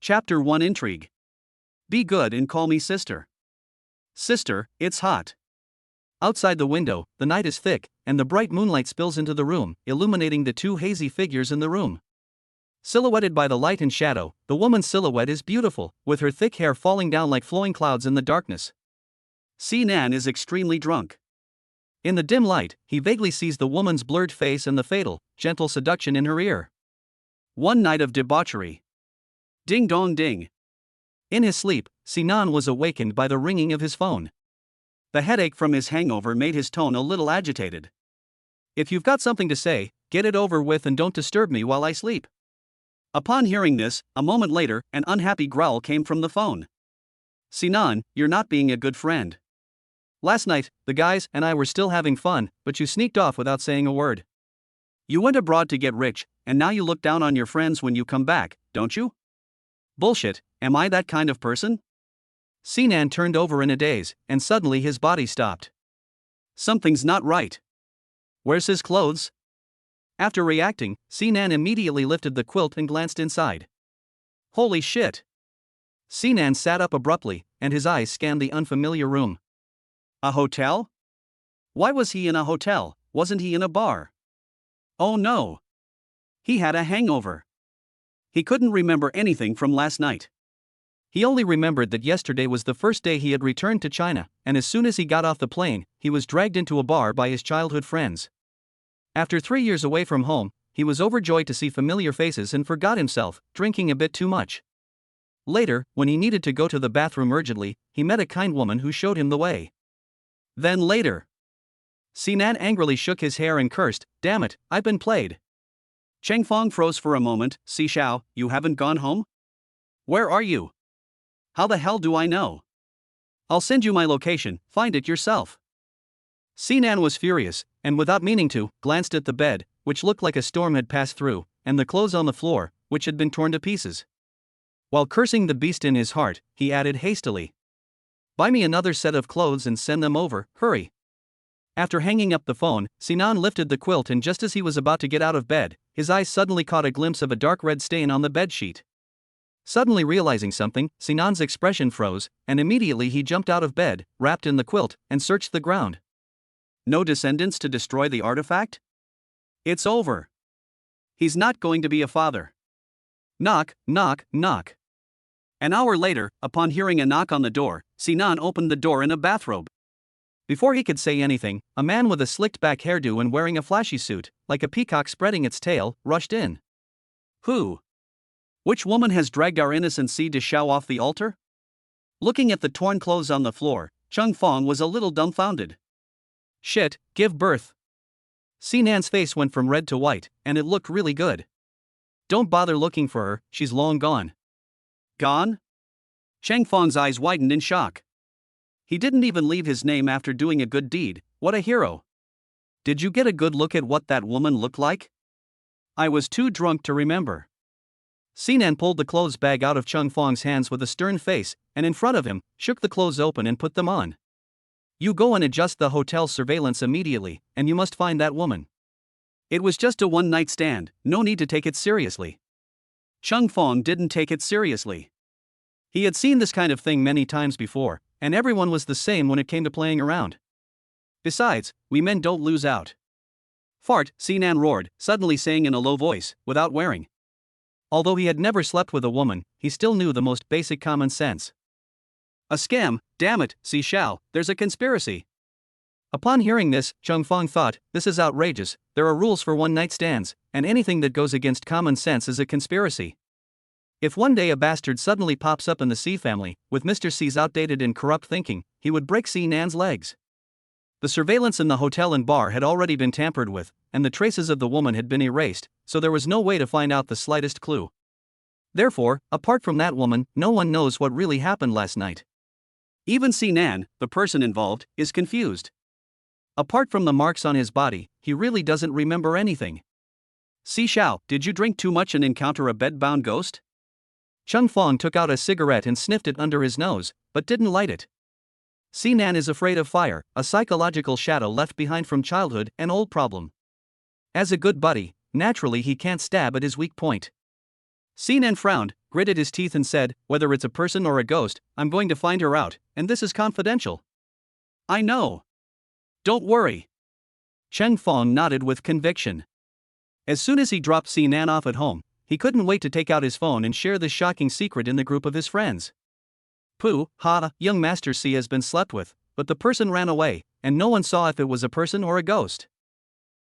Chapter 1 Intrigue. Be good and call me sister. Sister, it's hot. Outside the window, the night is thick, and the bright moonlight spills into the room, illuminating the two hazy figures in the room. Silhouetted by the light and shadow, the woman's silhouette is beautiful, with her thick hair falling down like flowing clouds in the darkness. Sinan is extremely drunk. In the dim light, he vaguely sees the woman's blurred face and the fatal, gentle seduction in her ear. One night of debauchery. Ding dong ding. In his sleep, Sinan was awakened by the ringing of his phone. The headache from his hangover made his tone a little agitated. If you've got something to say, get it over with and don't disturb me while I sleep. Upon hearing this, a moment later, an unhappy growl came from the phone. Sinan, you're not being a good friend. Last night, the guys and I were still having fun, but you sneaked off without saying a word. You went abroad to get rich, and now you look down on your friends when you come back, don't you? Bullshit, am I that kind of person? Sinan turned over in a daze, and suddenly his body stopped. Something's not right. Where's his clothes? After reacting, Sinan immediately lifted the quilt and glanced inside. Holy shit! Sinan sat up abruptly, and his eyes scanned the unfamiliar room. A hotel? Why was he in a hotel? Wasn't he in a bar? Oh no! He had a hangover. He couldn't remember anything from last night. He only remembered that yesterday was the first day he had returned to China, and as soon as he got off the plane, he was dragged into a bar by his childhood friends. After 3 years away from home, he was overjoyed to see familiar faces and forgot himself, drinking a bit too much. Later, when he needed to go to the bathroom urgently, he met a kind woman who showed him the way. Then later, Sinan angrily shook his hair and cursed, "Damn it, I've been played." Chengfeng froze for a moment. "Si Xiao, you haven't gone home? Where are you? How the hell do I know? I'll send you my location, find it yourself." Sinan was furious, and without meaning to, glanced at the bed, which looked like a storm had passed through, and the clothes on the floor, which had been torn to pieces. While cursing the beast in his heart, he added hastily, "Buy me another set of clothes and send them over, hurry." After hanging up the phone, Sinan lifted the quilt, and just as he was about to get out of bed, his eyes suddenly caught a glimpse of a dark red stain on the bedsheet. Suddenly realizing something, Sinan's expression froze, and immediately he jumped out of bed, wrapped in the quilt, and searched the ground. No descendants to destroy the artifact? It's over. He's not going to be a father. Knock, knock, knock. An hour later, upon hearing a knock on the door, Sinan opened the door in a bathrobe. Before he could say anything, a man with a slicked back hairdo and wearing a flashy suit, like a peacock spreading its tail, rushed in. Who? Which woman has dragged our innocent seed to show off the altar? Looking at the torn clothes on the floor, Chengfeng was a little dumbfounded. Shit, give birth. Sinan's face went from red to white, and it looked really good. Don't bother looking for her, she's long gone. Gone? Chengfeng's eyes widened in shock. He didn't even leave his name after doing a good deed. What a hero. Did you get a good look at what that woman looked like? I was too drunk to remember. Sinan pulled the clothes bag out of Chengfeng's hands with a stern face, and in front of him, shook the clothes open and put them on. You go and adjust the hotel's surveillance immediately, and you must find that woman. It was just a one-night stand, no need to take it seriously. Chengfeng didn't take it seriously. He had seen this kind of thing many times before, and everyone was the same when it came to playing around. Besides, we men don't lose out. Fart, Sinan roared, suddenly saying in a low voice, without wearing. Although he had never slept with a woman, he still knew the most basic common sense. A scam, damn it, Si Xiao, there's a conspiracy. Upon hearing this, Chengfeng thought, this is outrageous, there are rules for one-night stands, and anything that goes against common sense is a conspiracy. If one day a bastard suddenly pops up in the C family, with Mr. C's outdated and corrupt thinking, he would break Sinan's legs. The surveillance in the hotel and bar had already been tampered with, and the traces of the woman had been erased, so there was no way to find out the slightest clue. Therefore, apart from that woman, no one knows what really happened last night. Even Sinan, the person involved, is confused. Apart from the marks on his body, he really doesn't remember anything. Si Xiao, did you drink too much and encounter a bed-bound ghost? Chengfeng took out a cigarette and sniffed it under his nose, but didn't light it. Sinan is afraid of fire, a psychological shadow left behind from childhood, an old problem. As a good buddy, naturally he can't stab at his weak point. Si Nan frowned, gritted his teeth and said, "Whether it's a person or a ghost, I'm going to find her out, and this is confidential." "I know. Don't worry." Cheng Fong nodded with conviction. As soon as he dropped Si Nan off at home, he couldn't wait to take out his phone and share this shocking secret in the group of his friends. "Pooh, ha, young Master Si has been slept with, but the person ran away, and no one saw if it was a person or a ghost.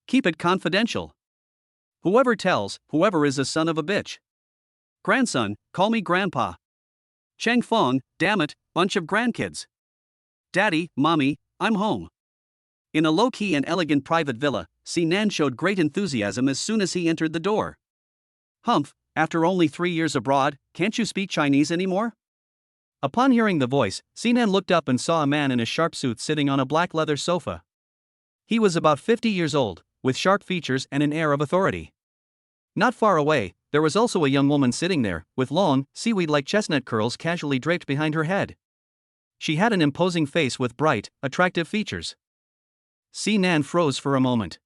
Keep it confidential. Whoever tells, whoever is a son of a bitch. Grandson, call me grandpa. Cheng Fong, damn it, bunch of grandkids. Daddy, mommy, I'm home." In a low-key and elegant private villa, Si Nan showed great enthusiasm as soon as he entered the door. "Humph, after only 3 years abroad, can't you speak Chinese anymore?" Upon hearing the voice, Si Nan looked up and saw a man in a sharp suit sitting on a black leather sofa. He was about 50 years old, with sharp features and an air of authority. Not far away, there was also a young woman sitting there, with long, seaweed-like chestnut curls casually draped behind her head. She had an imposing face with bright, attractive features. Si Nan froze for a moment.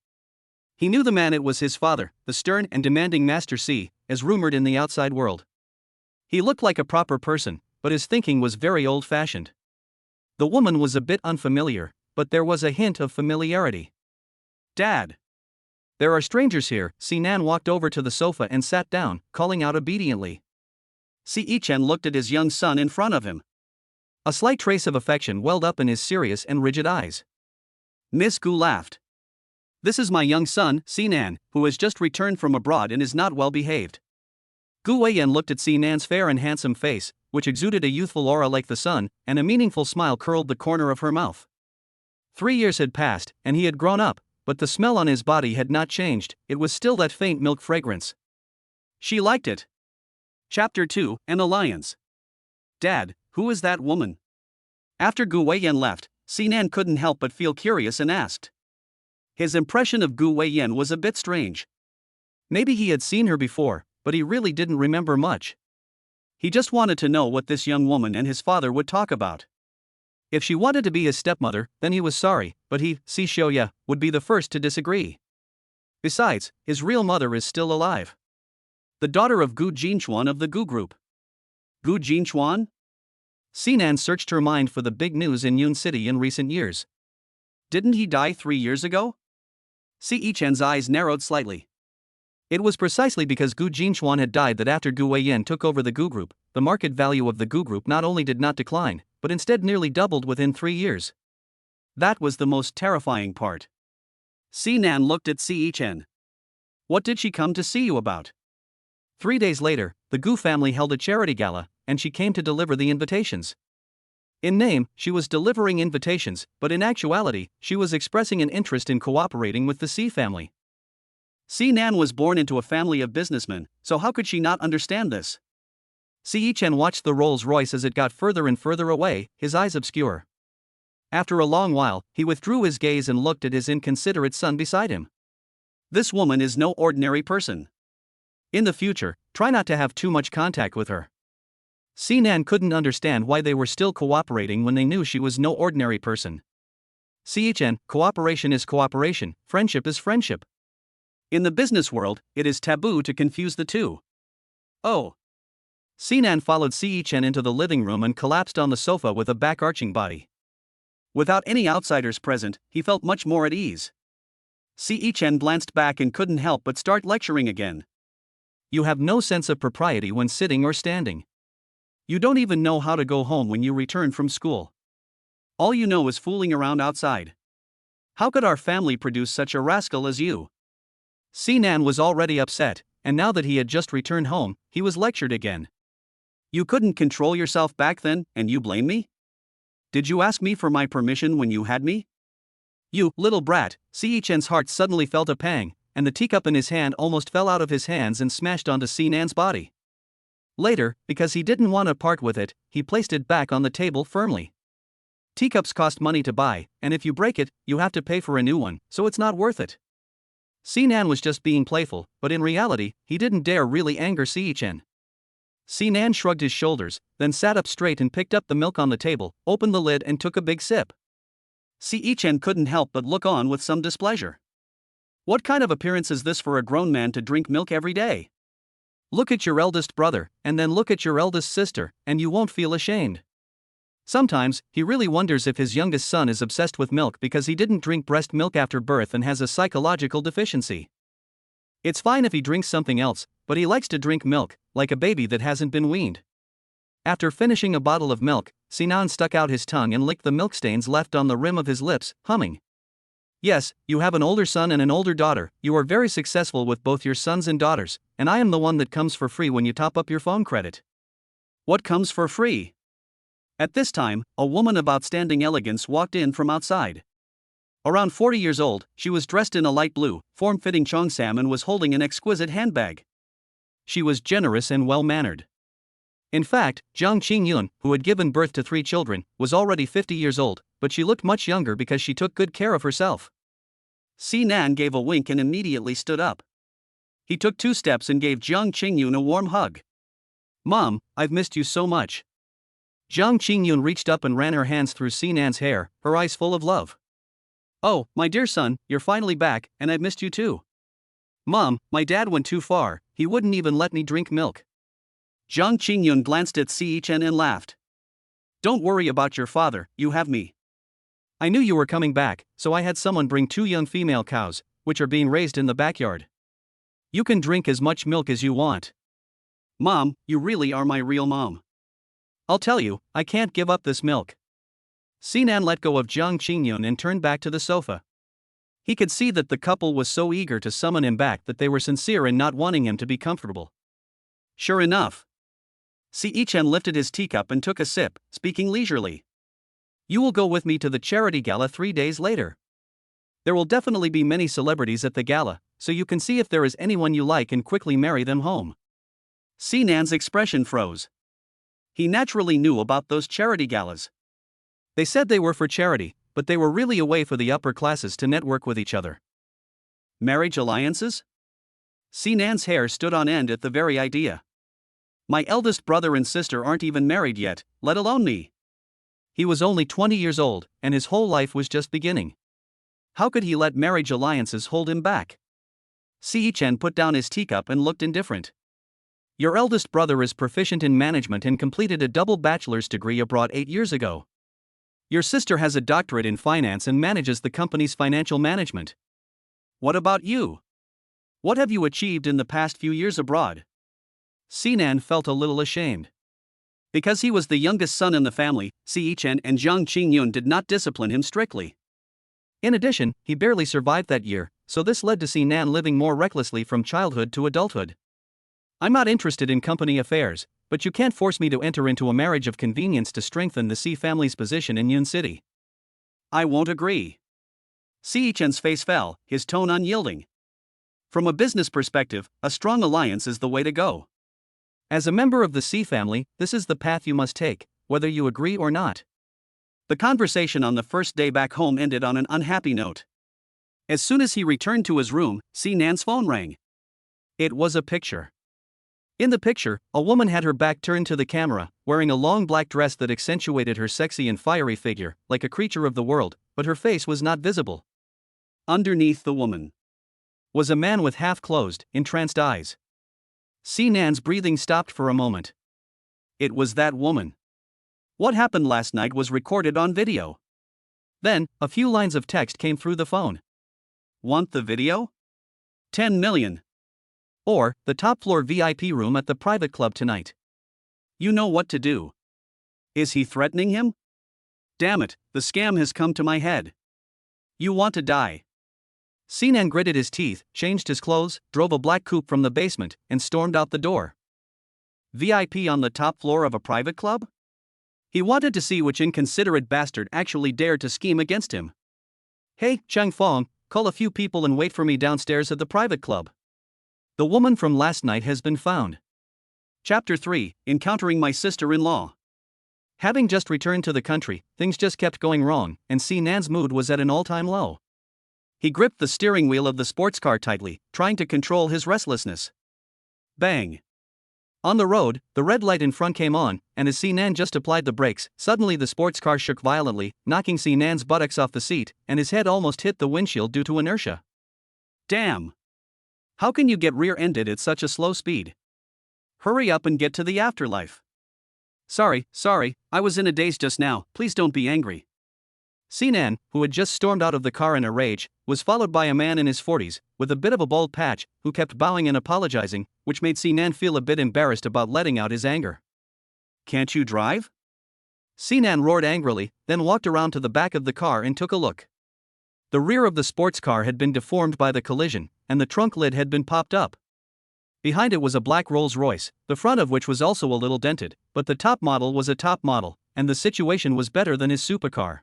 He knew the man. It was his father, the stern and demanding Master Si, as rumored in the outside world. He looked like a proper person, but his thinking was very old-fashioned. The woman was a bit unfamiliar, but there was a hint of familiarity. "Dad! There are strangers here." Si Nan walked over to the sofa and sat down, calling out obediently. Si Chen looked at his young son in front of him. A slight trace of affection welled up in his serious and rigid eyes. Miss Gu laughed. "This is my young son, Si Nan, who has just returned from abroad and is not well behaved." Gu Weiyan looked at Si Nan's fair and handsome face, which exuded a youthful aura like the sun, and a meaningful smile curled the corner of her mouth. 3 years had passed, and he had grown up, but the smell on his body had not changed. It was still that faint milk fragrance. She liked it. Chapter 2, An Alliance. "Dad, who is that woman?" After Gu Weiyan left, Si Nan couldn't help but feel curious and asked. His impression of Gu Weiyan was a bit strange. Maybe he had seen her before, but he really didn't remember much. He just wanted to know what this young woman and his father would talk about. If she wanted to be his stepmother, then he was sorry, but he, Si Xiaoya, would be the first to disagree. Besides, his real mother is still alive. The daughter of Gu Jinchuan of the Gu Group. Gu Jinchuan? Si Nan searched her mind for the big news in Yun City in recent years. Didn't he die 3 years ago? Si Chen's eyes narrowed slightly. It was precisely because Gu Jinchuan had died that after Gu Weiyan took over the Gu Group, the market value of the Gu Group not only did not decline, but instead nearly doubled within 3 years. That was the most terrifying part. Si Nan looked at Si Chen. "What did she come to see you about?" 3 days later, the Gu family held a charity gala, and she came to deliver the invitations. In name, she was delivering invitations, but in actuality, she was expressing an interest in cooperating with the Si family. Si Nan was born into a family of businessmen, so how could she not understand this? Si Chen watched the Rolls-Royce as it got further and further away, his eyes obscure. After a long while, he withdrew his gaze and looked at his inconsiderate son beside him. This woman is no ordinary person. In the future, try not to have too much contact with her. Si Nan couldn't understand why they were still cooperating when they knew she was no ordinary person. Si Chen, cooperation is cooperation, friendship is friendship. In the business world, it is taboo to confuse the two. Oh. Si Nan followed Si Chen into the living room and collapsed on the sofa with a back-arching body. Without any outsiders present, he felt much more at ease. Si Chen glanced back and couldn't help but start lecturing again. You have no sense of propriety when sitting or standing. You don't even know how to go home when you return from school. All you know is fooling around outside. How could our family produce such a rascal as you? Si Nan was already upset, and now that he had just returned home, he was lectured again. You couldn't control yourself back then, and you blame me? Did you ask me for my permission when you had me? You little brat. Si Chen's heart suddenly felt a pang, and the teacup in his hand almost fell out of his hands and smashed onto Si Nan's body. Later, because he didn't want to part with it, he placed it back on the table firmly. Teacups cost money to buy, and if you break it, you have to pay for a new one, so it's not worth it. Si Nan was just being playful, but in reality, he didn't dare really anger Si Chen. Si Nan shrugged his shoulders, then sat up straight and picked up the milk on the table, opened the lid and took a big sip. Si Chen couldn't help but look on with some displeasure. What kind of appearance is this for a grown man to drink milk every day? Look at your eldest brother, and then look at your eldest sister, and you won't feel ashamed. Sometimes, he really wonders if his youngest son is obsessed with milk because he didn't drink breast milk after birth and has a psychological deficiency. It's fine if he drinks something else, but he likes to drink milk, like a baby that hasn't been weaned. After finishing a bottle of milk, Sinan stuck out his tongue and licked the milk stains left on the rim of his lips, humming. Yes, you have an older son and an older daughter, you are very successful with both your sons and daughters, and I am the one that comes for free when you top up your phone credit. What comes for free? At this time, a woman of outstanding elegance walked in from outside. Around 40 years old, she was dressed in a light blue, form-fitting cheongsam and was holding an exquisite handbag. She was generous and well-mannered. In fact, Jiang Qingyun, who had given birth to 3 children, was already 50 years old, but she looked much younger because she took good care of herself. Sinan gave a wink and immediately stood up. He took 2 steps and gave Jiang Qingyun a warm hug. "Mom, I've missed you so much." Jiang Qingyun reached up and ran her hands through Sinan's hair, her eyes full of love. "Oh, my dear son, you're finally back, and I've missed you too. Mom, my dad went too far, he wouldn't even let me drink milk." Jiang Qingyun glanced at Chen and laughed. "Don't worry about your father, you have me. I knew you were coming back, so I had someone bring 2 young female cows, which are being raised in the backyard. You can drink as much milk as you want. Mom, you really are my real mom. I'll tell you, I can't give up this milk." Sinan let go of Jiang Qingyun and turned back to the sofa. He could see that the couple was so eager to summon him back that they were sincere in not wanting him to be comfortable. Sure enough, Chen lifted his teacup and took a sip, speaking leisurely. "You will go with me to the charity gala 3 days later. There will definitely be many celebrities at the gala, so you can see if there is anyone you like and quickly marry them home." Sinan's expression froze. He naturally knew about those charity galas. They said they were for charity, but they were really a way for the upper classes to network with each other. Marriage alliances? Sinan's hair stood on end at the very idea. My eldest brother and sister aren't even married yet, let alone me. He was only 20 years old, and his whole life was just beginning. How could he let marriage alliances hold him back? Chen put down his teacup and looked indifferent. Your eldest brother is proficient in management and completed a double bachelor's degree abroad 8 years ago. Your sister has a doctorate in finance and manages the company's financial management. What about you? What have you achieved in the past few years abroad? Sinan felt a little ashamed. Because he was the youngest son in the family, Chen and Jiang Qingyun did not discipline him strictly. In addition, he barely survived that year, so this led to Sinan living more recklessly from childhood to adulthood. I'm not interested in company affairs, but you can't force me to enter into a marriage of convenience to strengthen the C family's position in Yun City. I won't agree. Chen's face fell, his tone unyielding. From a business perspective, a strong alliance is the way to go. As a member of the C family, this is the path you must take, whether you agree or not. The conversation on the first day back home ended on an unhappy note. As soon as he returned to his room, Sinan's phone rang. It was a picture. In the picture, a woman had her back turned to the camera, wearing a long black dress that accentuated her sexy and fiery figure, like a creature of the world, but her face was not visible. Underneath the woman was a man with half-closed, entranced eyes. Sinan's breathing stopped for a moment. It was that woman. What happened last night was recorded on video. Then, a few lines of text came through the phone. Want the video? 10 million. Or, the top-floor VIP room at the private club tonight. You know what to do. Is he threatening him? Damn it, the scam has come to my head. You want to die. Sinan gritted his teeth, changed his clothes, drove a black coupe from the basement, and stormed out the door. VIP on the top floor of a private club? He wanted to see which inconsiderate bastard actually dared to scheme against him. Hey, Chang Fong, call a few people and wait for me downstairs at the private club. The woman from last night has been found. Chapter 3, Encountering My Sister-in-Law. Having just returned to the country, things just kept going wrong, and Sinan's mood was at an all-time low. He gripped the steering wheel of the sports car tightly, trying to control his restlessness. Bang! On the road, the red light in front came on, and as Sinan just applied the brakes, suddenly the sports car shook violently, knocking Sinan's buttocks off the seat, and his head almost hit the windshield due to inertia. Damn! How can you get rear-ended at such a slow speed? Hurry up and get to the afterlife. Sorry, I was in a daze just now, please don't be angry. Sinan, who had just stormed out of the car in a rage, was followed by a man in his 40s, with a bit of a bald patch, who kept bowing and apologizing, which made Sinan feel a bit embarrassed about letting out his anger. Can't you drive? Sinan roared angrily, then walked around to the back of the car and took a look. The rear of the sports car had been deformed by the collision, and the trunk lid had been popped up. Behind it was a black Rolls-Royce, the front of which was also a little dented, but the top model was a top model, and the situation was better than his supercar.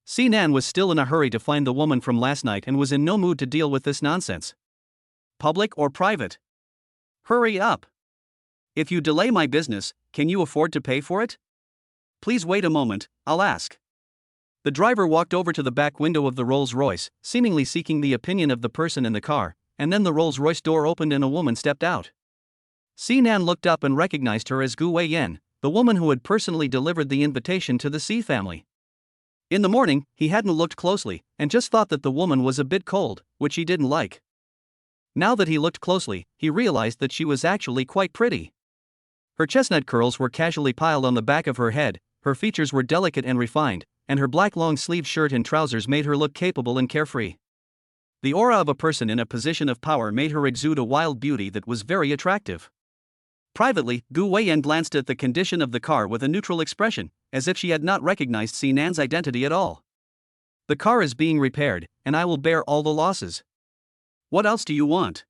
Sinan was still in a hurry to find the woman from last night and was in no mood to deal with this nonsense. Public or private? Hurry up. If you delay my business, can you afford to pay for it? Please wait a moment, I'll ask. The driver walked over to the back window of the Rolls-Royce, seemingly seeking the opinion of the person in the car, and then the Rolls-Royce door opened and a woman stepped out. Sinan looked up and recognized her as Gu Weiyan, the woman who had personally delivered the invitation to the C family. In the morning, he hadn't looked closely, and just thought that the woman was a bit cold, which he didn't like. Now that he looked closely, he realized that she was actually quite pretty. Her chestnut curls were casually piled on the back of her head, her features were delicate and refined, and her black long-sleeved shirt and trousers made her look capable and carefree. The aura of a person in a position of power made her exude a wild beauty that was very attractive. Privately, Gu Weiyan glanced at the condition of the car with a neutral expression, as if she had not recognized Sinan's identity at all. The car is being repaired, and I will bear all the losses. What else do you want?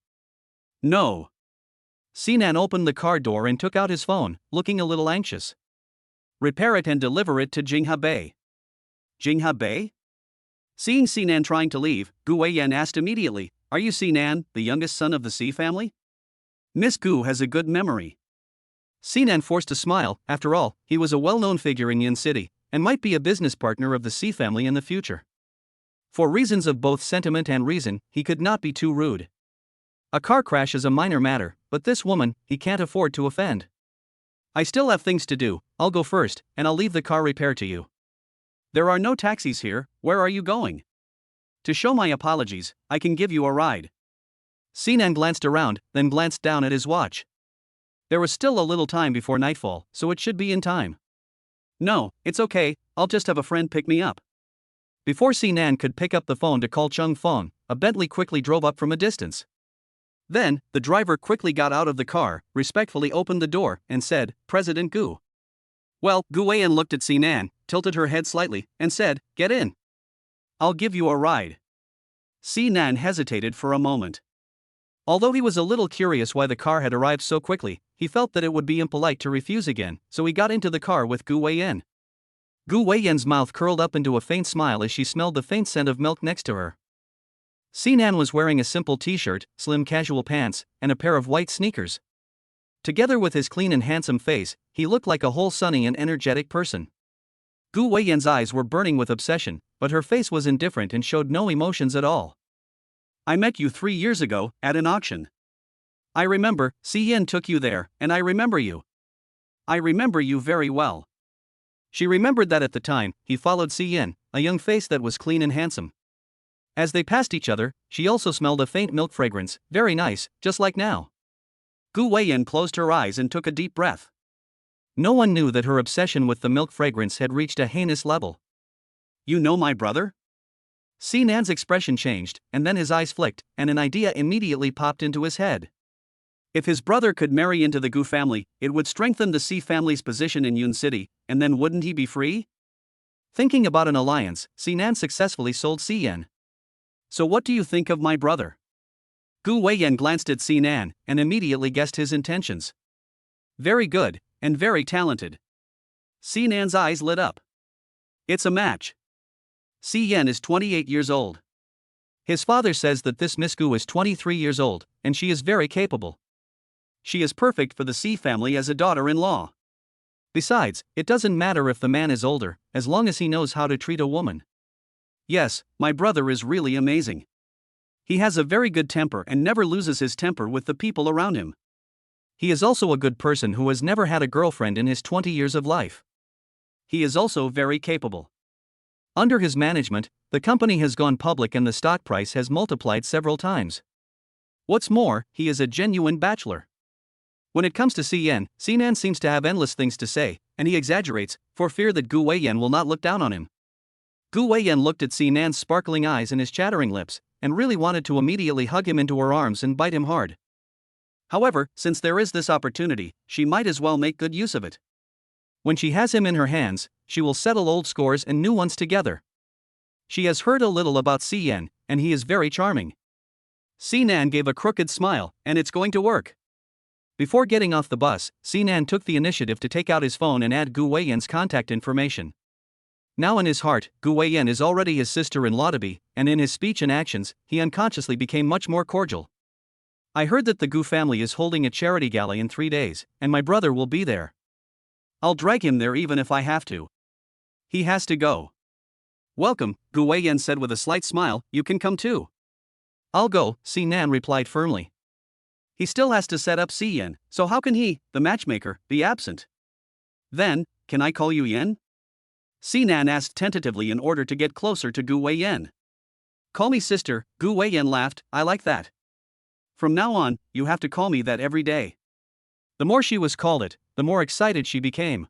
No. Sinan opened the car door and took out his phone, looking a little anxious. Repair it and deliver it to Jingha Bay. Jingha Bay? Seeing Sinan trying to leave, Gu Weiyan asked immediately, Are you Sinan, the youngest son of the C family? Miss Gu has a good memory. Sinan forced a smile. After all, he was a well-known figure in Yin City, and might be a business partner of the C family in the future. For reasons of both sentiment and reason, he could not be too rude. A car crash is a minor matter, but this woman, he can't afford to offend. I still have things to do, I'll go first, and I'll leave the car repair to you. There are no taxis here, where are you going? To show my apologies, I can give you a ride. Sinan glanced around, then glanced down at his watch. There was still a little time before nightfall, so it should be in time. No, it's okay, I'll just have a friend pick me up. Before Sinan could pick up the phone to call Chung Fong, a Bentley quickly drove up from a distance. Then, the driver quickly got out of the car, respectfully opened the door, and said, President Gu. Well, Gu Weiyan looked at Sinan, tilted her head slightly, and said, Get in. I'll give you a ride. Sinan hesitated for a moment. Although he was a little curious why the car had arrived so quickly, he felt that it would be impolite to refuse again, so he got into the car with Gu Weiyan. Gu Weiyan's mouth curled up into a faint smile as she smelled the faint scent of milk next to her. Sinan was wearing a simple t-shirt, slim casual pants, and a pair of white sneakers. Together with his clean and handsome face, he looked like a whole sunny and energetic person. Gu Weiyan's eyes were burning with obsession, but her face was indifferent and showed no emotions at all. I met you 3 years ago, at an auction. I remember, Siyan took you there, and I remember you. I remember you very well. She remembered that at the time, he followed Siyan, a young face that was clean and handsome. As they passed each other, she also smelled a faint milk fragrance, very nice, just like now. Gu Weiyan closed her eyes and took a deep breath. No one knew that her obsession with the milk fragrance had reached a heinous level. You know my brother? Sinan's expression changed, and then his eyes flicked, and an idea immediately popped into his head. If his brother could marry into the Gu family, it would strengthen the C family's position in Yun City, and then wouldn't he be free? Thinking about an alliance, Sinan successfully sold Siyan. So what do you think of my brother? Gu Weiyan glanced at Sinan, and immediately guessed his intentions. Very good, and very talented. Sinan's eyes lit up. It's a match. Siyan is 28 years old. His father says that this Miss Gu is 23 years old, and she is very capable. She is perfect for the C family as a daughter-in-law. Besides, it doesn't matter if the man is older, as long as he knows how to treat a woman. Yes, my brother is really amazing. He has a very good temper and never loses his temper with the people around him. He is also a good person who has never had a girlfriend in his 20 years of life. He is also very capable. Under his management, the company has gone public and the stock price has multiplied several times. What's more, he is a genuine bachelor. When it comes to Sinan seems to have endless things to say, and he exaggerates, for fear that Gu Weiyan will not look down on him. Gu Weiyan looked at Sinan's sparkling eyes and his chattering lips, and really wanted to immediately hug him into her arms and bite him hard. However, since there is this opportunity, she might as well make good use of it. When she has him in her hands, she will settle old scores and new ones together. She has heard a little about Sinan, and he is very charming. Sinan gave a crooked smile, and it's going to work. Before getting off the bus, Sinan took the initiative to take out his phone and add Gu Weiyan's contact information. Now in his heart, Gu Weiyan is already his sister-in-law to be, and in his speech and actions, he unconsciously became much more cordial. I heard that the Gu family is holding a charity gala in 3 days, and my brother will be there. I'll drag him there even if I have to. He has to go. Welcome, Gu Weiyan said with a slight smile, you can come too. I'll go, Sinan replied firmly. He still has to set up Siyan, so how can he, the matchmaker, be absent? Then, can I call you Yen? Sinan asked tentatively in order to get closer to Gu Weiyan. Call me sister, Gu Weiyan laughed, I like that. From now on, you have to call me that every day. The more she was called it, the more excited she became.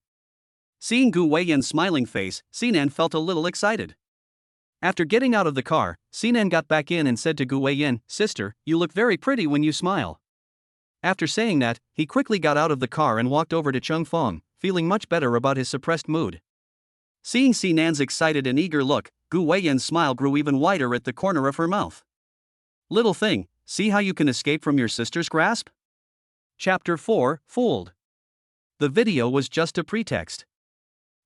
Seeing Gu Weiyan's smiling face, Sinan felt a little excited. After getting out of the car, Sinan got back in and said to Gu Weiyan, sister, you look very pretty when you smile. After saying that, he quickly got out of the car and walked over to Chung Fong, feeling much better about his suppressed mood. Seeing Sinan's excited and eager look, Gu Weiyan's smile grew even wider at the corner of her mouth. Little thing, see how you can escape from your sister's grasp? Chapter 4, Fooled. The video was just a pretext.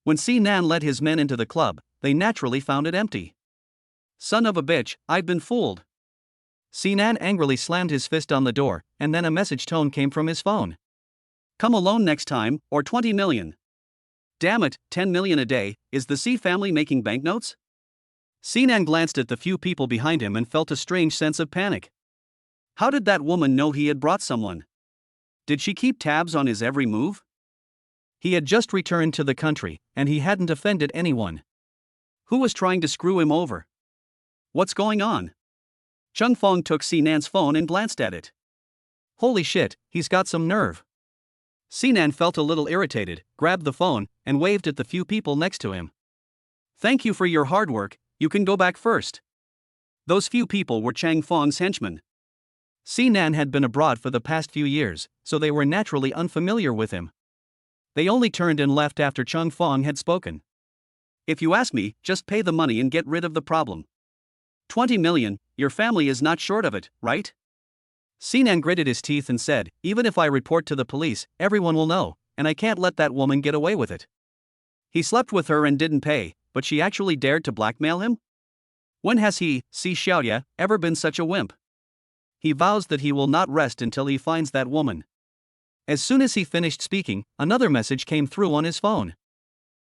When Sinan led his men into the club, they naturally found it empty. Son of a bitch, I've been fooled. Sinan angrily slammed his fist on the door, and then a message tone came from his phone. Come alone next time, or 20 million. Damn it, 10 million a day, is the C family making banknotes? Sinan glanced at the few people behind him and felt a strange sense of panic. How did that woman know he had brought someone? Did she keep tabs on his every move? He had just returned to the country, and he hadn't offended anyone. Who was trying to screw him over? What's going on? Chung Fong took Sinan's phone and glanced at it. Holy shit, he's got some nerve. Sinan felt a little irritated, grabbed the phone, and waved at the few people next to him. Thank you for your hard work, you can go back first. Those few people were Chang Fong's henchmen. Sinan had been abroad for the past few years, so they were naturally unfamiliar with him. They only turned and left after Chung Fong had spoken. If you ask me, just pay the money and get rid of the problem. 20 million, your family is not short of it, right? Sinan gritted his teeth and said, even if I report to the police, everyone will know, and I can't let that woman get away with it. He slept with her and didn't pay, but she actually dared to blackmail him? When has he, Si Xiaoya, ever been such a wimp? He vows that he will not rest until he finds that woman. As soon as he finished speaking, another message came through on his phone.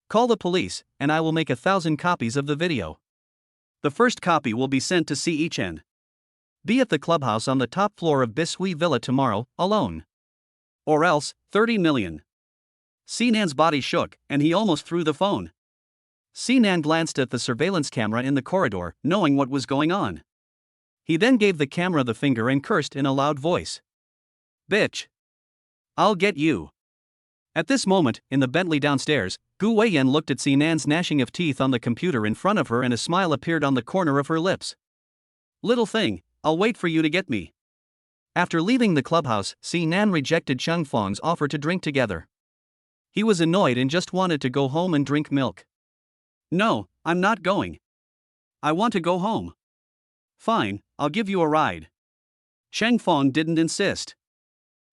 Call the police, and I will make 1,000 copies of the video. The first copy will be sent to Si Chen. Be at the clubhouse on the top floor of Bisui Villa tomorrow, alone. Or else, 30 million. Sinan's body shook, and he almost threw the phone. Sinan glanced at the surveillance camera in the corridor, knowing what was going on. He then gave the camera the finger and cursed in a loud voice. Bitch! I'll get you. At this moment, in the Bentley downstairs, Gu Weiyan looked at Sinan's gnashing of teeth on the computer in front of her and a smile appeared on the corner of her lips. Little thing, I'll wait for you to get me. After leaving the clubhouse, Sinan rejected Chung Fong's offer to drink together. He was annoyed and just wanted to go home and drink milk. No, I'm not going. I want to go home. Fine, I'll give you a ride. Chang Fong didn't insist.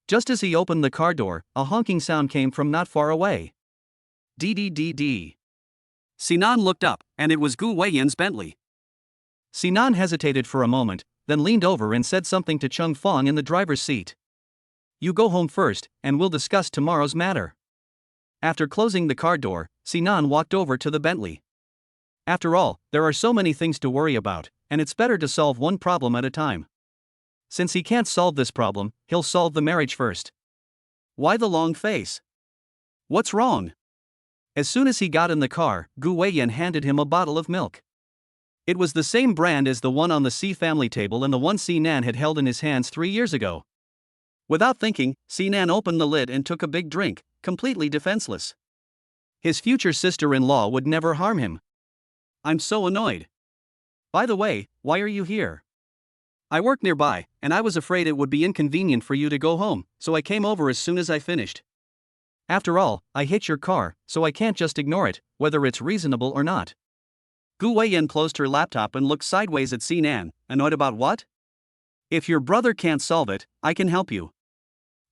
Just as he opened the car door, a honking sound came from not far away. Dee. Sinan looked up, and it was Gu Weiyan's Bentley. Sinan hesitated for a moment, then leaned over and said something to Chung Fong in the driver's seat. You go home first, and we'll discuss tomorrow's matter. After closing the car door, Sinan walked over to the Bentley. After all, there are so many things to worry about, and it's better to solve one problem at a time. Since he can't solve this problem, he'll solve the marriage first. Why the long face? What's wrong? As soon as he got in the car, Gu Weiyan handed him a bottle of milk. It was the same brand as the one on the C family table and the one Sinan had held in his hands 3 years ago. Without thinking, Sinan opened the lid and took a big drink, completely defenseless. His future sister-in-law would never harm him. I'm so annoyed. By the way, why are you here? I work nearby, and I was afraid it would be inconvenient for you to go home, so I came over as soon as I finished. After all, I hit your car, so I can't just ignore it, whether it's reasonable or not. Gu Weiyan closed her laptop and looked sideways at Sinan, annoyed about what? If your brother can't solve it, I can help you.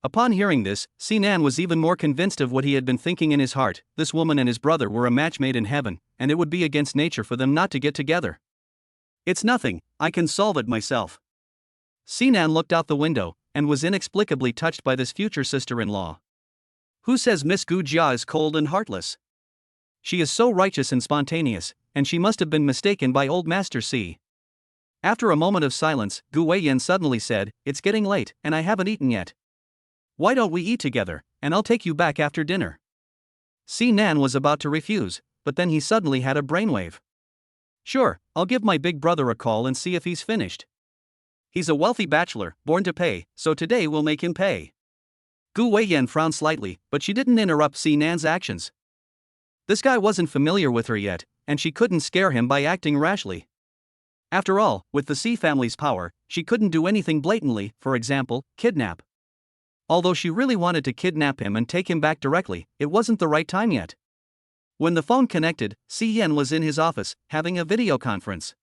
Upon hearing this, Sinan was even more convinced of what he had been thinking in his heart. This woman and his brother were a match made in heaven, and it would be against nature for them not to get together. It's nothing, I can solve it myself. Sinan looked out the window, and was inexplicably touched by this future sister-in-law. Who says Miss Gu Jia is cold and heartless? She is so righteous and spontaneous, and she must have been mistaken by old Master C. After a moment of silence, Gu Weiyan suddenly said, It's getting late, and I haven't eaten yet. Why don't we eat together, and I'll take you back after dinner? Sinan was about to refuse, but then he suddenly had a brainwave. Sure, I'll give my big brother a call and see if he's finished. He's a wealthy bachelor, born to pay, so today we'll make him pay. Gu Weiyan frowned slightly, but she didn't interrupt Sinan's actions. This guy wasn't familiar with her yet, and she couldn't scare him by acting rashly. After all, with the C family's power, she couldn't do anything blatantly, for example, kidnap. Although she really wanted to kidnap him and take him back directly, it wasn't the right time yet. When the phone connected, Yen was in his office, having a video conference.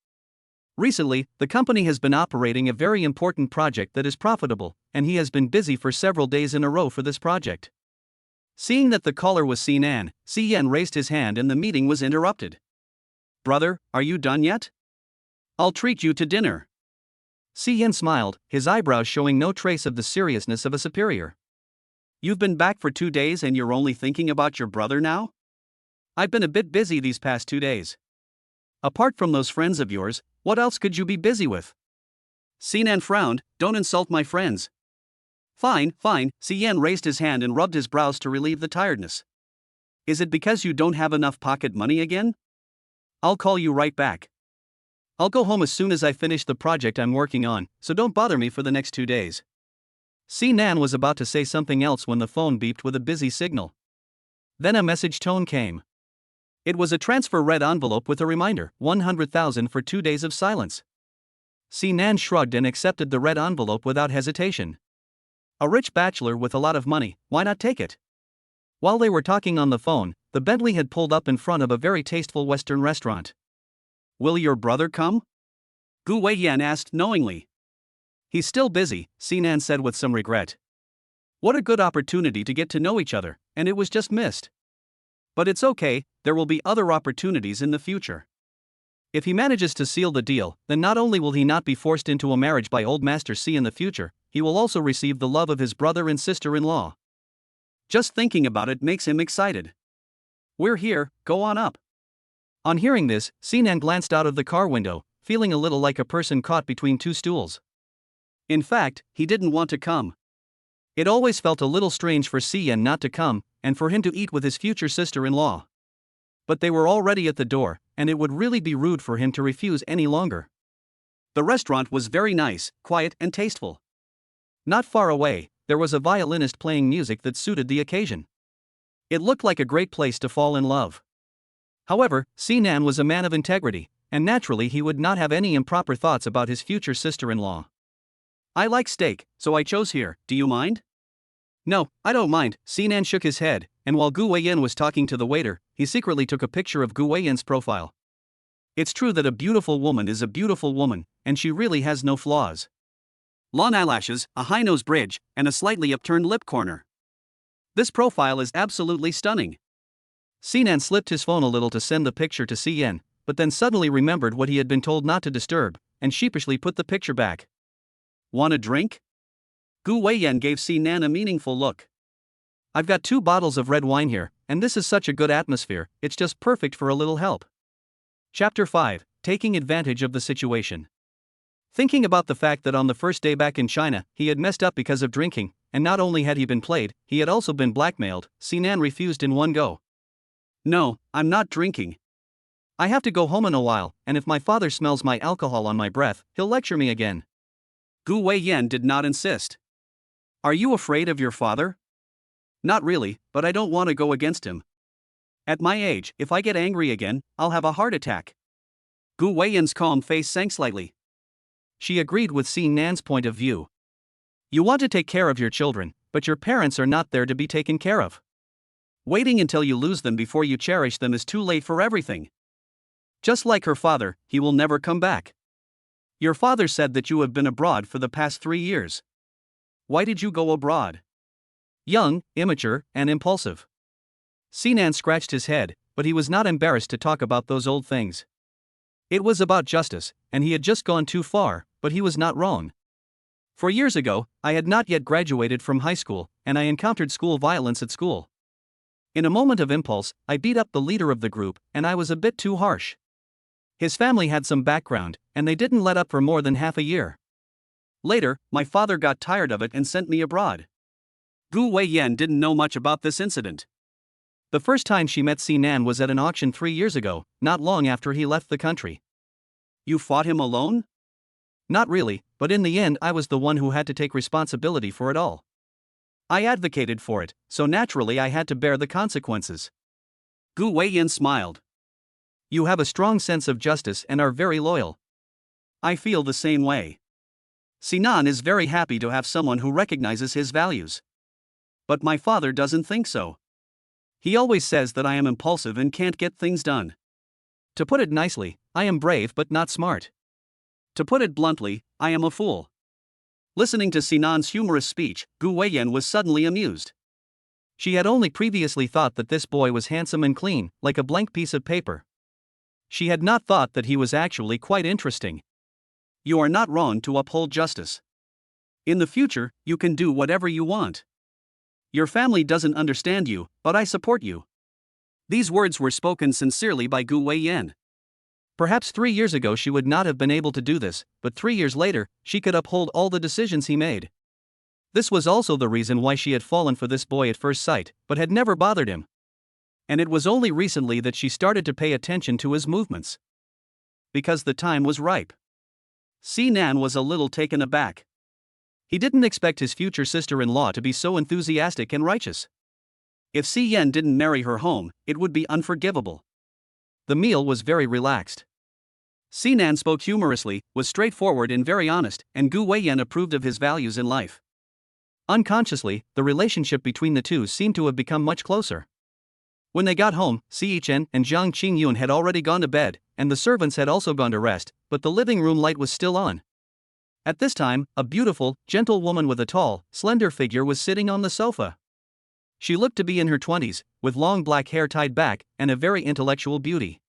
Recently, the company has been operating a very important project that is profitable, and he has been busy for several days in a row for this project. Seeing that the caller was Sinan, Yen raised his hand and the meeting was interrupted. Brother, are you done yet? I'll treat you to dinner. Yen smiled, his eyebrows showing no trace of the seriousness of a superior. You've been back for 2 days and you're only thinking about your brother now? I've been a bit busy these past 2 days. Apart from those friends of yours, what else could you be busy with? Sinan frowned, don't insult my friends. Fine, fine, Yen raised his hand and rubbed his brows to relieve the tiredness. Is it because you don't have enough pocket money again? I'll call you right back. I'll go home as soon as I finish the project I'm working on, so don't bother me for the next 2 days. Sinan was about to say something else when the phone beeped with a busy signal. Then a message tone came. It was a transfer red envelope with a reminder, 100,000 for 2 days of silence. Sinan shrugged and accepted the red envelope without hesitation. A rich bachelor with a lot of money, why not take it? While they were talking on the phone, the Bentley had pulled up in front of a very tasteful Western restaurant. Will your brother come? Gu Weiyan asked knowingly. He's still busy, Sinan said with some regret. What a good opportunity to get to know each other, and it was just missed. But it's okay, there will be other opportunities in the future. If he manages to seal the deal, then not only will he not be forced into a marriage by old Master C in the future, he will also receive the love of his brother and sister-in-law. Just thinking about it makes him excited. We're here, go on up. On hearing this, Sinan glanced out of the car window, feeling a little like a person caught between two stools. In fact, he didn't want to come. It always felt a little strange for Yen not to come, and for him to eat with his future sister-in-law. But they were already at the door, and it would really be rude for him to refuse any longer. The restaurant was very nice, quiet and tasteful. Not far away, there was a violinist playing music that suited the occasion. It looked like a great place to fall in love. However, Sinan was a man of integrity, and naturally he would not have any improper thoughts about his future sister-in-law. I like steak, so I chose here, do you mind? No, I don't mind, Sinan shook his head, and while Gu Weiyan was talking to the waiter, he secretly took a picture of Gu Weiyan's profile. It's true that a beautiful woman is a beautiful woman, and she really has no flaws. Long eyelashes, a high nose bridge, and a slightly upturned lip corner. This profile is absolutely stunning. Sinan slipped his phone a little to send the picture to Yen, but then suddenly remembered what he had been told not to disturb, and sheepishly put the picture back. Want a drink? Gu Weiyan gave Sinan a meaningful look. I've got 2 bottles of red wine here, and this is such a good atmosphere, it's just perfect for a little help. Chapter 5, Taking Advantage of the Situation. Thinking about the fact that on the first day back in China, he had messed up because of drinking, and not only had he been played, he had also been blackmailed, Sinan refused in one go. No, I'm not drinking. I have to go home in a while, and if my father smells my alcohol on my breath, he'll lecture me again. Gu Weiyan did not insist. Are you afraid of your father? Not really, but I don't want to go against him. At my age, if I get angry again, I'll have a heart attack. Gu Weiyan's calm face sank slightly. She agreed with seeing Nan's point of view. You want to take care of your children, but your parents are not there to be taken care of. Waiting until you lose them before you cherish them is too late for everything. Just like her father, he will never come back. Your father said that you have been abroad for the past 3 years. Why did you go abroad? Young, immature, and impulsive. Sinan scratched his head, but he was not embarrassed to talk about those old things. It was about justice, and he had just gone too far, but he was not wrong. 4 years ago, I had not yet graduated from high school, and I encountered school violence at school. In a moment of impulse, I beat up the leader of the group, and I was a bit too harsh. His family had some background, and they didn't let up for more than half a year. Later, my father got tired of it and sent me abroad. Gu Weiyan didn't know much about this incident. The first time she met Sinan was at an auction 3 years ago, not long after he left the country. You fought him alone? Not really, but in the end I was the one who had to take responsibility for it all. I advocated for it, so naturally I had to bear the consequences. Gu Weiyan smiled. You have a strong sense of justice and are very loyal. I feel the same way. Sinan is very happy to have someone who recognizes his values. But my father doesn't think so. He always says that I am impulsive and can't get things done. To put it nicely, I am brave but not smart. To put it bluntly, I am a fool. Listening to Sinan's humorous speech, Gu Weiyan was suddenly amused. She had only previously thought that this boy was handsome and clean, like a blank piece of paper. She had not thought that he was actually quite interesting. You are not wrong to uphold justice. In the future, you can do whatever you want. Your family doesn't understand you, but I support you. These words were spoken sincerely by Gu Weiyan. Perhaps 3 years ago she would not have been able to do this, but 3 years later, she could uphold all the decisions he made. This was also the reason why she had fallen for this boy at first sight, but had never bothered him. And it was only recently that she started to pay attention to his movements. Because the time was ripe. Sinan was a little taken aback. He didn't expect his future sister-in-law to be so enthusiastic and righteous. If Siyan didn't marry her home, it would be unforgivable. The meal was very relaxed. Sinan spoke humorously, was straightforward and very honest, and Gu Weiyan approved of his values in life. Unconsciously, the relationship between the two seemed to have become much closer. When they got home, Si Chen and Zhang Qingyun had already gone to bed, and the servants had also gone to rest, but the living room light was still on. At this time, a beautiful, gentle woman with a tall, slender figure was sitting on the sofa. She looked to be in her 20s, with long black hair tied back, and a very intellectual beauty.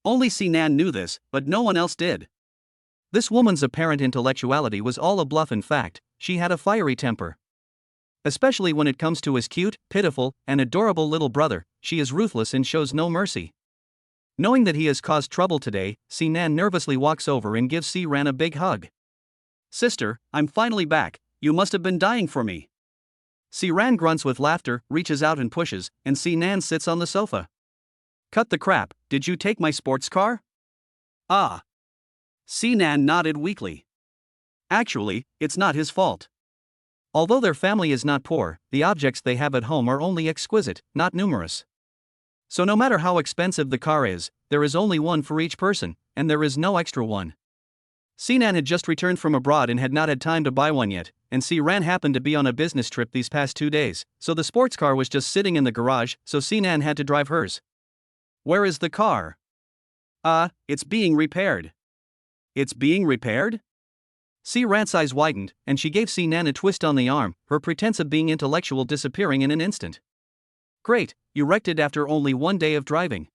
Only Sinan knew this, but no one else did. This woman's apparent intellectuality was all a bluff. In fact, she had a fiery temper. Especially when it comes to his cute, pitiful, and adorable little brother, she is ruthless and shows no mercy. Knowing that he has caused trouble today, Sinan nervously walks over and gives Si-Ran a big hug. Sister, I'm finally back, you must have been dying for me. Si-Ran grunts with laughter, reaches out and pushes, and Sinan sits on the sofa. Cut the crap, did you take my sports car? Ah. Sinan nodded weakly. Actually, it's not his fault. Although their family is not poor, the objects they have at home are only exquisite, not numerous. So no matter how expensive the car is, there is only one for each person, and there is no extra one. Sinan had just returned from abroad and had not had time to buy one yet, and Si-Ran happened to be on a business trip these past 2 days, so the sports car was just sitting in the garage, so Sinan had to drive hers. Where is the car? It's being repaired. It's being repaired? Si-Ran's eyes widened, and she gave Sinan a twist on the arm, her pretense of being intellectual disappearing in an instant. Great, you wrecked it after only 1 day of driving.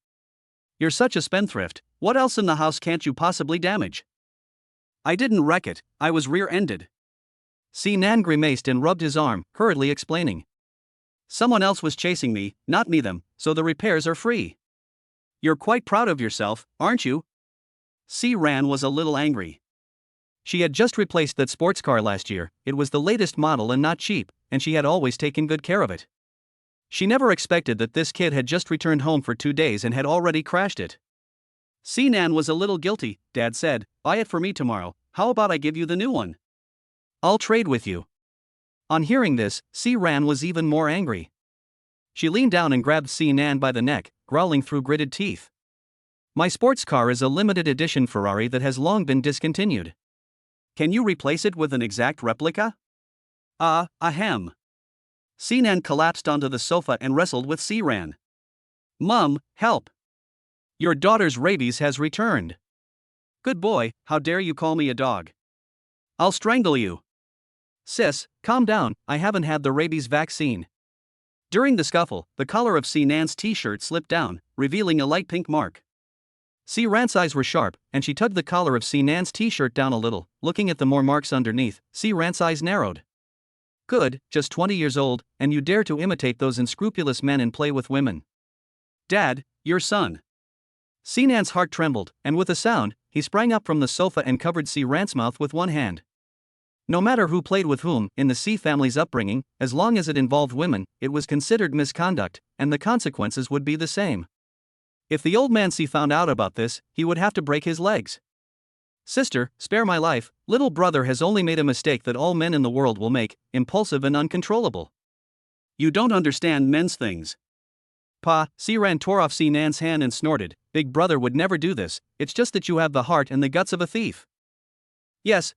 You're such a spendthrift, what else in the house can't you possibly damage? I didn't wreck it, I was rear-ended. Sinan grimaced and rubbed his arm, hurriedly explaining. Someone else was chasing me, not me them, so the repairs are free. You're quite proud of yourself, aren't you? Si-Ran was a little angry. She had just replaced that sports car last year, it was the latest model and not cheap, and she had always taken good care of it. She never expected that this kid had just returned home for 2 days and had already crashed it. Sinan was a little guilty. Dad said, buy it for me tomorrow, how about I give you the new one? I'll trade with you. On hearing this, Si Ran was even more angry. She leaned down and grabbed Si Nan by the neck, growling through gritted teeth. My sports car is a limited edition Ferrari that has long been discontinued. Can you replace it with an exact replica? Ahem. Si Nan collapsed onto the sofa and wrestled with Si Ran. Mum, help! Your daughter's rabies has returned. Good boy, how dare you call me a dog? I'll strangle you. Sis, calm down, I haven't had the rabies vaccine. During the scuffle, the collar of Si Nan's t-shirt slipped down, revealing a light pink mark. Si Ran's eyes were sharp, and she tugged the collar of Si Nan's t-shirt down a little. Looking at the more marks underneath, Si Ran's eyes narrowed. Good, just 20 years old, and you dare to imitate those unscrupulous men and play with women. Dad, your son. Si Nan's heart trembled, and with a sound, he sprang up from the sofa and covered Si Ran's mouth with one hand. No matter who played with whom, in the Si family's upbringing, as long as it involved women, it was considered misconduct, and the consequences would be the same. If the old man Si found out about this, he would have to break his legs. Sister, spare my life, little brother has only made a mistake that all men in the world will make, impulsive and uncontrollable. You don't understand men's things. Pa, Si Ran tore off Si Nan's hand and snorted, Big brother would never do this, it's just that you have the heart and the guts of a thief. Yes,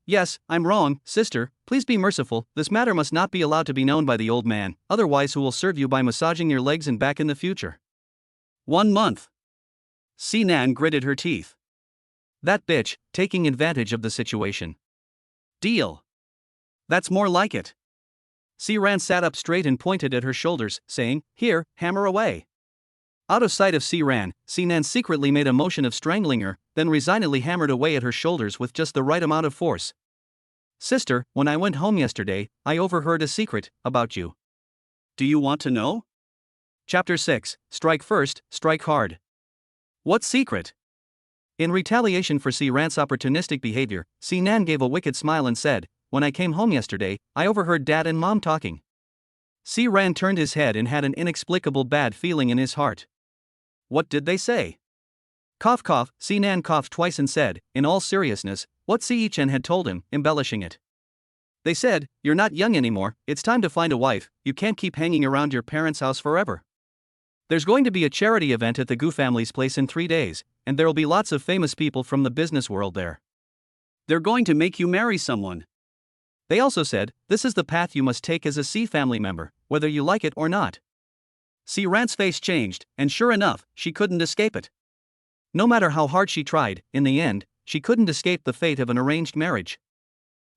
I'm wrong, sister, please be merciful, this matter must not be allowed to be known by the old man, otherwise who will serve you by massaging your legs and back in the future. 1 month. Si Nan gritted her teeth. That bitch, taking advantage of the situation. Deal. That's more like it. Si Ran sat up straight and pointed at her shoulders, saying, Here, hammer away. Out of sight of Si Ran, Si Nan secretly made a motion of strangling her, then resignedly hammered away at her shoulders with just the right amount of force. Sister, when I went home yesterday, I overheard a secret about you. Do you want to know? Chapter 6, Strike First, Strike Hard. What secret? In retaliation for Si Ran's opportunistic behavior, Si Nan gave a wicked smile and said, When I came home yesterday, I overheard Dad and Mom talking. Si Ran turned his head and had an inexplicable bad feeling in his heart. What did they say? Cough cough, Si Nan coughed twice and said, in all seriousness, what Si Chen had told him, embellishing it. They said, You're not young anymore, it's time to find a wife, you can't keep hanging around your parents' house forever. There's going to be a charity event at the Gu family's place in 3 days, and there'll be lots of famous people from the business world there. They're going to make you marry someone. They also said, this is the path you must take as a Si family member, whether you like it or not. Si Ran's face changed, and sure enough, she couldn't escape it. No matter how hard she tried, in the end, she couldn't escape the fate of an arranged marriage.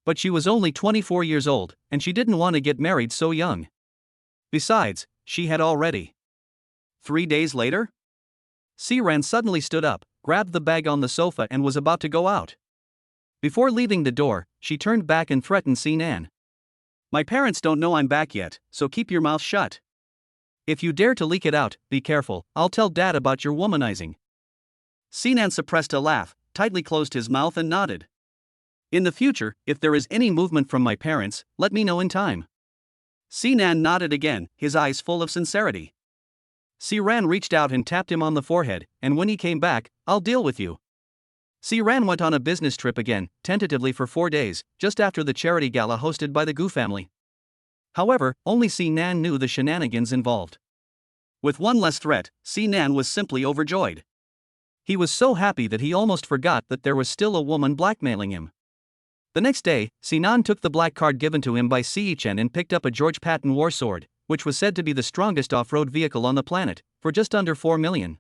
But she was only 24 years old, and she didn't want to get married so young. Besides, she had already. 3 days later? Si Ran suddenly stood up, grabbed the bag on the sofa and was about to go out. Before leaving the door, she turned back and threatened Si Nan. My parents don't know I'm back yet, so keep your mouth shut. If you dare to leak it out, be careful, I'll tell Dad about your womanizing. Si Nan suppressed a laugh, tightly closed his mouth and nodded. In the future, if there is any movement from my parents, let me know in time. Si Nan nodded again, his eyes full of sincerity. Si Ran reached out and tapped him on the forehead, and when he came back, I'll deal with you. Si Ran went on a business trip again, tentatively for 4 days, just after the charity gala hosted by the Gu family. However, only Si Nan knew the shenanigans involved. With one less threat, Si Nan was simply overjoyed. He was so happy that he almost forgot that there was still a woman blackmailing him. The next day, Si Nan took the black card given to him by Si Chen and picked up a George Patton war sword, which was said to be the strongest off-road vehicle on the planet, for just under 4 million.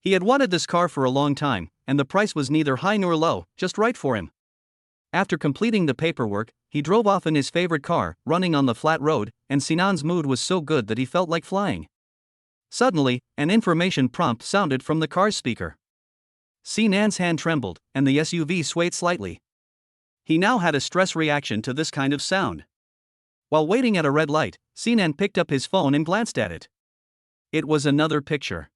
He had wanted this car for a long time, and the price was neither high nor low, just right for him. After completing the paperwork, he drove off in his favorite car, running on the flat road, and Sinan's mood was so good that he felt like flying. Suddenly, an information prompt sounded from the car's speaker. Sinan's hand trembled, and the SUV swayed slightly. He now had a stress reaction to this kind of sound. While waiting at a red light, Sinan picked up his phone and glanced at it. It was another picture.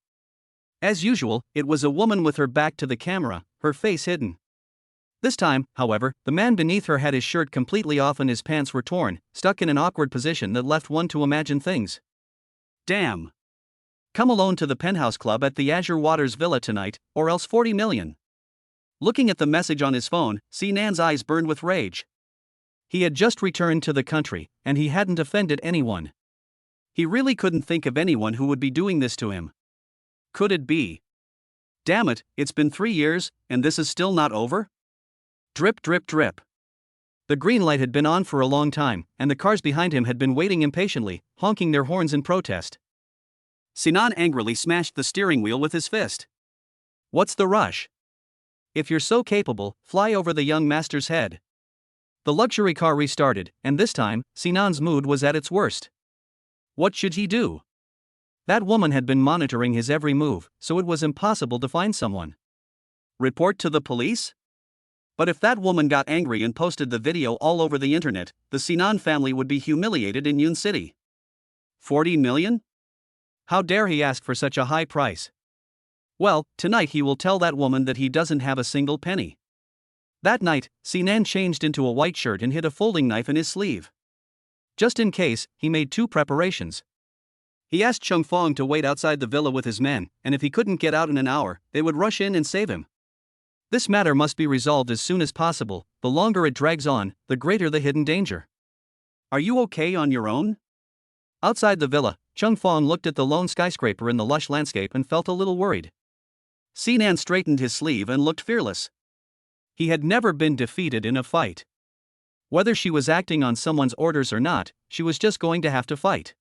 As usual, it was a woman with her back to the camera, her face hidden. This time, however, the man beneath her had his shirt completely off and his pants were torn, stuck in an awkward position that left one to imagine things. Damn. Come alone to the penthouse club at the Azure Waters Villa tonight, or else 40 million. Looking at the message on his phone, Sinan's eyes burned with rage. He had just returned to the country, and he hadn't offended anyone. He really couldn't think of anyone who would be doing this to him. Could it be? Damn it, it's been 3 years, and this is still not over? Drip, drip, drip. The green light had been on for a long time, and the cars behind him had been waiting impatiently, honking their horns in protest. Sinan angrily smashed the steering wheel with his fist. What's the rush? If you're so capable, fly over the young master's head. The luxury car restarted, and this time, Sinan's mood was at its worst. What should he do? That woman had been monitoring his every move, so it was impossible to find someone. Report to the police? But if that woman got angry and posted the video all over the internet, the Sinan family would be humiliated in Yun City. 40 million? How dare he ask for such a high price? Well, tonight he will tell that woman that he doesn't have a single penny. That night, Sinan changed into a white shirt and hid a folding knife in his sleeve. Just in case, he made 2 preparations. He asked Chung Fong to wait outside the villa with his men, and if he couldn't get out in an hour, they would rush in and save him. This matter must be resolved as soon as possible. The longer it drags on, the greater the hidden danger. Are you okay on your own? Outside the villa, Chung Fong looked at the lone skyscraper in the lush landscape and felt a little worried. Sinan straightened his sleeve and looked fearless. He had never been defeated in a fight. Whether she was acting on someone's orders or not, she was just going to have to fight.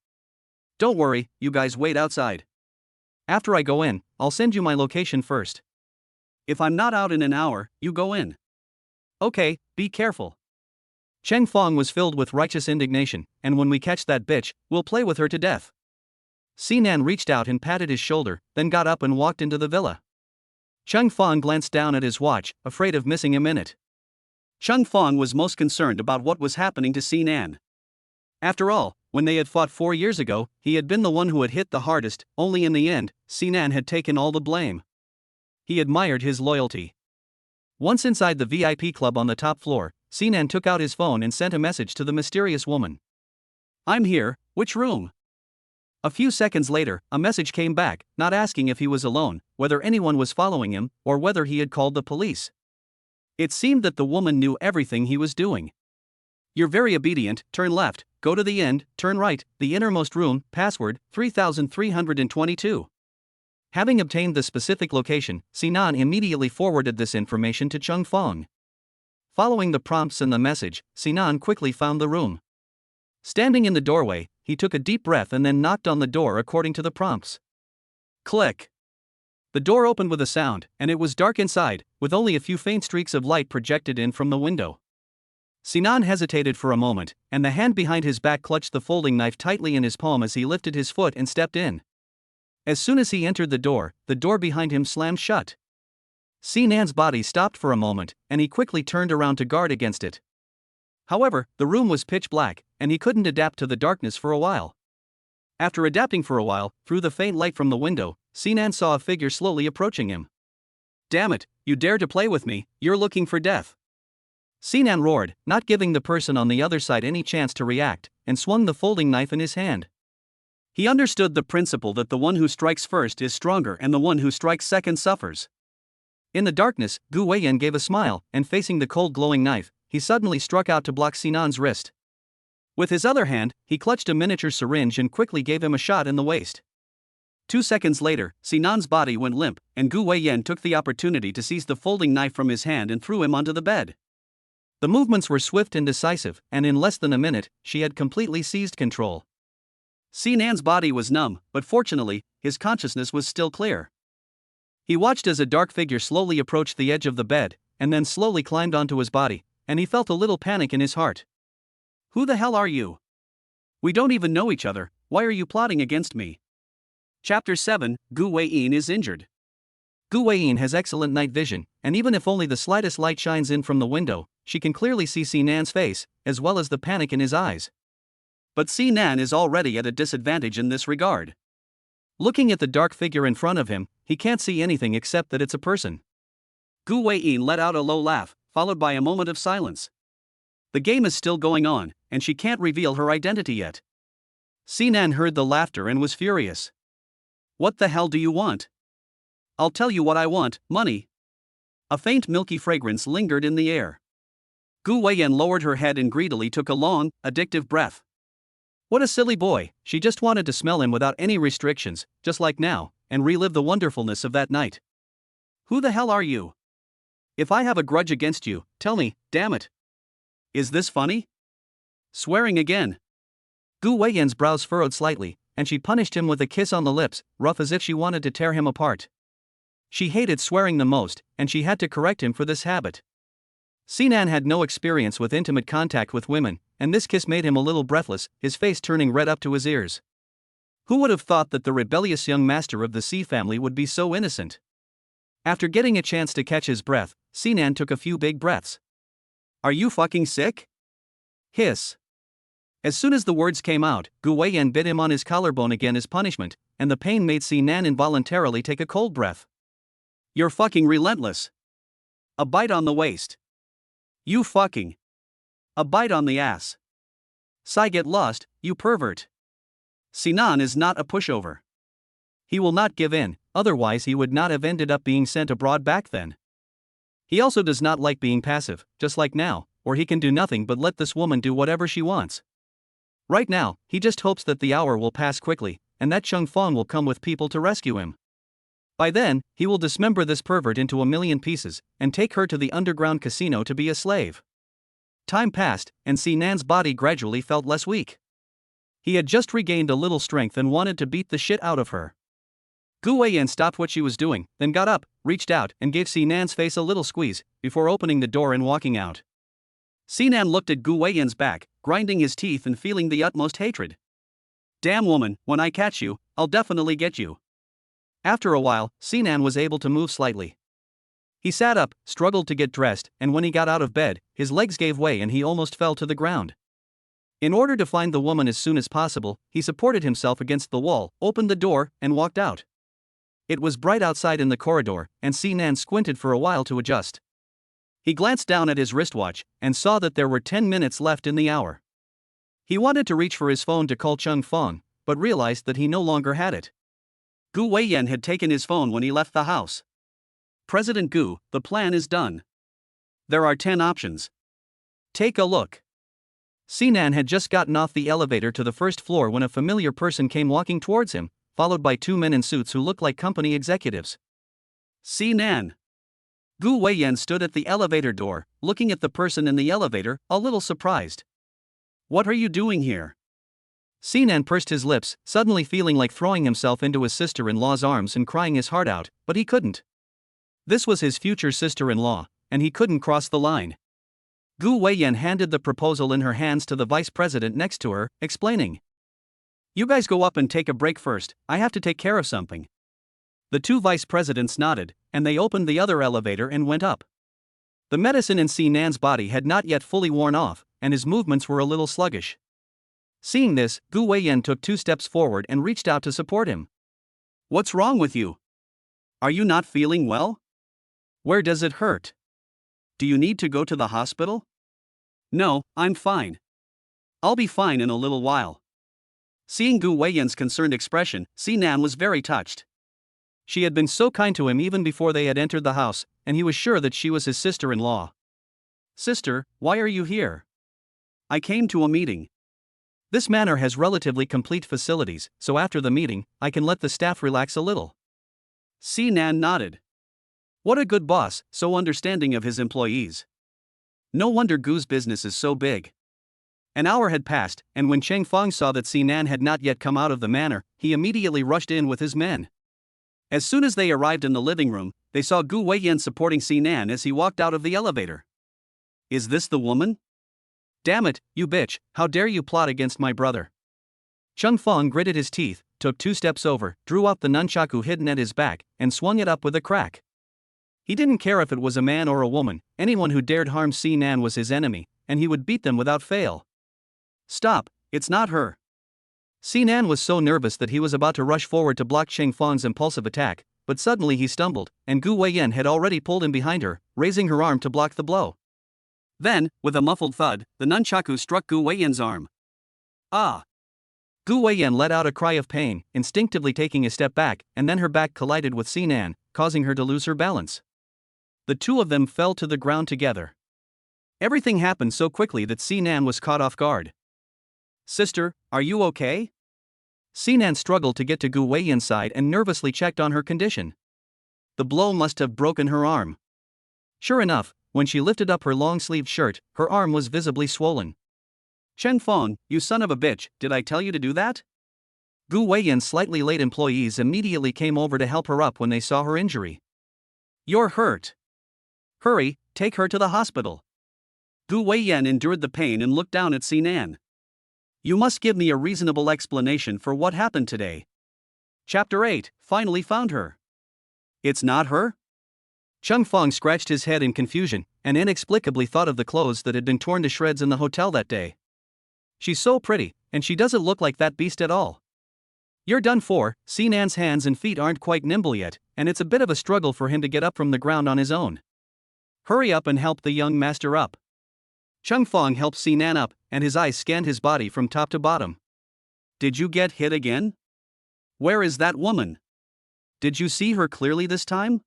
Don't worry, you guys wait outside. After I go in, I'll send you my location first. If I'm not out in an hour, you go in. Okay, be careful. Cheng Fong was filled with righteous indignation, and when we catch that bitch, we'll play with her to death. Sinan reached out and patted his shoulder, then got up and walked into the villa. Cheng Fong glanced down at his watch, afraid of missing a minute. Cheng Fong was most concerned about what was happening to Sinan. After all, when they had fought 4 years ago, he had been the one who had hit the hardest, only in the end, Sinan had taken all the blame. He admired his loyalty. Once inside the VIP club on the top floor, Sinan took out his phone and sent a message to the mysterious woman. I'm here, which room? A few seconds later, a message came back, not asking if he was alone, whether anyone was following him, or whether he had called the police. It seemed that the woman knew everything he was doing. You're very obedient, turn left, go to the end, turn right, the innermost room, password, 3322. Having obtained the specific location, Sinan immediately forwarded this information to Chung Fong. Following the prompts in the message, Sinan quickly found the room. Standing in the doorway, he took a deep breath and then knocked on the door according to the prompts. Click. The door opened with a sound, and it was dark inside, with only a few faint streaks of light projected in from the window. Sinan hesitated for a moment, and the hand behind his back clutched the folding knife tightly in his palm as he lifted his foot and stepped in. As soon as he entered the door behind him slammed shut. Sinan's body stopped for a moment, and he quickly turned around to guard against it. However, the room was pitch black, and he couldn't adapt to the darkness for a while. After adapting for a while, through the faint light from the window, Sinan saw a figure slowly approaching him. Damn it, you dare to play with me, you're looking for death. Sinan roared, not giving the person on the other side any chance to react, and swung the folding knife in his hand. He understood the principle that the one who strikes first is stronger and the one who strikes second suffers. In the darkness, Gu Weiyan gave a smile, and facing the cold glowing knife, he suddenly struck out to block Sinan's wrist. With his other hand, he clutched a miniature syringe and quickly gave him a shot in the waist. 2 seconds later, Sinan's body went limp, and Gu Weiyan took the opportunity to seize the folding knife from his hand and threw him onto the bed. The movements were swift and decisive, and in less than a minute, she had completely seized control. Sinan's body was numb, but fortunately, his consciousness was still clear. He watched as a dark figure slowly approached the edge of the bed, and then slowly climbed onto his body, and he felt a little panic in his heart. Who the hell are you? We don't even know each other, why are you plotting against me? Chapter 7, Gu Weiyan is injured. Gu Weiyan has excellent night vision, and even if only the slightest light shines in from the window, she can clearly see Sinan's face, as well as the panic in his eyes. But Sinan is already at a disadvantage in this regard. Looking at the dark figure in front of him, he can't see anything except that it's a person. Gu Weiyan let out a low laugh, followed by a moment of silence. The game is still going on, and she can't reveal her identity yet. Sinan heard the laughter and was furious. What the hell do you want? I'll tell you what I want, money. A faint milky fragrance lingered in the air. Gu Weiyan lowered her head and greedily took a long, addictive breath. What a silly boy, she just wanted to smell him without any restrictions, just like now, and relive the wonderfulness of that night. Who the hell are you? If I have a grudge against you, tell me, damn it. Is this funny? Swearing again. Gu Weiyan's brows furrowed slightly, and she punished him with a kiss on the lips, rough as if she wanted to tear him apart. She hated swearing the most, and she had to correct him for this habit. Sinan had no experience with intimate contact with women, and this kiss made him a little breathless, his face turning red up to his ears. Who would have thought that the rebellious young master of the Sea family would be so innocent? After getting a chance to catch his breath, Sinan took a few big breaths. Are you fucking sick? Hiss. As soon as the words came out, Gu Weiyan bit him on his collarbone again as punishment, and the pain made Sinan involuntarily take a cold breath. You're fucking relentless. A bite on the waist. You fucking. A bite on the ass. Sigh, get lost, you pervert. Sinan is not a pushover. He will not give in, otherwise he would not have ended up being sent abroad back then. He also does not like being passive, just like now, or he can do nothing but let this woman do whatever she wants. Right now, he just hopes that the hour will pass quickly, and that Chung Fong will come with people to rescue him. By then, he will dismember this pervert into a million pieces, and take her to the underground casino to be a slave. Time passed, and Sinan's body gradually felt less weak. He had just regained a little strength and wanted to beat the shit out of her. Gu Weiyan stopped what she was doing, then got up, reached out, and gave Sinan's face a little squeeze, before opening the door and walking out. Sinan looked at Gu Weiyan's back, grinding his teeth and feeling the utmost hatred. Damn woman, when I catch you, I'll definitely get you. After a while, Sinan was able to move slightly. He sat up, struggled to get dressed, and when he got out of bed, his legs gave way and he almost fell to the ground. In order to find the woman as soon as possible, he supported himself against the wall, opened the door, and walked out. It was bright outside in the corridor, and Sinan squinted for a while to adjust. He glanced down at his wristwatch, and saw that there were 10 minutes left in the hour. He wanted to reach for his phone to call Chung Fong, but realized that he no longer had it. Gu Weiyan had taken his phone when he left the house. President Gu, the plan is done. There are 10 options. Take a look. Sinan had just gotten off the elevator to the first floor when a familiar person came walking towards him, followed by 2 men in suits who looked like company executives. Sinan. Gu Weiyan stood at the elevator door, looking at the person in the elevator, a little surprised. What are you doing here? Sinan pursed his lips, suddenly feeling like throwing himself into his sister-in-law's arms and crying his heart out, but he couldn't. This was his future sister-in-law, and he couldn't cross the line. Gu Weiyan handed the proposal in her hands to the vice president next to her, explaining. You guys go up and take a break first, I have to take care of something. The 2 vice presidents nodded, and they opened the other elevator and went up. The medicine in Sinan's body had not yet fully worn off, and his movements were a little sluggish. Seeing this, Gu Weiyan took 2 steps forward and reached out to support him. What's wrong with you? Are you not feeling well? Where does it hurt? Do you need to go to the hospital? No, I'm fine. I'll be fine in a little while. Seeing Gu Weiyan's concerned expression, Sinan was very touched. She had been so kind to him even before they had entered the house, and he was sure that she was his sister-in-law. Sister, why are you here? I came to a meeting. This manor has relatively complete facilities, so after the meeting, I can let the staff relax a little. Sinan nodded. What a good boss, so understanding of his employees. No wonder Gu's business is so big. An hour had passed, and when Cheng Fong saw that Sinan had not yet come out of the manor, he immediately rushed in with his men. As soon as they arrived in the living room, they saw Gu Weiyan supporting Sinan as he walked out of the elevator. Is this the woman? Damn it, you bitch, how dare you plot against my brother? Chung Fong gritted his teeth, took 2 steps over, drew out the nunchaku hidden at his back, and swung it up with a crack. He didn't care if it was a man or a woman, anyone who dared harm Sinan was his enemy, and he would beat them without fail. Stop, it's not her. Sinan was so nervous that he was about to rush forward to block Cheng Fong's impulsive attack, but suddenly he stumbled, and Gu Weiyan had already pulled him behind her, raising her arm to block the blow. Then, with a muffled thud, the nunchaku struck Gu Weiyan's arm. Ah! Gu Weiyan let out a cry of pain, instinctively taking a step back, and then her back collided with Sinan, causing her to lose her balance. The 2 of them fell to the ground together. Everything happened so quickly that Sinan was caught off guard. Sister, are you okay? Sinan struggled to get to Gu Weiyan's side and nervously checked on her condition. The blow must have broken her arm. Sure enough, when she lifted up her long-sleeved shirt, her arm was visibly swollen. Chen Fong, you son of a bitch, did I tell you to do that? Gu Weiyan's slightly late employees immediately came over to help her up when they saw her injury. You're hurt. Hurry, take her to the hospital. Gu Weiyan endured the pain and looked down at Sinan. You must give me a reasonable explanation for what happened today. Chapter 8, finally found her. It's not her? Chung Fong scratched his head in confusion, and inexplicably thought of the clothes that had been torn to shreds in the hotel that day. She's so pretty, and she doesn't look like that beast at all. You're done for. Sinan's hands and feet aren't quite nimble yet, and it's a bit of a struggle for him to get up from the ground on his own. Hurry up and help the young master up. Chung Fong helped Sinan up, and his eyes scanned his body from top to bottom. Did you get hit again? Where is that woman? Did you see her clearly this time?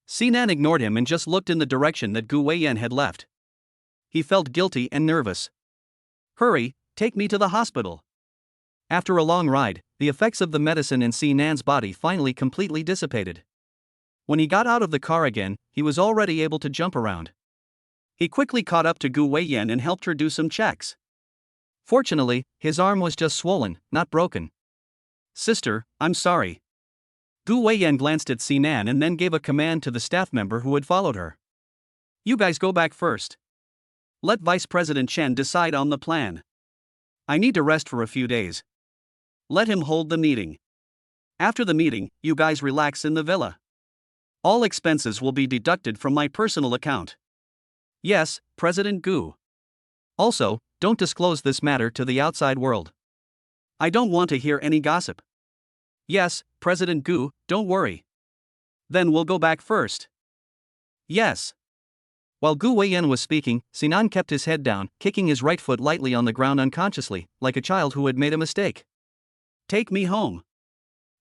Sinan ignored him and just looked in the direction that Gu Weiyan had left. He felt guilty and nervous. Hurry, take me to the hospital. After a long ride, the effects of the medicine in Sinan's body finally completely dissipated. When he got out of the car again, he was already able to jump around. He quickly caught up to Gu Weiyan and helped her do some checks. Fortunately, his arm was just swollen, not broken. Sister, I'm sorry. Gu Weiyan glanced at Sinan and then gave a command to the staff member who had followed her. You guys go back first. Let Vice President Chen decide on the plan. I need to rest for a few days. Let him hold the meeting. After the meeting, you guys relax in the villa. All expenses will be deducted from my personal account. Yes, President Gu. Also, don't disclose this matter to the outside world. I don't want to hear any gossip. Yes, President Gu, don't worry. Then we'll go back first. Yes. While Gu Weiyan was speaking, Sinan kept his head down, kicking his right foot lightly on the ground unconsciously, like a child who had made a mistake. Take me home.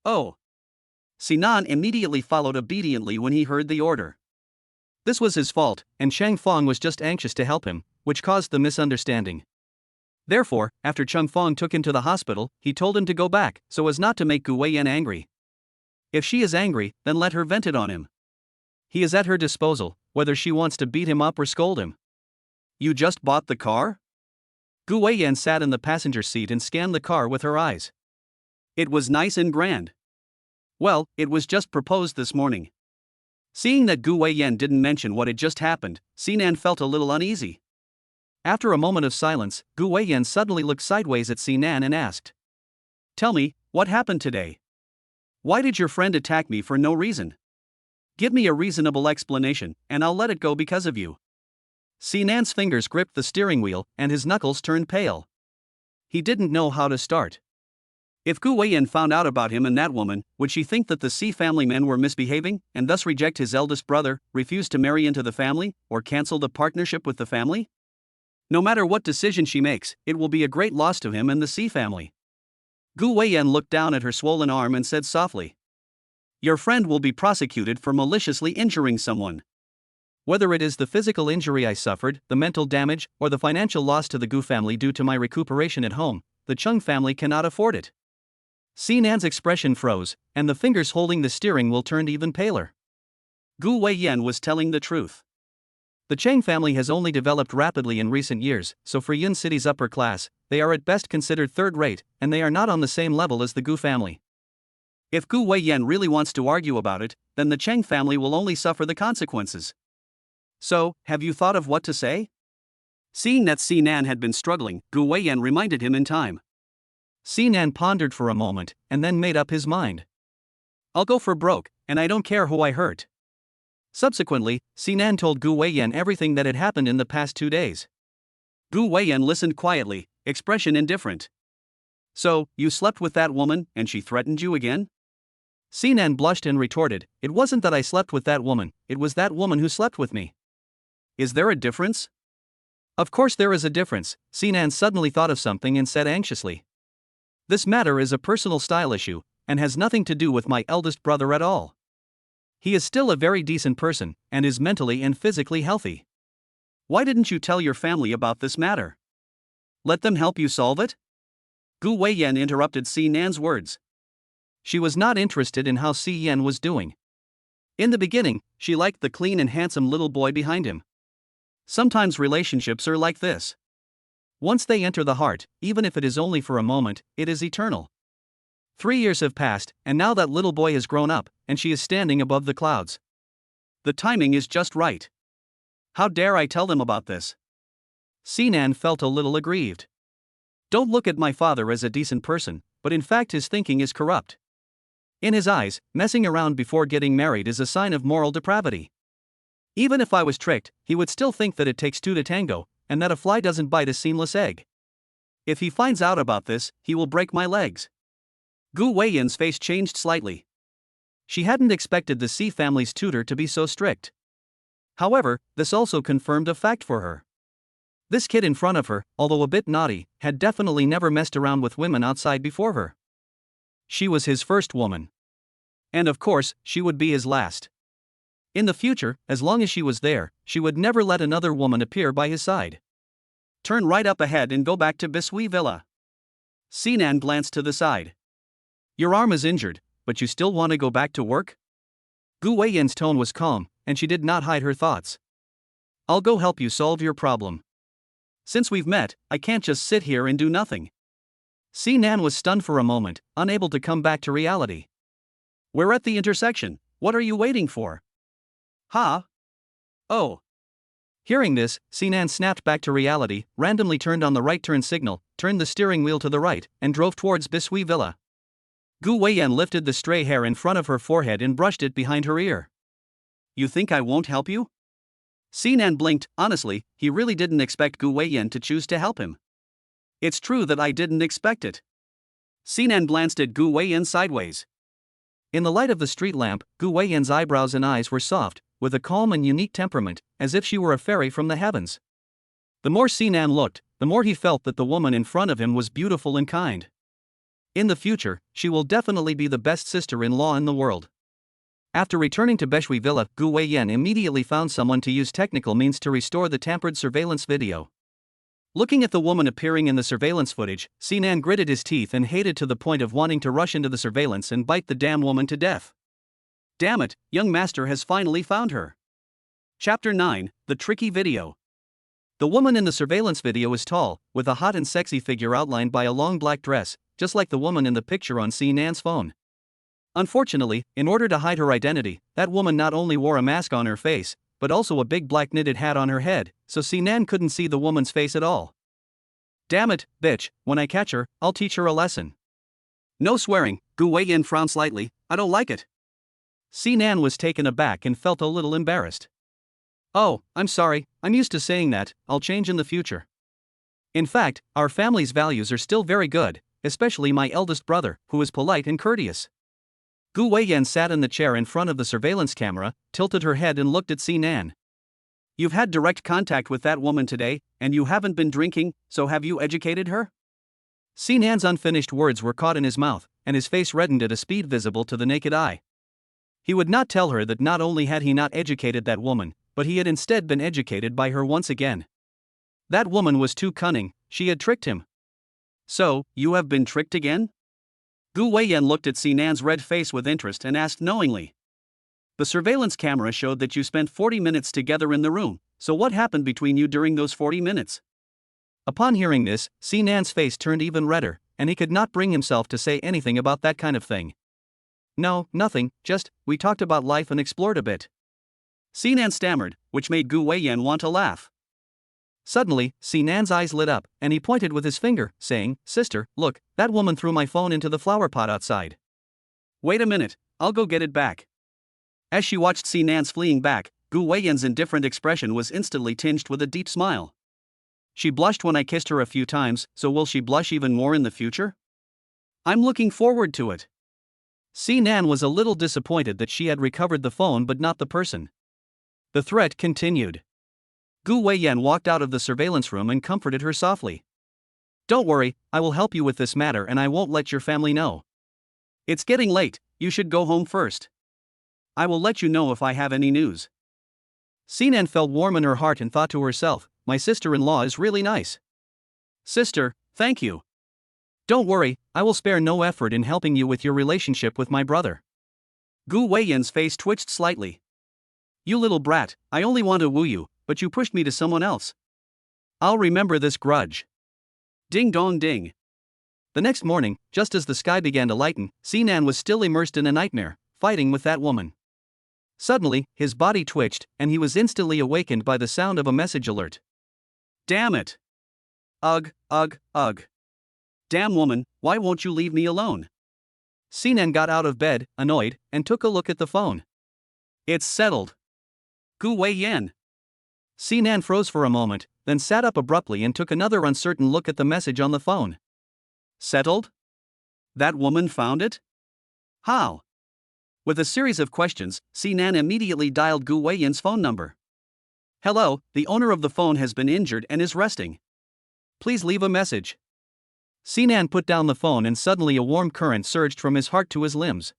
Oh. Sinan immediately followed obediently when he heard the order. This was his fault, and Chang Fong was just anxious to help him, which caused the misunderstanding. Therefore, after Chung Fong took him to the hospital, he told him to go back, so as not to make Gu Weiyan angry. If she is angry, then let her vent it on him. He is at her disposal, whether she wants to beat him up or scold him. You just bought the car? Gu Weiyan sat in the passenger seat and scanned the car with her eyes. It was nice and grand. Well, it was just proposed this morning. Seeing that Gu Weiyan didn't mention what had just happened, Sinan felt a little uneasy. After a moment of silence, Gu Weiyan suddenly looked sideways at Sinan and asked. Tell me, what happened today? Why did your friend attack me for no reason? Give me a reasonable explanation, and I'll let it go because of you. Sinan's fingers gripped the steering wheel, and his knuckles turned pale. He didn't know how to start. If Gu Weiyan found out about him and that woman, would she think that the C family men were misbehaving, and thus reject his eldest brother, refuse to marry into the family, or cancel the partnership with the family? No matter what decision she makes, it will be a great loss to him and the C family. Gu Weiyan looked down at her swollen arm and said softly. Your friend will be prosecuted for maliciously injuring someone. Whether it is the physical injury I suffered, the mental damage, or the financial loss to the Gu family due to my recuperation at home, the Chung family cannot afford it. Sinan's expression froze, and the fingers holding the steering wheel turned even paler. Gu Weiyan was telling the truth. The Chang family has only developed rapidly in recent years, so for Yun City's upper class, they are at best considered third-rate, and they are not on the same level as the Gu family. If Gu Weiyan really wants to argue about it, then the Chang family will only suffer the consequences. So, have you thought of what to say? Seeing that Sinan had been struggling, Gu Weiyan reminded him in time. Sinan pondered for a moment, and then made up his mind. I'll go for broke, and I don't care who I hurt. Subsequently, Sinan told Gu Weiyan everything that had happened in the past 2 days. Gu Weiyan listened quietly, expression indifferent. So, you slept with that woman, and she threatened you again? Sinan blushed and retorted, It wasn't that I slept with that woman, it was that woman who slept with me. Is there a difference? Of course there is a difference, Sinan suddenly thought of something and said anxiously. This matter is a personal style issue, and has nothing to do with my eldest brother at all. He is still a very decent person, and is mentally and physically healthy. Why didn't you tell your family about this matter? Let them help you solve it? Gu Weiyan interrupted Si Nan's words. She was not interested in how Si Yan was doing. In the beginning, she liked the clean and handsome little boy behind him. Sometimes relationships are like this. Once they enter the heart, even if it is only for a moment, it is eternal. 3 years have passed, and now that little boy has grown up, and she is standing above the clouds. The timing is just right. How dare I tell them about this? Sinan felt a little aggrieved. Don't look at my father as a decent person, but in fact his thinking is corrupt. In his eyes, messing around before getting married is a sign of moral depravity. Even if I was tricked, he would still think that it takes two to tango, and that a fly doesn't bite a seamless egg. If he finds out about this, he will break my legs. Gu Weiyan's face changed slightly. She hadn't expected the Si family's tutor to be so strict. However, this also confirmed a fact for her. This kid in front of her, although a bit naughty, had definitely never messed around with women outside before her. She was his first woman. And of course, she would be his last. In the future, as long as she was there, she would never let another woman appear by his side. Turn right up ahead and go back to Bisui Villa. Sinan glanced to the side. Your arm is injured, but you still want to go back to work? Gu Weiyan's tone was calm, and she did not hide her thoughts. I'll go help you solve your problem. Since we've met, I can't just sit here and do nothing. Sinan was stunned for a moment, unable to come back to reality. We're at the intersection, what are you waiting for? Huh? Oh. Hearing this, Sinan snapped back to reality, randomly turned on the right turn signal, turned the steering wheel to the right, and drove towards Bisui Villa. Gu Weiyan lifted the stray hair in front of her forehead and brushed it behind her ear. You think I won't help you? Sinan blinked. Honestly, he really didn't expect Gu Weiyan to choose to help him. It's true that I didn't expect it. Sinan glanced at Gu Weiyan sideways. In the light of the street lamp, Gu Weiyan's eyebrows and eyes were soft, with a calm and unique temperament, as if she were a fairy from the heavens. The more Sinan looked, the more he felt that the woman in front of him was beautiful and kind. In the future, she will definitely be the best sister-in-law in the world. After returning to Bisui Villa, Gu Weiyan immediately found someone to use technical means to restore the tampered surveillance video. Looking at the woman appearing in the surveillance footage, Sinan gritted his teeth and hated to the point of wanting to rush into the surveillance and bite the damn woman to death. Damn it, young master has finally found her. Chapter 9, The Tricky Video. The woman in the surveillance video is tall, with a hot and sexy figure outlined by a long black dress, just like the woman in the picture on Sinan's phone. Unfortunately, in order to hide her identity, that woman not only wore a mask on her face, but also a big black knitted hat on her head, so Sinan couldn't see the woman's face at all. Damn it, bitch, when I catch her, I'll teach her a lesson. No swearing, Gu Weiyan frowned slightly, I don't like it. Sinan was taken aback and felt a little embarrassed. Oh, I'm sorry, I'm used to saying that, I'll change in the future. In fact, our family's values are still very good, especially my eldest brother, who is polite and courteous. Gu Weiyan sat in the chair in front of the surveillance camera, tilted her head and looked at Sinan. You've had direct contact with that woman today, and you haven't been drinking, so have you educated her? Sinan's unfinished words were caught in his mouth, and his face reddened at a speed visible to the naked eye. He would not tell her that not only had he not educated that woman, but he had instead been educated by her once again. That woman was too cunning, she had tricked him. So, you have been tricked again? Gu Weiyan looked at Sinan's red face with interest and asked knowingly. The surveillance camera showed that you spent 40 minutes together in the room, so what happened between you during those 40 minutes? Upon hearing this, Sinan's face turned even redder, and he could not bring himself to say anything about that kind of thing. No, nothing, just, we talked about life and explored a bit. Sinan stammered, which made Gu Weiyan want to laugh. Suddenly, Sinan's eyes lit up, and he pointed with his finger, saying, Sister, look, that woman threw my phone into the flower pot outside. Wait a minute, I'll go get it back. As she watched Sinan's fleeing back, Gu Weiyan's indifferent expression was instantly tinged with a deep smile. She blushed when I kissed her a few times, so will she blush even more in the future? I'm looking forward to it. Sinan was a little disappointed that she had recovered the phone but not the person. The threat continued. Gu Weiyan walked out of the surveillance room and comforted her softly. Don't worry, I will help you with this matter and I won't let your family know. It's getting late, you should go home first. I will let you know if I have any news. Sinan felt warm in her heart and thought to herself, my sister-in-law is really nice. Sister, thank you. Don't worry, I will spare no effort in helping you with your relationship with my brother. Gu Weiyan's face twitched slightly. You little brat, I only want to woo you, but you pushed me to someone else. I'll remember this grudge. Ding dong ding. The next morning, just as the sky began to lighten, Sinan was still immersed in a nightmare, fighting with that woman. Suddenly, his body twitched, and he was instantly awakened by the sound of a message alert. Damn it! Ugh, ugh, ugh. Damn woman, why won't you leave me alone? Sinan got out of bed, annoyed, and took a look at the phone. It's settled. Gu Weiyan. Sinan froze for a moment, then sat up abruptly and took another uncertain look at the message on the phone. Settled? That woman found it? How? With a series of questions, Sinan immediately dialed Gu Weiyan's phone number. Hello, the owner of the phone has been injured and is resting. Please leave a message. Sinan put down the phone and suddenly a warm current surged from his heart to his limbs.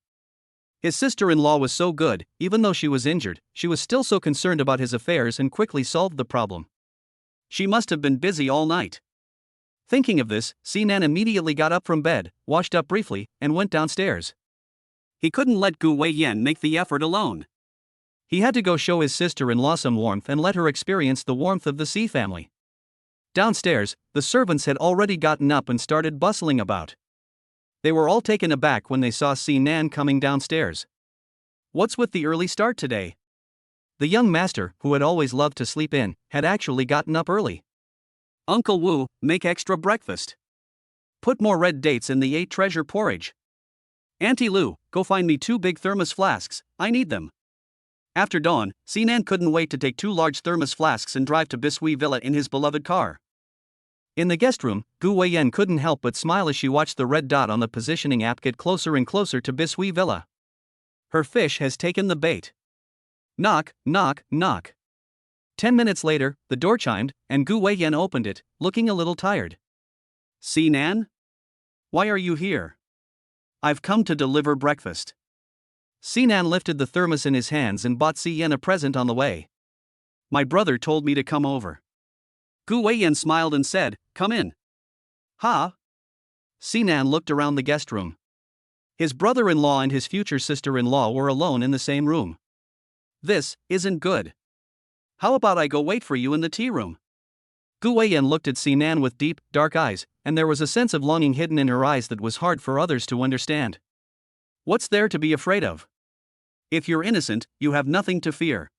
His sister-in-law was so good, even though she was injured, she was still so concerned about his affairs and quickly solved the problem. She must have been busy all night. Thinking of this, Sinan immediately got up from bed, washed up briefly, and went downstairs. He couldn't let Gu Weiyan make the effort alone. He had to go show his sister-in-law some warmth and let her experience the warmth of the C family. Downstairs, the servants had already gotten up and started bustling about. They were all taken aback when they saw Sinan coming downstairs. What's with the early start today? The young master, who had always loved to sleep in, had actually gotten up early. Uncle Wu, make extra breakfast. Put more red dates in the 8 treasure porridge. Auntie Lu, go find me 2 big thermos flasks, I need them. After dawn, Sinan couldn't wait to take 2 large thermos flasks and drive to Bisui Villa in his beloved car. In the guest room, Gu Weiyan couldn't help but smile as she watched the red dot on the positioning app get closer and closer to Bisui Villa. Her fish has taken the bait. Knock, knock, knock. 10 minutes later, the door chimed, and Gu Weiyan opened it, looking a little tired. Sinan? Why are you here? I've come to deliver breakfast. Sinan lifted the thermos in his hands and bought Siyan a present on the way. My brother told me to come over. Gu Weiyan smiled and said, come in. Ha? Sinan looked around the guest room. His brother-in-law and his future sister-in-law were alone in the same room. This isn't good. How about I go wait for you in the tea room? Gu Weiyan looked at Sinan with deep, dark eyes, and there was a sense of longing hidden in her eyes that was hard for others to understand. What's there to be afraid of? If you're innocent, you have nothing to fear.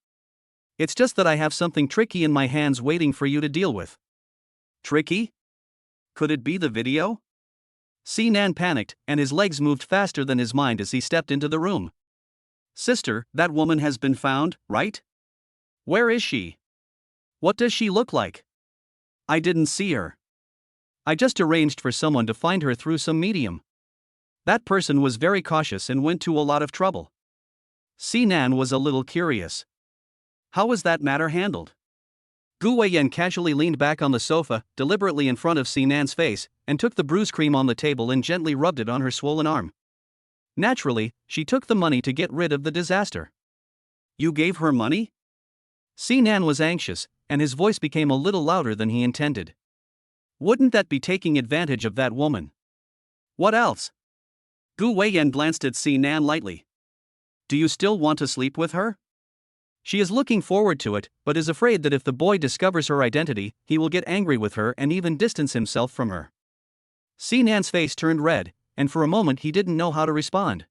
It's just that I have something tricky in my hands waiting for you to deal with. Tricky? Could it be the video? Sinan panicked, and his legs moved faster than his mind as he stepped into the room. Sister, that woman has been found, right? Where is she? What does she look like? I didn't see her. I just arranged for someone to find her through some medium. That person was very cautious and went to a lot of trouble. Sinan was a little curious. How was that matter handled? Gu Weiyan casually leaned back on the sofa, deliberately in front of Sinan's face, and took the bruise cream on the table and gently rubbed it on her swollen arm. Naturally, she took the money to get rid of the disaster. You gave her money? Sinan was anxious, and his voice became a little louder than he intended. Wouldn't that be taking advantage of that woman? What else? Gu Weiyan glanced at Sinan lightly. Do you still want to sleep with her? She is looking forward to it, but is afraid that if the boy discovers her identity, he will get angry with her and even distance himself from her. Sinan's face turned red, and for a moment he didn't know how to respond.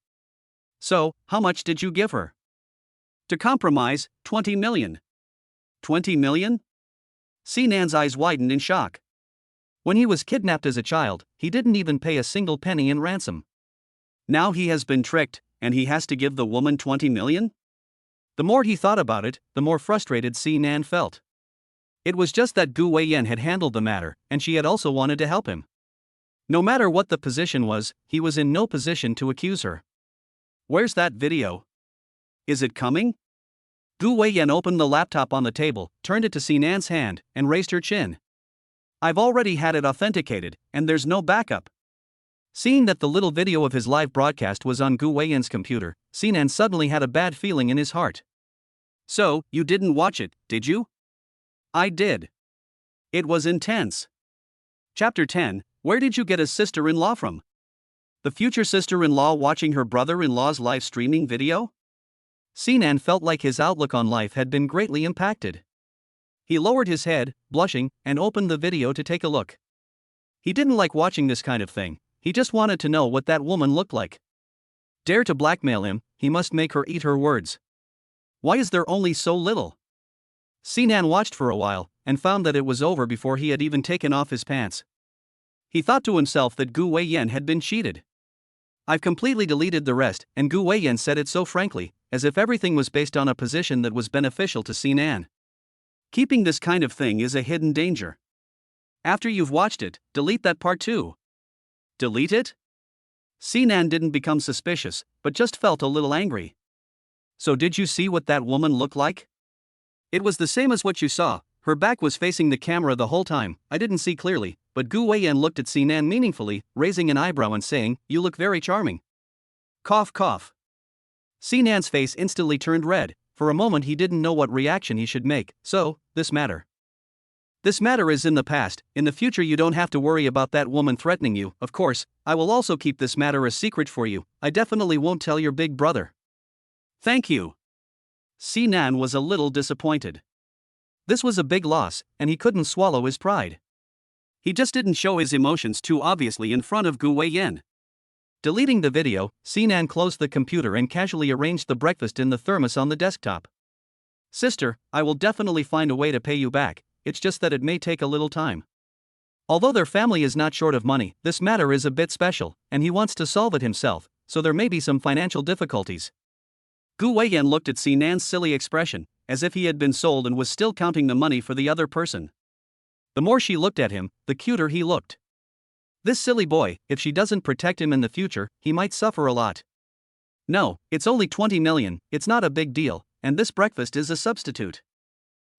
So, how much did you give her? To compromise, 20 million. 20 million? Sinan's eyes widened in shock. When he was kidnapped as a child, he didn't even pay a single penny in ransom. Now he has been tricked, and he has to give the woman 20 million? The more he thought about it, the more frustrated Sinan felt. It was just that Gu Weiyan had handled the matter, and she had also wanted to help him. No matter what the position was, he was in no position to accuse her. Where's that video? Is it coming? Gu Weiyan opened the laptop on the table, turned it to Sinan's hand, and raised her chin. I've already had it authenticated, and there's no backup. Seeing that the little video of his live broadcast was on Gu Weiyan's computer, Sinan suddenly had a bad feeling in his heart. So, you didn't watch it, did you? I did. It was intense. Chapter 10. Where did you get a sister-in-law from? The future sister-in-law watching her brother-in-law's live streaming video? Sinan felt like his outlook on life had been greatly impacted. He lowered his head, blushing, and opened the video to take a look. He didn't like watching this kind of thing, he just wanted to know what that woman looked like. Dare to blackmail him, he must make her eat her words. Why is there only so little? Sinan watched for a while, and found that it was over before he had even taken off his pants. He thought to himself that Gu Weiyan had been cheated. I've completely deleted the rest, and Gu Weiyan said it so frankly, as if everything was based on a position that was beneficial to Sinan. Keeping this kind of thing is a hidden danger. After you've watched it, delete that part too. Delete it? Sinan didn't become suspicious, but just felt a little angry. So did you see what that woman looked like? It was the same as what you saw. Her back was facing the camera the whole time. I didn't see clearly, but Gu Weiyan looked at Sinan meaningfully, raising an eyebrow and saying, "You look very charming." Cough cough. Sinan's face instantly turned red. For a moment he didn't know what reaction he should make. So, this matter is in the past. In the future you don't have to worry about that woman threatening you. Of course, I will also keep this matter a secret for you. I definitely won't tell your big brother. Thank you. Sinan was a little disappointed. This was a big loss, and he couldn't swallow his pride. He just didn't show his emotions too obviously in front of Gu Weiyan. Deleting the video, Sinan closed the computer and casually arranged the breakfast in the thermos on the desktop. Sister, I will definitely find a way to pay you back, it's just that it may take a little time. Although their family is not short of money, this matter is a bit special, and he wants to solve it himself, so there may be some financial difficulties. Gu Weiyan looked at Sinan's silly expression, as if he had been sold and was still counting the money for the other person. The more she looked at him, the cuter he looked. This silly boy, if she doesn't protect him in the future, he might suffer a lot. No, it's only 20 million, it's not a big deal, and this breakfast is a substitute.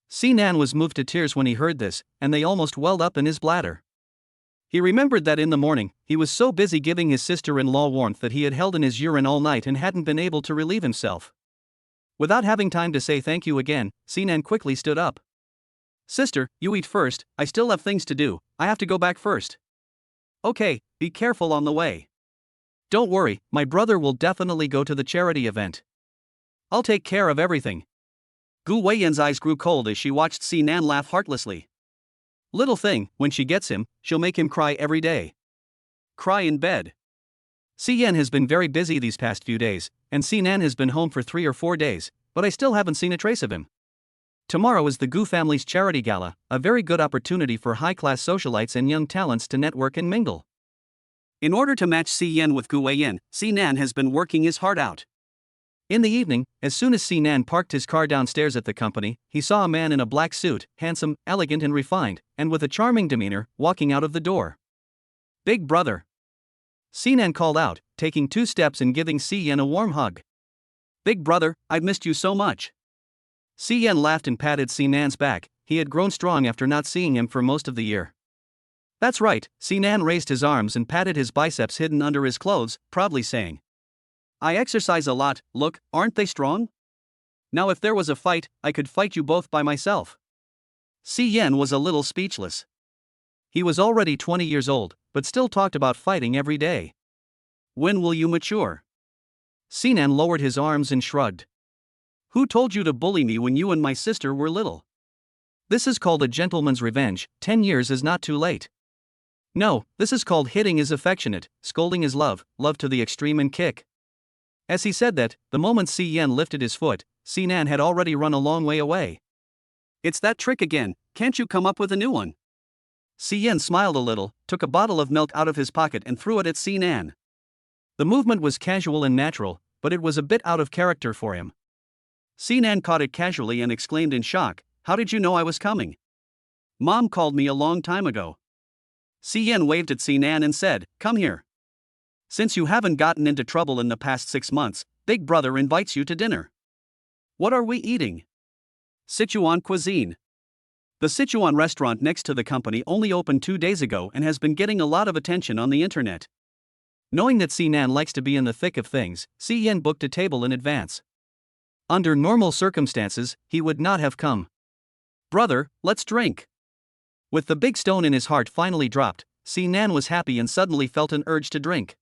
Sinan was moved to tears when he heard this, and they almost welled up in his bladder. He remembered that in the morning, he was so busy giving his sister-in-law warmth that he had held in his urine all night and hadn't been able to relieve himself. Without having time to say thank you again, Sinan quickly stood up. Sister, you eat first, I still have things to do, I have to go back first. Okay, be careful on the way. Don't worry, my brother will definitely go to the charity event. I'll take care of everything. Gu Weiyan's eyes grew cold as she watched Sinan laugh heartlessly. Little thing, when she gets him, she'll make him cry every day. Cry in bed. Sinan has been very busy these past few days, and Sinan has been home for 3 or 4 days, but I still haven't seen a trace of him. Tomorrow is the Gu family's charity gala, a very good opportunity for high-class socialites and young talents to network and mingle. In order to match Sinan with Gu Weiyan, Sinan has been working his heart out. In the evening, as soon as Sinan parked his car downstairs at the company, he saw a man in a black suit, handsome, elegant and refined, and with a charming demeanor, walking out of the door. Big brother. Sinan called out, taking 2 steps and giving Sinan a warm hug. Big brother, I've missed you so much. Sinan laughed and patted Sinan's back. He had grown strong after not seeing him for most of the year. That's right, Sinan raised his arms and patted his biceps hidden under his clothes, proudly saying, I exercise a lot, look, aren't they strong? Now if there was a fight, I could fight you both by myself. Sinan was a little speechless. He was already 20 years old, but still talked about fighting every day. When will you mature? Sinan lowered his arms and shrugged. Who told you to bully me when you and my sister were little? This is called a gentleman's revenge. 10 years is not too late. No, this is called hitting is affectionate, scolding is love, love to the extreme and kick. As he said that, the moment Sinan lifted his foot, Sinan had already run a long way away. It's that trick again, can't you come up with a new one? Sinan smiled a little, took a bottle of milk out of his pocket and threw it at Sinan. The movement was casual and natural, but it was a bit out of character for him. Sinan caught it casually and exclaimed in shock, How did you know I was coming? Mom called me a long time ago. Sinan waved at Sinan and said, Come here. Since you haven't gotten into trouble in the past 6 months, Big Brother invites you to dinner. What are we eating? Sichuan cuisine. The Sichuan restaurant next to the company only opened 2 days ago and has been getting a lot of attention on the internet. Knowing that Sinan likes to be in the thick of things, Sinan booked a table in advance. Under normal circumstances, he would not have come. Brother, let's drink. With the big stone in his heart finally dropped, Nan was happy and suddenly felt an urge to drink.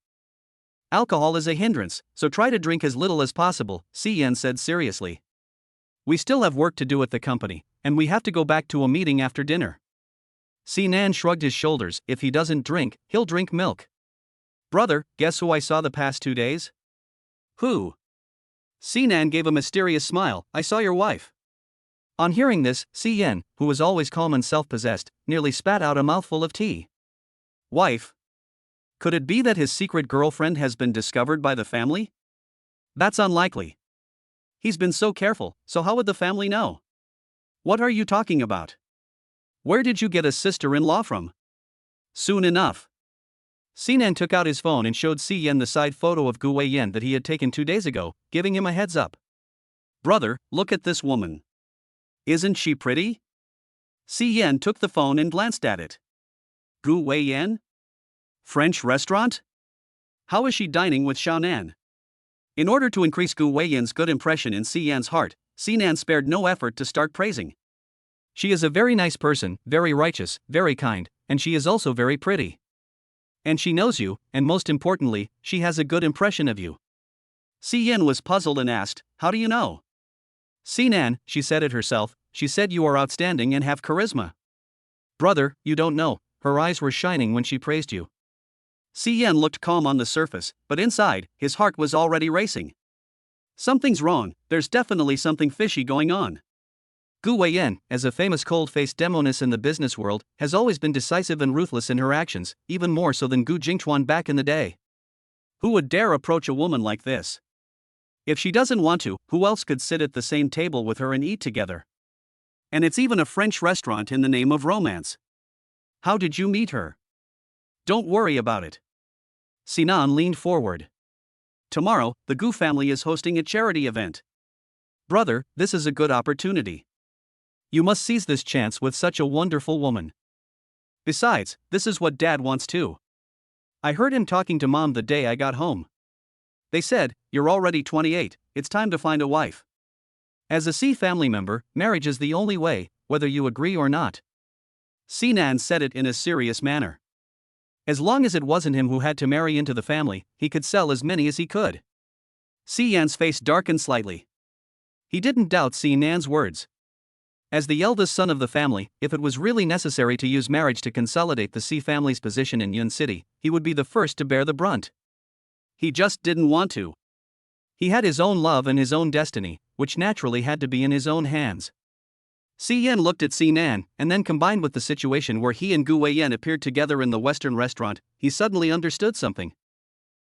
Alcohol is a hindrance, so try to drink as little as possible, Yan said seriously. We still have work to do at the company, and we have to go back to a meeting after dinner. Nan shrugged his shoulders. If he doesn't drink, he'll drink milk. Brother, guess who I saw the past 2 days? Who? Nan gave a mysterious smile. I saw your wife. On hearing this, Yan, who was always calm and self-possessed, nearly spat out a mouthful of tea. Wife? Could it be that his secret girlfriend has been discovered by the family? That's unlikely. He's been so careful, so how would the family know? What are you talking about? Where did you get a sister-in-law from? Soon enough. Nan took out his phone and showed Yan the side photo of Gu Weiyan that he had taken 2 days ago, giving him a heads up. Brother, look at this woman. Isn't she pretty? Yan took the phone and glanced at it. Gu Weiyan? French restaurant? How is she dining with Xiaonan? In order to increase Gu Weiyan's good impression in Yan's heart, Nan spared no effort to start praising. She is a very nice person, very righteous, very kind, and she is also very pretty. And she knows you, and most importantly, she has a good impression of you. Yan was puzzled and asked, how do you know? Nan, she said it herself, she said you are outstanding and have charisma. Brother, you don't know, her eyes were shining when she praised you. Yan looked calm on the surface, but inside, his heart was already racing. Something's wrong, there's definitely something fishy going on. Gu Weiyan, as a famous cold-faced demoness in the business world, has always been decisive and ruthless in her actions, even more so than Gu Jingchuan back in the day. Who would dare approach a woman like this? If she doesn't want to, who else could sit at the same table with her and eat together? And it's even a French restaurant in the name of romance. How did you meet her? Don't worry about it. Nan leaned forward. Tomorrow, the Gu family is hosting a charity event. Brother, this is a good opportunity. You must seize this chance with such a wonderful woman. Besides, this is what Dad wants too. I heard him talking to Mom the day I got home. They said, you're already 28, it's time to find a wife. As a C family member, marriage is the only way, whether you agree or not. Nan said it in a serious manner. As long as it wasn't him who had to marry into the family, he could sell as many as he could. Yan's face darkened slightly. He didn't doubt Nan's words. As the eldest son of the family, if it was really necessary to use marriage to consolidate the C family's position in Yun City, he would be the first to bear the brunt. He just didn't want to. He had his own love and his own destiny, which naturally had to be in his own hands. Yan looked at Nan, and then combined with the situation where he and Gu Weiyan appeared together in the Western restaurant, he suddenly understood something.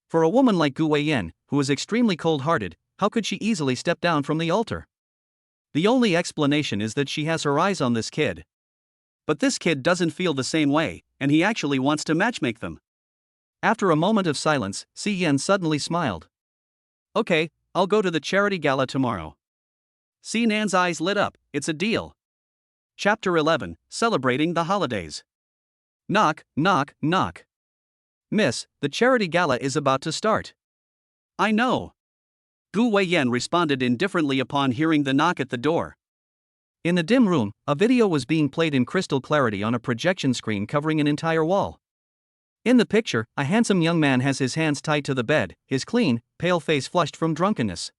For a woman like Gu Weiyan, who was extremely cold-hearted, how could she easily step down from the altar? The only explanation is that she has her eyes on this kid. But this kid doesn't feel the same way, and he actually wants to matchmake them. After a moment of silence, Yan suddenly smiled. Okay, I'll go to the charity gala tomorrow. Nan's eyes lit up. It's a deal. Chapter 11, Celebrating the Holidays. Knock, knock, knock. Miss, the charity gala is about to start. I know. Gu Weiyan responded indifferently upon hearing the knock at the door. In the dim room, a video was being played in crystal clarity on a projection screen covering an entire wall. In the picture, a handsome young man has his hands tied to the bed, his clean, pale face flushed from drunkenness.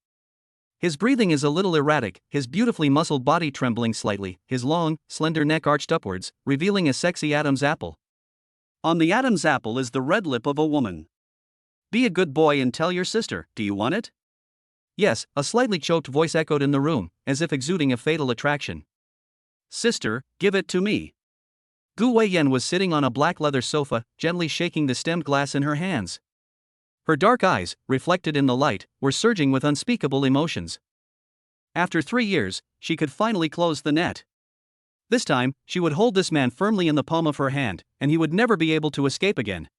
His breathing is a little erratic, his beautifully muscled body trembling slightly, his long, slender neck arched upwards, revealing a sexy Adam's apple. On the Adam's apple is the red lip of a woman. Be a good boy and tell your sister, do you want it? Yes, a slightly choked voice echoed in the room, as if exuding a fatal attraction. Sister, give it to me. Gu Weiyan was sitting on a black leather sofa, gently shaking the stemmed glass in her hands. Her dark eyes, reflected in the light, were surging with unspeakable emotions. After 3 years, she could finally close the net. This time, she would hold this man firmly in the palm of her hand, and he would never be able to escape again.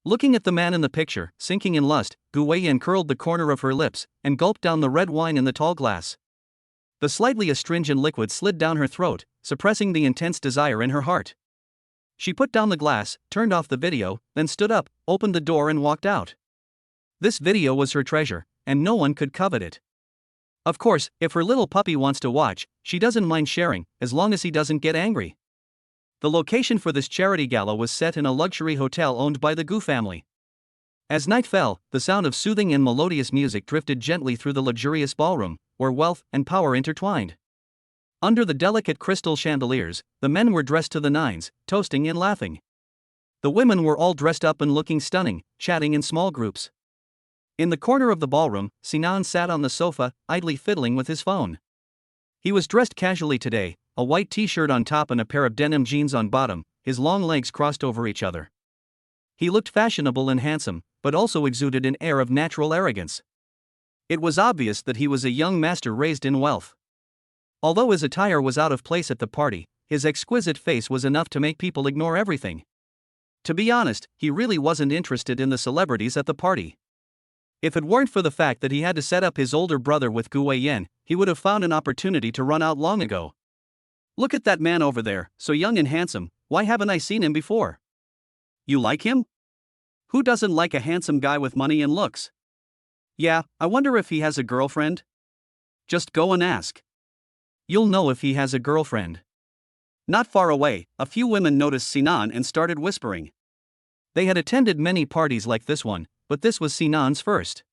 Looking at the man in the picture, sinking in lust, Gu Weiyan curled the corner of her lips and gulped down the red wine in the tall glass. The slightly astringent liquid slid down her throat, suppressing the intense desire in her heart. She put down the glass, turned off the video, then stood up, opened the door and walked out. This video was her treasure, and no one could covet it. Of course, if her little puppy wants to watch, she doesn't mind sharing, as long as he doesn't get angry. The location for this charity gala was set in a luxury hotel owned by the Gu family. As night fell, the sound of soothing and melodious music drifted gently through the luxurious ballroom, where wealth and power intertwined. Under the delicate crystal chandeliers, the men were dressed to the nines, toasting and laughing. The women were all dressed up and looking stunning, chatting in small groups. In the corner of the ballroom, Sinan sat on the sofa, idly fiddling with his phone. He was dressed casually today, a white t-shirt on top and a pair of denim jeans on bottom, his long legs crossed over each other. He looked fashionable and handsome, but also exuded an air of natural arrogance. It was obvious that he was a young master raised in wealth. Although his attire was out of place at the party, his exquisite face was enough to make people ignore everything. To be honest, he really wasn't interested in the celebrities at the party. If it weren't for the fact that he had to set up his older brother with Gu Weiyan, he would have found an opportunity to run out long ago. Look at that man over there, so young and handsome, why haven't I seen him before? You like him? Who doesn't like a handsome guy with money and looks? Yeah, I wonder if he has a girlfriend? Just go and ask. You'll know if he has a girlfriend. Not far away, a few women noticed Sinan and started whispering. They had attended many parties like this one, but this was Sinan's first.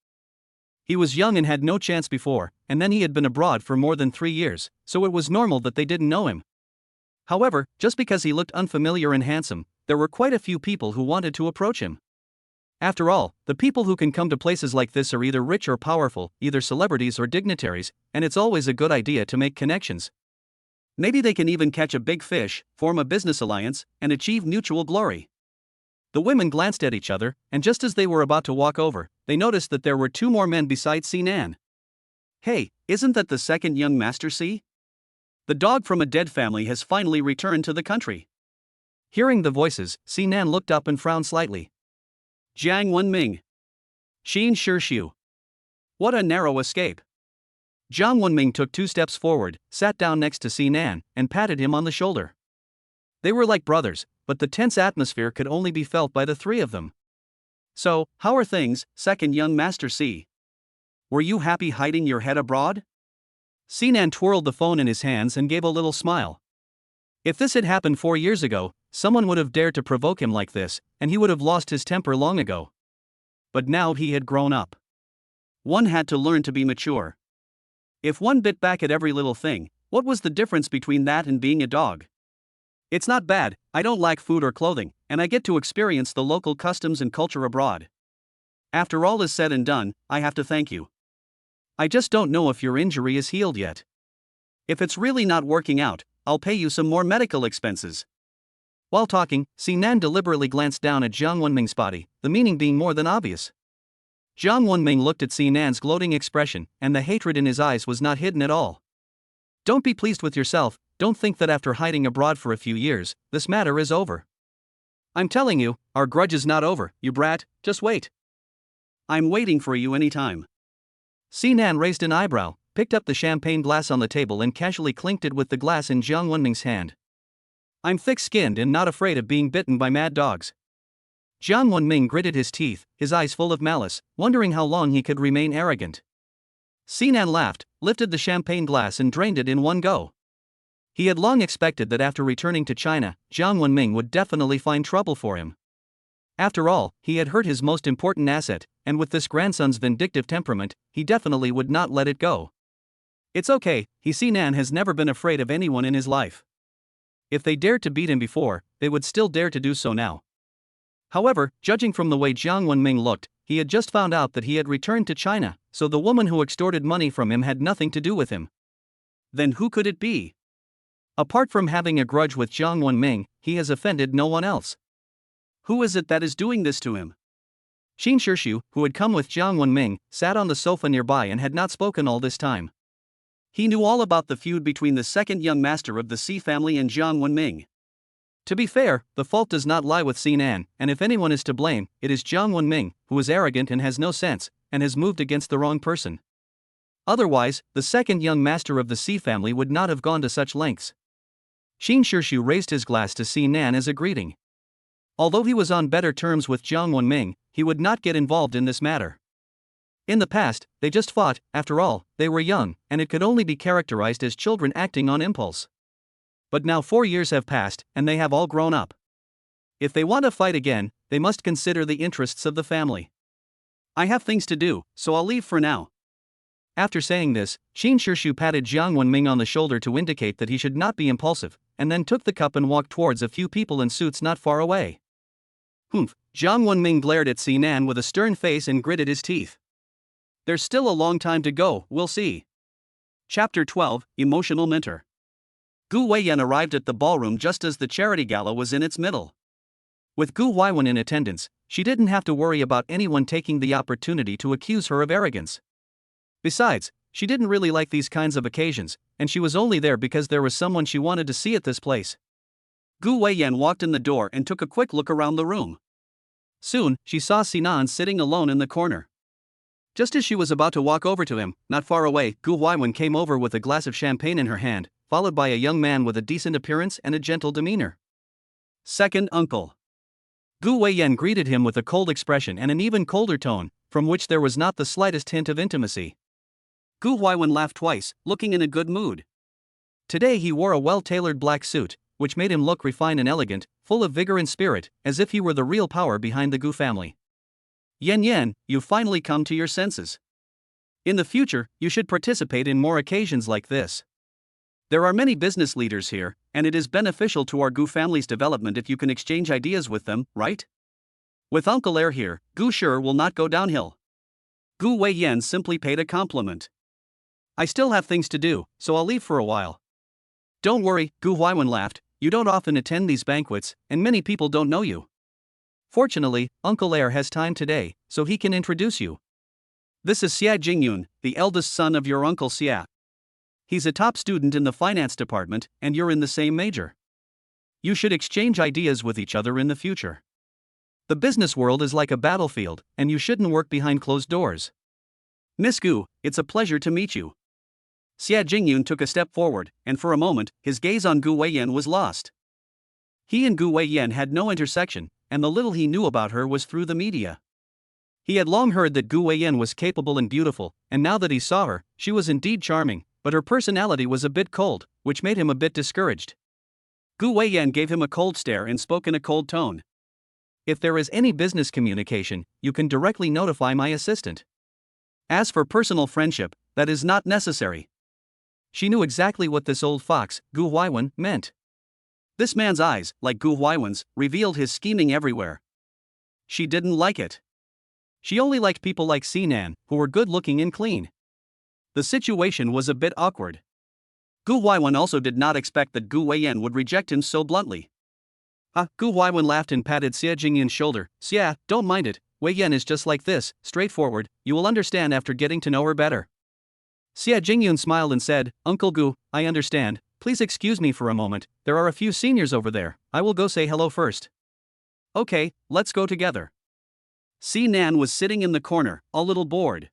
He was young and had no chance before, and then he had been abroad for more than 3 years, so it was normal that they didn't know him. However, just because he looked unfamiliar and handsome, there were quite a few people who wanted to approach him. After all, the people who can come to places like this are either rich or powerful, either celebrities or dignitaries, and it's always a good idea to make connections. Maybe they can even catch a big fish, form a business alliance, and achieve mutual glory. The women glanced at each other, and just as they were about to walk over, they noticed that there were 2 more men besides Sinan. Hey, isn't that the second young master C? The dog from a dead family has finally returned to the country. Hearing the voices, Sinan looked up and frowned slightly. Jiang Wenming. Xin Shirshu. What a narrow escape. Jiang Wenming took 2 steps forward, sat down next to Sinan, and patted him on the shoulder. They were like brothers, but the tense atmosphere could only be felt by the 3 of them. So, how are things, second young master C? Were you happy hiding your head abroad? Sinan twirled the phone in his hands and gave a little smile. If this had happened 4 years ago, someone would have dared to provoke him like this, and he would have lost his temper long ago. But now he had grown up. One had to learn to be mature. If one bit back at every little thing, what was the difference between that and being a dog? It's not bad, I don't lack food or clothing, and I get to experience the local customs and culture abroad. After all is said and done, I have to thank you. I just don't know if your injury is healed yet. If it's really not working out, I'll pay you some more medical expenses. While talking, Sinan deliberately glanced down at Jiang Wenming's body, the meaning being more than obvious. Jiang Wenming looked at Sinan's gloating expression, and the hatred in his eyes was not hidden at all. Don't be pleased with yourself, don't think that after hiding abroad for a few years, this matter is over. I'm telling you, our grudge is not over, you brat, just wait. I'm waiting for you anytime. Sinan raised an eyebrow, picked up the champagne glass on the table and casually clinked it with the glass in Jiang Wenming's hand. I'm thick-skinned and not afraid of being bitten by mad dogs. Jiang Wenming gritted his teeth, his eyes full of malice, wondering how long he could remain arrogant. Sinan laughed, lifted the champagne glass and drained it in one go. He had long expected that after returning to China, Jiang Wenming would definitely find trouble for him. After all, he had hurt his most important asset, and with this grandson's vindictive temperament, he definitely would not let it go. It's okay, Sinan has never been afraid of anyone in his life. If they dared to beat him before, they would still dare to do so now. However, judging from the way Jiang Wenming looked, he had just found out that he had returned to China, so the woman who extorted money from him had nothing to do with him. Then who could it be? Apart from having a grudge with Jiang Wenming, he has offended no one else. Who is it that is doing this to him? Xin Shirshu, who had come with Jiang Wenming, sat on the sofa nearby and had not spoken all this time. He knew all about the feud between the second young master of the C family and Jiang Wenming. To be fair, the fault does not lie with Sinan, and if anyone is to blame, it is Jiang Wenming, who is arrogant and has no sense, and has moved against the wrong person. Otherwise, the second young master of the C family would not have gone to such lengths. Xin Shirshu raised his glass to Sinan as a greeting. Although he was on better terms with Jiang Wenming, he would not get involved in this matter. In the past, they just fought. After all, they were young, and it could only be characterized as children acting on impulse. But now 4 years have passed, and they have all grown up. If they want to fight again, they must consider the interests of the family. I have things to do, so I'll leave for now. After saying this, Qin Shishu patted Jiang Wenming on the shoulder to indicate that he should not be impulsive, and then took the cup and walked towards a few people in suits not far away. Humph! Jiang Wenming glared at Sinan with a stern face and gritted his teeth. There's still a long time to go, we'll see. Chapter 12, Emotional Mentor. Gu Weiyan arrived at the ballroom just as the charity gala was in its middle. With Gu Weiyan in attendance, she didn't have to worry about anyone taking the opportunity to accuse her of arrogance. Besides, she didn't really like these kinds of occasions, and she was only there because there was someone she wanted to see at this place. Gu Weiyan walked in the door and took a quick look around the room. Soon, she saw Sinan sitting alone in the corner. Just as she was about to walk over to him, not far away, Gu Weiyan came over with a glass of champagne in her hand, followed by a young man with a decent appearance and a gentle demeanor. Second uncle. Gu Weiyan greeted him with a cold expression and an even colder tone, from which there was not the slightest hint of intimacy. Gu Weiyan laughed twice, looking in a good mood. Today he wore a well-tailored black suit, which made him look refined and elegant, full of vigor and spirit, as if he were the real power behind the Gu family. Yan Yan, you've finally come to your senses. In the future, you should participate in more occasions like this. There are many business leaders here, and it is beneficial to our Gu family's development if you can exchange ideas with them, right? With Uncle Air here, Gu sure will not go downhill. Gu Weiyan simply paid a compliment. I still have things to do, so I'll leave for a while. Don't worry, Gu Weiyan laughed, you don't often attend these banquets, and many people don't know you. Fortunately, Uncle Air has time today, so he can introduce you. This is Xia Jingyun, the eldest son of your Uncle Xia. He's a top student in the finance department, and you're in the same major. You should exchange ideas with each other in the future. The business world is like a battlefield, and you shouldn't work behind closed doors. Miss Gu, it's a pleasure to meet you. Xia Jingyun took a step forward, and for a moment, his gaze on Gu Weiyan was lost. He and Gu Weiyan had no intersection, and the little he knew about her was through the media. He had long heard that Gu Weiyan was capable and beautiful, and now that he saw her, she was indeed charming, but her personality was a bit cold, which made him a bit discouraged. Gu Weiyan gave him a cold stare and spoke in a cold tone. If there is any business communication, you can directly notify my assistant. As for personal friendship, that is not necessary. She knew exactly what this old fox, Gu Weiyan, meant. This man's eyes, like Gu Weiyan's, revealed his scheming everywhere. She didn't like it. She only liked people like Sinan, who were good-looking and clean. The situation was a bit awkward. Gu Weiyan also did not expect that Gu Weiyan would reject him so bluntly. Gu Weiyan laughed and patted Xia Jingyun's shoulder. Xia, don't mind it, Weiyan is just like this, straightforward, you will understand after getting to know her better. Xia Jingyun smiled and said, Uncle Gu, I understand, please excuse me for a moment, there are a few seniors over there, I will go say hello first. Okay, let's go together. Sinan was sitting in the corner, a little bored.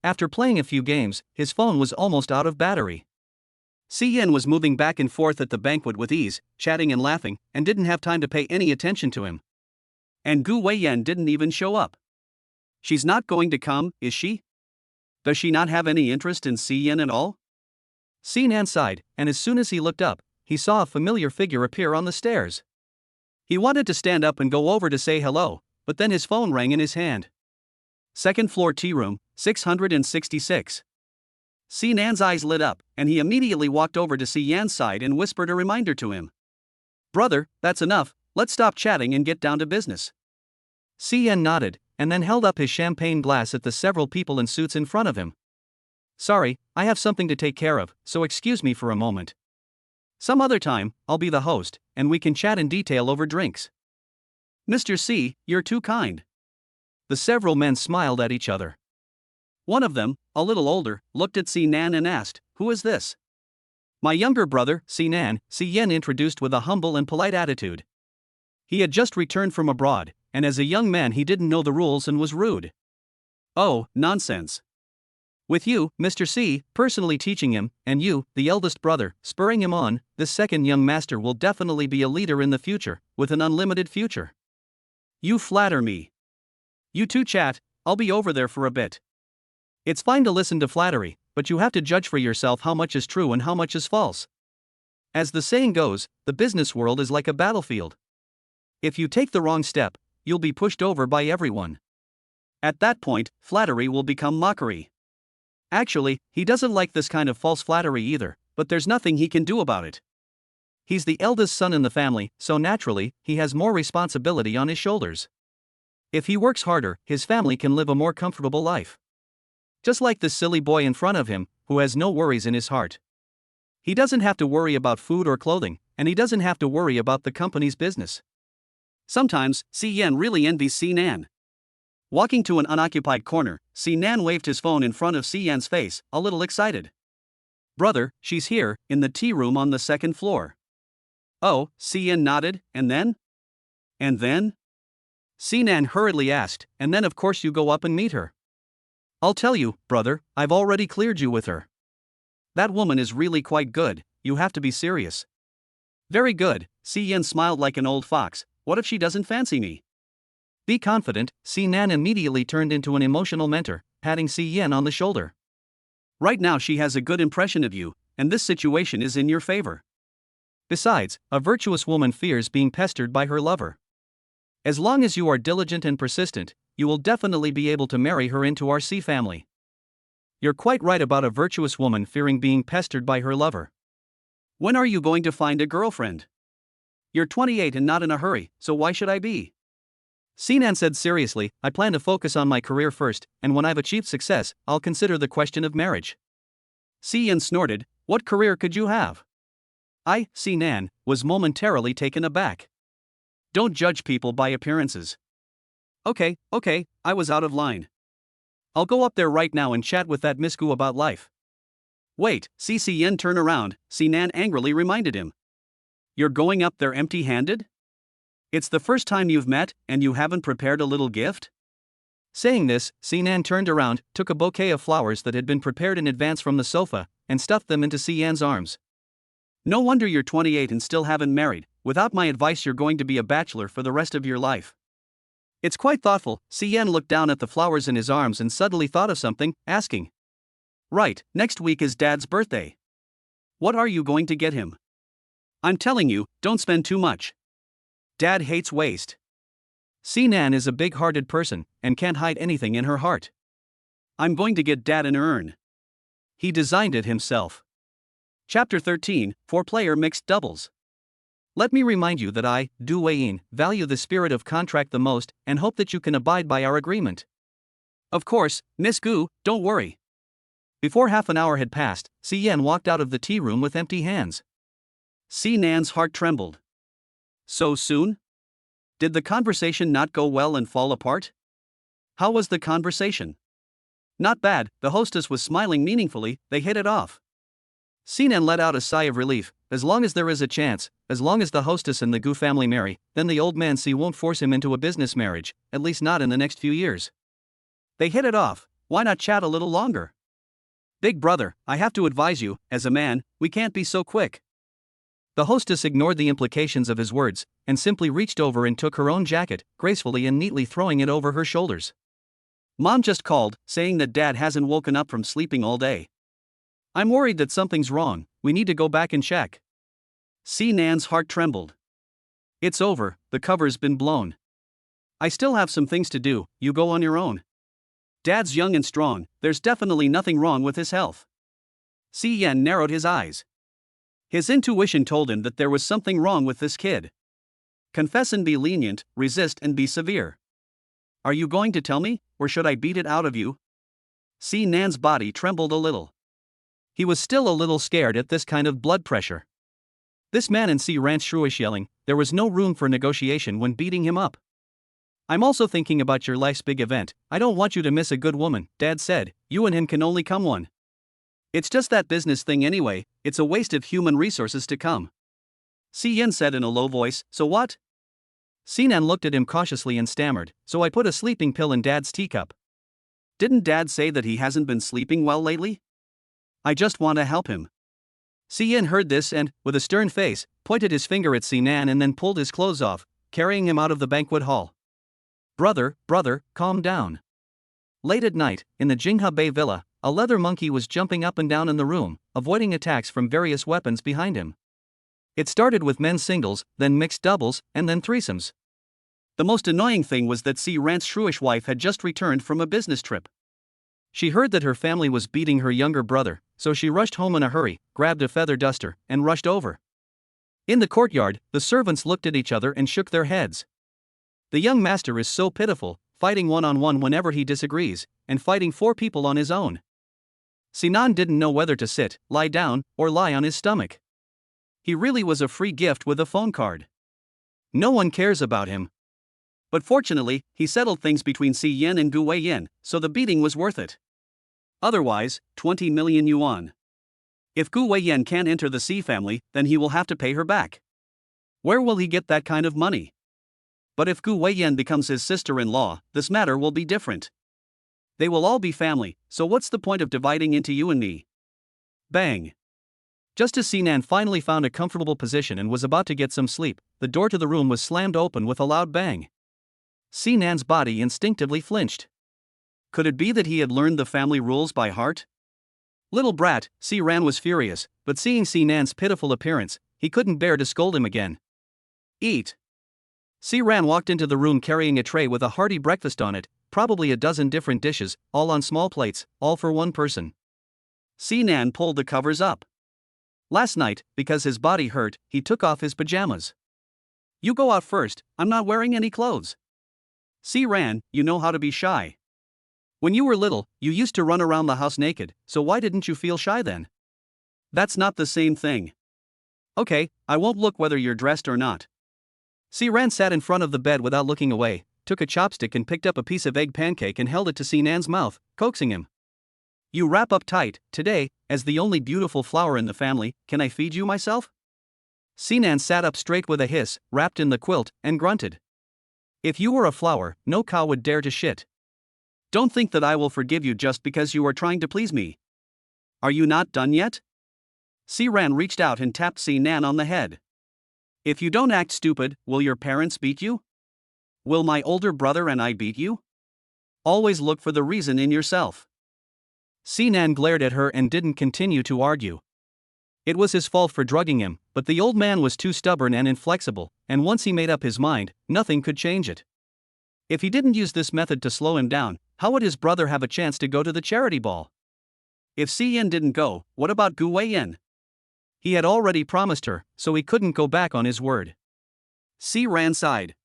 After playing a few games, his phone was almost out of battery. Siyan was moving back and forth at the banquet with ease, chatting and laughing, and didn't have time to pay any attention to him. And Gu Weiyan didn't even show up. She's not going to come, is she? Does she not have any interest in Siyan at all? Sinan sighed, and as soon as he looked up, he saw a familiar figure appear on the stairs. He wanted to stand up and go over to say hello, but then his phone rang in his hand. Second floor tea room, 666. Sinan's eyes lit up, and he immediately walked over to Siyan's side and whispered a reminder to him. Brother, that's enough, let's stop chatting and get down to business. Siyan nodded, and then held up his champagne glass at the several people in suits in front of him. Sorry, I have something to take care of, so excuse me for a moment. Some other time, I'll be the host, and we can chat in detail over drinks. Mr. C, you're too kind. The several men smiled at each other. One of them, a little older, looked at Sinan and asked, Who is this? My younger brother, Sinan, Siyan introduced with a humble and polite attitude. He had just returned from abroad, and as a young man he didn't know the rules and was rude. Oh, nonsense. With you, Mr. C, personally teaching him, and you, the eldest brother, spurring him on, this second young master will definitely be a leader in the future, with an unlimited future. You flatter me. You two chat, I'll be over there for a bit. It's fine to listen to flattery, but you have to judge for yourself how much is true and how much is false. As the saying goes, the business world is like a battlefield. If you take the wrong step, you'll be pushed over by everyone. At that point, flattery will become mockery. Actually, he doesn't like this kind of false flattery either, but there's nothing he can do about it. He's the eldest son in the family, so naturally, he has more responsibility on his shoulders. If he works harder, his family can live a more comfortable life. Just like this silly boy in front of him, who has no worries in his heart. He doesn't have to worry about food or clothing, and he doesn't have to worry about the company's business. Sometimes, Si Yan really envies Si Nan. Walking to an unoccupied corner, Si Nan waved his phone in front of Si Yan's face, a little excited. "Brother, she's here, in the tea room on the second floor." "Oh," Si Yan nodded, "and then?" "And then?" Si Nan hurriedly asked, "And then of course you go up and meet her." "I'll tell you, brother, I've already cleared you with her. That woman is really quite good, you have to be serious." "Very good," Si Yan smiled like an old fox, "what if she doesn't fancy me?" "Be confident," Si Nan immediately turned into an emotional mentor, patting Si Yan on the shoulder. "Right now she has a good impression of you, and this situation is in your favor. Besides, a virtuous woman fears being pestered by her lover. As long as you are diligent and persistent, you will definitely be able to marry her into our Si family." "You're quite right about a virtuous woman fearing being pestered by her lover. When are you going to find a girlfriend? You're 28 and not in a hurry, so why should I be?" Si Nan said seriously, "I plan to focus on my career first, and when I've achieved success, I'll consider the question of marriage." Si Yan snorted, "What career could you have?" Si Nan was momentarily taken aback. "Don't judge people by appearances." Okay, I was out of line. "I'll go up there right now and chat with that Miss Gu about life." "Wait," Si Yan turned around, Si Nan angrily reminded him. "You're going up there empty-handed? It's the first time you've met, and you haven't prepared a little gift?" Saying this, Si Nan turned around, took a bouquet of flowers that had been prepared in advance from the sofa, and stuffed them into Si Yan's arms. "No wonder you're 28 and still haven't married. Without my advice you're going to be a bachelor for the rest of your life." "It's quite thoughtful." Si Yan looked down at the flowers in his arms and suddenly thought of something, asking. "Right, next week is Dad's birthday. What are you going to get him?" "I'm telling you, don't spend too much. Dad hates waste." Si Nan is a big-hearted person, and can't hide anything in her heart. "I'm going to get Dad an urn. He designed it himself." Chapter 13, 4-Player Mixed Doubles. Let me remind you that I, Gu Weiyan, value the spirit of contract the most, and hope that you can abide by our agreement. "Of course, Miss Gu, don't worry." Before half an hour had passed, Si Yan walked out of the tea room with empty hands. Si Nan's heart trembled. So soon? Did the conversation not go well and fall apart? How was the conversation? Not bad, the hostess was smiling meaningfully, they hit it off. Si Nan let out a sigh of relief. As long as there is a chance, as long as the hostess and the Gu family marry, then the old man Si won't force him into a business marriage, at least not in the next few years. They hit it off, why not chat a little longer? "Big brother, I have to advise you, as a man, we can't be so quick." The hostess ignored the implications of his words, and simply reached over and took her own jacket, gracefully and neatly throwing it over her shoulders. "Mom just called, saying that Dad hasn't woken up from sleeping all day. I'm worried that something's wrong, we need to go back and check." Si Nan's heart trembled. "It's over, the cover's been blown. I still have some things to do, you go on your own. Dad's young and strong, there's definitely nothing wrong with his health." Si Yan narrowed his eyes. His intuition told him that there was something wrong with this kid. Confess and be lenient, resist and be severe. "Are you going to tell me, or should I beat it out of you?" Si Nan's body trembled a little. He was still a little scared at this kind of blood pressure. This man in Si Ranch Shruish yelling, there was no room for negotiation when beating him up. "I'm also thinking about your life's big event, I don't want you to miss a good woman," Dad said, "you and him can only come one. It's just that business thing anyway, it's a waste of human resources to come." Si Yan said in a low voice, "So what?" Si Nan looked at him cautiously and stammered, "So I put a sleeping pill in Dad's teacup." "Didn't Dad say that he hasn't been sleeping well lately? I just want to help him." Si Yan heard this and, with a stern face, pointed his finger at Si Nan and then pulled his clothes off, carrying him out of the banquet hall. Brother, calm down. Late at night, in the Jingha Bay villa, a leather monkey was jumping up and down in the room, avoiding attacks from various weapons behind him. It started with men's singles, then mixed doubles, and then threesomes. The most annoying thing was that Rand's shrewish wife had just returned from a business trip. She heard that her family was beating her younger brother, so she rushed home in a hurry, grabbed a feather duster, and rushed over. In the courtyard, the servants looked at each other and shook their heads. The young master is so pitiful, fighting one-on-one whenever he disagrees, and fighting 4 people on his own. Sinan didn't know whether to sit, lie down, or lie on his stomach. He really was a free gift with a phone card. No one cares about him. But fortunately, he settled things between Yen and Gu Weiyan, so the beating was worth it. Otherwise, 20 million yuan. If Gu Weiyan can't enter the C family, then he will have to pay her back. Where will he get that kind of money? But if Gu Weiyan becomes his sister-in-law, this matter will be different. They will all be family, so what's the point of dividing into you and me? Bang! Just as Sinan finally found a comfortable position and was about to get some sleep, the door to the room was slammed open with a loud bang. Sinan's body instinctively flinched. Could it be that he had learned the family rules by heart? Little brat, Ran was furious, but seeing Sinan's pitiful appearance, he couldn't bear to scold him again. Eat! Ran walked into the room carrying a tray with a hearty breakfast on it, probably a dozen different dishes, all on small plates, all for one person. Sinan pulled the covers up. Last night, because his body hurt, he took off his pajamas. You go out first, I'm not wearing any clothes. Ran, you know how to be shy. When you were little, you used to run around the house naked, so why didn't you feel shy then? That's not the same thing. Okay, I won't look whether you're dressed or not. Ran sat in front of the bed without looking away, took a chopstick and picked up a piece of egg pancake and held it to Sinan's mouth, coaxing him. You wrap up tight, today, as the only beautiful flower in the family, can I feed you myself? Sinan sat up straight with a hiss, wrapped in the quilt, and grunted. If you were a flower, no cow would dare to shit. Don't think that I will forgive you just because you are trying to please me. Are you not done yet? Ran reached out and tapped Sinan on the head. If you don't act stupid, will your parents beat you? Will my older brother and I beat you? Always look for the reason in yourself. Sinan glared at her and didn't continue to argue. It was his fault for drugging him, but the old man was too stubborn and inflexible, and once he made up his mind, nothing could change it. If he didn't use this method to slow him down, how would his brother have a chance to go to the charity ball? If Yen didn't go, what about Gu Weiyan? He had already promised her, so he couldn't go back on his word. Ran sighed.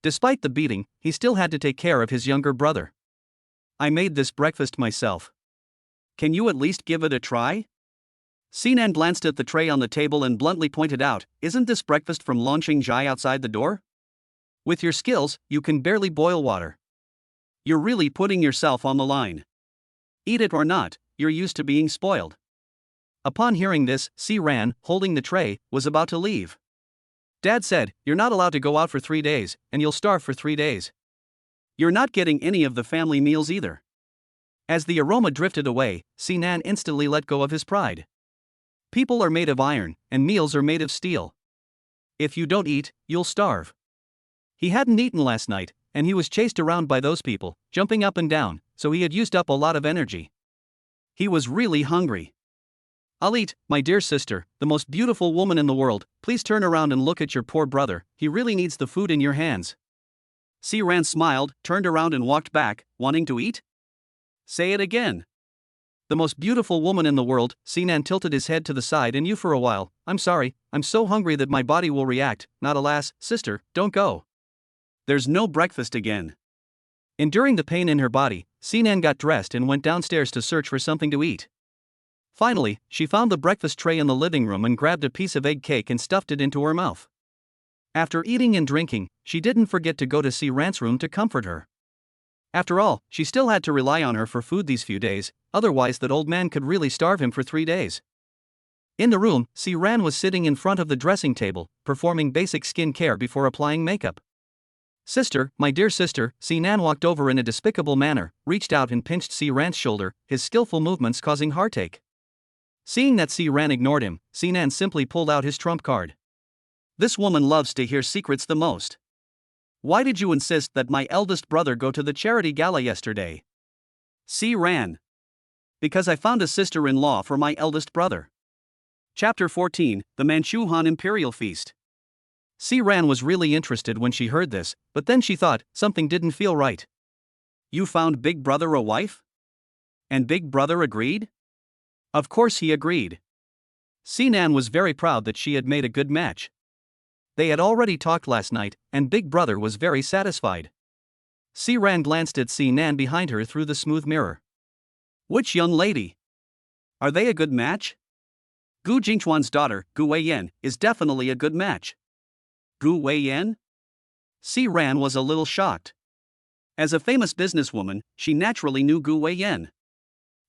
Despite the beating, he still had to take care of his younger brother. I made this breakfast myself. Can you at least give it a try? Sinan glanced at the tray on the table and bluntly pointed out, isn't this breakfast from Longqing Jai outside the door? With your skills, you can barely boil water. You're really putting yourself on the line. Eat it or not, you're used to being spoiled. Upon hearing this, Ran, holding the tray, was about to leave. Dad said, you're not allowed to go out for 3 days, and you'll starve for 3 days. You're not getting any of the family meals either. As the aroma drifted away, Sinan instantly let go of his pride. People are made of iron, and meals are made of steel. If you don't eat, you'll starve. He hadn't eaten last night, and he was chased around by those people, jumping up and down, so he had used up a lot of energy. He was really hungry. I'll eat, my dear sister, the most beautiful woman in the world, please turn around and look at your poor brother, he really needs the food in your hands. Ran smiled, turned around and walked back, wanting to eat? Say it again. The most beautiful woman in the world, Sinan tilted his head to the side and you for a while, I'm sorry, I'm so hungry that my body will react, not alas, sister, don't go. There's no breakfast again. Enduring the pain in her body, Sinan got dressed and went downstairs to search for something to eat. Finally, she found the breakfast tray in the living room and grabbed a piece of egg cake and stuffed it into her mouth. After eating and drinking, she didn't forget to go to Ran's room to comfort her. After all, she still had to rely on her for food these few days, otherwise that old man could really starve him for 3 days. In the room, Ran was sitting in front of the dressing table, performing basic skin care before applying makeup. Sister, my dear sister, Sinan walked over in a despicable manner, reached out and pinched Ran's shoulder, his skillful movements causing heartache. Seeing that Ran ignored him, Sinan simply pulled out his trump card. This woman loves to hear secrets the most. Why did you insist that my eldest brother go to the charity gala yesterday? C ran. Because I found a sister-in-law for my eldest brother. Chapter 14, The Manchuhan Imperial Feast. C ran was really interested when she heard this, but then she thought something didn't feel right. You found Big Brother a wife? And Big Brother agreed? Of course he agreed. Nan was very proud that she had made a good match. They had already talked last night, and Big Brother was very satisfied. Ran glanced at Nan behind her through the smooth mirror. Which young lady? Are they a good match? Gu Jingchuan's daughter, Gu Weiyan, is definitely a good match. Gu Weiyan? Ran was a little shocked. As a famous businesswoman, she naturally knew Gu Weiyan.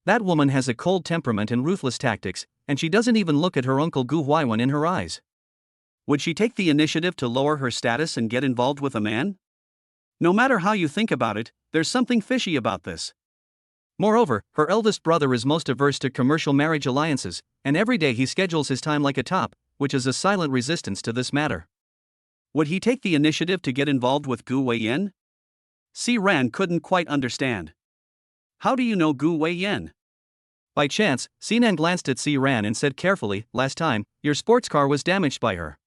That woman has a cold temperament and ruthless tactics, and she doesn't even look at her uncle Gu Weiyan in her eyes. Would she take the initiative to lower her status and get involved with a man? No matter how you think about it, there's something fishy about this. Moreover, her eldest brother is most averse to commercial marriage alliances, and every day he schedules his time like a top, which is a silent resistance to this matter. Would he take the initiative to get involved with Gu Weiyan? Ran couldn't quite understand. How do you know Gu Weiyan? By chance, Nan glanced at Ran and said carefully, last time, your sports car was damaged by her.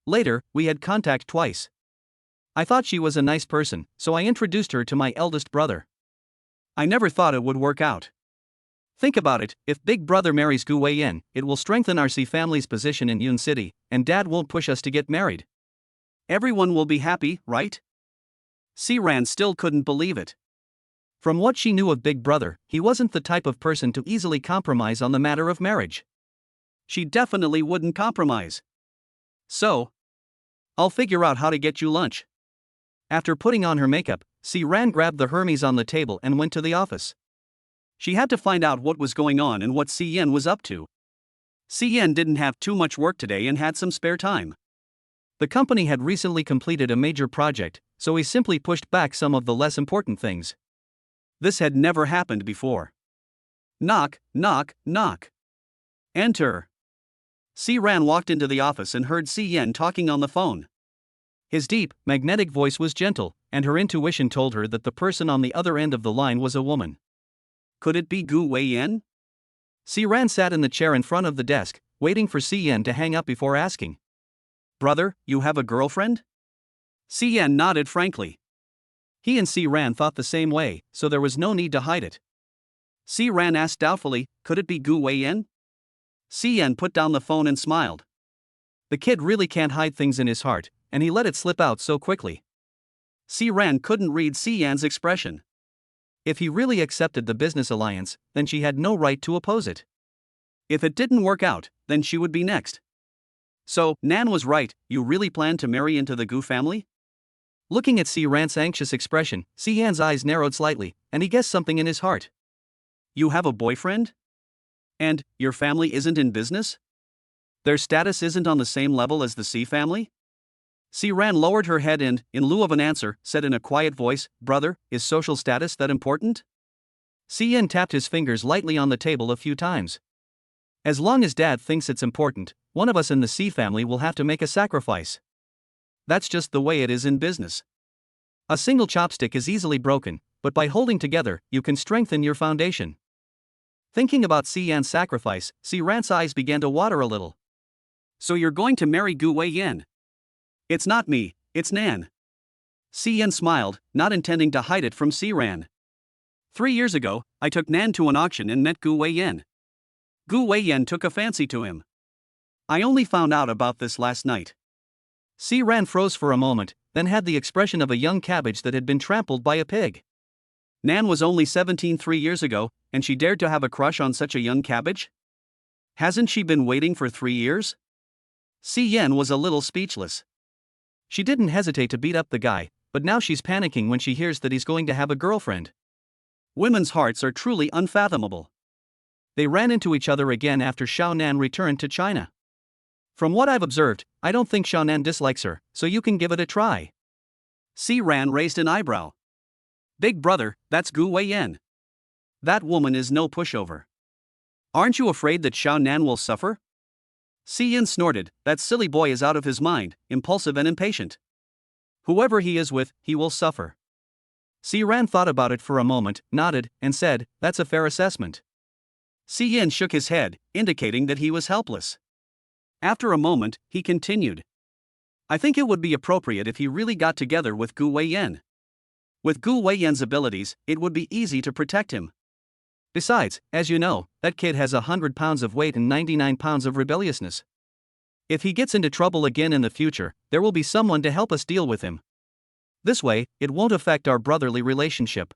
Later, we had contact twice. I thought she was a nice person, so I introduced her to my eldest brother. I never thought it would work out. Think about it, if Big Brother marries Gu Weiyan, it will strengthen our C family's position in Yun City, and Dad won't push us to get married. Everyone will be happy, right? Ran still couldn't believe it. From what she knew of Big Brother, he wasn't the type of person to easily compromise on the matter of marriage. She definitely wouldn't compromise. So, I'll figure out how to get you lunch. After putting on her makeup, Ran grabbed the Hermes on the table and went to the office. She had to find out what was going on and what Yen was up to. Yen didn't have too much work today and had some spare time. The company had recently completed a major project, so he simply pushed back some of the less important things. This had never happened before. Knock, knock, knock. Enter. Ran walked into the office and heard Yen talking on the phone. His deep, magnetic voice was gentle, and her intuition told her that the person on the other end of the line was a woman. Could it be Gu Weiyan? Ran sat in the chair in front of the desk, waiting for Yen to hang up before asking. Brother, you have a girlfriend? Yen nodded frankly. He and Ran thought the same way, so there was no need to hide it. Ran asked doubtfully, could it be Gu Weiyan? Yen put down the phone and smiled. The kid really can't hide things in his heart, and he let it slip out so quickly. Ran couldn't read Yen's expression. If he really accepted the business alliance, then she had no right to oppose it. If it didn't work out, then she would be next. So, Nan was right, you really plan to marry into the Gu family? Looking at Ran's anxious expression, Yen's eyes narrowed slightly, and he guessed something in his heart. You have a boyfriend? And, your family isn't in business? Their status isn't on the same level as the C family? Ran lowered her head and, in lieu of an answer, said in a quiet voice, Brother, is social status that important? Yen tapped his fingers lightly on the table a few times. As long as Dad thinks it's important, one of us in the C family will have to make a sacrifice. That's just the way it is in business. A single chopstick is easily broken, but by holding together, you can strengthen your foundation. Thinking about Yen's sacrifice, Ran's eyes began to water a little. So you're going to marry Gu Weiyan? It's not me, it's Nan. Yen smiled, not intending to hide it from Ran. 3 years ago, I took Nan to an auction and met Gu Weiyan. Gu Weiyan took a fancy to him. I only found out about this last night. Ran froze for a moment, then had the expression of a young cabbage that had been trampled by a pig. Nan was only 17 3 years ago, and she dared to have a crush on such a young cabbage? Hasn't she been waiting for 3 years? Yen was a little speechless. She didn't hesitate to beat up the guy, but now she's panicking when she hears that he's going to have a girlfriend. Women's hearts are truly unfathomable. They ran into each other again after Xiao Nan returned to China. From what I've observed, I don't think Xiao Nan dislikes her, so you can give it a try. Ran raised an eyebrow. Big brother, that's Gu Weiyan. That woman is no pushover. Aren't you afraid that Xiao Nan will suffer? Yen snorted, that silly boy is out of his mind, impulsive and impatient. Whoever he is with, he will suffer. Ran thought about it for a moment, nodded, and said, "That's a fair assessment." Yin shook his head, indicating that he was helpless. After a moment, he continued, "I think it would be appropriate if he really got together with Gu Weiyan. With Gu Weiyan's abilities, it would be easy to protect him. Besides, as you know, that kid has 100 pounds of weight and 99 pounds of rebelliousness. If he gets into trouble again in the future, there will be someone to help us deal with him. This way, it won't affect our brotherly relationship.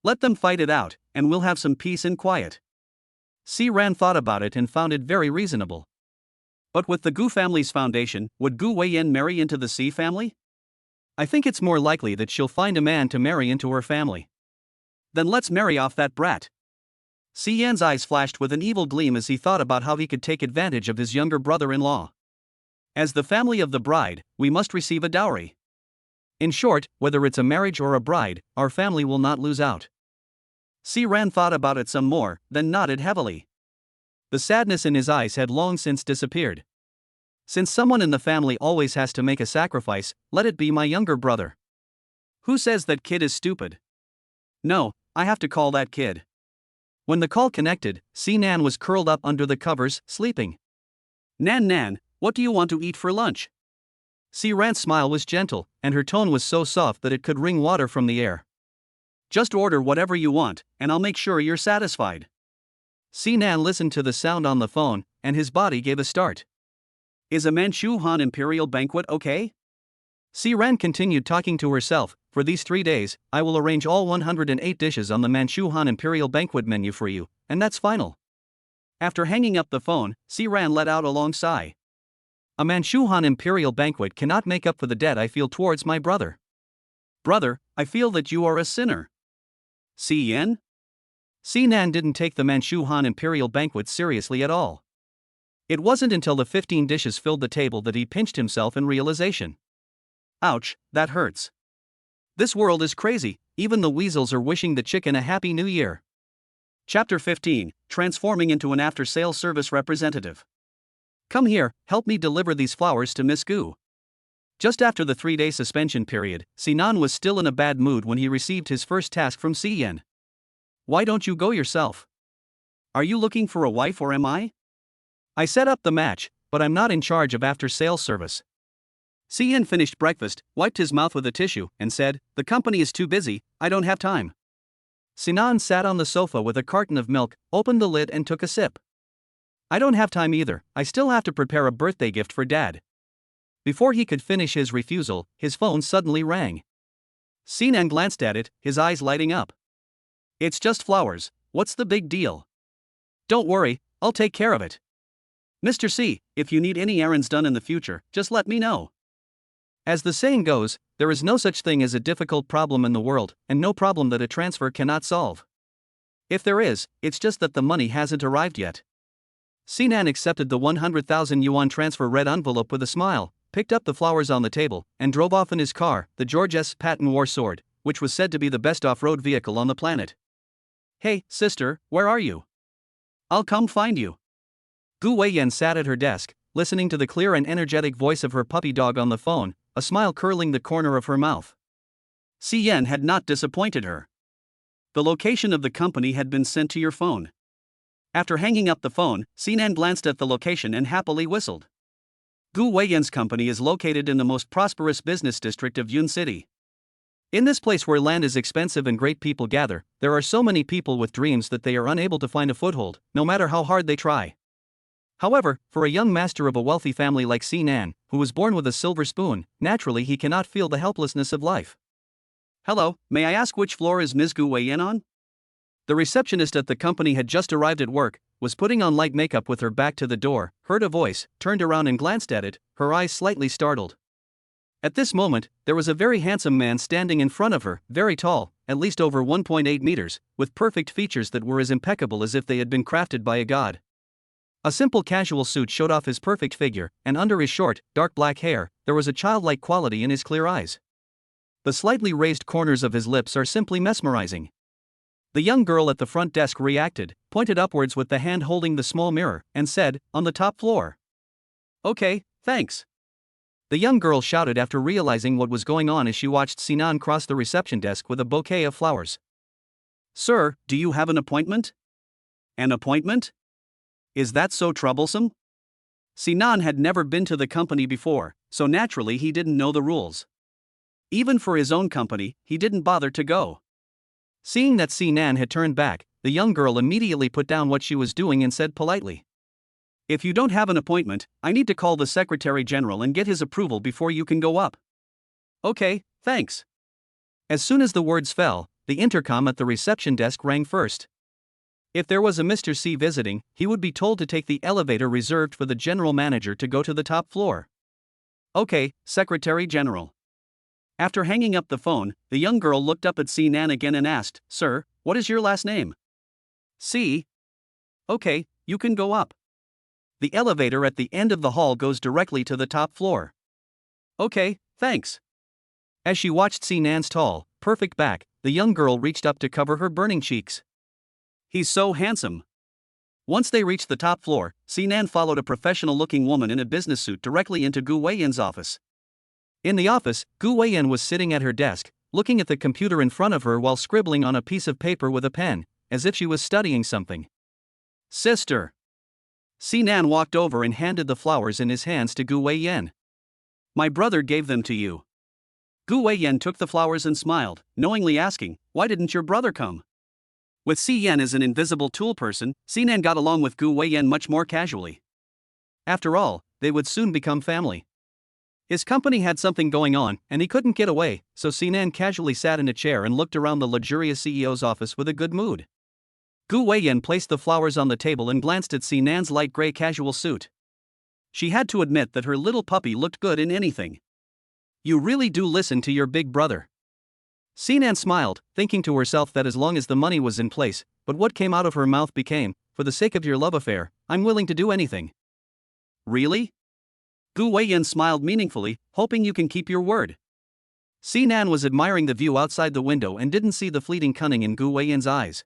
Let them fight it out, and we'll have some peace and quiet." Ran thought about it and found it very reasonable. But with the Gu family's foundation, would Gu Weiyan marry into the C family? I think it's more likely that she'll find a man to marry into her family. Then let's marry off that brat. Yan's eyes flashed with an evil gleam as he thought about how he could take advantage of his younger brother-in-law. As the family of the bride, we must receive a dowry. In short, whether it's a marriage or a bride, our family will not lose out. Ran thought about it some more, then nodded heavily. The sadness in his eyes had long since disappeared. Since someone in the family always has to make a sacrifice, let it be my younger brother. Who says that kid is stupid? No, I have to call that kid. When the call connected, Nan was curled up under the covers, sleeping. Nan, what do you want to eat for lunch? Ran's smile was gentle, and her tone was so soft that it could wring water from the air. Just order whatever you want, and I'll make sure you're satisfied. Nan listened to the sound on the phone, and his body gave a start. Is a Manchu Han Imperial banquet okay? Ran continued talking to herself. For these 3 days, I will arrange all 108 dishes on the Manchu Han Imperial banquet menu for you, and that's final. After hanging up the phone, Ran let out a long sigh. A Manchu Han Imperial banquet cannot make up for the debt I feel towards my brother. Brother, I feel that you are a sinner. Nan didn't take the Manchu Han Imperial banquet seriously at all. It wasn't until the 15 dishes filled the table that he pinched himself in realization. Ouch, that hurts. This world is crazy, even the weasels are wishing the chicken a happy new year. Chapter 15, Transforming into an after-sales service representative. Come here, help me deliver these flowers to Miss Gu. Just after the 3-day suspension period, Nan was still in a bad mood when he received his first task from Yen. Why don't you go yourself? Are you looking for a wife or am I? I set up the match, but I'm not in charge of after-sales service. Yen finished breakfast, wiped his mouth with a tissue, and said, "The company is too busy, I don't have time." Nan sat on the sofa with a carton of milk, opened the lid and took a sip. "I don't have time either, I still have to prepare a birthday gift for Dad." Before he could finish his refusal, his phone suddenly rang. Nan glanced at it, his eyes lighting up. "It's just flowers, what's the big deal?" "Don't worry, I'll take care of it. Mr. C, if you need any errands done in the future, just let me know." As the saying goes, there is no such thing as a difficult problem in the world, and no problem that a transfer cannot solve. If there is, it's just that the money hasn't arrived yet. Nan accepted the 100,000 yuan transfer red envelope with a smile, picked up the flowers on the table, and drove off in his car, the George S. Patton War Sword, which was said to be the best off-road vehicle on the planet. "Hey, sister, where are you? I'll come find you." Gu Weiyan sat at her desk, listening to the clear and energetic voice of her puppy dog on the phone, a smile curling the corner of her mouth. Yen had not disappointed her. The location of the company had been sent to your phone. After hanging up the phone, Nan glanced at the location and happily whistled. Gu Weiyan's company is located in the most prosperous business district of Yun City. In this place where land is expensive and great people gather, there are so many people with dreams that they are unable to find a foothold, no matter how hard they try. However, for a young master of a wealthy family like Nan, who was born with a silver spoon, naturally he cannot feel the helplessness of life. "Hello, may I ask which floor is Ms. Gu Weiyan on?" The receptionist at the company had just arrived at work, was putting on light makeup with her back to the door, heard a voice, turned around and glanced at it, her eyes slightly startled. At this moment, there was a very handsome man standing in front of her, very tall, at least over 1.8 meters, with perfect features that were as impeccable as if they had been crafted by a god. A simple casual suit showed off his perfect figure, and under his short, dark black hair, there was a childlike quality in his clear eyes. The slightly raised corners of his lips are simply mesmerizing. The young girl at the front desk reacted, pointed upwards with the hand holding the small mirror, and said, "On the top floor." "Okay, thanks." the young girl shouted after realizing what was going on as she watched Sinan cross the reception desk with a bouquet of flowers. "Sir, do you have an appointment?" "An appointment? Is that so troublesome?" Sinan had never been to the company before, so naturally he didn't know the rules. Even for his own company, he didn't bother to go. Seeing that Sinan had turned back, the young girl immediately put down what she was doing and said politely, "If you don't have an appointment, I need to call the Secretary General and get his approval before you can go up." "Okay, thanks." As soon as the words fell, the intercom at the reception desk rang first. If there was a Mr. C visiting, he would be told to take the elevator reserved for the general manager to go to the top floor. "Okay, Secretary General." After hanging up the phone, the young girl looked up at Sinan again and asked, "Sir, what is your last name?" "C." "Okay, you can go up. The elevator at the end of the hall goes directly to the top floor." "Okay, thanks." As she watched Sinan's tall, perfect back, the young girl reached up to cover her burning cheeks. "He's so handsome." Once they reached the top floor, Sinan followed a professional-looking woman in a business suit directly into Gu Weiyan's office. In the office, Gu Weiyan was sitting at her desk, looking at the computer in front of her while scribbling on a piece of paper with a pen, as if she was studying something. "Sister." Sinan walked over and handed the flowers in his hands to Gu Weiyan. "My brother gave them to you." Gu Weiyan took the flowers and smiled, knowingly asking, "Why didn't your brother come?" With Siyan as an invisible tool person, Sinan got along with Gu Weiyan much more casually. After all, they would soon become family. His company had something going on, and he couldn't get away, so Sinan casually sat in a chair and looked around the luxurious CEO's office with a good mood. Gu Weiyan placed the flowers on the table and glanced at Sinan's light gray casual suit. She had to admit that her little puppy looked good in anything. "You really do listen to your big brother." Sinan smiled, thinking to herself that as long as the money was in place, but what came out of her mouth became, "For the sake of your love affair, I'm willing to do anything." "Really?" Gu Weiyan smiled meaningfully, "Hoping you can keep your word." Sinan was admiring the view outside the window and didn't see the fleeting cunning in Gu Weiyan's eyes.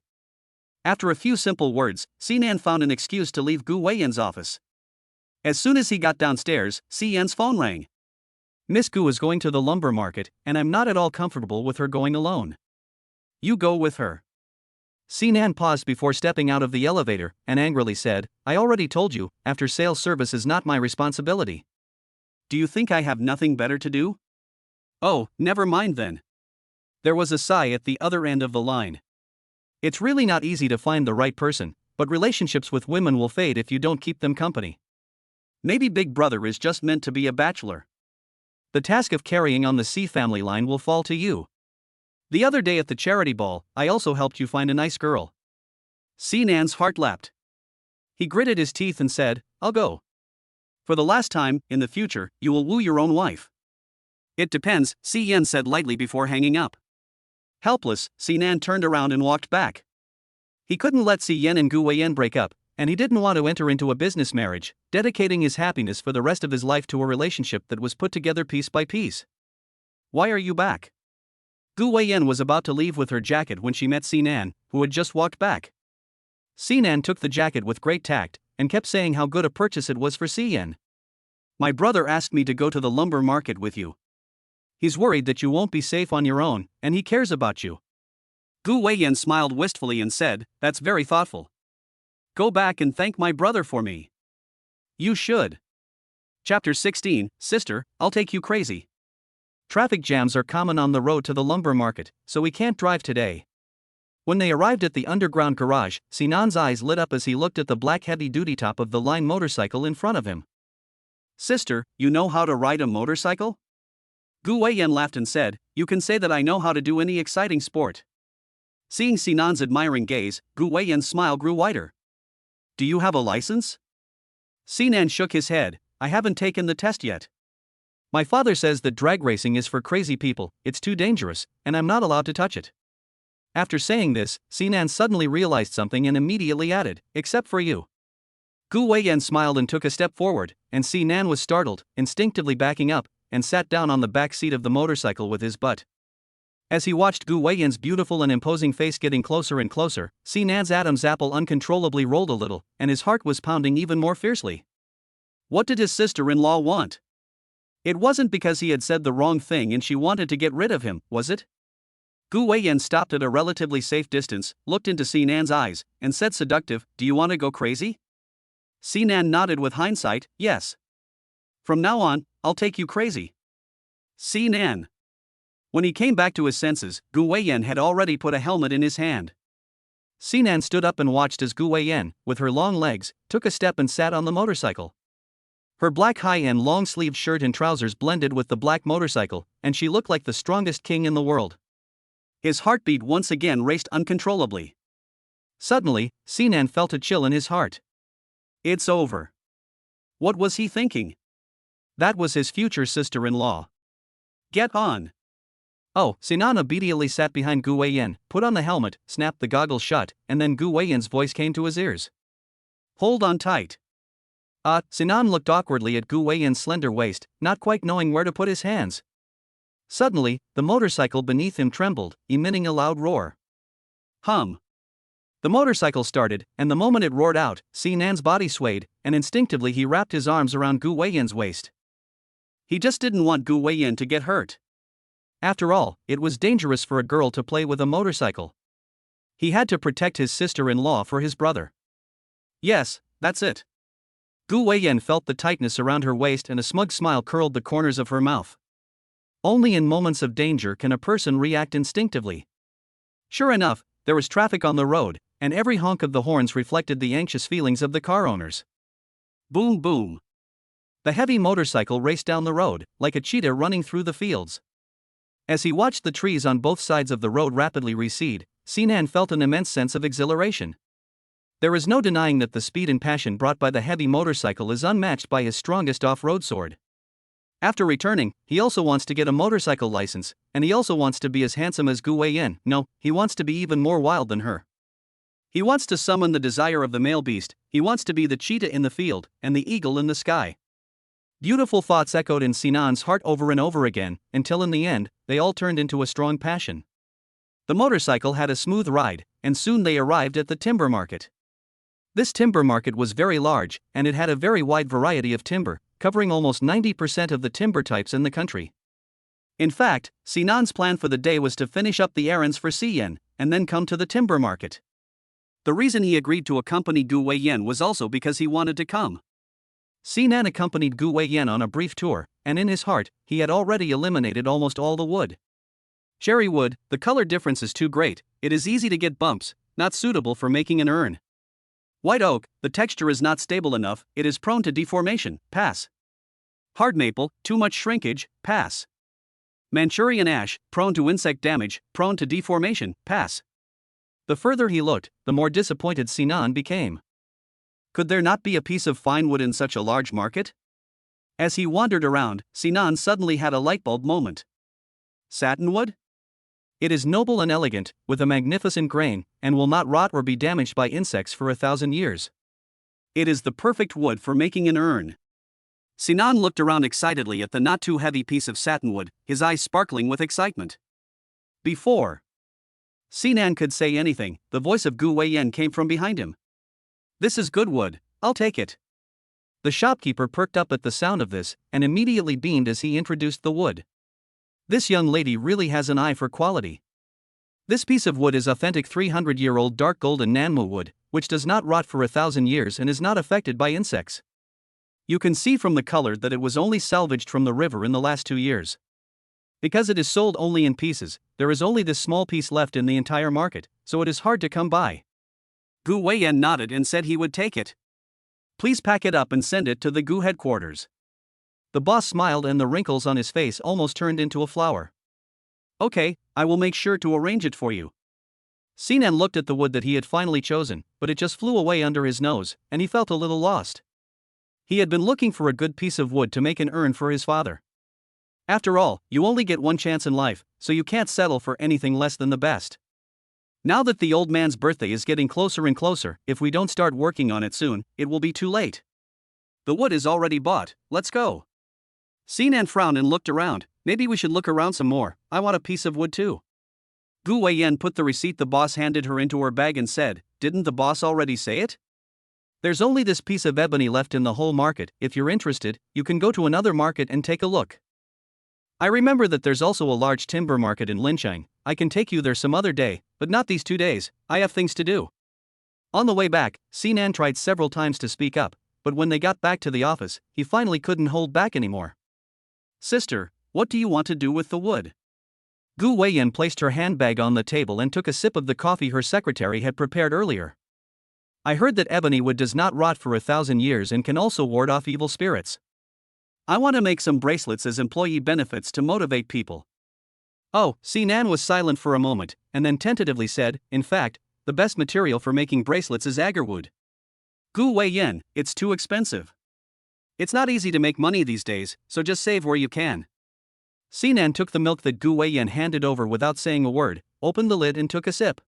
After a few simple words, Sinan found an excuse to leave Gu Weiyan's office. As soon as he got downstairs, Siyan's phone rang. "Miss Gu is going to the lumber market, and I'm not at all comfortable with her going alone." "You go with her." Sinan paused before stepping out of the elevator, and angrily said, "I already told you, after sales service is not my responsibility." "Do you think I have nothing better to do?" "Oh, never mind then." There was a sigh at the other end of the line. It's really not easy to find the right person, but relationships with women will fade if you don't keep them company. Maybe Big Brother is just meant to be a bachelor. The task of carrying on the C family line will fall to you. The other day at the charity ball, I also helped you find a nice girl. Sinan's heart leapt. He gritted his teeth and said, "I'll go. For the last time, in the future, you will woo your own wife." "It depends," Siyan said lightly before hanging up. Helpless, Sinan turned around and walked back. He couldn't let Siyan and Gu Weiyan break up, and he didn't want to enter into a business marriage, dedicating his happiness for the rest of his life to a relationship that was put together piece by piece. "Why are you back?" Gu Weiyan was about to leave with her jacket when she met Sinan, who had just walked back. Sinan took the jacket with great tact, and kept saying how good a purchase it was for Siyan. "My brother asked me to go to the lumber market with you. He's worried that you won't be safe on your own, and he cares about you." Gu Weiyan smiled wistfully and said, "That's very thoughtful. Go back and thank my brother for me." "You should." Chapter 16, Sister, I'll take you crazy. Traffic jams are common on the road to the lumber market, so we can't drive today. When they arrived at the underground garage, Sinan's eyes lit up as he looked at the black heavy-duty top of the line motorcycle in front of him. "Sister, you know how to ride a motorcycle?" Gu Weiyan laughed and said, "You can say that I know how to do any exciting sport." Seeing Sinan's admiring gaze, Gu Weiyan's smile grew wider. "Do you have a license?" Sinan shook his head, "I haven't taken the test yet. My father says that drag racing is for crazy people, it's too dangerous, and I'm not allowed to touch it." After saying this, Sinan suddenly realized something and immediately added, "Except for you." Gu Weiyan smiled and took a step forward, and Sinan was startled, instinctively backing up, and sat down on the back seat of the motorcycle with his butt. As he watched Gu Weiyan's beautiful and imposing face getting closer and closer, Sinan's Adam's apple uncontrollably rolled a little, and his heart was pounding even more fiercely. What did his sister-in-law want? It wasn't because he had said the wrong thing and she wanted to get rid of him, was it? Gu Weiyan stopped at a relatively safe distance, looked into Sinan's eyes, and said seductive, "Do you want to go crazy?" Sinan nodded with hindsight, yes. "From now on, I'll take you crazy." Sinan. When he came back to his senses, Gu Weiyan had already put a helmet in his hand. Sinan stood up and watched as Gu Weiyan, with her long legs, took a step and sat on the motorcycle. Her black high-end long-sleeved shirt and trousers blended with the black motorcycle, and she looked like the strongest king in the world. His heartbeat once again raced uncontrollably. Suddenly, Sinan felt a chill in his heart. It's over. What was he thinking? That was his future sister-in-law. Get on. Oh, Sinan immediately sat behind Gu Weiyan, put on the helmet, snapped the goggles shut, and then Gu Weiyan's voice came to his ears. Hold on tight. Sinan looked awkwardly at Gu Weiyan's slender waist, not quite knowing where to put his hands. Suddenly, the motorcycle beneath him trembled, emitting a loud roar. Hum. The motorcycle started, and the moment it roared out, Sinan's body swayed, and instinctively he wrapped his arms around Gu Weiyan's waist. He just didn't want Gu Weiyan to get hurt. After all, it was dangerous for a girl to play with a motorcycle. He had to protect his sister-in-law for his brother. Yes, that's it. Gu Weiyan felt the tightness around her waist and a smug smile curled the corners of her mouth. Only in moments of danger can a person react instinctively. Sure enough, there was traffic on the road, and every honk of the horns reflected the anxious feelings of the car owners. Boom boom. The heavy motorcycle raced down the road, like a cheetah running through the fields. As he watched the trees on both sides of the road rapidly recede, Sinan felt an immense sense of exhilaration. There is no denying that the speed and passion brought by the heavy motorcycle is unmatched by his strongest off-road sword. After returning, he also wants to get a motorcycle license, and he also wants to be as handsome as Gu Weiyan. No, he wants to be even more wild than her. He wants to summon the desire of the male beast, he wants to be the cheetah in the field, and the eagle in the sky. Beautiful thoughts echoed in Sinan's heart over and over again, until in the end, they all turned into a strong passion. The motorcycle had a smooth ride, and soon they arrived at the timber market. This timber market was very large, and it had a very wide variety of timber, covering almost 90% of the timber types in the country. In fact, Sinan's plan for the day was to finish up the errands for Siyan, and then come to the timber market. The reason he agreed to accompany Gu Weiyan was also because he wanted to come. Sinan accompanied Gu Weiyan on a brief tour, and in his heart, he had already eliminated almost all the wood. Cherry wood, the color difference is too great, it is easy to get bumps, not suitable for making an urn. White oak, the texture is not stable enough, it is prone to deformation, pass. Hard maple, too much shrinkage, pass. Manchurian ash, prone to insect damage, prone to deformation, pass. The further he looked, the more disappointed Sinan became. Could there not be a piece of fine wood in such a large market? As he wandered around, Sinan suddenly had a lightbulb moment. Satinwood? It is noble and elegant, with a magnificent grain, and will not rot or be damaged by insects for 1,000 years. It is the perfect wood for making an urn. Sinan looked around excitedly at the not-too-heavy piece of satinwood, his eyes sparkling with excitement. Before Sinan could say anything, the voice of Gu Weiyan came from behind him. This is good wood, I'll take it. The shopkeeper perked up at the sound of this, and immediately beamed as he introduced the wood. This young lady really has an eye for quality. This piece of wood is authentic 300-year-old dark golden Nanmu wood, which does not rot for 1,000 years and is not affected by insects. You can see from the color that it was only salvaged from the river in the last 2 years. Because it is sold only in pieces, there is only this small piece left in the entire market, so it is hard to come by. Gu Weiyan nodded and said he would take it. Please pack it up and send it to the Gu headquarters. The boss smiled and the wrinkles on his face almost turned into a flower. Okay, I will make sure to arrange it for you. Sinan looked at the wood that he had finally chosen, but it just flew away under his nose, and he felt a little lost. He had been looking for a good piece of wood to make an urn for his father. After all, you only get one chance in life, so you can't settle for anything less than the best. Now that the old man's birthday is getting closer and closer, if we don't start working on it soon, it will be too late. The wood is already bought, let's go. Sinan frowned and looked around. Maybe we should look around some more, I want a piece of wood too. Gu Weiyan put the receipt the boss handed her into her bag and said, didn't the boss already say it? There's only this piece of ebony left in the whole market. If you're interested, you can go to another market and take a look. I remember that there's also a large timber market in Linchang. I can take you there some other day, but not these 2 days, I have things to do. On the way back, Sinan tried several times to speak up, but when they got back to the office, he finally couldn't hold back anymore. Sister, what do you want to do with the wood? Gu Weiyan placed her handbag on the table and took a sip of the coffee her secretary had prepared earlier. I heard that ebony wood does not rot for 1,000 years and can also ward off evil spirits. I want to make some bracelets as employee benefits to motivate people. Oh, Sinan was silent for a moment, and then tentatively said, in fact, the best material for making bracelets is agarwood. Gu Weiyan, it's too expensive. It's not easy to make money these days, so just save where you can. Sinan took the milk that Gu Weiyan handed over without saying a word, opened the lid and took a sip.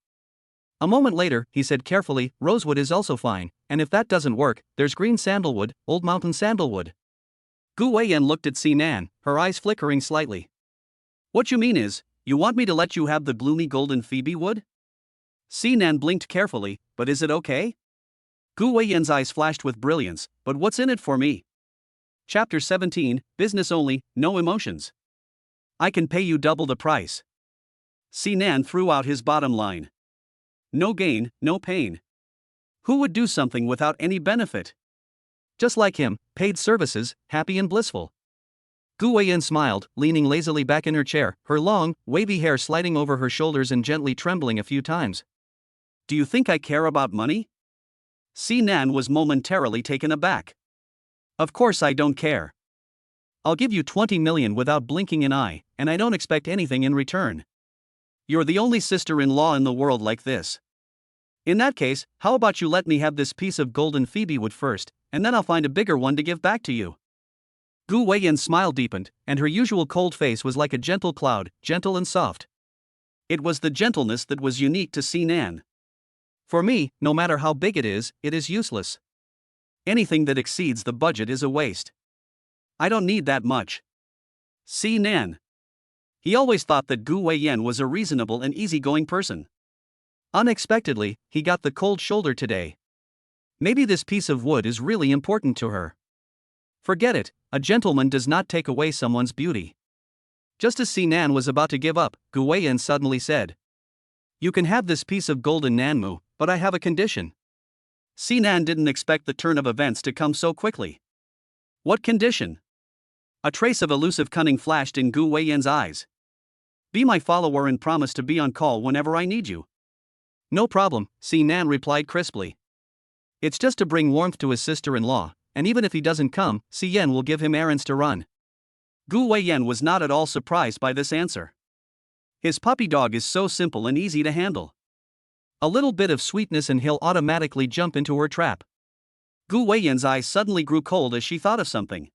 A moment later, he said carefully, rosewood is also fine, and if that doesn't work, there's green sandalwood, old mountain sandalwood. Gu Weiyan looked at Sinan, her eyes flickering slightly. What you mean is, you want me to let you have the gloomy golden phoebe wood? Sinan blinked carefully, but is it okay? Gu Weiyan's eyes flashed with brilliance, but what's in it for me? Chapter 17, Business Only, No Emotions. I can pay you double the price. Sinan threw out his bottom line. No gain, no pain. Who would do something without any benefit? Just like him, paid services, happy and blissful. Gu Weiyan smiled, leaning lazily back in her chair, her long, wavy hair sliding over her shoulders and gently trembling a few times. Do you think I care about money? Sinan was momentarily taken aback. Of course I don't care. I'll give you 20 million without blinking an eye, and I don't expect anything in return. You're the only sister-in-law in the world like this. In that case, how about you let me have this piece of golden phoebe wood first, and then I'll find a bigger one to give back to you. Gu Weiyan's smile deepened, and her usual cold face was like a gentle cloud, gentle and soft. It was the gentleness that was unique to Sinan. For me, no matter how big it is useless. Anything that exceeds the budget is a waste. I don't need that much. Sinan. He always thought that Gu Weiyan was a reasonable and easygoing person. Unexpectedly, he got the cold shoulder today. Maybe this piece of wood is really important to her. Forget it, a gentleman does not take away someone's beauty. Just as Sinan was about to give up, Gu Weiyan suddenly said, You can have this piece of golden nanmu, but I have a condition. Sinan didn't expect the turn of events to come so quickly. What condition? A trace of elusive cunning flashed in Gu Weiyan's eyes. Be my follower and promise to be on call whenever I need you. No problem, Sinan replied crisply. It's just to bring warmth to his sister-in-law, and even if he doesn't come, Siyan will give him errands to run. Gu Weiyan was not at all surprised by this answer. His puppy dog is so simple and easy to handle. A little bit of sweetness and he'll automatically jump into her trap. Gu Weiyan's eyes suddenly grew cold as she thought of something.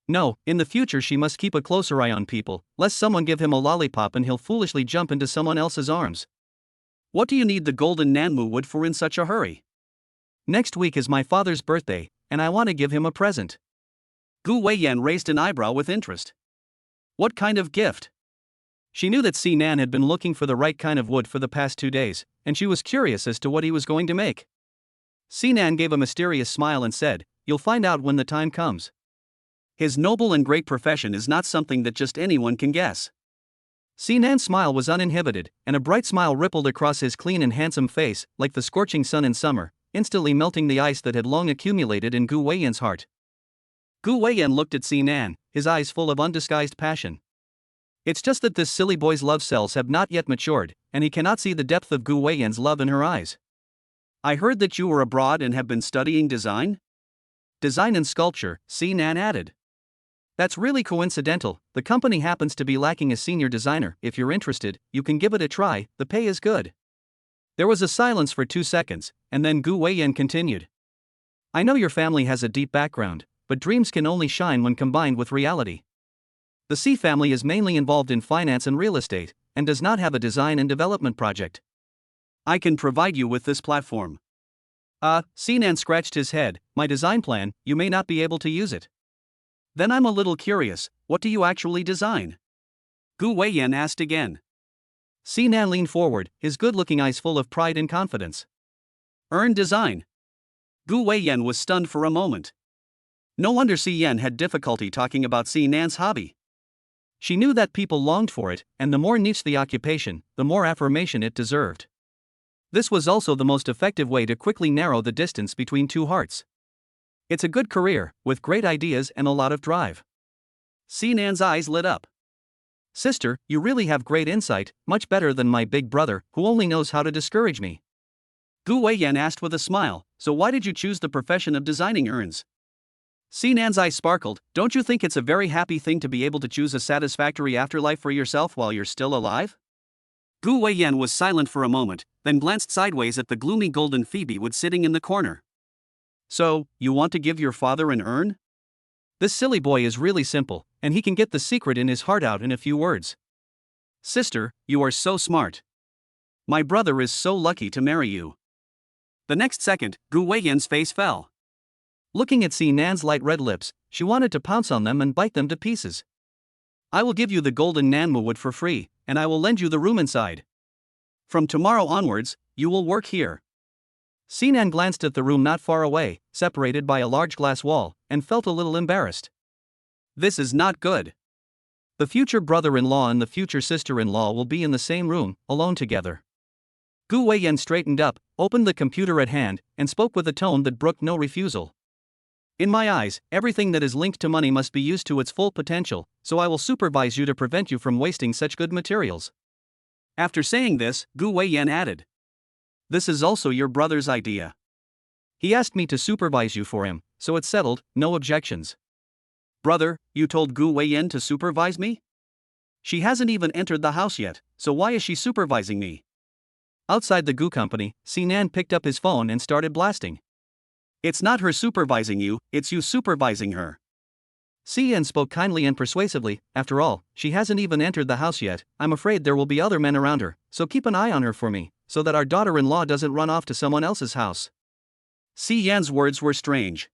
No, in the future she must keep a closer eye on people, lest someone give him a lollipop and he'll foolishly jump into someone else's arms. What do you need the golden nanmu wood for in such a hurry? Next week is my father's birthday, and I want to give him a present. Gu Weiyan raised an eyebrow with interest. What kind of gift? She knew that Sinan had been looking for the right kind of wood for the past 2 days, and she was curious as to what he was going to make. Sinan gave a mysterious smile and said, You'll find out when the time comes. His noble and great profession is not something that just anyone can guess. Sinan's smile was uninhibited, and a bright smile rippled across his clean and handsome face, like the scorching sun in summer, instantly melting the ice that had long accumulated in Gu Weiyan's heart. Gu Weiyan looked at Sinan, his eyes full of undisguised passion. It's just that this silly boy's love cells have not yet matured, and he cannot see the depth of Gu Weiyan's love in her eyes. I heard that you were abroad and have been studying design? Design and sculpture, Sinan added. That's really coincidental, the company happens to be lacking a senior designer. If you're interested, you can give it a try, the pay is good. There was a silence for 2 seconds, and then Gu Weiyan continued. I know your family has a deep background, but dreams can only shine when combined with reality. The C family is mainly involved in finance and real estate, and does not have a design and development project. I can provide you with this platform. Sinan scratched his head, my design plan, you may not be able to use it. Then I'm a little curious, what do you actually design? Gu Weiyan asked again. Sinan leaned forward, his good-looking eyes full of pride and confidence. Earn design. Gu Weiyan was stunned for a moment. No wonder Si Yan had difficulty talking about Si Nan's hobby. She knew that people longed for it, and the more niche the occupation, the more affirmation it deserved. This was also the most effective way to quickly narrow the distance between two hearts. It's a good career, with great ideas and a lot of drive. Si Nan's eyes lit up. Sister, you really have great insight, much better than my big brother, who only knows how to discourage me. Gu Weiyan asked with a smile, so why did you choose the profession of designing urns? Si Nan's eyes sparkled. Don't you think it's a very happy thing to be able to choose a satisfactory afterlife for yourself while you're still alive? Gu Weiyan was silent for a moment, then glanced sideways at the gloomy golden Phoebe wood sitting in the corner. So, you want to give your father an urn? This silly boy is really simple, and he can get the secret in his heart out in a few words. Sister, you are so smart. My brother is so lucky to marry you. The next second, Gu Weiyan's face fell. Looking at Si Nan's light red lips, she wanted to pounce on them and bite them to pieces. I will give you the golden Nanmu wood for free, and I will lend you the room inside. From tomorrow onwards, you will work here. Si Nan glanced at the room not far away, separated by a large glass wall, and felt a little embarrassed. This is not good. The future brother-in-law and the future sister-in-law will be in the same room, alone together. Gu Weiyan straightened up, opened the computer at hand, and spoke with a tone that brooked no refusal. In my eyes, everything that is linked to money must be used to its full potential, so I will supervise you to prevent you from wasting such good materials. After saying this, Gu Weiyan added, this is also your brother's idea. He asked me to supervise you for him, so it's settled, no objections. Brother, you told Gu Weiyan to supervise me? She hasn't even entered the house yet, so why is she supervising me? Outside the Gu company, Si Nan picked up his phone and started blasting. It's not her supervising you, it's you supervising her. Si Yan spoke kindly and persuasively. After all, she hasn't even entered the house yet. I'm afraid there will be other men around her, so keep an eye on her for me, so that our daughter-in-law doesn't run off to someone else's house. Si Yan's words were strange.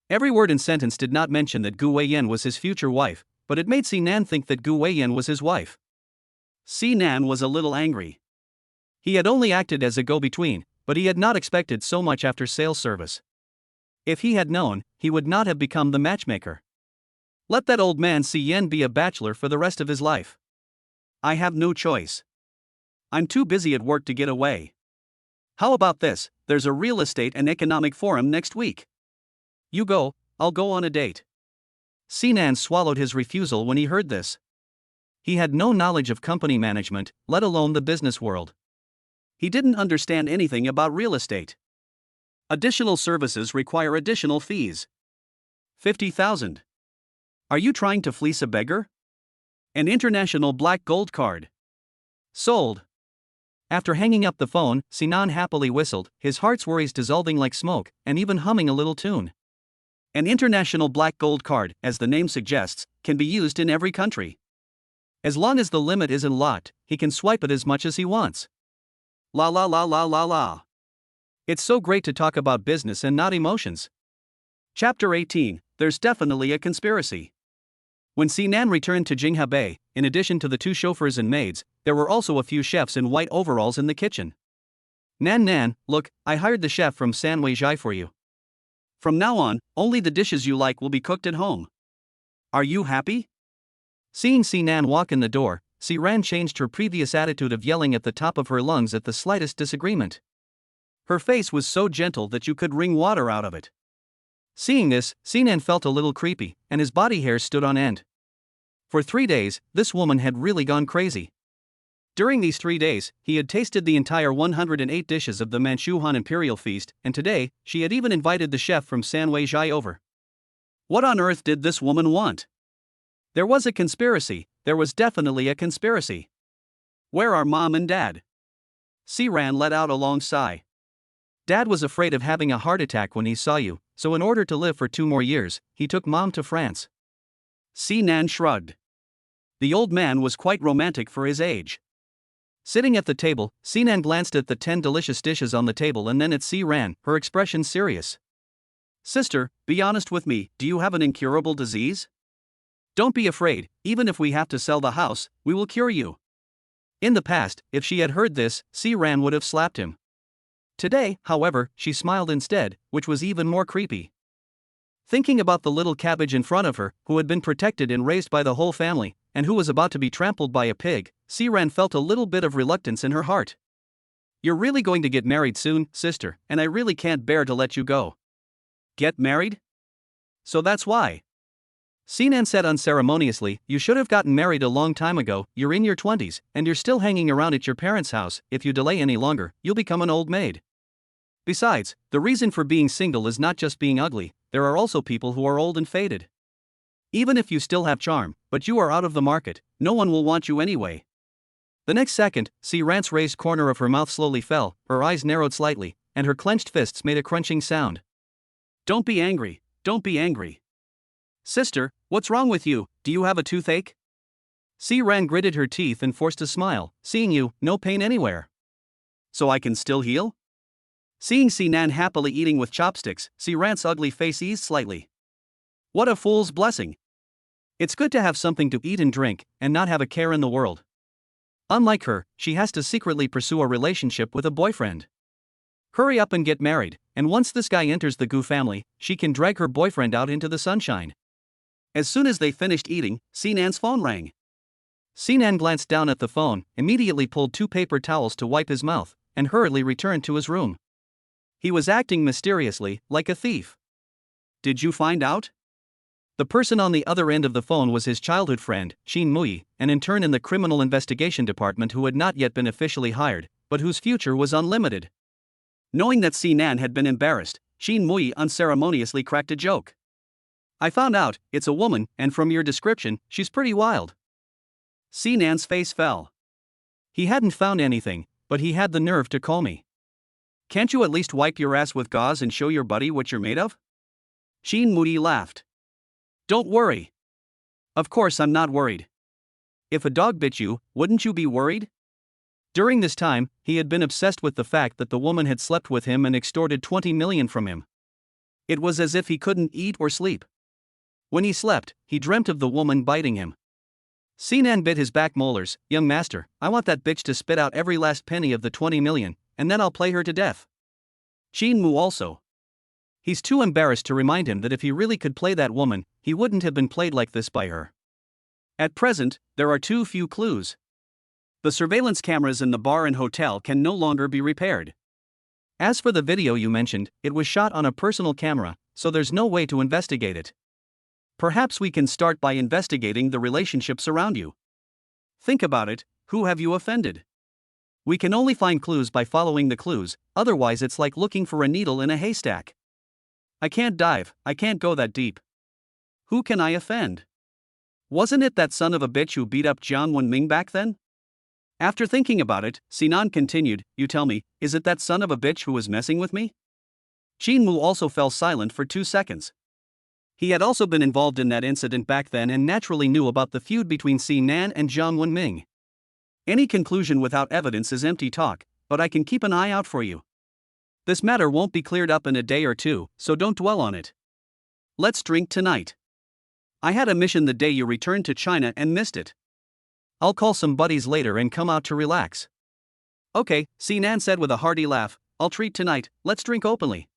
Every word and sentence did not mention that Gu Weiyan was his future wife, but it made Si Nan think that Gu Weiyan was his wife. Si Nan was a little angry. He had only acted as a go-between, but he had not expected so much after sales service. If he had known, he would not have become the matchmaker. Let that old man Si Yan be a bachelor for the rest of his life. I have no choice. I'm too busy at work to get away. How about this? There's a real estate and economic forum next week. You go, I'll go on a date. Si Nan swallowed his refusal when he heard this. He had no knowledge of company management, let alone the business world. He didn't understand anything about real estate. Additional services require additional fees. 50,000. Are you trying to fleece a beggar? An international black gold card. Sold. After hanging up the phone, Si Nan happily whistled, his heart's worries dissolving like smoke, and even humming a little tune. An international black gold card, as the name suggests, can be used in every country. As long as the limit isn't locked, he can swipe it as much as he wants. La la la la la la. It's so great to talk about business and not emotions. Chapter 18, There's definitely a conspiracy. When Si Nan returned to Jingha Bay, in addition to the 2 chauffeurs and maids, there were also a few chefs in white overalls in the kitchen. Nan, look, I hired the chef from Sanwei Zhai for you. From now on, only the dishes you like will be cooked at home. Are you happy? Seeing Si Nan walk in the door, Si Ran changed her previous attitude of yelling at the top of her lungs at the slightest disagreement. Her face was so gentle that you could wring water out of it. Seeing this, Si Nan felt a little creepy, and his body hair stood on end. For 3 days, this woman had really gone crazy. During these 3 days, he had tasted the entire 108 dishes of the Manchuhan Imperial Feast, and today, she had even invited the chef from Sanwei Zhai over. What on earth did this woman want? There was a conspiracy, there was definitely a conspiracy. Where are Mom and Dad? Si Ran let out a long sigh. Dad was afraid of having a heart attack when he saw you, so in order to live for 2 more years, he took Mom to France. Si Nan shrugged. The old man was quite romantic for his age. Sitting at the table, Si Nan glanced at the 10 delicious dishes on the table and then at Si Ran, her expression serious. Sister, be honest with me, do you have an incurable disease? Don't be afraid, even if we have to sell the house, we will cure you. In the past, if she had heard this, Si Ran would have slapped him. Today, however, she smiled instead, which was even more creepy. Thinking about the little cabbage in front of her, who had been protected and raised by the whole family, and who was about to be trampled by a pig, Siran felt a little bit of reluctance in her heart. "You're really going to get married soon, sister, and I really can't bear to let you go." "Get married? So that's why?" Sinan said unceremoniously, "You should have gotten married a long time ago. You're in your 20s, and you're still hanging around at your parents' house. If you delay any longer, you'll become an old maid. Besides, the reason for being single is not just being ugly, there are also people who are old and faded. Even if you still have charm, but you are out of the market, no one will want you anyway." The next second, Siran's raised corner of her mouth slowly fell, her eyes narrowed slightly, and her clenched fists made a crunching sound. "Don't be angry, don't be angry. Sister, what's wrong with you? Do you have a toothache?" Siran gritted her teeth and forced a smile. "Seeing you, no pain anywhere. So I can still heal?" Seeing Sinan happily eating with chopsticks, Siran's ugly face eased slightly. What a fool's blessing. It's good to have something to eat and drink, and not have a care in the world. Unlike her, she has to secretly pursue a relationship with a boyfriend. Hurry up and get married, and once this guy enters the Gu family, she can drag her boyfriend out into the sunshine. As soon as they finished eating, Sinan's phone rang. Sinan glanced down at the phone, immediately pulled 2 paper towels to wipe his mouth, and hurriedly returned to his room. He was acting mysteriously, like a thief. "Did you find out?" The person on the other end of the phone was his childhood friend, Shin Mui, an intern in the criminal investigation department who had not yet been officially hired, but whose future was unlimited. Knowing that Sinan had been embarrassed, Shin Mui unceremoniously cracked a joke. "I found out, it's a woman, and from your description, she's pretty wild." Sinan's face fell. He hadn't found anything, but he had the nerve to call me. "Can't you at least wipe your ass with gauze and show your buddy what you're made of?" Shin Mui laughed. "Don't worry. Of course I'm not worried. If a dog bit you, wouldn't you be worried?" During this time, he had been obsessed with the fact that the woman had slept with him and extorted 20 million from him. It was as if he couldn't eat or sleep. When he slept, he dreamt of the woman biting him. Sinan bit his back molars. "Young master, I want that bitch to spit out every last penny of the 20 million, and then I'll play her to death." Shin Mu also. He's too embarrassed to remind him that if he really could play that woman, he wouldn't have been played like this by her. At present, there are too few clues. The surveillance cameras in the bar and hotel can no longer be repaired. As for the video you mentioned, it was shot on a personal camera, so there's no way to investigate it. Perhaps we can start by investigating the relationships around you. Think about it, who have you offended? We can only find clues by following the clues, otherwise it's like looking for a needle in a haystack. I can't dive, I can't go that deep. Who can I offend? Wasn't it that son of a bitch who beat up Jiang Wenming back then? After thinking about it, Sinan continued, "You tell me, is it that son of a bitch who was messing with me?" Shin Mu also fell silent for 2 seconds. He had also been involved in that incident back then and naturally knew about the feud between Sinan and Jiang Wenming. Any conclusion without evidence is empty talk, but I can keep an eye out for you. This matter won't be cleared up in a day or two, so don't dwell on it. Let's drink tonight. I had a mission the day you returned to China and missed it. I'll call some buddies later and come out to relax. Okay, Sinan said with a hearty laugh, "I'll treat tonight, let's drink openly."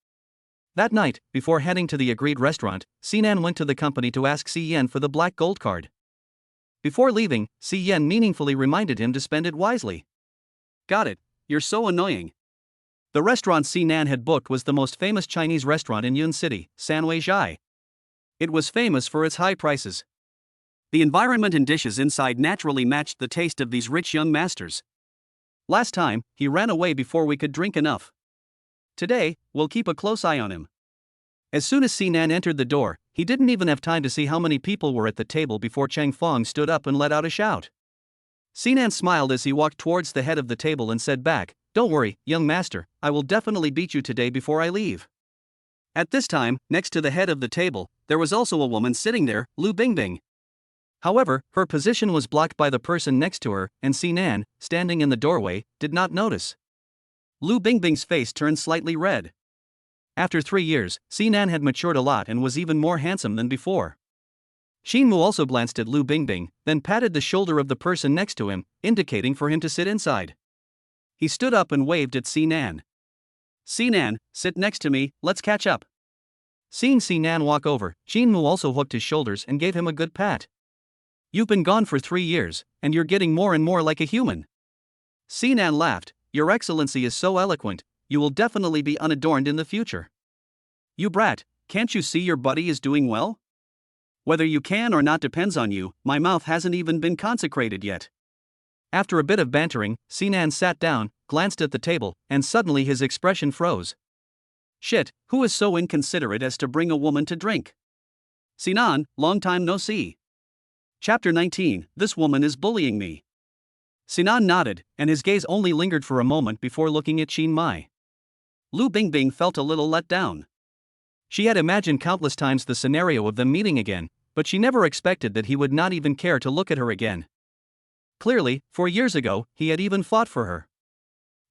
That night, before heading to the agreed restaurant, Sinan went to the company to ask Si Yen for the black gold card. Before leaving, Si Yen meaningfully reminded him to spend it wisely. "Got it, you're so annoying." The restaurant Sinan had booked was the most famous Chinese restaurant in Yun City, Sanwei Zhai. It was famous for its high prices. The environment and dishes inside naturally matched the taste of these rich young masters. Last time, he ran away before we could drink enough. Today, we'll keep a close eye on him. As soon as Sinan entered the door, he didn't even have time to see how many people were at the table before Chang Fong stood up and let out a shout. Sinan smiled as he walked towards the head of the table and said back, "Don't worry, young master, I will definitely beat you today before I leave." At this time, next to the head of the table, there was also a woman sitting there, Lu Bingbing. However, her position was blocked by the person next to her, and Sinan, standing in the doorway, did not notice. Lu Bingbing's face turned slightly red. After 3 years, Sinan had matured a lot and was even more handsome than before. Shin Mu also glanced at Lu Bingbing, then patted the shoulder of the person next to him, indicating for him to sit inside. He stood up and waved at Sinan. Sinan, sit next to me, let's catch up. Seeing Sinan walk over, Jinmu also hooked his shoulders and gave him a good pat. You've been gone for 3 years, and you're getting more and more like a human. Sinan laughed, Your Excellency is so eloquent, you will definitely be unadorned in the future. You brat, can't you see your buddy is doing well? Whether you can or not depends on you, my mouth hasn't even been consecrated yet. After a bit of bantering, Sinan sat down, glanced at the table, and suddenly his expression froze. Shit, who is so inconsiderate as to bring a woman to drink? Sinan, long time no see. Chapter 19, This woman is bullying me. Sinan nodded, and his gaze only lingered for a moment before looking at Qin Mai. Lu Bingbing felt a little let down. She had imagined countless times the scenario of them meeting again, but she never expected that he would not even care to look at her again. Clearly, 4 years ago, he had even fought for her.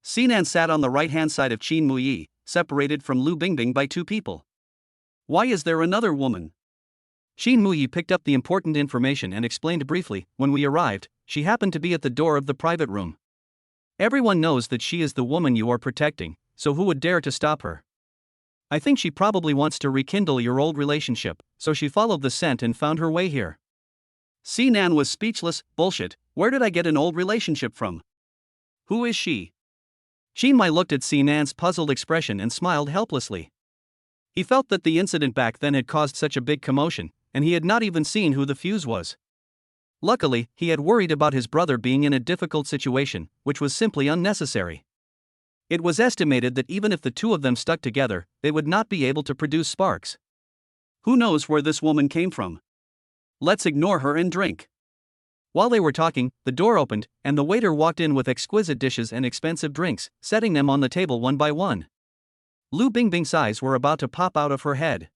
Sinan sat on the right-hand side of Qin Muyi, separated from Lu Bingbing by 2 people. Why is there another woman? Qin Muyi picked up the important information and explained briefly, when we arrived, she happened to be at the door of the private room. Everyone knows that she is the woman you are protecting, so who would dare to stop her? I think she probably wants to rekindle your old relationship, so she followed the scent and found her way here. Sinan was speechless. Bullshit, where did I get an old relationship from? Who is she? Qin Mai looked at Sinan's puzzled expression and smiled helplessly. He felt that the incident back then had caused such a big commotion, and he had not even seen who the fuse was. Luckily, he had worried about his brother being in a difficult situation, which was simply unnecessary. It was estimated that even if the 2 of them stuck together, they would not be able to produce sparks. Who knows where this woman came from? Let's ignore her and drink. While they were talking, the door opened, and the waiter walked in with exquisite dishes and expensive drinks, setting them on the table one by one. Lu Bingbing's eyes were about to pop out of her head.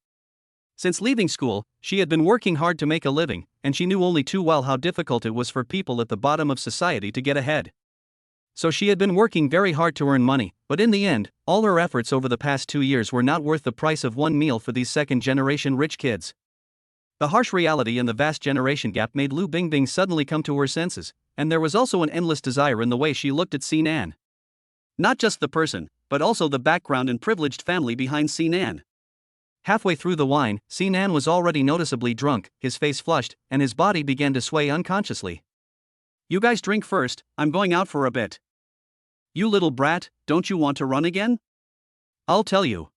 Since leaving school, she had been working hard to make a living, and she knew only too well how difficult it was for people at the bottom of society to get ahead. So she had been working very hard to earn money, but in the end, all her efforts over the past 2 years were not worth the price of one meal for these second-generation rich kids. The harsh reality and the vast generation gap made Lu Bingbing suddenly come to her senses, and there was also an endless desire in the way she looked at Sinan. Not just the person, but also the background and privileged family behind Sinan. Halfway through the wine, Sinan was already noticeably drunk, his face flushed, and his body began to sway unconsciously. You guys drink first, I'm going out for a bit. You little brat, don't you want to run again? I'll tell you.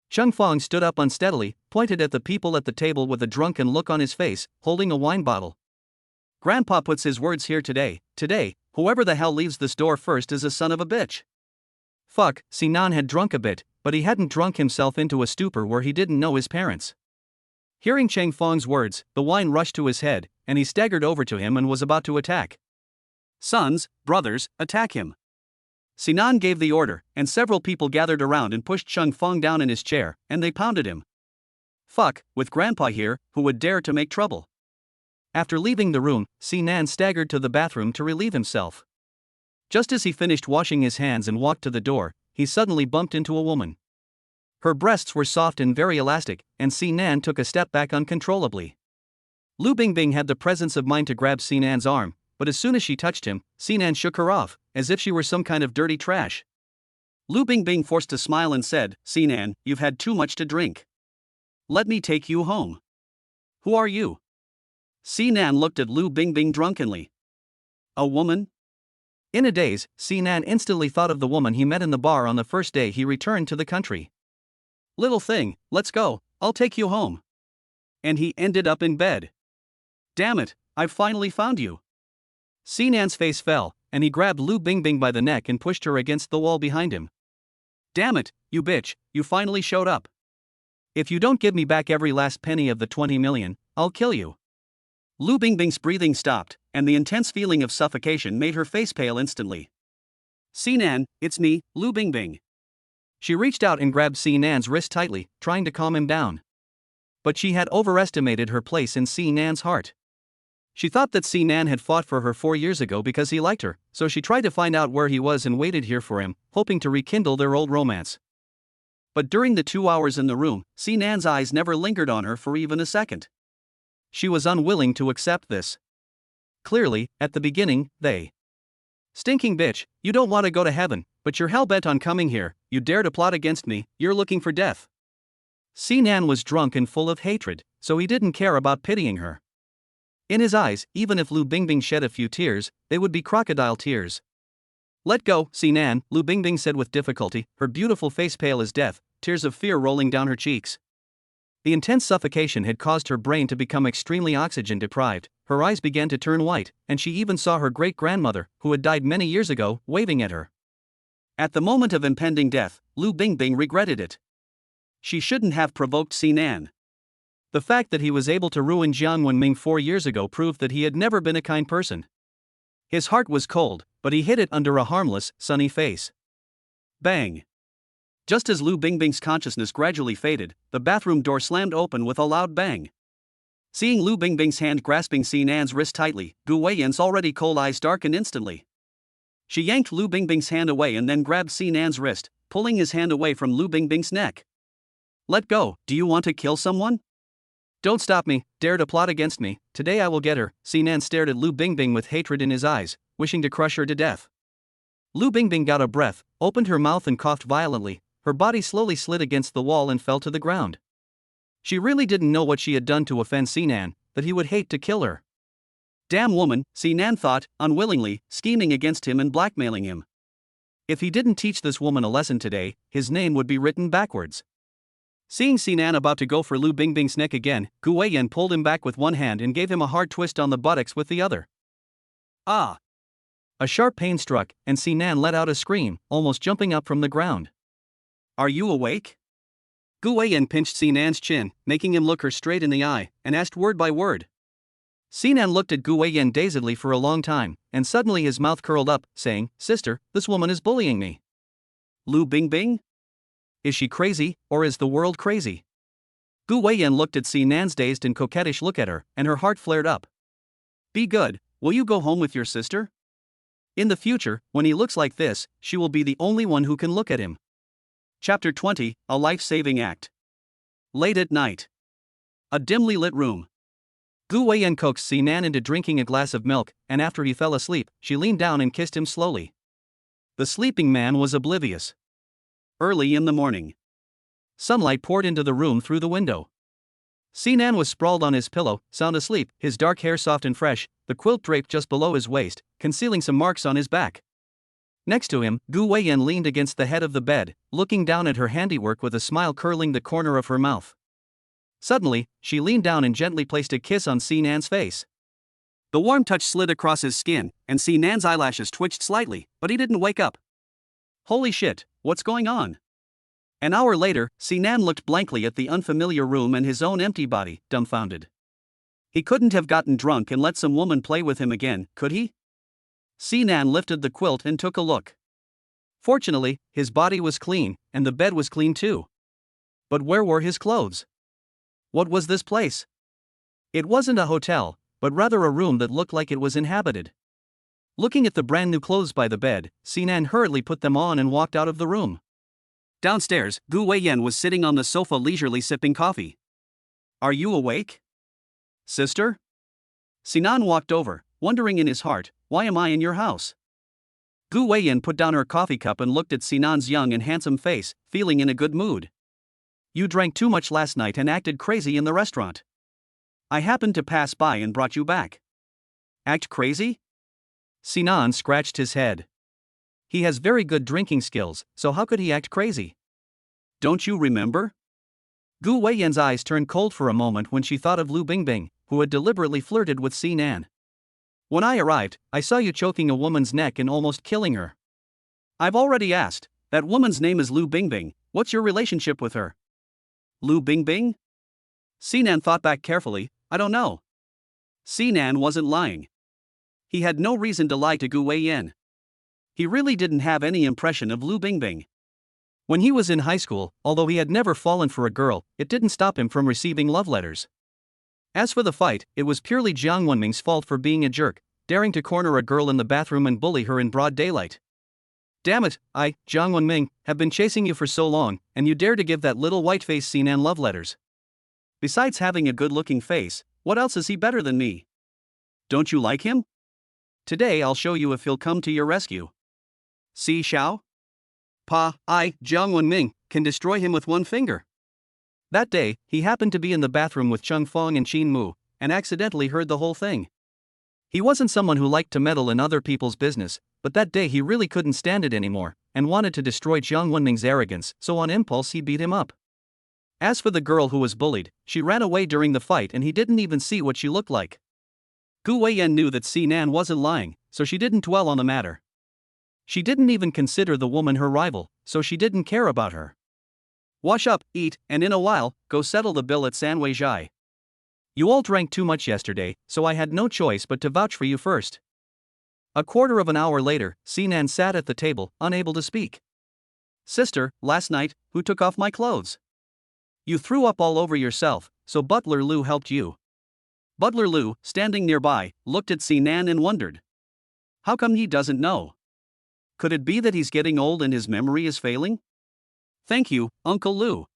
Cheng Fong stood up unsteadily, pointed at the people at the table with a drunken look on his face, holding a wine bottle. Grandpa puts his words here today, whoever the hell leaves this door first is a son of a bitch. Fuck, Sinan had drunk a bit, but he hadn't drunk himself into a stupor where he didn't know his parents. Hearing Cheng Fong's words, the wine rushed to his head, and he staggered over to him and was about to attack. Sons, brothers, attack him. Sinan gave the order, and several people gathered around and pushed Cheng Fong down in his chair, and they pounded him. Fuck, with Grandpa here, who would dare to make trouble? After leaving the room, Sinan staggered to the bathroom to relieve himself. Just as he finished washing his hands and walked to the door, he suddenly bumped into a woman. Her breasts were soft and very elastic, and Sinan took a step back uncontrollably. Lu Bingbing had the presence of mind to grab Sinan's arm, but as soon as she touched him, Sinan shook her off, as if she were some kind of dirty trash. Lu Bingbing forced a smile and said, Sinan, you've had too much to drink. Let me take you home. Who are you? Sinan looked at Lu Bingbing drunkenly. A woman? In a daze, Sinan instantly thought of the woman he met in the bar on the first day he returned to the country. Little thing, let's go, I'll take you home. And he ended up in bed. Damn it, I've finally found you. Sinan's face fell, and he grabbed Lu Bingbing by the neck and pushed her against the wall behind him. Damn it, you bitch, you finally showed up. If you don't give me back every last penny of the 20 million, I'll kill you. Lu Bingbing's breathing stopped, and the intense feeling of suffocation made her face pale instantly. Sinan, it's me, Lu Bingbing. She reached out and grabbed Sinan's wrist tightly, trying to calm him down. But she had overestimated her place in Sinan's heart. She thought that Sinan had fought for her 4 years ago because he liked her, so she tried to find out where he was and waited here for him, hoping to rekindle their old romance. But during the 2 hours in the room, Sinan's eyes never lingered on her for even a second. She was unwilling to accept this. Clearly, at the beginning, they. Stinking bitch, you don't want to go to heaven, But you're hell-bent on coming here, you dare to plot against me, you're looking for death. Sinan was drunk and full of hatred, so he didn't care about pitying her. In his eyes, even if Lu Bingbing shed a few tears, they would be crocodile tears. Let go, Sinan, Lu Bingbing said with difficulty, her beautiful face pale as death, tears of fear rolling down her cheeks. The intense suffocation had caused her brain to become extremely oxygen deprived, her eyes began to turn white, and she even saw her great-grandmother, who had died many years ago, waving at her. At the moment of impending death, Lu Bingbing regretted it. She shouldn't have provoked Sinan. The fact that he was able to ruin Jiang Wenming 4 years ago proved that he had never been a kind person. His heart was cold, but he hid it under a harmless, sunny face. Bang! Just as Lu Bingbing's consciousness gradually faded, the bathroom door slammed open with a loud bang. Seeing Lu Bingbing's hand grasping Sinan's wrist tightly, Gu Weiyan's already cold eyes darkened instantly. She yanked Lu Bingbing's hand away and then grabbed Sinan's wrist, pulling his hand away from Lu Bingbing's neck. Let go, do you want to kill someone? Don't stop me, dare to plot against me, today I will get her. Sinan stared at Lu Bingbing with hatred in his eyes, wishing to crush her to death. Lu Bingbing got a breath, opened her mouth and coughed violently, her body slowly slid against the wall and fell to the ground. She really didn't know what she had done to offend Sinan, that he would hate to kill her. Damn woman, Sinan thought, unwillingly, scheming against him and blackmailing him. If he didn't teach this woman a lesson today, his name would be written backwards. Seeing Sinan about to go for Lu Bingbing's neck again, Gu Weiyan pulled him back with one hand and gave him a hard twist on the buttocks with the other. Ah! A sharp pain struck, and Sinan let out a scream, almost jumping up from the ground. Are you awake? Gu Weiyan pinched Sinan's chin, making him look her straight in the eye, and asked word by word. Sinan looked at Gu Weiyan dazedly for a long time, and suddenly his mouth curled up, saying, Sister, this woman is bullying me. Lu Bingbing? Is she crazy, or is the world crazy? Gu Weiyan looked at Sinan's dazed and coquettish look at her, and her heart flared up. Be good, will you go home with your sister? In the future, when he looks like this, she will be the only one who can look at him. Chapter 20, A Life-Saving Act. Late at night. A dimly lit room. Gu Weiyan coaxed Sinan into drinking a glass of milk, and after he fell asleep, she leaned down and kissed him slowly. The sleeping man was oblivious. Early in the morning. Sunlight poured into the room through the window. Sinan was sprawled on his pillow, sound asleep, his dark hair soft and fresh, the quilt draped just below his waist, concealing some marks on his back. Next to him, Gu Weiyan leaned against the head of the bed, looking down at her handiwork with a smile curling the corner of her mouth. Suddenly, she leaned down and gently placed a kiss on Sinan's face. The warm touch slid across his skin, and Sinan's eyelashes twitched slightly, but he didn't wake up. Holy shit, what's going on? An hour later, Sinan looked blankly at the unfamiliar room and his own empty body, dumbfounded. He couldn't have gotten drunk and let some woman play with him again, could he? Sinan lifted the quilt and took a look. Fortunately, his body was clean, and the bed was clean too. But where were his clothes? What was this place? It wasn't a hotel, but rather a room that looked like it was inhabited. Looking at the brand new clothes by the bed, Sinan hurriedly put them on and walked out of the room. Downstairs, Gu Weiyan was sitting on the sofa leisurely sipping coffee. Are you awake? Sister? Sinan walked over, wondering in his heart, why am I in your house? Gu Weiyan put down her coffee cup and looked at Sinan's young and handsome face, feeling in a good mood. You drank too much last night and acted crazy in the restaurant. I happened to pass by and brought you back. Act crazy? Sinan scratched his head. He has very good drinking skills, so how could he act crazy? Don't you remember? Gu Weiyan's eyes turned cold for a moment when she thought of Lu Bingbing, who had deliberately flirted with Sinan. When I arrived, I saw you choking a woman's neck and almost killing her. I've already asked. That woman's name is Lu Bingbing. What's your relationship with her? Lu Bingbing? Sinan thought back carefully. I don't know. Sinan wasn't lying. He had no reason to lie to Gu Weiyan. He really didn't have any impression of Lu Bingbing. When he was in high school, although he had never fallen for a girl, it didn't stop him from receiving love letters. As for the fight, it was purely Jiang Wenming's fault for being a jerk, daring to corner a girl in the bathroom and bully her in broad daylight. Damn it, I, Jiang Wenming, have been chasing you for so long, and you dare to give that little white-faced Sinan love letters. Besides having a good-looking face, what else is he better than me? Don't you like him? Today I'll show you if he'll come to your rescue. See, Xiao? Pa, Jiang Wenming, can destroy him with one finger. That day, he happened to be in the bathroom with Chung Fong and Qin Mu, and accidentally heard the whole thing. He wasn't someone who liked to meddle in other people's business, but that day he really couldn't stand it anymore, and wanted to destroy Jiang Wenming's arrogance, so on impulse he beat him up. As for the girl who was bullied, she ran away during the fight and he didn't even see what she looked like. Gu Weiyan knew that Sinan wasn't lying, so she didn't dwell on the matter. She didn't even consider the woman her rival, so she didn't care about her. Wash up, eat, and in a while, go settle the bill at Sanwei Zhai. You all drank too much yesterday, so I had no choice but to vouch for you first. A quarter of an hour later, Sinan sat at the table, unable to speak. Sister, last night, who took off my clothes? You threw up all over yourself, so Butler Lu helped you. Butler Lu, standing nearby, looked at Sinan and wondered. How come he doesn't know? Could it be that he's getting old and his memory is failing? Thank you, Uncle Lu.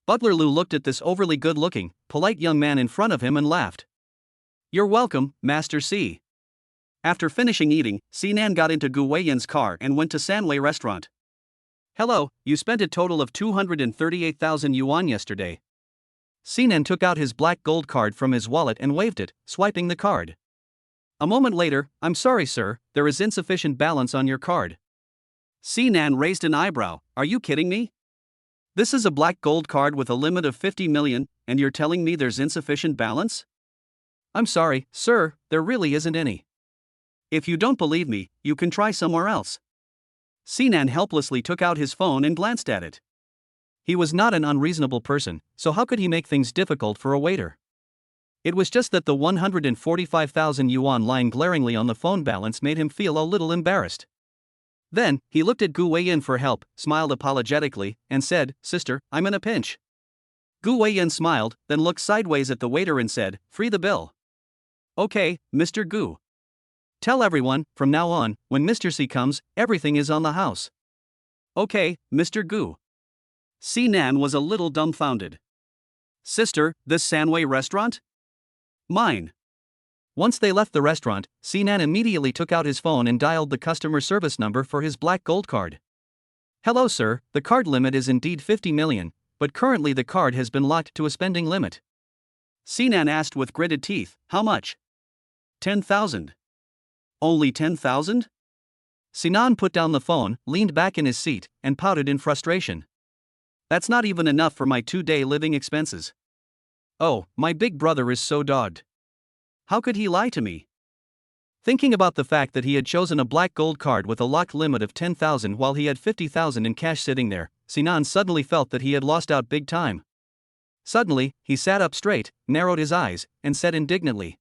Butler Lu looked at this overly good-looking, polite young man in front of him and laughed. You're welcome, Master C. After finishing eating, Sinan got into Gu Weiyan's car and went to Sanwei restaurant. Hello, you spent a total of 238,000 yuan yesterday. Sinan took out his black gold card from his wallet and waved it, swiping the card. A moment later, I'm sorry sir, there is insufficient balance on your card. Sinan raised an eyebrow, are you kidding me? This is a black gold card with a limit of 50 million, and you're telling me there's insufficient balance? I'm sorry, sir, there really isn't any. If you don't believe me, you can try somewhere else. Sinan helplessly took out his phone and glanced at it. He was not an unreasonable person, so how could he make things difficult for a waiter? It was just that the 145,000 yuan lying glaringly on the phone balance made him feel a little embarrassed. Then, he looked at Gu Weiyan for help, smiled apologetically, and said, Sister, I'm in a pinch. Gu Weiyan smiled, then looked sideways at the waiter and said, Free the bill. Okay, Mr. Gu. Tell everyone, from now on, when Mr. C comes, everything is on the house. Okay, Mr. Gu. Sinan was a little dumbfounded. Sister, this Sanwei restaurant? Mine. Once they left the restaurant, Sinan immediately took out his phone and dialed the customer service number for his black gold card. Hello sir, the card limit is indeed 50 million, but currently the card has been locked to a spending limit. Sinan asked with gritted teeth, how much? 10,000. Only 10,000? Sinan put down the phone, leaned back in his seat, and pouted in frustration. That's not even enough for my 2-day living expenses. Oh, my big brother is so dogged. How could he lie to me? Thinking about the fact that he had chosen a black gold card with a locked limit of 10,000 while he had 50,000 in cash sitting there, Sinan suddenly felt that he had lost out big time. Suddenly, he sat up straight, narrowed his eyes, and said indignantly,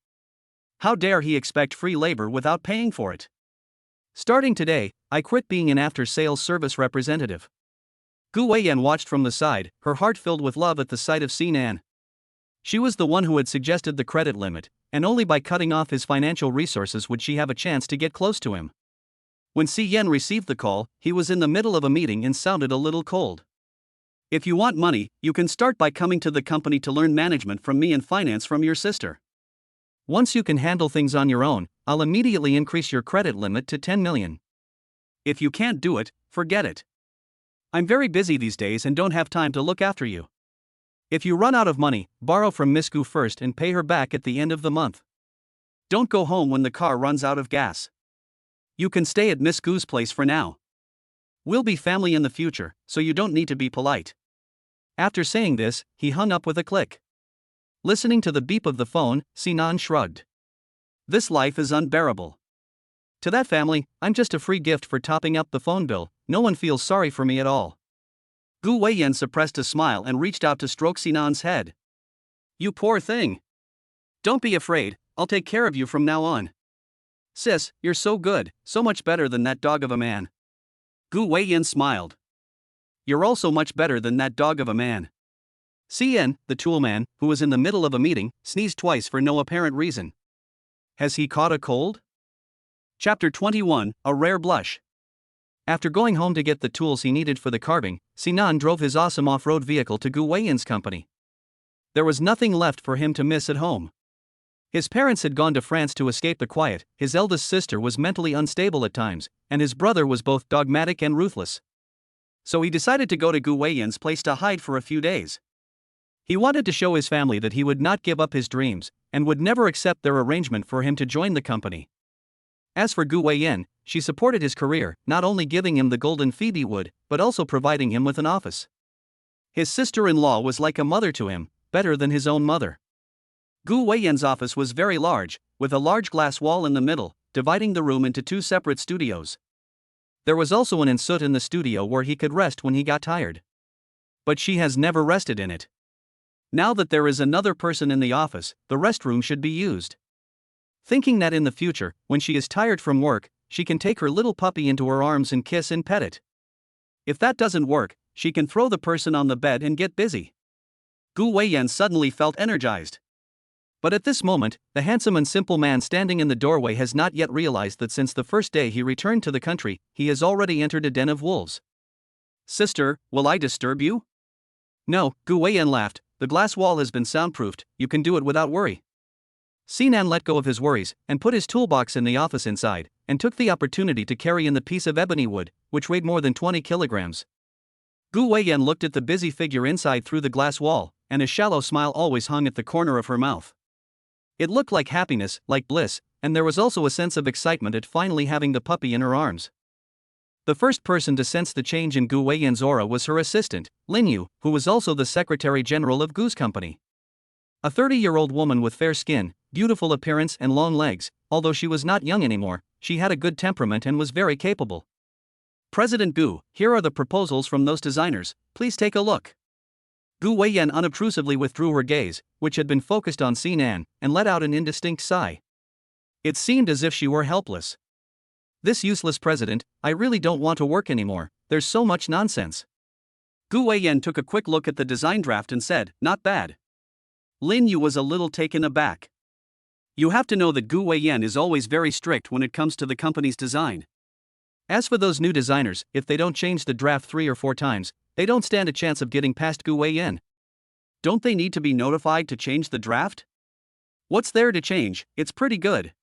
how dare he expect free labor without paying for it? Starting today, I quit being an after-sales service representative. Gu Weiyan watched from the side, her heart filled with love at the sight of Sinan. She was the one who had suggested the credit limit, and only by cutting off his financial resources would she have a chance to get close to him. When Si Yen received the call, he was in the middle of a meeting and sounded a little cold. If you want money, you can start by coming to the company to learn management from me and finance from your sister. Once you can handle things on your own, I'll immediately increase your credit limit to 10 million. If you can't do it, forget it. I'm very busy these days and don't have time to look after you. If you run out of money, borrow from Miss Gu first and pay her back at the end of the month. Don't go home when the car runs out of gas. You can stay at Miss Gu's place for now. We'll be family in the future, so you don't need to be polite. After saying this, he hung up with a click. Listening to the beep of the phone, Sinan shrugged. This life is unbearable. To that family, I'm just a free gift for topping up the phone bill, no one feels sorry for me at all. Gu Weiyan suppressed a smile and reached out to stroke Sinan's head. You poor thing. Don't be afraid, I'll take care of you from now on. Sis, you're so good, so much better than that dog of a man. Gu Weiyan smiled. You're also much better than that dog of a man. Cien, the toolman, who was in the middle of a meeting, sneezed twice for no apparent reason. Has he caught a cold? Chapter 21, A Rare Blush. After going home to get the tools he needed for the carving, Sinan drove his awesome off-road vehicle to Gu Weiyan's company. There was nothing left for him to miss at home. His parents had gone to France to escape the quiet, his eldest sister was mentally unstable at times, and his brother was both dogmatic and ruthless. So he decided to go to Gu Weiyan's place to hide for a few days. He wanted to show his family that he would not give up his dreams, and would never accept their arrangement for him to join the company. As for Gu Weiyan, she supported his career, not only giving him the golden Phoebe wood, but also providing him with an office. His sister-in-law was like a mother to him, better than his own mother. Gu Weiyan's office was very large, with a large glass wall in the middle, dividing the room into two separate studios. There was also an ensuite in the studio where he could rest when he got tired. But she has never rested in it. Now that there is another person in the office, the restroom should be used. Thinking that in the future, when she is tired from work, she can take her little puppy into her arms and kiss and pet it. If that doesn't work, she can throw the person on the bed and get busy. Gu Weiyan suddenly felt energized. But at this moment, the handsome and simple man standing in the doorway has not yet realized that since the first day he returned to the country, he has already entered a den of wolves. "Sister, will I disturb you?" "No," Gu Weiyan laughed, "the glass wall has been soundproofed, you can do it without worry." Sinan let go of his worries, and put his toolbox in the office inside, and took the opportunity to carry in the piece of ebony wood, which weighed more than 20 kilograms. Gu Weiyan looked at the busy figure inside through the glass wall, and a shallow smile always hung at the corner of her mouth. It looked like happiness, like bliss, and there was also a sense of excitement at finally having the puppy in her arms. The first person to sense the change in Gu Weiyan's aura was her assistant, Lin Yu, who was also the Secretary General of Gu's company. A 30-year-old woman with fair skin, beautiful appearance and long legs. Although she was not young anymore, she had a good temperament and was very capable. "President Gu, here are the proposals from those designers, please take a look." Gu Weiyan unobtrusively withdrew her gaze, which had been focused on Sinan, and let out an indistinct sigh. It seemed as if she were helpless. "This useless president, I really don't want to work anymore, there's so much nonsense." Gu Weiyan took a quick look at the design draft and said, "Not bad." Lin Yu was a little taken aback. You have to know that Gu Weiyan is always very strict when it comes to the company's design. As for those new designers, if they don't change the draft 3 or 4 times, they don't stand a chance of getting past Gu Weiyan. Don't they need to be notified to change the draft? What's there to change? It's pretty good.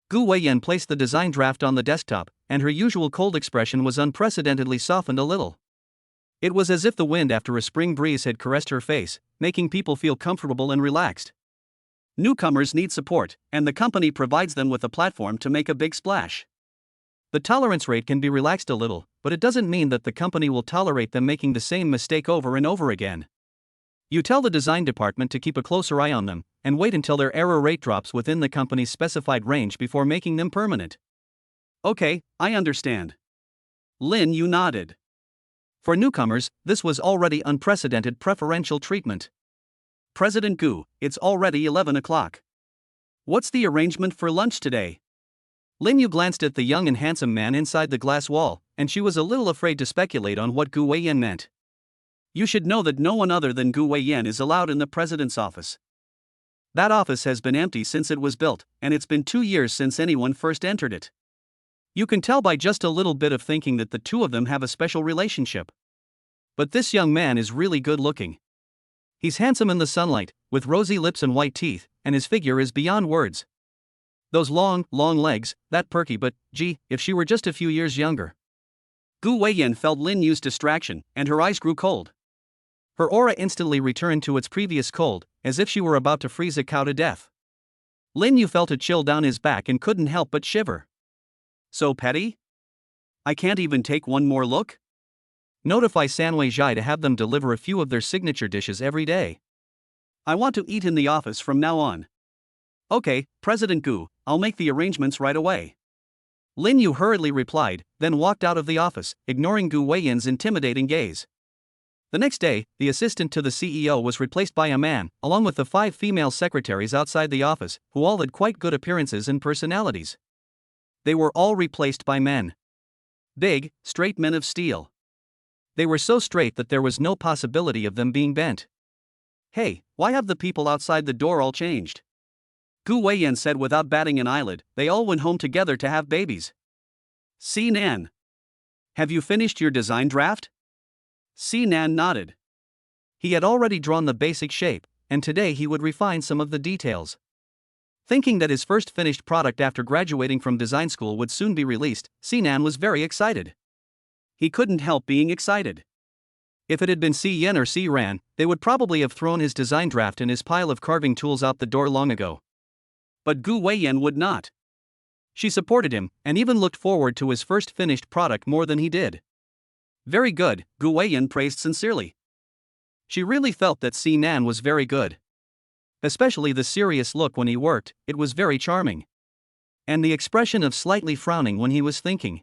Gu Weiyan placed the design draft on the desktop, and her usual cold expression was unprecedentedly softened a little. It was as if the wind after a spring breeze had caressed her face, making people feel comfortable and relaxed. Newcomers need support, and the company provides them with a platform to make a big splash. The tolerance rate can be relaxed a little, but it doesn't mean that the company will tolerate them making the same mistake over and over again. You tell the design department to keep a closer eye on them, and wait until their error rate drops within the company's specified range before making them permanent. Okay, I understand. Lin Yu nodded. For newcomers, this was already unprecedented preferential treatment. President Gu, it's already 11 o'clock. What's the arrangement for lunch today? Lin Yu glanced at the young and handsome man inside the glass wall, and she was a little afraid to speculate on what Gu Weiyan meant. You should know that no one other than Gu Weiyan is allowed in the president's office. That office has been empty since it was built, and it's been 2 years since anyone first entered it. You can tell by just a little bit of thinking that the two of them have a special relationship. But this young man is really good looking. He's handsome in the sunlight, with rosy lips and white teeth, and his figure is beyond words. Those long legs, that perky, but, gee, if she were just a few years younger. Gu Weiyan felt Lin Yu's distraction, and her eyes grew cold. Her aura instantly returned to its previous cold, as if she were about to freeze a cow to death. Lin Yu felt a chill down his back and couldn't help but shiver. So petty? I can't even take one more look? Notify Sanwei Zhai to have them deliver a few of their signature dishes every day. I want to eat in the office from now on. Okay, President Gu, I'll make the arrangements right away. Lin Yu hurriedly replied, then walked out of the office, ignoring Gu Weiyan's intimidating gaze. The next day, the assistant to the CEO was replaced by a man, along with the 5 female secretaries outside the office, who all had quite good appearances and personalities. They were all replaced by men. Big, straight men of steel. They were so straight that there was no possibility of them being bent. Hey, why have the people outside the door all changed? Gu Weiyan said without batting an eyelid, they all went home together to have babies. Sinan. Have you finished your design draft? Sinan nodded. He had already drawn the basic shape, and today he would refine some of the details. Thinking that his first finished product after graduating from design school would soon be released, Sinan was very excited. He couldn't help being excited. If it had been Si Yen or Si Ran, they would probably have thrown his design draft and his pile of carving tools out the door long ago. But Gu Weiyan would not. She supported him, and even looked forward to his first finished product more than he did. Very good, Gu Weiyan praised sincerely. She really felt that Si Nan was very good. Especially the serious look when he worked, it was very charming. And the expression of slightly frowning when he was thinking.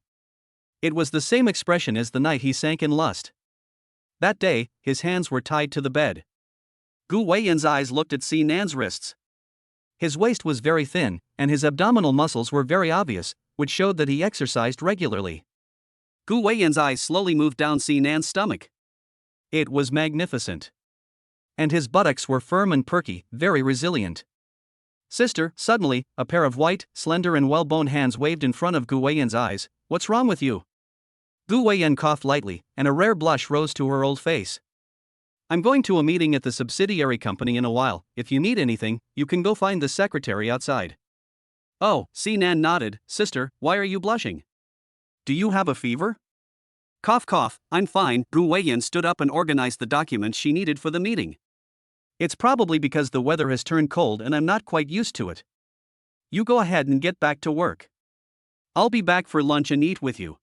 It was the same expression as the night he sank in lust. That day, his hands were tied to the bed. Gu Weiyan's eyes looked at Si Nan's wrists. His waist was very thin, and his abdominal muscles were very obvious, which showed that he exercised regularly. Gu Weiyan's eyes slowly moved down Si Nan's stomach. It was magnificent. And his buttocks were firm and perky, very resilient. Sister, suddenly, a pair of white, slender and well-boned hands waved in front of Gu Weiyan's eyes. What's wrong with you? Gu Weiyan coughed lightly, and a rare blush rose to her old face. I'm going to a meeting at the subsidiary company in a while. If you need anything, you can go find the secretary outside. Oh, Si Nan nodded. Sister, why are you blushing? Do you have a fever? Cough cough, I'm fine. Gu Weiyan stood up and organized the documents she needed for the meeting. It's probably because the weather has turned cold and I'm not quite used to it. You go ahead and get back to work. I'll be back for lunch and eat with you.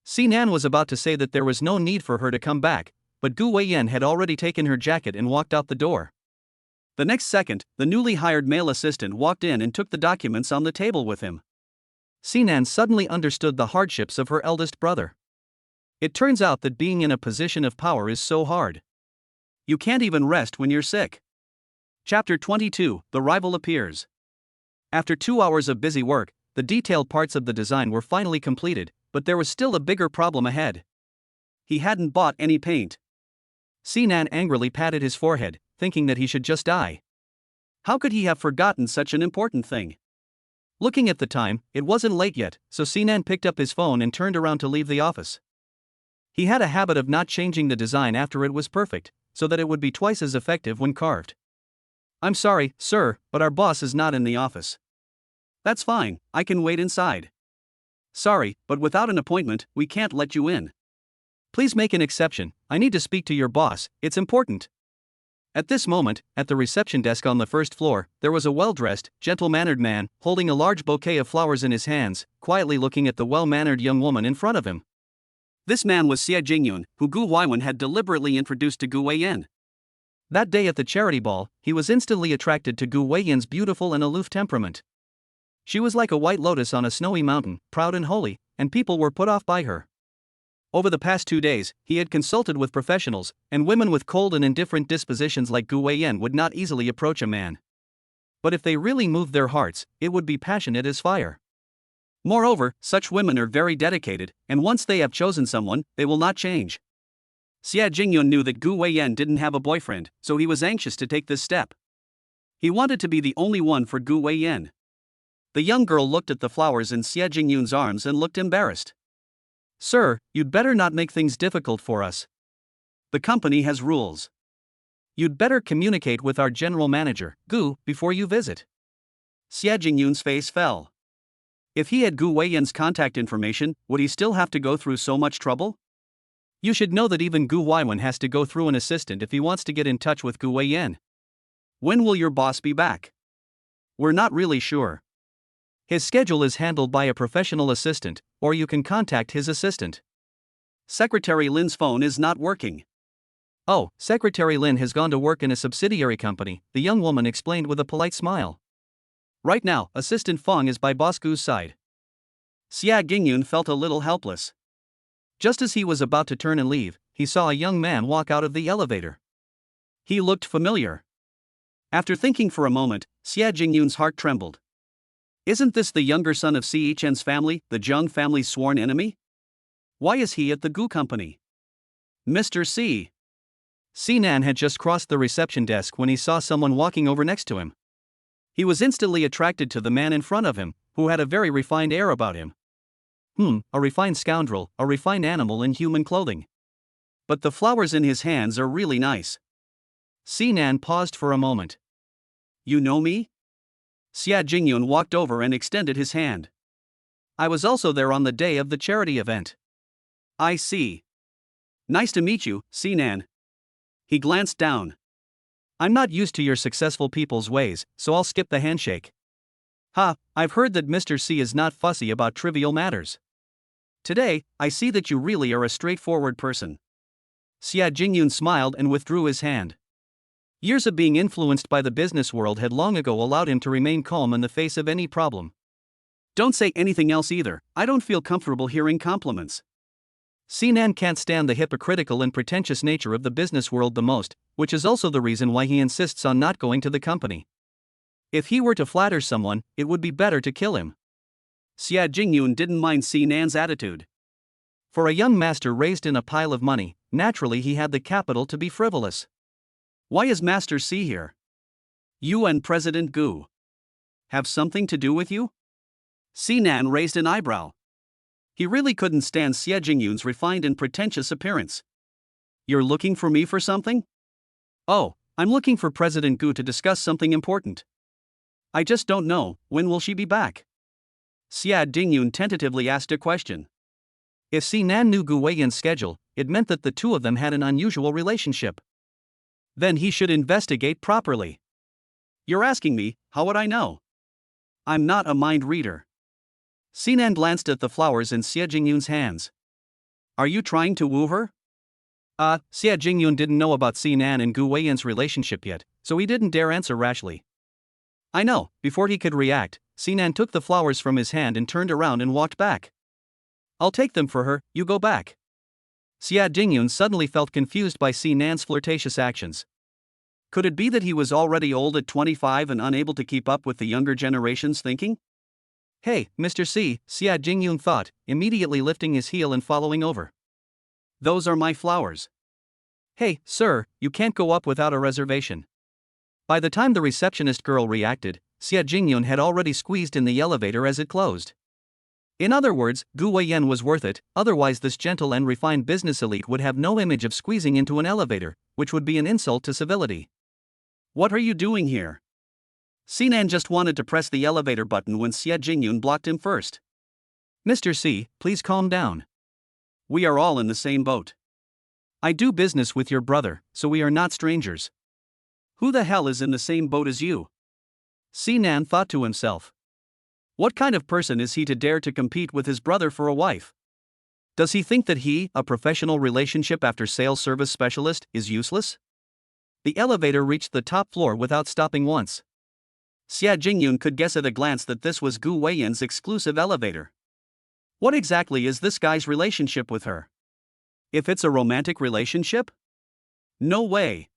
Si Nan was about to say that there was no need for her to come back, but Gu Weiyan had already taken her jacket and walked out the door. The next second, the newly hired male assistant walked in and took the documents on the table with him. Si Nan suddenly understood the hardships of her eldest brother. It turns out that being in a position of power is so hard. You can't even rest when you're sick. Chapter 22, The Rival Appears. After 2 hours of busy work, the detailed parts of the design were finally completed, but there was still a bigger problem ahead. He hadn't bought any paint. Si Nan angrily patted his forehead, thinking that he should just die. How could he have forgotten such an important thing? Looking at the time, it wasn't late yet, so Si Nan picked up his phone and turned around to leave the office. He had a habit of not changing the design after it was perfect, so that it would be twice as effective when carved. I'm sorry, sir, but our boss is not in the office. That's fine, I can wait inside. Sorry, but without an appointment, we can't let you in. Please make an exception, I need to speak to your boss, it's important. At this moment, at the reception desk on the first floor, there was a well-dressed, gentle-mannered man, holding a large bouquet of flowers in his hands, quietly looking at the well-mannered young woman in front of him. This man was Xie Jingyun, who Gu Weiyan had deliberately introduced to Gu Weiyan. That day at the charity ball, he was instantly attracted to Gu Weiyan's beautiful and aloof temperament. She was like a white lotus on a snowy mountain, proud and holy, and people were put off by her. Over the past 2 days, he had consulted with professionals, and women with cold and indifferent dispositions like Gu Weiyan would not easily approach a man. But if they really moved their hearts, it would be passionate as fire. Moreover, such women are very dedicated, and once they have chosen someone, they will not change. Xie Jingyun knew that Gu Weiyan didn't have a boyfriend, so he was anxious to take this step. He wanted to be the only one for Gu Weiyan. The young girl looked at the flowers in Xie Jingyun's arms and looked embarrassed. Sir, you'd better not make things difficult for us. The company has rules. You'd better communicate with our general manager, Gu, before you visit. Xie Jingyun's face fell. If he had Gu Weiyan's contact information, would he still have to go through so much trouble? You should know that even Gu Weiyan has to go through an assistant if he wants to get in touch with Gu Weiyan. When will your boss be back? We're not really sure. His schedule is handled by a professional assistant, or you can contact his assistant. Secretary Lin's phone is not working. Oh, Secretary Lin has gone to work in a subsidiary company, the young woman explained with a polite smile. Right now, Assistant Feng is by Boss Gu's side. Xie Jingyun felt a little helpless. Just as he was about to turn and leave, he saw a young man walk out of the elevator. He looked familiar. After thinking for a moment, Xie Jingyun's heart trembled. Isn't this the younger son of Si Yichen's family, the Zheng family's sworn enemy? Why is he at the Gu company? Mr. Si. Si Nan had just crossed the reception desk when he saw someone walking over next to him. He was instantly attracted to the man in front of him, who had a very refined air about him. A refined scoundrel, a refined animal in human clothing. But the flowers in his hands are really nice. Si Nan paused for a moment. You know me? Xie Jingyun walked over and extended his hand. I was also there on the day of the charity event. I see. Nice to meet you, Sinan. He glanced down. I'm not used to your successful people's ways, so I'll skip the handshake. Ha, I've heard that Mr. C is not fussy about trivial matters. Today, I see that you really are a straightforward person. Xia Jingyun smiled and withdrew his hand. Years of being influenced by the business world had long ago allowed him to remain calm in the face of any problem. Don't say anything else either, I don't feel comfortable hearing compliments. Sinan can't stand the hypocritical and pretentious nature of the business world the most, which is also the reason why he insists on not going to the company. If he were to flatter someone, it would be better to kill him. Xia Jingyun didn't mind Sinan's attitude. For a young master raised in a pile of money, naturally he had the capital to be frivolous. Why is Master C here? You and President Gu have something to do with you? Sinan raised an eyebrow. He really couldn't stand Xia Jingyun's refined and pretentious appearance. You're looking for me for something? Oh, I'm looking for President Gu to discuss something important. I just don't know, when will she be back? Xia Jingyun tentatively asked a question. If Sinan knew Gu Weiyan's schedule, it meant that the two of them had an unusual relationship. Then he should investigate properly. You're asking me, how would I know? I'm not a mind reader. Sinan glanced at the flowers in Xia Jingyun's hands. Are you trying to woo her? Xia Jingyun didn't know about Sinan and Gu Weiyan's relationship yet, so he didn't dare answer rashly. I know. Before he could react, Sinan took the flowers from his hand and turned around and walked back. I'll take them for her, you go back. Xia Jingyun suddenly felt confused by Sinan's flirtatious actions. Could it be that he was already old at 25 and unable to keep up with the younger generation's thinking? Hey, Mr. C, Xia Jingyun thought, immediately lifting his heel and following over. Those are my flowers. Hey, sir, you can't go up without a reservation. By the time the receptionist girl reacted, Xia Jingyun had already squeezed in the elevator as it closed. In other words, Gu Weiyan was worth it, otherwise this gentle and refined business elite would have no image of squeezing into an elevator, which would be an insult to civility. What are you doing here? Sinan just wanted to press the elevator button when Xia Jingyun blocked him first. Mr. C, please calm down. We are all in the same boat. I do business with your brother, so we are not strangers. Who the hell is in the same boat as you? Sinan thought to himself. What kind of person is he to dare to compete with his brother for a wife? Does he think that he, a professional relationship after sales service specialist, is useless? The elevator reached the top floor without stopping once. Xia Jingyun could guess at a glance that this was Gu Weiyan's exclusive elevator. What exactly is this guy's relationship with her? If it's a romantic relationship? No way.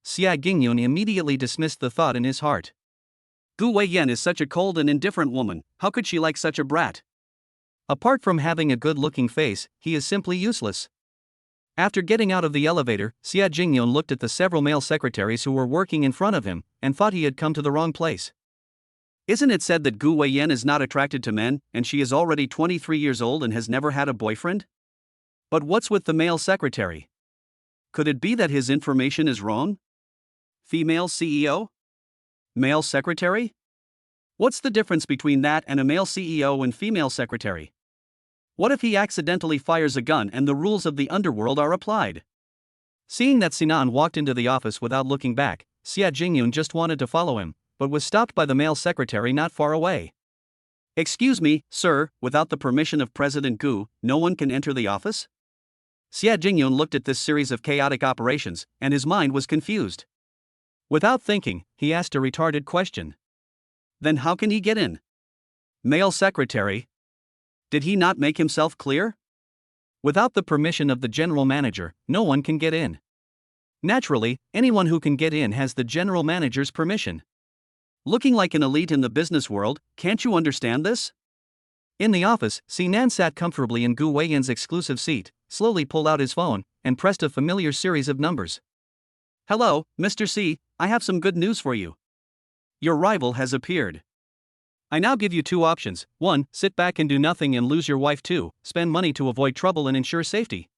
Xia Jingyun immediately dismissed the thought in his heart. Gu Weiyan is such a cold and indifferent woman, how could she like such a brat? Apart from having a good-looking face, he is simply useless. After getting out of the elevator, Xia Jingyun looked at the several male secretaries who were working in front of him, and thought he had come to the wrong place. Isn't it said that Gu Weiyan is not attracted to men, and she is already 23 years old and has never had a boyfriend? But what's with the male secretary? Could it be that his information is wrong? Female CEO? Male secretary? What's the difference between that and a male CEO and female secretary? What if he accidentally fires a gun and the rules of the underworld are applied? Seeing that Sinan walked into the office without looking back, Xia Jingyun just wanted to follow him, but was stopped by the male secretary not far away. Excuse me, sir, without the permission of President Gu, no one can enter the office? Xia Jingyun looked at this series of chaotic operations, and his mind was confused. Without thinking, he asked a retarded question. Then how can he get in? Male secretary? Did he not make himself clear? Without the permission of the general manager, no one can get in. Naturally, anyone who can get in has the general manager's permission. Looking like an elite in the business world, can't you understand this? In the office, Sinan sat comfortably in Gu Weiyan's exclusive seat, slowly pulled out his phone, and pressed a familiar series of numbers. Hello, Mr. C, I have some good news for you. Your rival has appeared. I now give you two options. 1. Sit back and do nothing and lose your wife. 2. Spend money to avoid trouble and ensure safety.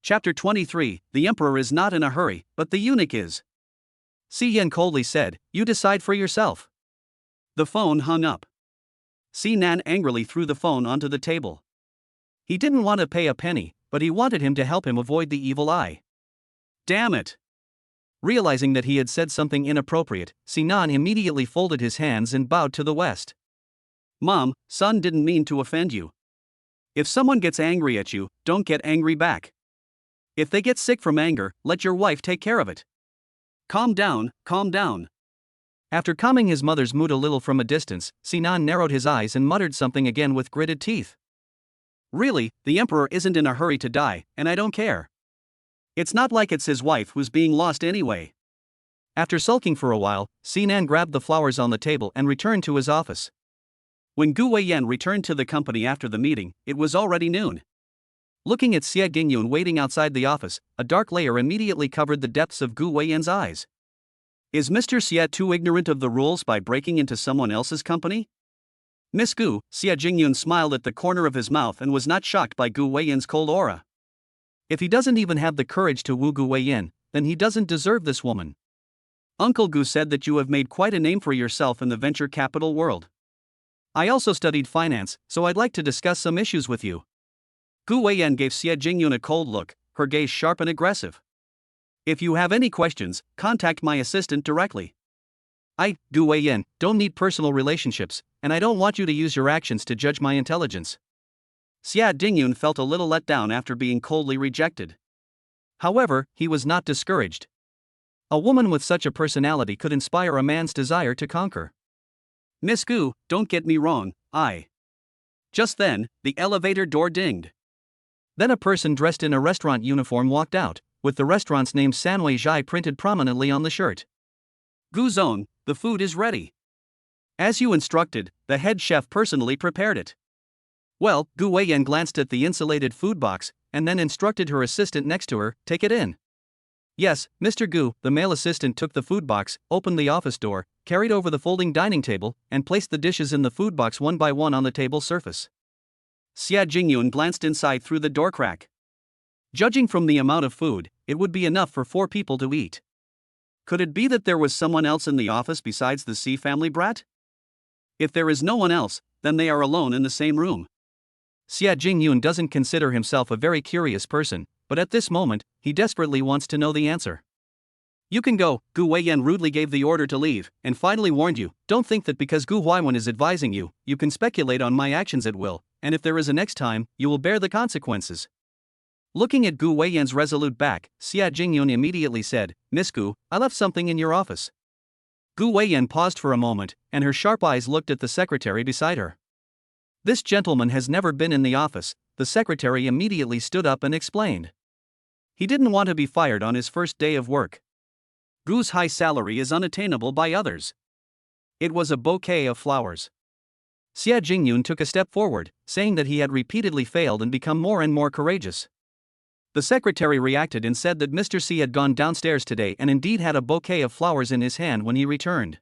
Chapter 23. The Emperor is not in a hurry, but the eunuch is. Si Yen coldly said, You decide for yourself. The phone hung up. Sinan angrily threw the phone onto the table. He didn't want to pay a penny, but he wanted him to help him avoid the evil eye. Damn it! Realizing that he had said something inappropriate, Sinan immediately folded his hands and bowed to the west. Mom, son didn't mean to offend you. If someone gets angry at you, don't get angry back. If they get sick from anger, let your wife take care of it. Calm down, calm down. After calming his mother's mood a little from a distance, Sinan narrowed his eyes and muttered something again with gritted teeth. Really, the emperor isn't in a hurry to die, and I don't care. It's not like it's his wife who's being lost anyway. After sulking for a while, Sinan grabbed the flowers on the table and returned to his office. When Gu Weiyan returned to the company after the meeting, it was already noon. Looking at Xie Jingyun waiting outside the office, a dark layer immediately covered the depths of Gu Weiyan's eyes. Is Mr. Xie too ignorant of the rules by breaking into someone else's company? Miss Gu, Xie Jingyun smiled at the corner of his mouth and was not shocked by Gu Weiyan's cold aura. If he doesn't even have the courage to woo Gu Weiyan, then he doesn't deserve this woman. Uncle Gu said that you have made quite a name for yourself in the venture capital world. I also studied finance, so I'd like to discuss some issues with you. Gu Weiyan gave Xie Jingyun a cold look, her gaze sharp and aggressive. If you have any questions, contact my assistant directly. I, Gu Weiyan, don't need personal relationships, and I don't want you to use your actions to judge my intelligence. Xie Jingyun felt a little let down after being coldly rejected. However, he was not discouraged. A woman with such a personality could inspire a man's desire to conquer. Miss Gu, don't get me wrong, I. Just then, the elevator door dinged. Then a person dressed in a restaurant uniform walked out, with the restaurant's name Sanwei Zhai printed prominently on the shirt. Gu Zong, the food is ready. As you instructed, the head chef personally prepared it. Well, Gu Weiyan glanced at the insulated food box, and then instructed her assistant next to her, take it in. Yes, Mr. Gu, the male assistant took the food box, opened the office door, carried over the folding dining table, and placed the dishes in the food box one by one on the table surface. Xie Jingyun glanced inside through the door crack. Judging from the amount of food, it would be enough for 4 people to eat. Could it be that there was someone else in the office besides the Xie family brat? If there is no one else, then they are alone in the same room. Xie Jingyun doesn't consider himself a very curious person, but at this moment, he desperately wants to know the answer. You can go, Gu Weiyan rudely gave the order to leave, and finally warned you, don't think that because Gu Weiyan is advising you, you can speculate on my actions at will, and if there is a next time, you will bear the consequences. Looking at Gu Weiyan's resolute back, Xie Jingyun immediately said, Miss Gu, I left something in your office. Gu Weiyan paused for a moment, and her sharp eyes looked at the secretary beside her. This gentleman has never been in the office, the secretary immediately stood up and explained. He didn't want to be fired on his first day of work. Gu's high salary is unattainable by others. It was a bouquet of flowers. Xie Jingyun took a step forward, saying that he had repeatedly failed and become more and more courageous. The secretary reacted and said that Mr. Xie had gone downstairs today and indeed had a bouquet of flowers in his hand when he returned.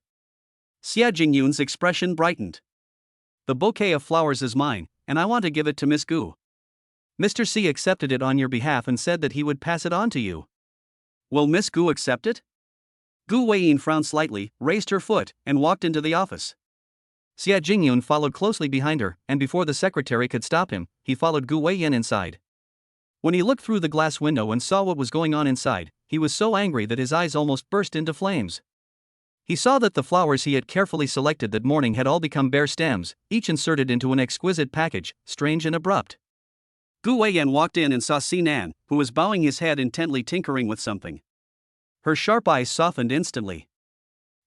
Xie Jingyun's expression brightened. The bouquet of flowers is mine, and I want to give it to Miss Gu. Mr. Xie accepted it on your behalf and said that he would pass it on to you. Will Miss Gu accept it? Gu Weiyan frowned slightly, raised her foot, and walked into the office. Xie Jingyun followed closely behind her, and before the secretary could stop him, he followed Gu Weiyan inside. When he looked through the glass window and saw what was going on inside, he was so angry that his eyes almost burst into flames. He saw that the flowers he had carefully selected that morning had all become bare stems, each inserted into an exquisite package, strange and abrupt. Gu Weiyan walked in and saw Sinan, who was bowing his head intently tinkering with something. Her sharp eyes softened instantly.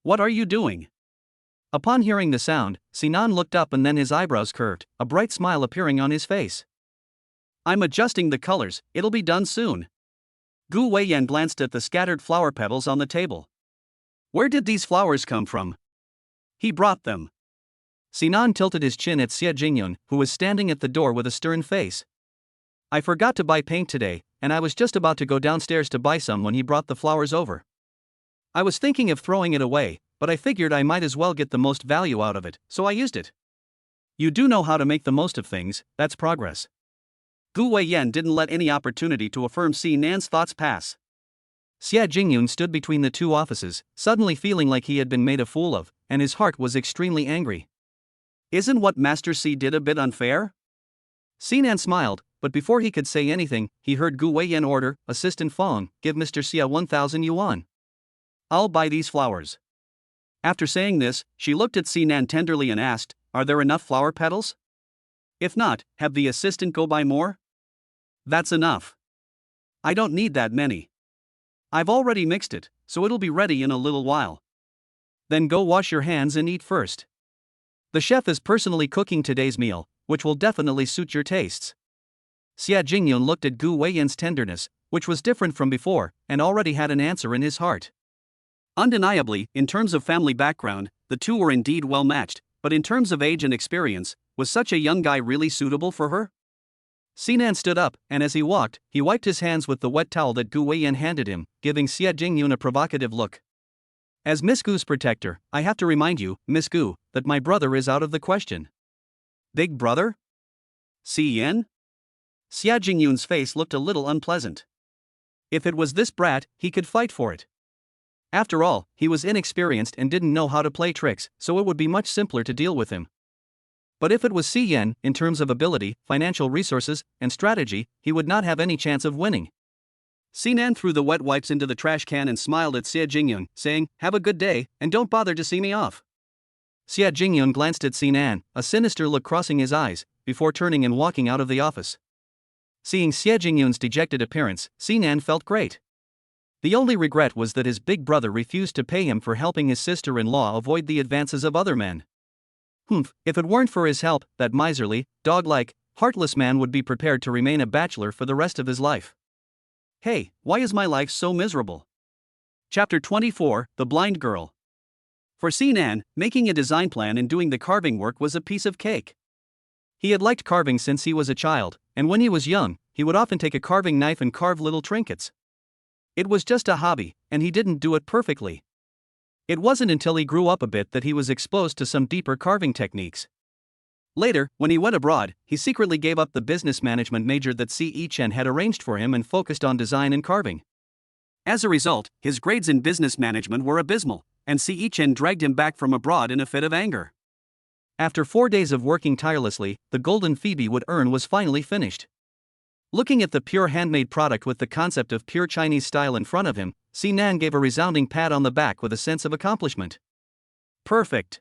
What are you doing? Upon hearing the sound, Sinan looked up and then his eyebrows curved, a bright smile appearing on his face. I'm adjusting the colors, it'll be done soon. Gu Weiyan glanced at the scattered flower petals on the table. Where did these flowers come from? He brought them. Sinan tilted his chin at Xie Jingyun, who was standing at the door with a stern face. I forgot to buy paint today, and I was just about to go downstairs to buy some when he brought the flowers over. I was thinking of throwing it away, but I figured I might as well get the most value out of it, so I used it. You do know how to make the most of things, that's progress. Gu Weiyan didn't let any opportunity to affirm Sinan's thoughts pass. Xie Jingyun stood between the two offices, suddenly feeling like he had been made a fool of, and his heart was extremely angry. Isn't what Master Xie did a bit unfair? Sinan smiled, but before he could say anything, he heard Gu Weiyan order, "Assistant Fong, give Mr. Xia 1,000 yuan. I'll buy these flowers." After saying this, she looked at Sinan tenderly and asked, "Are there enough flower petals? If not, have the assistant go buy more?" "That's enough. I don't need that many. I've already mixed it, so it'll be ready in a little while. Then go wash your hands and eat first. The chef is personally cooking today's meal, which will definitely suit your tastes." Xia Jingyun looked at Gu Weiyan's tenderness, which was different from before, and already had an answer in his heart. Undeniably, in terms of family background, the two were indeed well matched, but in terms of age and experience, was such a young guy really suitable for her? Sinan stood up, and as he walked, he wiped his hands with the wet towel that Gu Weiyan handed him, giving Xia Jingyun a provocative look. "As Miss Gu's protector, I have to remind you, Miss Gu, that my brother is out of the question." "Big brother? Yen?" Xia Jingyun's face looked a little unpleasant. If it was this brat, he could fight for it. After all, he was inexperienced and didn't know how to play tricks, so it would be much simpler to deal with him. But if it was Yen, in terms of ability, financial resources, and strategy, he would not have any chance of winning. Sinan threw the wet wipes into the trash can and smiled at Xia Jingyun, saying, "Have a good day, and don't bother to see me off." Xia Jingyun glanced at Sinan, a sinister look crossing his eyes, before turning and walking out of the office. Seeing Xia Jingyun's dejected appearance, Sinan felt great. The only regret was that his big brother refused to pay him for helping his sister-in-law avoid the advances of other men. If it weren't for his help, that miserly, dog-like, heartless man would be prepared to remain a bachelor for the rest of his life. Hey, why is my life so miserable? Chapter 24, The Blind Girl. For Sinan, making a design plan and doing the carving work was a piece of cake. He had liked carving since he was a child, and when he was young, he would often take a carving knife and carve little trinkets. It was just a hobby, and he didn't do it perfectly. It wasn't until he grew up a bit that he was exposed to some deeper carving techniques. Later, when he went abroad, he secretly gave up the business management major that Chen had arranged for him and focused on design and carving. As a result, his grades in business management were abysmal, and Chen dragged him back from abroad in a fit of anger. After 4 days of working tirelessly, the golden Phoebe would earn was finally finished. Looking at the pure handmade product with the concept of pure Chinese style in front of him, Sinan gave a resounding pat on the back with a sense of accomplishment. Perfect.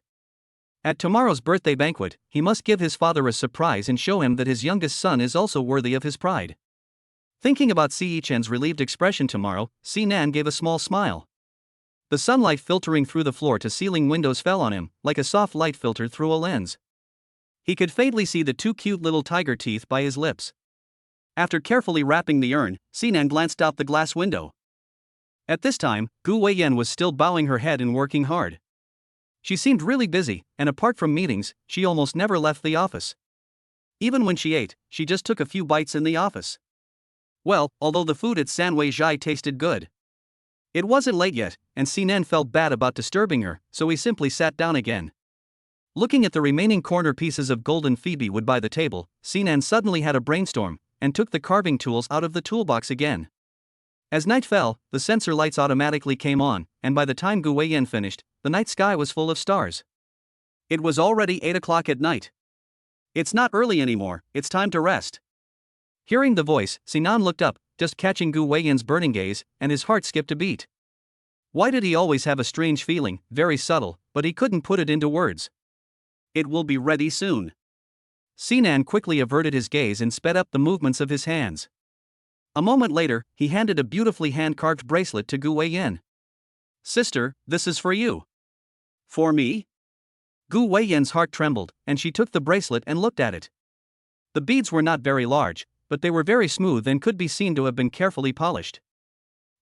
At tomorrow's birthday banquet, he must give his father a surprise and show him that his youngest son is also worthy of his pride. Thinking about Chen's relieved expression tomorrow, Sinan gave a small smile. The sunlight filtering through the floor-to-ceiling windows fell on him, like a soft light filter through a lens. He could faintly see the 2 cute little tiger teeth by his lips. After carefully wrapping the urn, Sinan glanced out the glass window. At this time, Gu Weiyan was still bowing her head and working hard. She seemed really busy, and apart from meetings, she almost never left the office. Even when she ate, she just took a few bites in the office. Well, although the food at Sanwei Zhai tasted good. It wasn't late yet, and Sinan felt bad about disturbing her, so he simply sat down again. Looking at the remaining corner pieces of golden Phoebe wood by the table, Sinan suddenly had a brainstorm, and took the carving tools out of the toolbox again. As night fell, the sensor lights automatically came on, and by the time Gu Weiyan finished, the night sky was full of stars. It was already 8 o'clock at night. It's not early anymore, it's time to rest. Hearing the voice, Sinan looked up, just catching Gu Weiyan's burning gaze, and his heart skipped a beat. Why did he always have a strange feeling, very subtle, but he couldn't put it into words? It will be ready soon. Sinan quickly averted his gaze and sped up the movements of his hands. A moment later, he handed a beautifully hand-carved bracelet to Gu Weiyan. "Sister, this is for you." "For me?" Gu Weiyan's heart trembled, and she took the bracelet and looked at it. The beads were not very large, but they were very smooth and could be seen to have been carefully polished.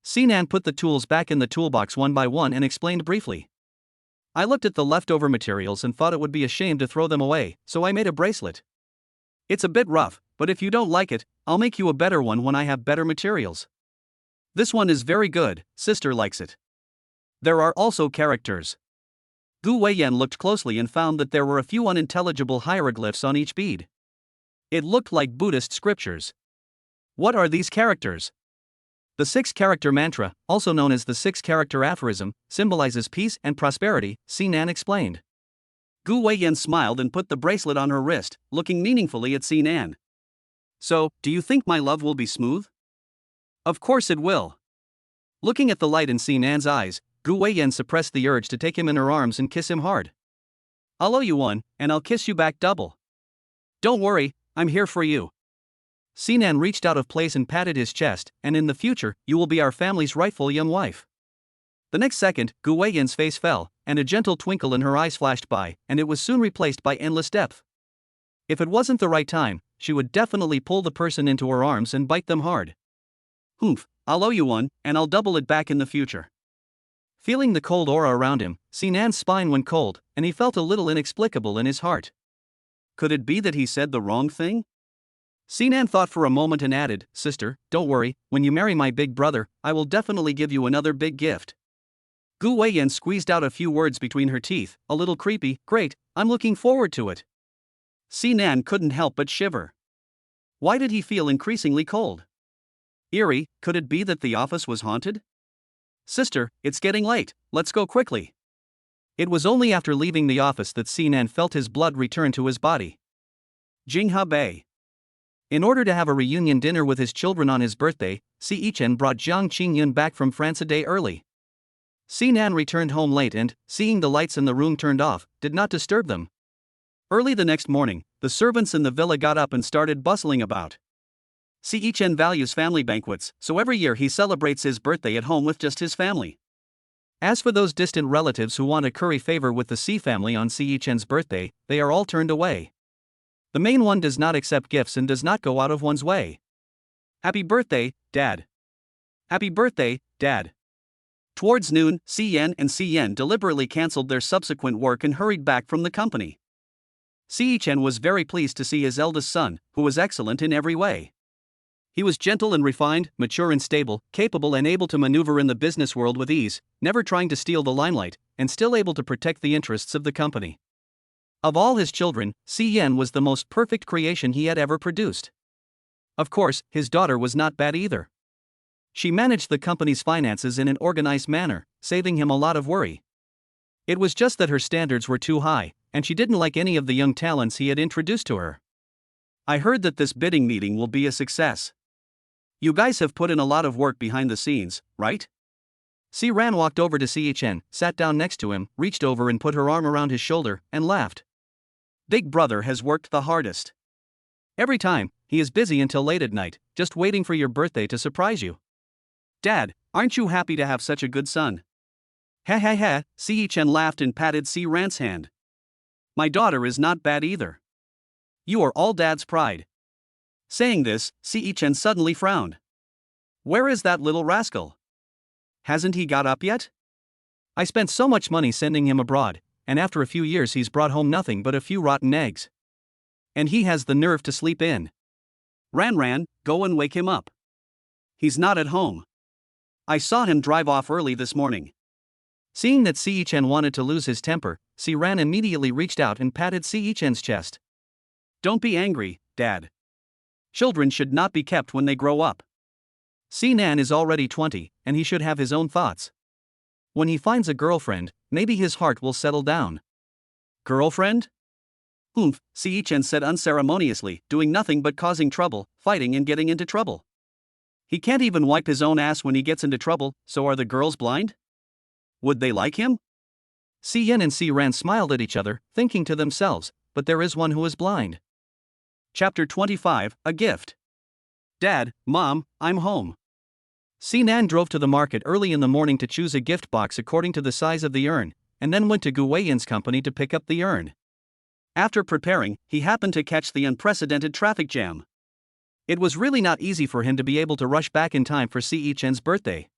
Sinan put the tools back in the toolbox one by one and explained briefly. "I looked at the leftover materials and thought it would be a shame to throw them away, so I made a bracelet. It's a bit rough, but if you don't like it, I'll make you a better one when I have better materials. This one is very good, sister likes it. There are also characters." Gu Weiyan looked closely and found that there were a few unintelligible hieroglyphs on each bead. It looked like Buddhist scriptures. "What are these characters?" The 6-character mantra, also known as the 6-character aphorism, symbolizes peace and prosperity, Sinan explained. Gu Weiyan smiled and put the bracelet on her wrist, looking meaningfully at Sinan. So, do you think my love will be smooth? Of course it will. Looking at the light in Sinan's eyes, Gu Weiyan suppressed the urge to take him in her arms and kiss him hard. I'll owe you one, and I'll kiss you back double. Don't worry, I'm here for you. Sinan reached out of place and patted his chest, and in the future, you will be our family's rightful young wife. The next second, Gu Weiyan's face fell, and a gentle twinkle in her eyes flashed by, and it was soon replaced by endless depth. If it wasn't the right time, she would definitely pull the person into her arms and bite them hard. Humph, I'll owe you one, and I'll double it back in the future. Feeling the cold aura around him, Sinan's spine went cold, and he felt a little inexplicable in his heart. Could it be that he said the wrong thing? Sinan thought for a moment and added, Sister, don't worry, when you marry my big brother, I will definitely give you another big gift. Gu Weiyan squeezed out a few words between her teeth, a little creepy. Great, I'm looking forward to it. Sinan couldn't help but shiver. Why did he feel increasingly cold? Eerie, could it be that the office was haunted? Sister, it's getting late, let's go quickly. It was only after leaving the office that Sinan felt his blood return to his body. Jingha Bay. In order to have a reunion dinner with his children on his birthday, Si Yichen brought Jiang Qingyun back from France a day early. Sinan returned home late and, seeing the lights in the room turned off, did not disturb them. Early the next morning, the servants in the villa got up and started bustling about. Si Yichen values family banquets, so every year he celebrates his birthday at home with just his family. As for those distant relatives who want to curry favor with the Si family on Si Yichen's birthday, they are all turned away. The main one does not accept gifts and does not go out of one's way. Happy birthday, Dad. Happy birthday, Dad. Towards noon, Si Yan and Si Yan deliberately cancelled their subsequent work and hurried back from the company. Si Yichen was very pleased to see his eldest son, who was excellent in every way. He was gentle and refined, mature and stable, capable and able to maneuver in the business world with ease, never trying to steal the limelight, and still able to protect the interests of the company. Of all his children, Si Yan was the most perfect creation he had ever produced. Of course, his daughter was not bad either. She managed the company's finances in an organized manner, saving him a lot of worry. It was just that her standards were too high, and she didn't like any of the young talents he had introduced to her. I heard that this bidding meeting will be a success. You guys have put in a lot of work behind the scenes, right? Si Ran walked over to Si Yichen, sat down next to him, reached over and put her arm around his shoulder, and laughed. Big brother has worked the hardest. Every time, he is busy until late at night, just waiting for your birthday to surprise you. Dad, aren't you happy to have such a good son? Ha ha ha, Si Yichen laughed and patted Si Ran's hand. My daughter is not bad either. You are all Dad's pride. Saying this, Si Yichen suddenly frowned. Where is that little rascal? Hasn't he got up yet? I spent so much money sending him abroad, and after a few years he's brought home nothing but a few rotten eggs. And he has the nerve to sleep in. Ran, go and wake him up. He's not at home. I saw him drive off early this morning. Seeing that Si Yichen wanted to lose his temper, Si Ran immediately reached out and patted Si Yichen's chest. Don't be angry, Dad. Children should not be kept when they grow up. Sinan is already 20, and he should have his own thoughts. When he finds a girlfriend, maybe his heart will settle down. Girlfriend? Humph, Si Yichen said unceremoniously, doing nothing but causing trouble, fighting and getting into trouble. He can't even wipe his own ass when he gets into trouble, so are the girls blind? Would they like him? Si Yin and Si Ran smiled at each other, thinking to themselves, but there is one who is blind. Chapter 25, A Gift. Dad, Mom, I'm home. Sinan drove to the market early in the morning to choose a gift box according to the size of the urn, and then went to Gu Weiyan's company to pick up the urn. After preparing, he happened to catch the unprecedented traffic jam. It was really not easy for him to be able to rush back in time for Si Yichen's birthday.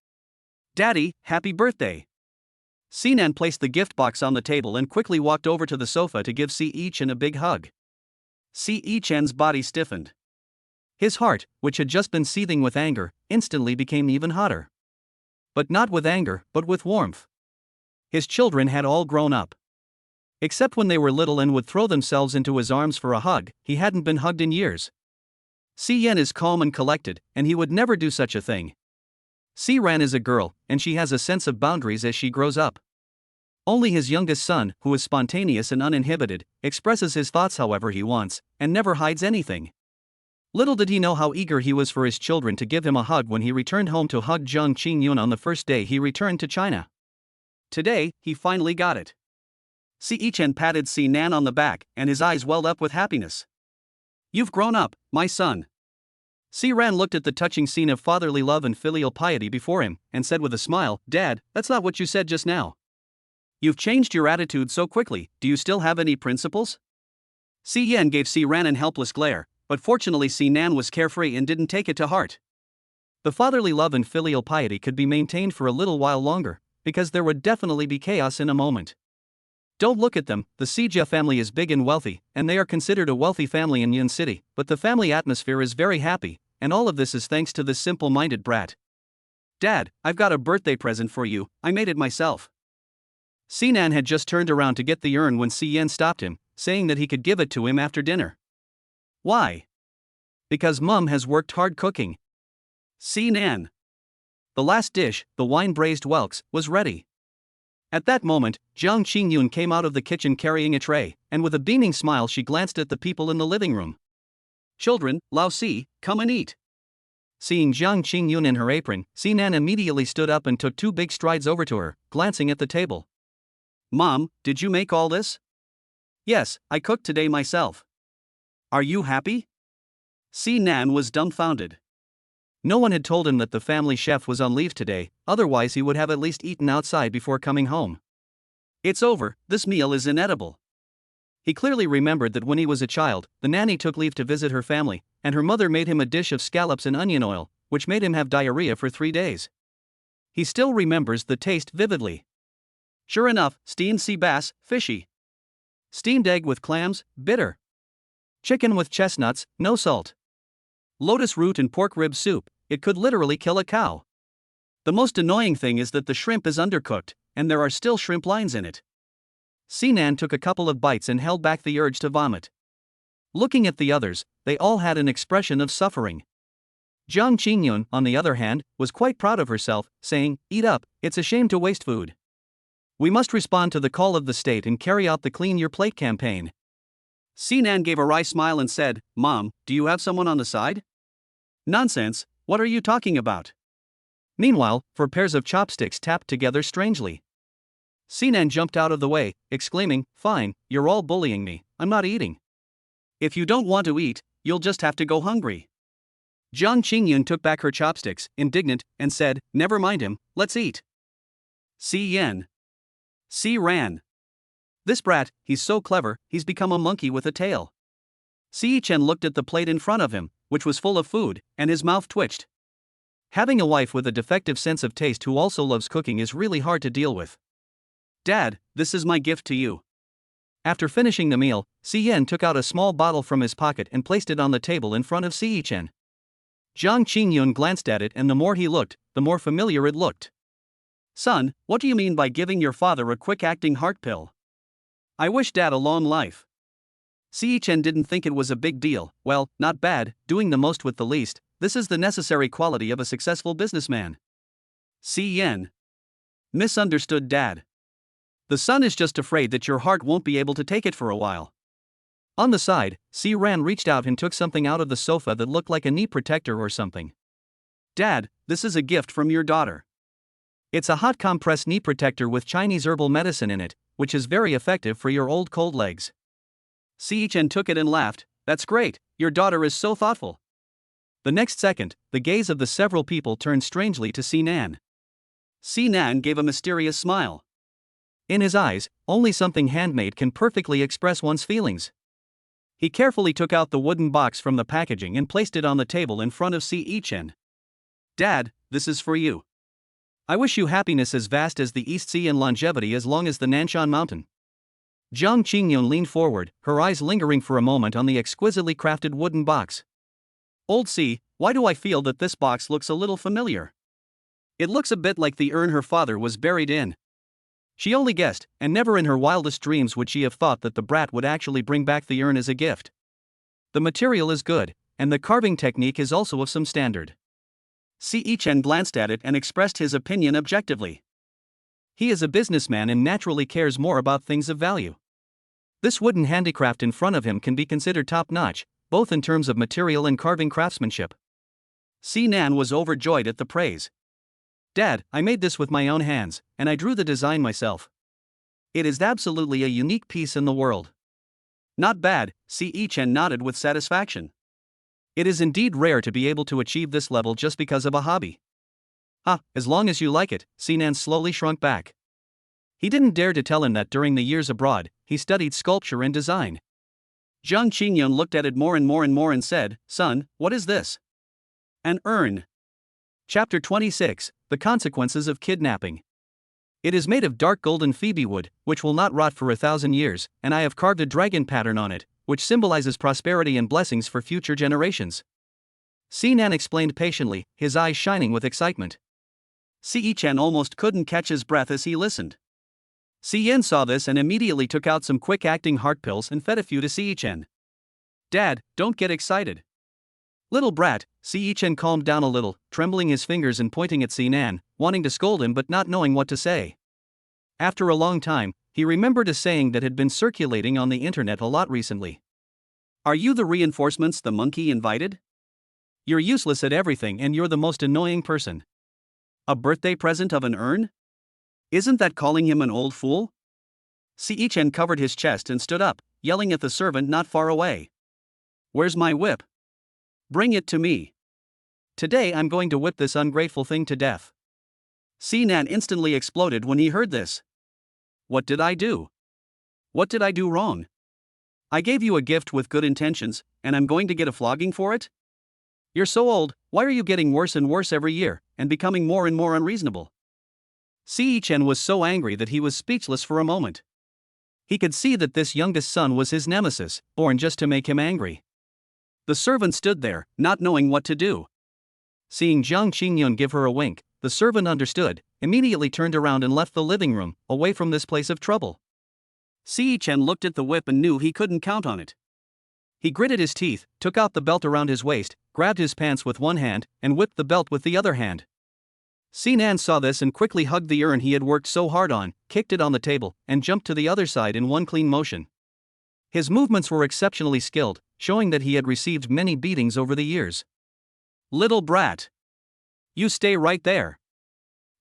Daddy, happy birthday! Sinan placed the gift box on the table and quickly walked over to the sofa to give Si Yichen a big hug. Si Yichen's body stiffened. His heart, which had just been seething with anger, instantly became even hotter. But not with anger, but with warmth. His children had all grown up. Except when they were little and would throw themselves into his arms for a hug, he hadn't been hugged in years. Si Yen is calm and collected, and he would never do such a thing. Si Ran is a girl, and she has a sense of boundaries as she grows up. Only his youngest son, who is spontaneous and uninhibited, expresses his thoughts however he wants, and never hides anything. Little did he know how eager he was for his children to give him a hug when he returned home to hug Jiang Qingyun on the first day he returned to China. Today, he finally got it. Si Chen patted Si Nan on the back, and his eyes welled up with happiness. You've grown up, my son. Si Ran looked at the touching scene of fatherly love and filial piety before him, and said with a smile, Dad, that's not what you said just now. You've changed your attitude so quickly, do you still have any principles? Si Yan gave Si Ran an helpless glare, but fortunately Si Nan was carefree and didn't take it to heart. The fatherly love and filial piety could be maintained for a little while longer, because there would definitely be chaos in a moment. Don't look at them, the Si Jia family is big and wealthy, and they are considered a wealthy family in Yun City, but the family atmosphere is very happy, and all of this is thanks to this simple-minded brat. Dad, I've got a birthday present for you, I made it myself. Si Nan had just turned around to get the urn when Si Yan stopped him, saying that he could give it to him after dinner. Why? Because Mum has worked hard cooking. Si Nan. The last dish, the wine-braised whelks, was ready. At that moment, Jiang Qingyun came out of the kitchen carrying a tray, and with a beaming smile she glanced at the people in the living room. Children, Lao Si, come and eat. Seeing Jiang Qingyun in her apron, Si Nan immediately stood up and took 2 big strides over to her, glancing at the table. Mom, did you make all this? Yes, I cooked today myself. Are you happy? Si Nan was dumbfounded. No one had told him that the family chef was on leave today, otherwise he would have at least eaten outside before coming home. It's over, this meal is inedible. He clearly remembered that when he was a child, the nanny took leave to visit her family, and her mother made him a dish of scallops and onion oil, which made him have diarrhea for 3 days. He still remembers the taste vividly. Sure enough, steamed sea bass, fishy. Steamed egg with clams, bitter. Chicken with chestnuts, no salt. Lotus root and pork rib soup, it could literally kill a cow. The most annoying thing is that the shrimp is undercooked, and there are still shrimp lines in it. Si Nan took a couple of bites and held back the urge to vomit. Looking at the others, they all had an expression of suffering. Jiang Qingyun, on the other hand, was quite proud of herself, saying, Eat up, it's a shame to waste food. We must respond to the call of the state and carry out the Clean Your Plate campaign. Si Nan gave a wry smile and said, Mom, do you have someone on the side? Nonsense, what are you talking about? Meanwhile, 4 pairs of chopsticks tapped together strangely. Si Nan jumped out of the way, exclaiming, Fine, you're all bullying me, I'm not eating. If you don't want to eat, you'll just have to go hungry. Jiang Qingyun took back her chopsticks, indignant, and said, Never mind him, let's eat. Si Yan. Si Ran. This brat, he's so clever, he's become a monkey with a tail. Si Chen looked at the plate in front of him, which was full of food, and his mouth twitched. Having a wife with a defective sense of taste who also loves cooking is really hard to deal with. Dad, this is my gift to you. After finishing the meal, Si Yan took out a small bottle from his pocket and placed it on the table in front of Si Chen. Jiang Qingyun glanced at it, and the more he looked, the more familiar it looked. Son, what do you mean by giving your father a quick-acting heart pill? I wish Dad a long life. Si Chen didn't think it was a big deal. Well, not bad, doing the most with the least, this is the necessary quality of a successful businessman. Si Yan. Misunderstood Dad. The son is just afraid that your heart won't be able to take it for a while. On the side, Si Ran reached out and took something out of the sofa that looked like a knee protector or something. Dad, this is a gift from your daughter. It's a hot compress knee protector with Chinese herbal medicine in it, which is very effective for your old cold legs. Si Chen took it and laughed, That's great, your daughter is so thoughtful. The next second, the gaze of the several people turned strangely to Si Nan. Si Nan gave a mysterious smile. In his eyes, only something handmade can perfectly express one's feelings. He carefully took out the wooden box from the packaging and placed it on the table in front of Si Chen. Dad, this is for you. I wish you happiness as vast as the East Sea and longevity as long as the Nanshan Mountain. Jiang Qingyun leaned forward, her eyes lingering for a moment on the exquisitely crafted wooden box. Old Si, why do I feel that this box looks a little familiar? It looks a bit like the urn her father was buried in. She only guessed, and never in her wildest dreams would she have thought that the brat would actually bring back the urn as a gift. The material is good, and the carving technique is also of some standard. Si Chen glanced at it and expressed his opinion objectively. He is a businessman and naturally cares more about things of value. This wooden handicraft in front of him can be considered top-notch, both in terms of material and carving craftsmanship. Si Nan was overjoyed at the praise. Dad, I made this with my own hands, and I drew the design myself. It is absolutely a unique piece in the world. Not bad, Si Chen nodded with satisfaction. It is indeed rare to be able to achieve this level just because of a hobby. As long as you like it, Sinan slowly shrunk back. He didn't dare to tell him that during the years abroad, he studied sculpture and design. Zhang Qingyun looked at it more and said, "Son, what is this?" An urn. Chapter 26, The Consequences of Kidnapping. It is made of dark golden phoebe wood, which will not rot for 1,000 years, and I have carved a dragon pattern on it, which symbolizes prosperity and blessings for future generations. Sinan explained patiently, his eyes shining with excitement. Si Chen almost couldn't catch his breath as he listened. Si Yen saw this and immediately took out some quick-acting heart pills and fed a few to Si Chen. "Dad, don't get excited." "Little brat," Si Chen calmed down a little, trembling his fingers and pointing at Sinan, wanting to scold him but not knowing what to say. After a long time, he remembered a saying that had been circulating on the internet a lot recently. "Are you the reinforcements the monkey invited? You're useless at everything and you're the most annoying person. A birthday present of an urn? Isn't that calling him an old fool?" Si Chen covered his chest and stood up, yelling at the servant not far away. "Where's my whip? Bring it to me. Today I'm going to whip this ungrateful thing to death." Sinan instantly exploded when he heard this. "What did I do? What did I do wrong? I gave you a gift with good intentions, and I'm going to get a flogging for it? You're so old, why are you getting worse and worse every year, and becoming more and more unreasonable?" Si Chen was so angry that he was speechless for a moment. He could see that this youngest son was his nemesis, born just to make him angry. The servant stood there, not knowing what to do. Seeing Zhang Qingyun give her a wink, the servant understood, immediately turned around and left the living room, away from this place of trouble. Si Chen looked at the whip and knew he couldn't count on it. He gritted his teeth, took out the belt around his waist, grabbed his pants with one hand, and whipped the belt with the other hand. Sinan saw this and quickly hugged the urn he had worked so hard on, kicked it on the table, and jumped to the other side in one clean motion. His movements were exceptionally skilled, showing that he had received many beatings over the years. "Little brat! You stay right there.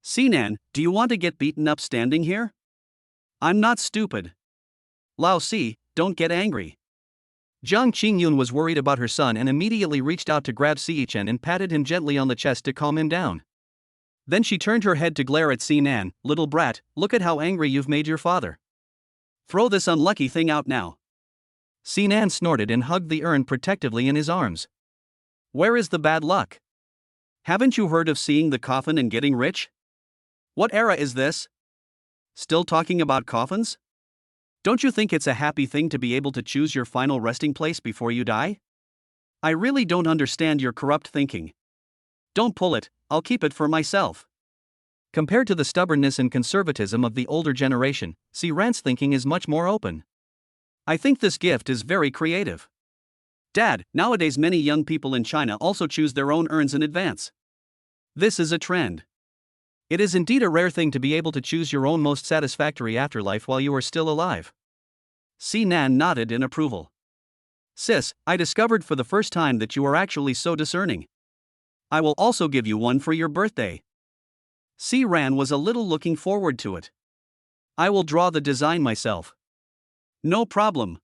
Sinan, do you want to get beaten up standing here? I'm not stupid. Lao Si, don't get angry." Zhang Qingyun was worried about her son and immediately reached out to grab Si Chen and patted him gently on the chest to calm him down. Then she turned her head to glare at Sinan. "Little brat, look at how angry you've made your father. Throw this unlucky thing out now." Sinan snorted and hugged the urn protectively in his arms. "Where is the bad luck? Haven't you heard of seeing the coffin and getting rich? What era is this? Still talking about coffins? Don't you think it's a happy thing to be able to choose your final resting place before you die? I really don't understand your corrupt thinking. Don't pull it, I'll keep it for myself." Compared to the stubbornness and conservatism of the older generation, Si Ran's thinking is much more open. "I think this gift is very creative. Dad, nowadays many young people in China also choose their own urns in advance. This is a trend. It is indeed a rare thing to be able to choose your own most satisfactory afterlife while you are still alive." Sinan nodded in approval. "Sis, I discovered for the first time that you are actually so discerning. I will also give you one for your birthday." Si Ran was a little looking forward to it. "I will draw the design myself." "No problem."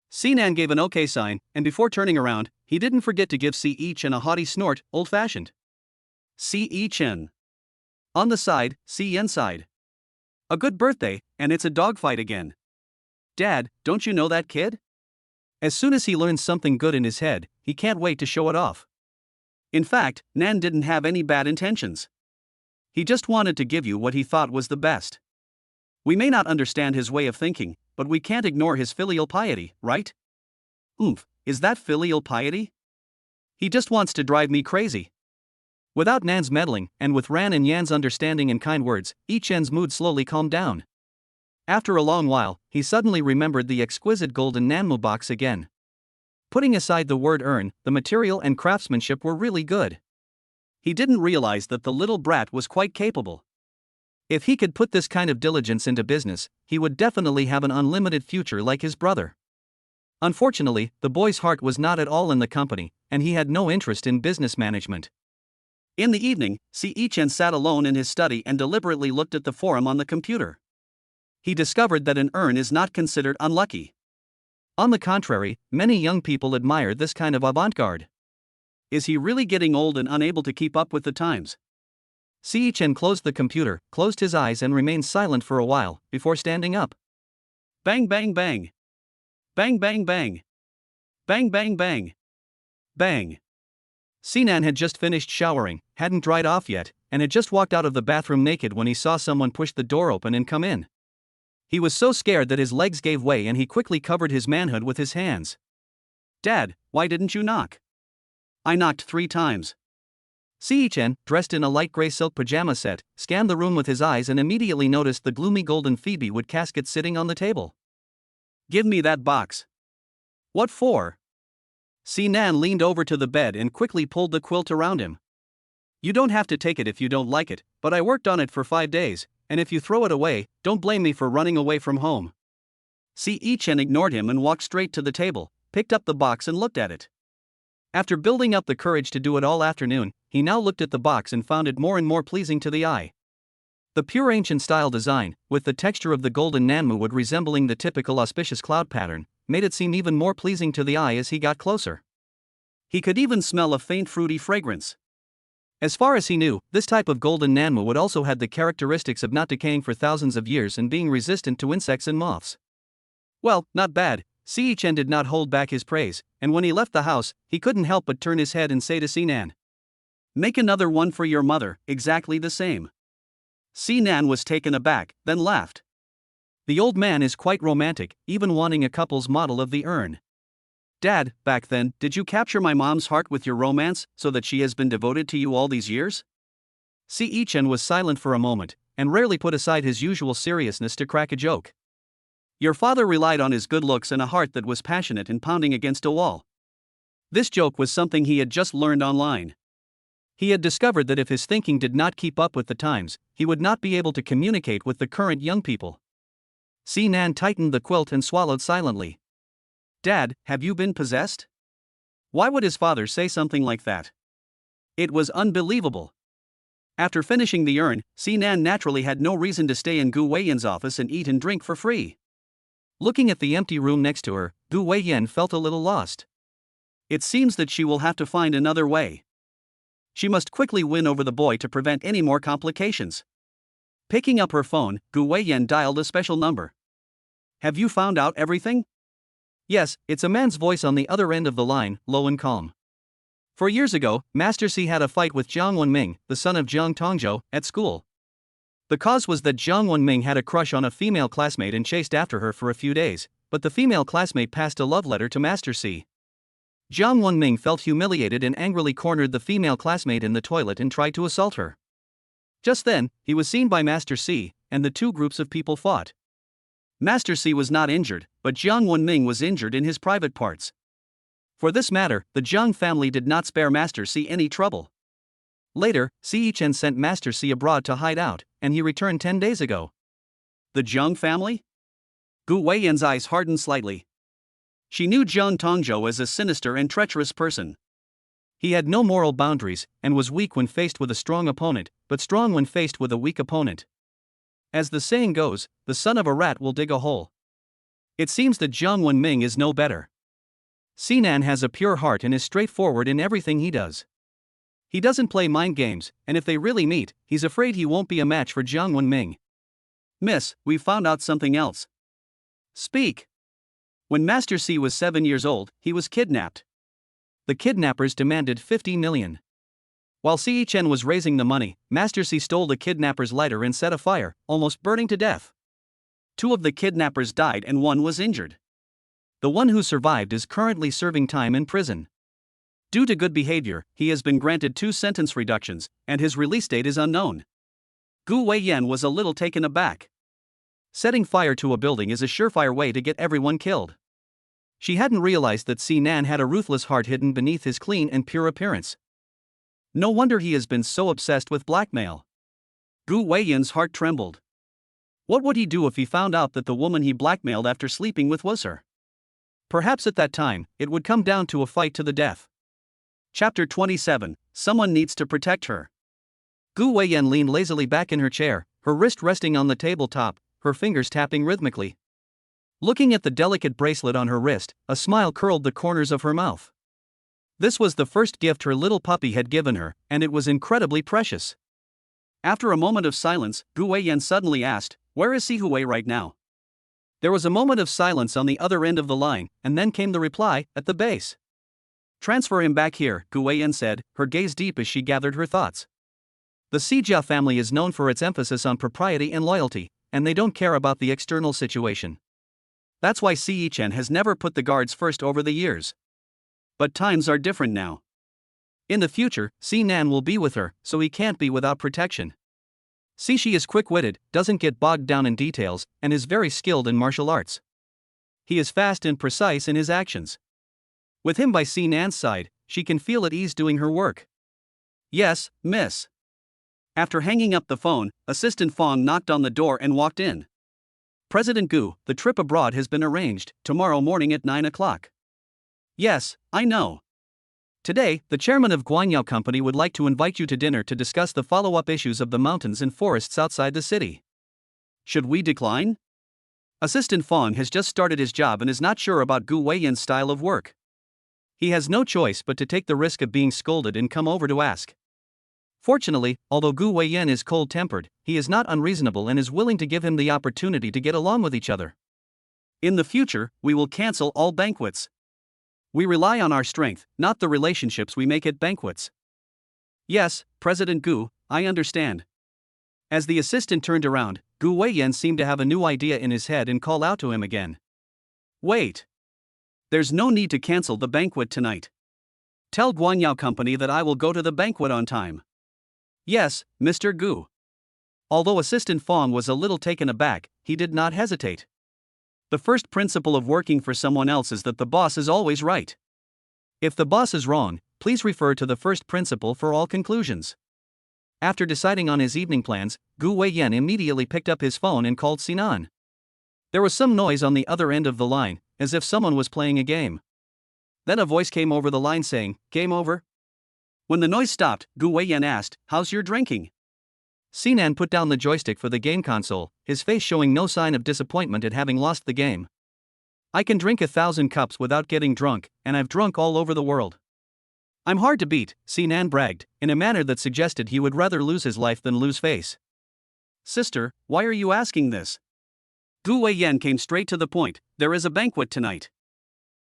Sinan gave an okay sign, and before turning around, he didn't forget to give Si Chen a haughty snort, old-fashioned. Si Chen. On the side, Si Yen sighed. "A good birthday, and it's a dogfight again. Dad, don't you know that kid? As soon as he learns something good in his head, he can't wait to show it off. In fact, Nan didn't have any bad intentions. He just wanted to give you what he thought was the best. We may not understand his way of thinking, but we can't ignore his filial piety, right?" Is that filial piety? He just wants to drive me crazy." Without Nan's meddling, and with Ran and Yan's understanding and kind words, Chen's mood slowly calmed down. After a long while, he suddenly remembered the exquisite golden Nanmu box again. Putting aside the word urn, the material and craftsmanship were really good. He didn't realize that the little brat was quite capable. If he could put this kind of diligence into business, he would definitely have an unlimited future like his brother. Unfortunately, the boy's heart was not at all in the company, and he had no interest in business management. In the evening, Si-Chen sat alone in his study and deliberately looked at the forum on the computer. He discovered that an urn is not considered unlucky. On the contrary, many young people admire this kind of avant-garde. Is he really getting old and unable to keep up with the times? Si-Chen closed the computer, closed his eyes and remained silent for a while, before standing up. Bang bang bang. Bang bang bang. Bang bang bang. Bang. Sinan had just finished showering, hadn't dried off yet, and had just walked out of the bathroom naked when he saw someone push the door open and come in. He was so scared that his legs gave way and he quickly covered his manhood with his hands. Dad, why didn't you knock? I knocked 3 times. Si-Chen, dressed in a light gray silk pajama set, scanned the room with his eyes and immediately noticed the gloomy golden Phoebe wood casket sitting on the table. Give me that box. What for? Sinan leaned over to the bed and quickly pulled the quilt around him. You don't have to take it if you don't like it, but I worked on it for 5 days, and if you throw it away, don't blame me for running away from home. Si-Chen ignored him and walked straight to the table, picked up the box and looked at it. After building up the courage to do it all afternoon, he now looked at the box and found it more and more pleasing to the eye. The pure ancient style design, with the texture of the golden Nanmu wood resembling the typical auspicious cloud pattern, made it seem even more pleasing to the eye as he got closer. He could even smell a faint fruity fragrance. As far as he knew, this type of golden Nanmu wood also had the characteristics of not decaying for thousands of years and being resistant to insects and moths. Well, not bad. Si-Chen did not hold back his praise, and when he left the house, he couldn't help but turn his head and say to Sinan, "Make another one for your mother, exactly the same." Sinan was taken aback, then laughed. The old man is quite romantic, even wanting a couple's model of the urn. Dad, back then, did you capture my mom's heart with your romance, so that she has been devoted to you all these years? Si-Chen was silent for a moment, and rarely put aside his usual seriousness to crack a joke. Your father relied on his good looks and a heart that was passionate and pounding against a wall. This joke was something he had just learned online. He had discovered that if his thinking did not keep up with the times, he would not be able to communicate with the current young people. Sinan tightened the quilt and swallowed silently. Dad, have you been possessed? Why would his father say something like that? It was unbelievable. After finishing the urn, Sinan naturally had no reason to stay in Gu Weiyan's office and eat and drink for free. Looking at the empty room next to her, Gu Weiyan felt a little lost. It seems that she will have to find another way. She must quickly win over the boy to prevent any more complications. Picking up her phone, Gu Weiyan dialed a special number. Have you found out everything? Yes, it's a man's voice on the other end of the line, low and calm. 4 years ago, Master C had a fight with Jiang Wenming, the son of Jiang Tongzhou, at school. The cause was that Jiang Wenming had a crush on a female classmate and chased after her for a few days, but the female classmate passed a love letter to Master C. Jiang Wenming felt humiliated and angrily cornered the female classmate in the toilet and tried to assault her. Just then, he was seen by Master C, and the two groups of people fought. Master C was not injured, but Jiang Wenming was injured in his private parts. For this matter, the Jiang family did not spare Master C any trouble. Later, Si-Chen sent Master C abroad to hide out, and he returned 10 days ago. The Jiang family? Gu Weiyan's eyes hardened slightly. She knew Jiang Tongzhou as a sinister and treacherous person. He had no moral boundaries, and was weak when faced with a strong opponent, but strong when faced with a weak opponent. As the saying goes, the son of a rat will dig a hole. It seems that Jiang Wenming is no better. Sinan has a pure heart and is straightforward in everything he does. He doesn't play mind games, and if they really meet, he's afraid he won't be a match for Jiang Wenming. Miss, we've found out something else. Speak. When Master C was 7 years old, he was kidnapped. The kidnappers demanded 50 million. While Si-Chen was raising the money, Master C stole the kidnappers' lighter and set a fire, almost burning to death. 2 of the kidnappers died and 1 was injured. The one who survived is currently serving time in prison. Due to good behavior, he has been granted 2 sentence reductions, and his release date is unknown. Gu Weiyan was a little taken aback. Setting fire to a building is a surefire way to get everyone killed. She hadn't realized that Sinan had a ruthless heart hidden beneath his clean and pure appearance. No wonder he has been so obsessed with blackmail. Gu Weiyan's heart trembled. What would he do if he found out that the woman he blackmailed after sleeping with was her? Perhaps at that time, it would come down to a fight to the death. Chapter 27. Someone needs to protect her. Gu Weiyan leaned lazily back in her chair, her wrist resting on the tabletop, her fingers tapping rhythmically. Looking at the delicate bracelet on her wrist, a smile curled the corners of her mouth. This was the first gift her little puppy had given her, and it was incredibly precious. After a moment of silence, Gu Weiyan suddenly asked, "Where is Sihui right now?" There was a moment of silence on the other end of the line, and then came the reply, "At the base." "Transfer him back here," Gu Weiyan said, her gaze deep as she gathered her thoughts. The Sijia family is known for its emphasis on propriety and loyalty, and they don't care about the external situation. That's why Si Yichen has never put the guards first over the years. But times are different now. In the future, Si Nan will be with her, so he can't be without protection. Sishi is quick-witted, doesn't get bogged down in details, and is very skilled in martial arts. He is fast and precise in his actions. With him by Si Nan's side, she can feel at ease doing her work. "Yes, miss." After hanging up the phone, Assistant Fong knocked on the door and walked in. "President Gu, the trip abroad has been arranged, tomorrow morning at 9 o'clock. "Yes, I know. Today, the chairman of Guanyao Company would like to invite you to dinner to discuss the follow-up issues of the mountains and forests outside the city. Should we decline?" Assistant Fong has just started his job and is not sure about Gu Weiyan's style of work. He has no choice but to take the risk of being scolded and come over to ask. Fortunately, although Gu Weiyan is cold-tempered, he is not unreasonable and is willing to give him the opportunity to get along with each other. "In the future, we will cancel all banquets. We rely on our strength, not the relationships we make at banquets." "Yes, President Gu, I understand." As the assistant turned around, Gu Weiyan seemed to have a new idea in his head and called out to him again. "Wait. There's no need to cancel the banquet tonight. Tell Guanyao Company that I will go to the banquet on time." "Yes, Mr. Gu." Although Assistant Fong was a little taken aback, he did not hesitate. The first principle of working for someone else is that the boss is always right. If the boss is wrong, please refer to the first principle for all conclusions. After deciding on his evening plans, Gu Weiyan immediately picked up his phone and called Sinan. There was some noise on the other end of the line, as if someone was playing a game. Then a voice came over the line saying, "Game over?" When the noise stopped, Gu Weiyan asked, "How's your drinking?" Sinan put down the joystick for the game console, his face showing no sign of disappointment at having lost the game. "I can drink 1,000 cups without getting drunk, and I've drunk all over the world. I'm hard to beat," Sinan bragged, in a manner that suggested he would rather lose his life than lose face. "Sister, why are you asking this?" Gu Weiyan came straight to the point. "There is a banquet tonight.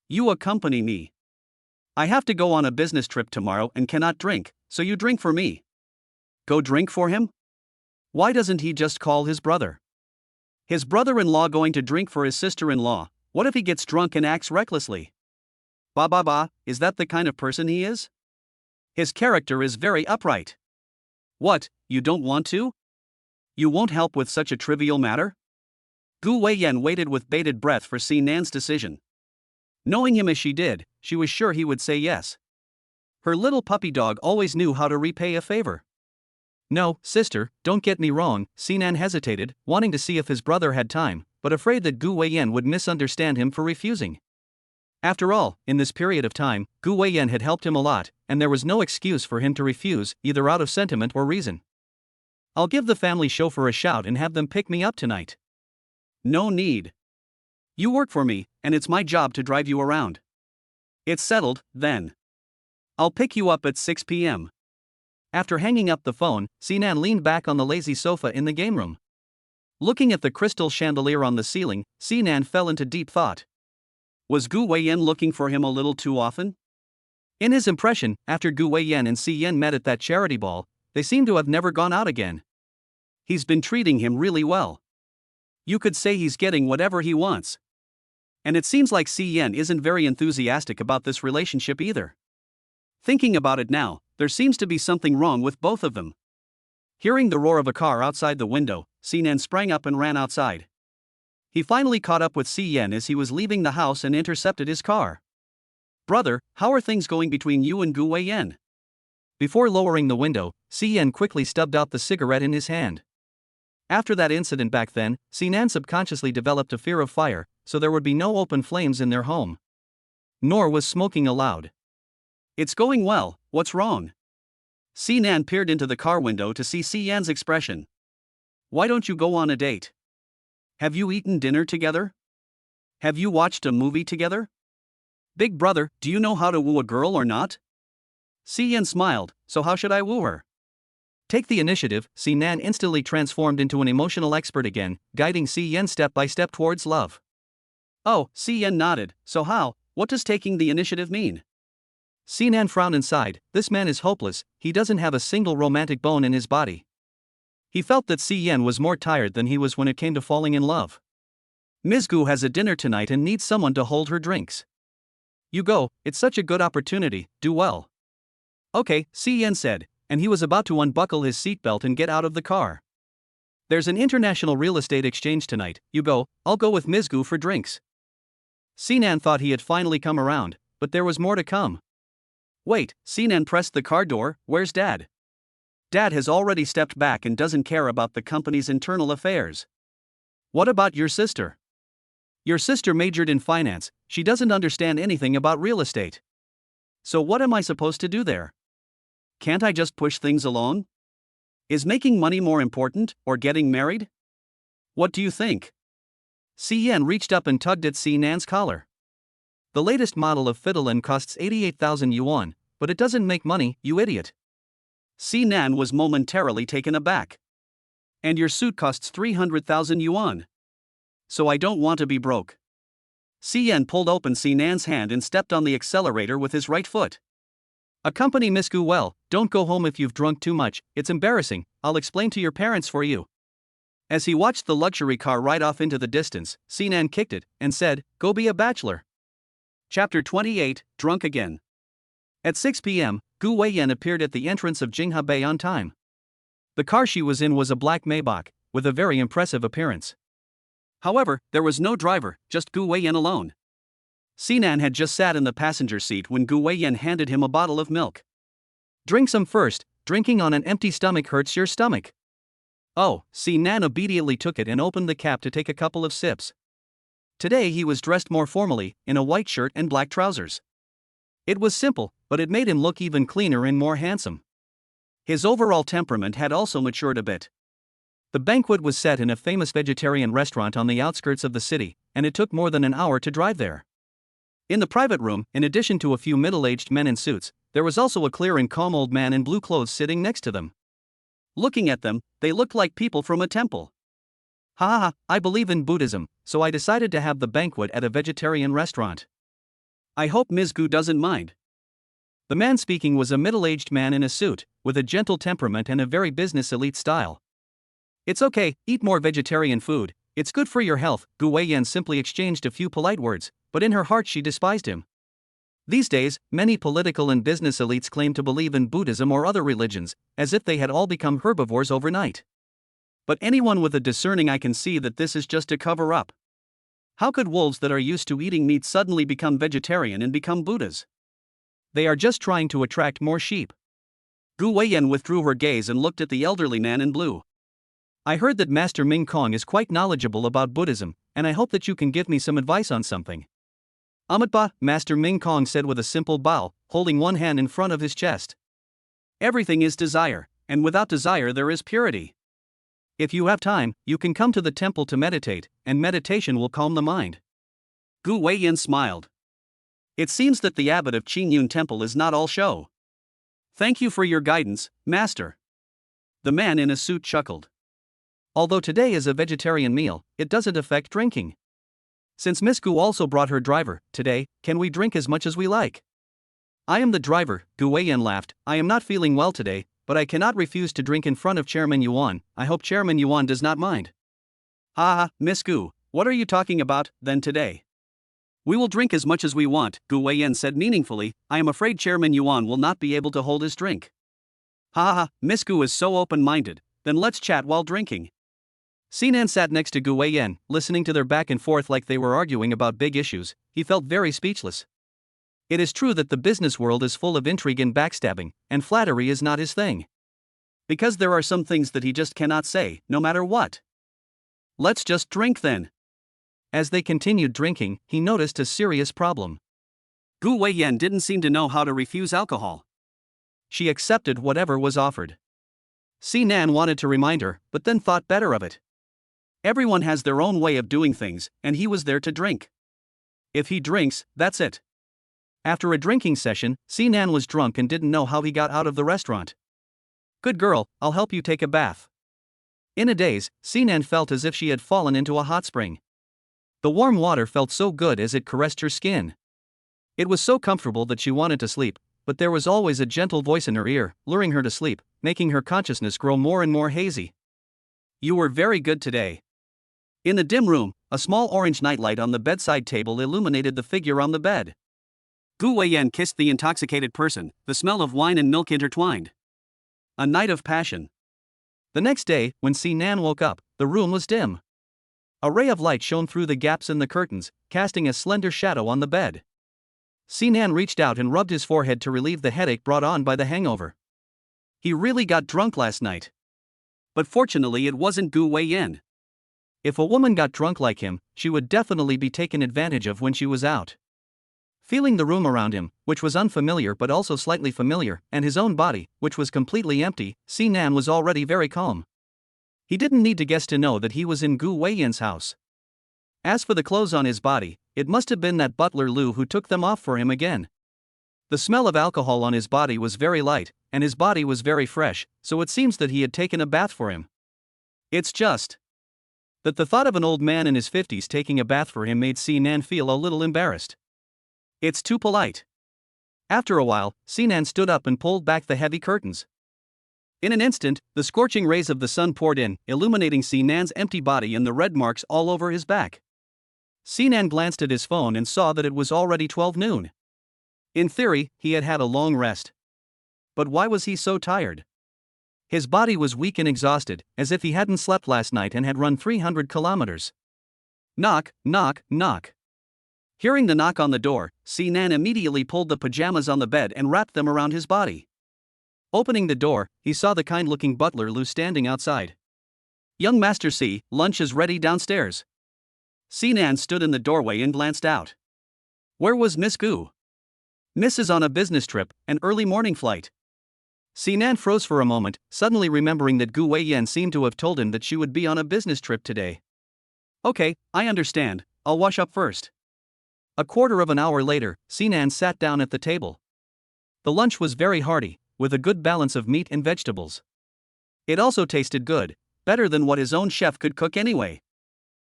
You accompany me. I have to go on a business trip tomorrow and cannot drink, so you drink for me." "Go drink for him? Why doesn't he just call his brother? His brother-in-law going to drink for his sister-in-law, what if he gets drunk and acts recklessly? Ba, is that the kind of person he is? His character is very upright. What, you don't want to? You won't help with such a trivial matter?" Gu Weiyan waited with bated breath for Sinan's decision. Knowing him as she did, she was sure he would say yes. Her little puppy dog always knew how to repay a favor. "No, sister, don't get me wrong," Sinan hesitated, wanting to see if his brother had time, but afraid that Gu Weiyan would misunderstand him for refusing. After all, in this period of time, Gu Weiyan had helped him a lot, and there was no excuse for him to refuse, either out of sentiment or reason. "I'll give the family chauffeur a shout and have them pick me up tonight." "No need. You work for me, and it's my job to drive you around." "It's settled, then. I'll pick you up at 6 p.m. After hanging up the phone, Sinan leaned back on the lazy sofa in the game room. Looking at the crystal chandelier on the ceiling, Sinan fell into deep thought. Was Gu Weiyan looking for him a little too often? In his impression, after Gu Weiyan and Si Yen met at that charity ball, they seem to have never gone out again. He's been treating him really well. You could say he's getting whatever he wants. And it seems like Si Yen isn't very enthusiastic about this relationship either. Thinking about it now, there seems to be something wrong with both of them. Hearing the roar of a car outside the window, Sinan sprang up and ran outside. He finally caught up with Si Yen as he was leaving the house and intercepted his car. "Brother, how are things going between you and Gu Weiyan?" Before lowering the window, Si Yen quickly stubbed out the cigarette in his hand. After that incident back then, Sinan subconsciously developed a fear of fire, so there would be no open flames in their home. nor was smoking allowed. It's going well, what's wrong? Si Nan peered into the car window to see Si Yan's expression. Why don't you go on a date? Have you eaten dinner together? Have you watched a movie together? Big brother, do you know how to woo a girl or not? Si Yan smiled, so how should I woo her? Take the initiative. Si Nan instantly transformed into an emotional expert again, guiding Si Yan step by step towards love. Oh, Si Yan nodded, so how, what does taking the initiative mean? Si Nan frowned inside. This man is hopeless, he doesn't have a single romantic bone in his body. He felt that Si Yan was more tired than he was when it came to falling in love. Ms. Gu has a dinner tonight and needs someone to hold her drinks. You go, it's such a good opportunity, do well. Okay, Si Yan said, and he was about to unbuckle his seatbelt and get out of the car. There's an international real estate exchange tonight, you go, I'll go with Ms. Gu for drinks. Si Nan thought he had finally come around, but there was more to come. Wait, Si Nan pressed the car door, where's Dad? Dad has already stepped back and doesn't care about the company's internal affairs. What about your sister? Your sister majored in finance, she doesn't understand anything about real estate. So what am I supposed to do there? Can't I just push things along? Is making money more important, or getting married? What do you think? Si Yan reached up and tugged at Si Nan's collar. The latest model of Fiddlin costs 88,000 yuan, but it doesn't make money, you idiot. Si Nan was momentarily taken aback. And your suit costs 300,000 yuan. So I don't want to be broke. Si Yan pulled open Si Nan's hand and stepped on the accelerator with his right foot. Accompany Miss Gu well, don't go home if you've drunk too much, it's embarrassing, I'll explain to your parents for you. As he watched the luxury car ride off into the distance, Si Nan kicked it and said, go be a bachelor. Chapter 28, Drunk Again. At 6 p.m., Gu Weiyan appeared at the entrance of Jingha Bay on time. The car she was in was a black Maybach, with a very impressive appearance. However, there was no driver, just Gu Weiyan alone. Si Nan had just sat in the passenger seat when Gu Weiyan handed him a bottle of milk. Drink some first, drinking on an empty stomach hurts your stomach. Oh, Si Nan obediently took it and opened the cap to take a couple of sips. Today he was dressed more formally, in a white shirt and black trousers. It was simple, but it made him look even cleaner and more handsome. His overall temperament had also matured a bit. The banquet was set in a famous vegetarian restaurant on the outskirts of the city, and it took more than an hour to drive there. In the private room, in addition to a few middle-aged men in suits, there was also a clear and calm old man in blue clothes sitting next to them. Looking at them, they looked like people from a temple. Ha ha ha, I believe in Buddhism, so I decided to have the banquet at a vegetarian restaurant. I hope Ms. Gu doesn't mind. The man speaking was a middle-aged man in a suit, with a gentle temperament and a very business elite style. It's okay, eat more vegetarian food, it's good for your health. Gu Weiyan simply exchanged a few polite words, but in her heart she despised him. These days, many political and business elites claim to believe in Buddhism or other religions, as if they had all become herbivores overnight. But anyone with a discerning eye can see that this is just a cover-up. How could wolves that are used to eating meat suddenly become vegetarian and become Buddhas? They are just trying to attract more sheep. Gu Weiyan withdrew her gaze and looked at the elderly man in blue. I heard that Master Ming Kong is quite knowledgeable about Buddhism, and I hope that you can give me some advice on something. Amitba, Master Ming Kong said with a simple bow, holding one hand in front of his chest. Everything is desire, and without desire there is purity. If you have time, you can come to the temple to meditate, and meditation will calm the mind. Gu Weiyan smiled. It seems that the abbot of Qingyun Temple is not all show. Thank you for your guidance, Master. The man in a suit chuckled. Although today is a vegetarian meal, it doesn't affect drinking. Since Miss Gu also brought her driver, today, can we drink as much as we like? I am the driver, Gu Weiyan laughed. I am not feeling well today, but I cannot refuse to drink in front of Chairman Yuan. I hope Chairman Yuan does not mind. Ha ha, Miss Gu, what are you talking about, then today? We will drink as much as we want, Gu Weiyan said meaningfully. I am afraid Chairman Yuan will not be able to hold his drink. Ha ha ha, Miss Gu is so open-minded, then let's chat while drinking. Si Nan sat next to Gu Weiyan, listening to their back and forth like they were arguing about big issues. He felt very speechless. It is true that the business world is full of intrigue and backstabbing, and flattery is not his thing. Because there are some things that he just cannot say, no matter what. Let's just drink then. As they continued drinking, he noticed a serious problem. Gu Weiyan didn't seem to know how to refuse alcohol. She accepted whatever was offered. Nan wanted to remind her, but then thought better of it. Everyone has their own way of doing things, and he was there to drink. If he drinks, that's it. After a drinking session, Nan was drunk and didn't know how he got out of the restaurant. Good girl, I'll help you take a bath. In a daze, Nan felt as if she had fallen into a hot spring. The warm water felt so good as it caressed her skin. It was so comfortable that she wanted to sleep, but there was always a gentle voice in her ear, luring her to sleep, making her consciousness grow more and more hazy. You were very good today. In the dim room, a small orange nightlight on the bedside table illuminated the figure on the bed. Gu Weiyan kissed the intoxicated person, the smell of wine and milk intertwined. A night of passion. The next day, when Nan woke up, the room was dim. A ray of light shone through the gaps in the curtains, casting a slender shadow on the bed. Nan reached out and rubbed his forehead to relieve the headache brought on by the hangover. He really got drunk last night. But fortunately it wasn't Gu Weiyan. If a woman got drunk like him, she would definitely be taken advantage of when she was out. Feeling the room around him, which was unfamiliar but also slightly familiar, and his own body, which was completely empty, Nan was already very calm. He didn't need to guess to know that he was in Gu Weiyan's house. As for the clothes on his body, it must have been that butler Lou who took them off for him again. The smell of alcohol on his body was very light, and his body was very fresh, so it seems that he had taken a bath for him. It's just that the thought of an old man in his 50s taking a bath for him made Nan feel a little embarrassed. It's too polite. After a while, Nan stood up and pulled back the heavy curtains. In an instant, the scorching rays of the sun poured in, illuminating Nan's empty body and the red marks all over his back. Nan glanced at his phone and saw that it was already 12 noon. In theory, he had had a long rest. But why was he so tired? His body was weak and exhausted, as if he hadn't slept last night and had run 300 kilometers. Knock, knock, knock. Hearing the knock on the door, Nan immediately pulled the pajamas on the bed and wrapped them around his body. Opening the door, he saw the kind-looking butler Lou standing outside. Young Master C, lunch is ready downstairs. Nan stood in the doorway and glanced out. Where was Miss Gu? Miss is on a business trip, an early morning flight. Nan froze for a moment, suddenly remembering that Gu Weiyan seemed to have told him that she would be on a business trip today. Okay, I understand, I'll wash up first. A quarter of an hour later, Nan sat down at the table. The lunch was very hearty, with a good balance of meat and vegetables. It also tasted good, better than what his own chef could cook anyway.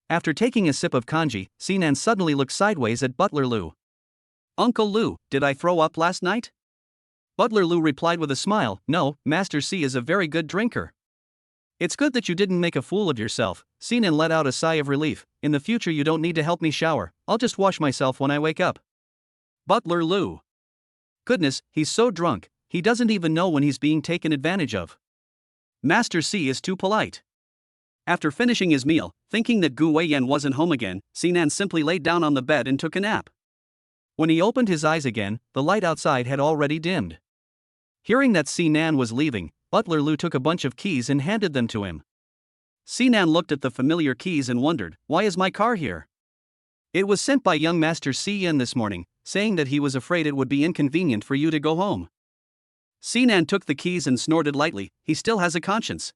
After taking a sip of congee, Nan suddenly looked sideways at Butler Lou. Uncle Lou, did I throw up last night? Butler Lou replied with a smile, No, Master C is a very good drinker. It's good that you didn't make a fool of yourself. Nan let out a sigh of relief. In the future you don't need to help me shower, I'll just wash myself when I wake up. Butler Lou. Goodness, he's so drunk, he doesn't even know when he's being taken advantage of. Master C is too polite. After finishing his meal, thinking that Gu Weiyan wasn't home again, Nan simply laid down on the bed and took a nap. When he opened his eyes again, the light outside had already dimmed. Hearing that Nan was leaving, Butler Lou took a bunch of keys and handed them to him. Nan looked at the familiar keys and wondered, why is my car here? It was sent by young Master C in this morning, saying that he was afraid it would be inconvenient for you to go home. Nan took the keys and snorted lightly, he still has a conscience.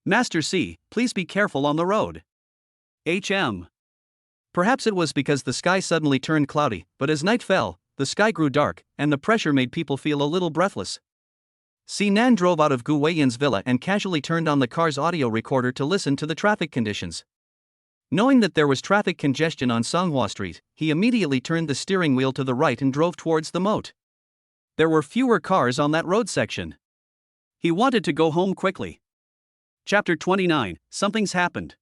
Master C, please be careful on the road. HM. Perhaps it was because the sky suddenly turned cloudy, but as night fell, the sky grew dark, and the pressure made people feel a little breathless. Nan drove out of Gu Weiyan's villa and casually turned on the car's audio recorder to listen to the traffic conditions. Knowing that there was traffic congestion on Songhua Street, he immediately turned the steering wheel to the right and drove towards the moat. There were fewer cars on that road section. He wanted to go home quickly. Chapter 29, Something's happened.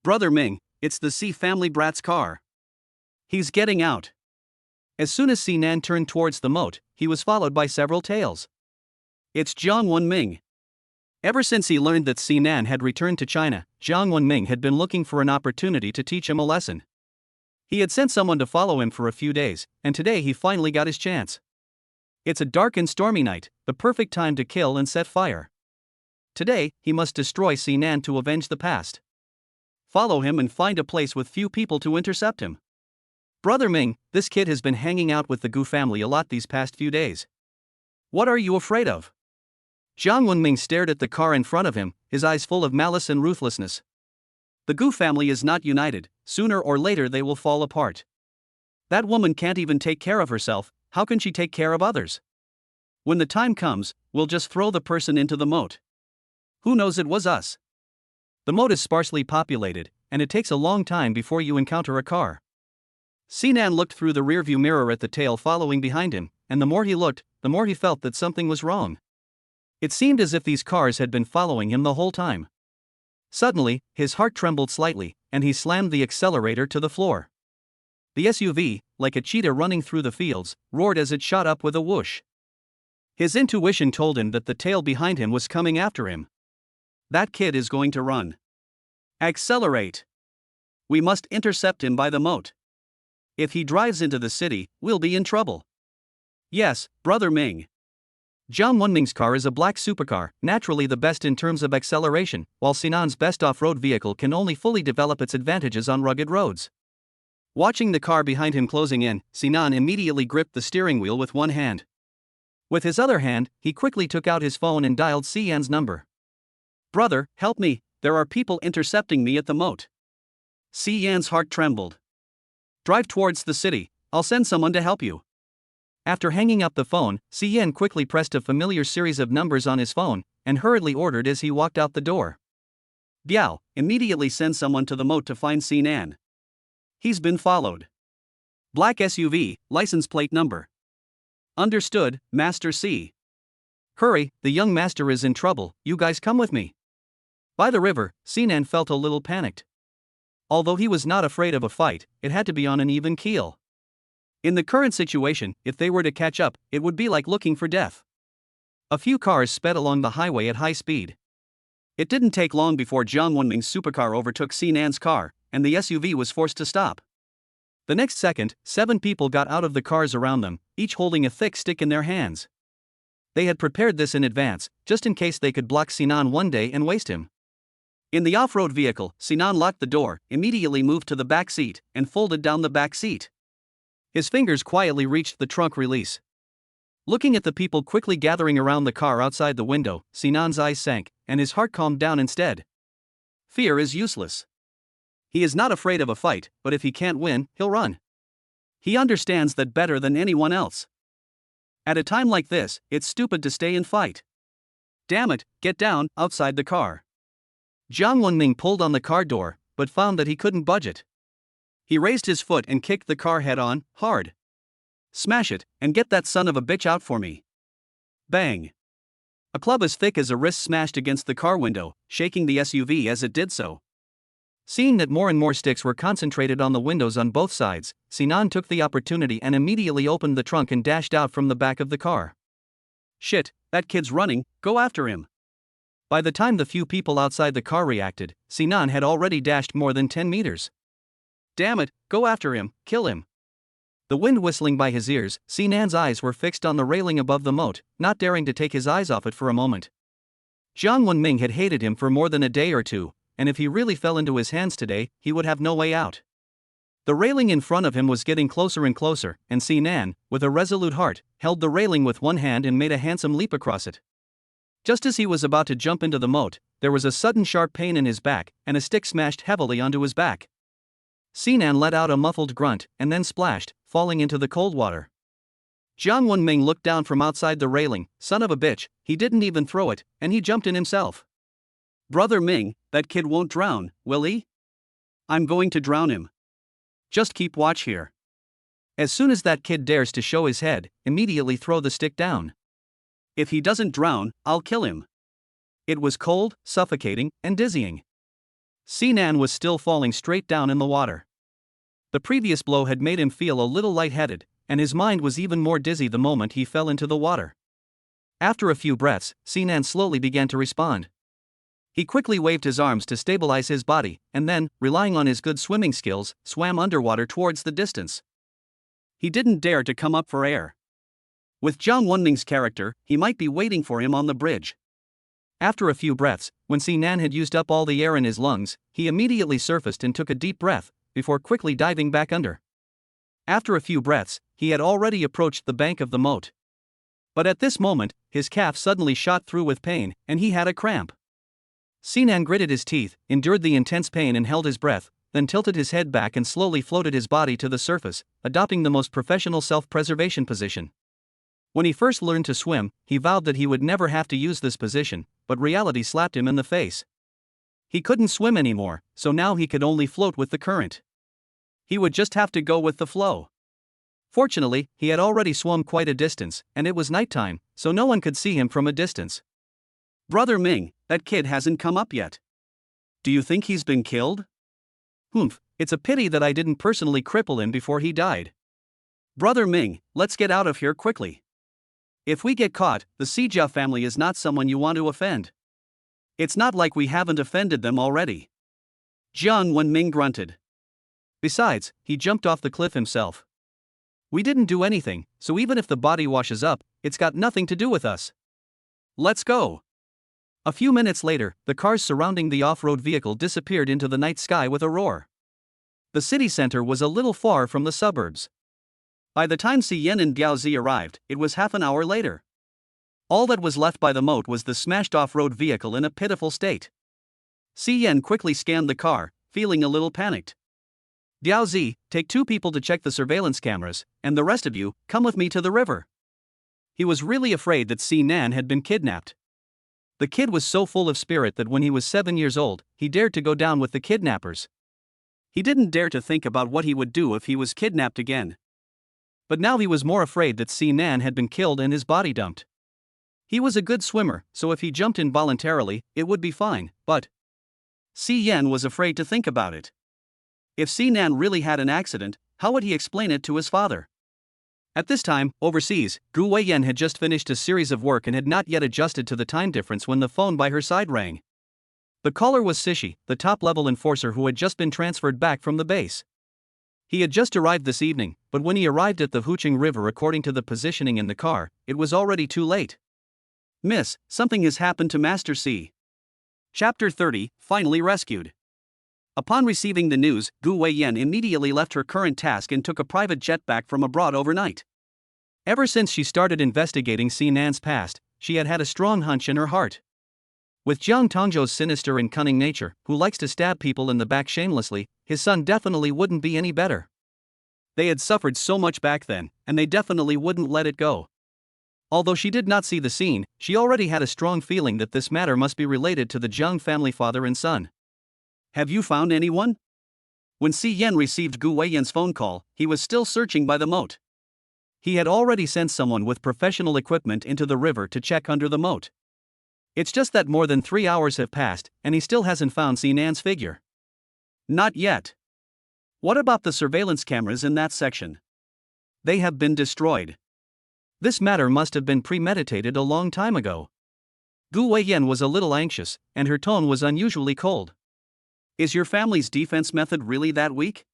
Brother Ming, it's the C family brat's car. He's getting out. As soon as Nan turned towards the moat, he was followed by several tails. It's Jiang Wenming. Ever since he learned that Nan had returned to China, Jiang Wenming had been looking for an opportunity to teach him a lesson. He had sent someone to follow him for a few days, and today he finally got his chance. It's a dark and stormy night, the perfect time to kill and set fire. Today, he must destroy Nan to avenge the past. Follow him and find a place with few people to intercept him. Brother Ming, this kid has been hanging out with the Gu family a lot these past few days. What are you afraid of? Jiang Wenming stared at the car in front of him, his eyes full of malice and ruthlessness. The Gu family is not united, sooner or later they will fall apart. That woman can't even take care of herself, how can she take care of others? When the time comes, we'll just throw the person into the moat. Who knows, it was us. The moat is sparsely populated, and it takes a long time before you encounter a car. Sinan looked through the rearview mirror at the tail following behind him, and the more he looked, the more he felt that something was wrong. It seemed as if these cars had been following him the whole time. Suddenly, his heart trembled slightly, and he slammed the accelerator to the floor. The SUV, like a cheetah running through the fields, roared as it shot up with a whoosh. His intuition told him that the tail behind him was coming after him. That kid is going to run. Accelerate. We must intercept him by the moat. If he drives into the city, we'll be in trouble. Yes, Brother Ming. Jiang Wenming's car is a black supercar, naturally the best in terms of acceleration, while Sinan's best off-road vehicle can only fully develop its advantages on rugged roads. Watching the car behind him closing in, Sinan immediately gripped the steering wheel with one hand. With his other hand, he quickly took out his phone and dialed Xian's number. Brother, help me, there are people intercepting me at the moat. Xian's heart trembled. Drive towards the city, I'll send someone to help you. After hanging up the phone, Xian quickly pressed a familiar series of numbers on his phone, and hurriedly ordered as he walked out the door. Biao, immediately send someone to the moat to find Sinan. He's been followed. Black SUV, license plate number. Understood, Master C. Hurry, the young master is in trouble, you guys come with me. By the river, Sinan felt a little panicked. Although he was not afraid of a fight, it had to be on an even keel. In the current situation, if they were to catch up, it would be like looking for death. A few cars sped along the highway at high speed. It didn't take long before Jiang Wenming's supercar overtook Sinan's car, and the SUV was forced to stop. The next second, 7 people got out of the cars around them, each holding a thick stick in their hands. They had prepared this in advance, just in case they could block Sinan one day and waste him. In the off-road vehicle, Sinan locked the door, immediately moved to the back seat, and folded down the back seat. His fingers quietly reached the trunk release. Looking at the people quickly gathering around the car outside the window, Sinan's eyes sank, and his heart calmed down instead. Fear is useless. He is not afraid of a fight, but if he can't win, he'll run. He understands that better than anyone else. At a time like this, it's stupid to stay and fight. Damn it, get down, outside the car. Jiang Wenming pulled on the car door, but found that he couldn't budge it. He raised his foot and kicked the car head-on, hard. Smash it, and get that son of a bitch out for me. Bang. A club as thick as a wrist smashed against the car window, shaking the SUV as it did so. Seeing that more and more sticks were concentrated on the windows on both sides, Sinan took the opportunity and immediately opened the trunk and dashed out from the back of the car. Shit, that kid's running, go after him. By the time the few people outside the car reacted, Sinan had already dashed more than 10 meters. Damn it, go after him, kill him. The wind whistling by his ears, Sinan's eyes were fixed on the railing above the moat, not daring to take his eyes off it for a moment. Jiang Wenming had hated him for more than a day or two, and if he really fell into his hands today, he would have no way out. The railing in front of him was getting closer and closer, and Sinan, with a resolute heart, held the railing with one hand and made a handsome leap across it. Just as he was about to jump into the moat, there was a sudden sharp pain in his back, and a stick smashed heavily onto his back. Sinan let out a muffled grunt, and then splashed, falling into the cold water. Jiang Wenming looked down from outside the railing. Son of a bitch, he didn't even throw it, and he jumped in himself. Brother Ming, that kid won't drown, will he? I'm going to drown him. Just keep watch here. As soon as that kid dares to show his head, immediately throw the stick down. If he doesn't drown, I'll kill him. It was cold, suffocating, and dizzying. Sinan was still falling straight down in the water. The previous blow had made him feel a little lightheaded, and his mind was even more dizzy the moment he fell into the water. After a few breaths, Sinan slowly began to respond. He quickly waved his arms to stabilize his body, and then, relying on his good swimming skills, swam underwater towards the distance. He didn't dare to come up for air. With Jiang Wenming's character, he might be waiting for him on the bridge. After a few breaths, when Sinan had used up all the air in his lungs, he immediately surfaced and took a deep breath, before quickly diving back under. After a few breaths, he had already approached the bank of the moat. But at this moment, his calf suddenly shot through with pain, and he had a cramp. Sinan gritted his teeth, endured the intense pain and held his breath, then tilted his head back and slowly floated his body to the surface, adopting the most professional self-preservation position. When he first learned to swim, he vowed that he would never have to use this position, but reality slapped him in the face. He couldn't swim anymore, so now he could only float with the current. He would just have to go with the flow. Fortunately, he had already swum quite a distance, and it was nighttime, so no one could see him from a distance. "Brother Ming, that kid hasn't come up yet. Do you think he's been killed?" "Humph, it's a pity that I didn't personally cripple him before he died. Brother Ming, let's get out of here quickly. If we get caught, the Sijia family is not someone you want to offend. It's not like we haven't offended them already." Jiang Wenming grunted. Besides, he jumped off the cliff himself. "We didn't do anything, so even if the body washes up, it's got nothing to do with us. Let's go." A few minutes later, the cars surrounding the off-road vehicle disappeared into the night sky with a roar. The city center was a little far from the suburbs. By the time Si Yen and Biaozi arrived, it was half an hour later. All that was left by the moat was the smashed off-road vehicle in a pitiful state. Si Yen quickly scanned the car, feeling a little panicked. "Biaozi, take 2 people to check the surveillance cameras, and the rest of you, come with me to the river." He was really afraid that Si Nan had been kidnapped. The kid was so full of spirit that when he was 7 years old, he dared to go down with the kidnappers. He didn't dare to think about what he would do if he was kidnapped again. But now he was more afraid that Si Nan had been killed and his body dumped. He was a good swimmer, so if he jumped in voluntarily, it would be fine, but Si Yen was afraid to think about it. If Si Nan really had an accident, how would he explain it to his father? At this time, overseas, Gu Weiyan had just finished a series of work and had not yet adjusted to the time difference when the phone by her side rang. The caller was Sishi, the top-level enforcer who had just been transferred back from the base. He had just arrived this evening, but when he arrived at the Huqing River according to the positioning in the car, it was already too late. "Miss, something has happened to Master C." Chapter 30, Finally Rescued. Upon receiving the news, Gu Weiyan immediately left her current task and took a private jet back from abroad overnight. Ever since she started investigating Si Nan's past, she had had a strong hunch in her heart. With Jiang Tongzhou's sinister and cunning nature, who likes to stab people in the back shamelessly, his son definitely wouldn't be any better. They had suffered so much back then, and they definitely wouldn't let it go. Although she did not see the scene, she already had a strong feeling that this matter must be related to the Jiang family father and son. "Have you found anyone?" When Si Yen received Gu Weiyan's phone call, he was still searching by the moat. He had already sent someone with professional equipment into the river to check under the moat. It's just that more than 3 hours have passed, and he still hasn't found Si Nan's figure. "Not yet." "What about the surveillance cameras in that section?" "They have been destroyed." This matter must have been premeditated a long time ago. Gu Weiyan was a little anxious, and her tone was unusually cold. "Is your family's defense method really that weak?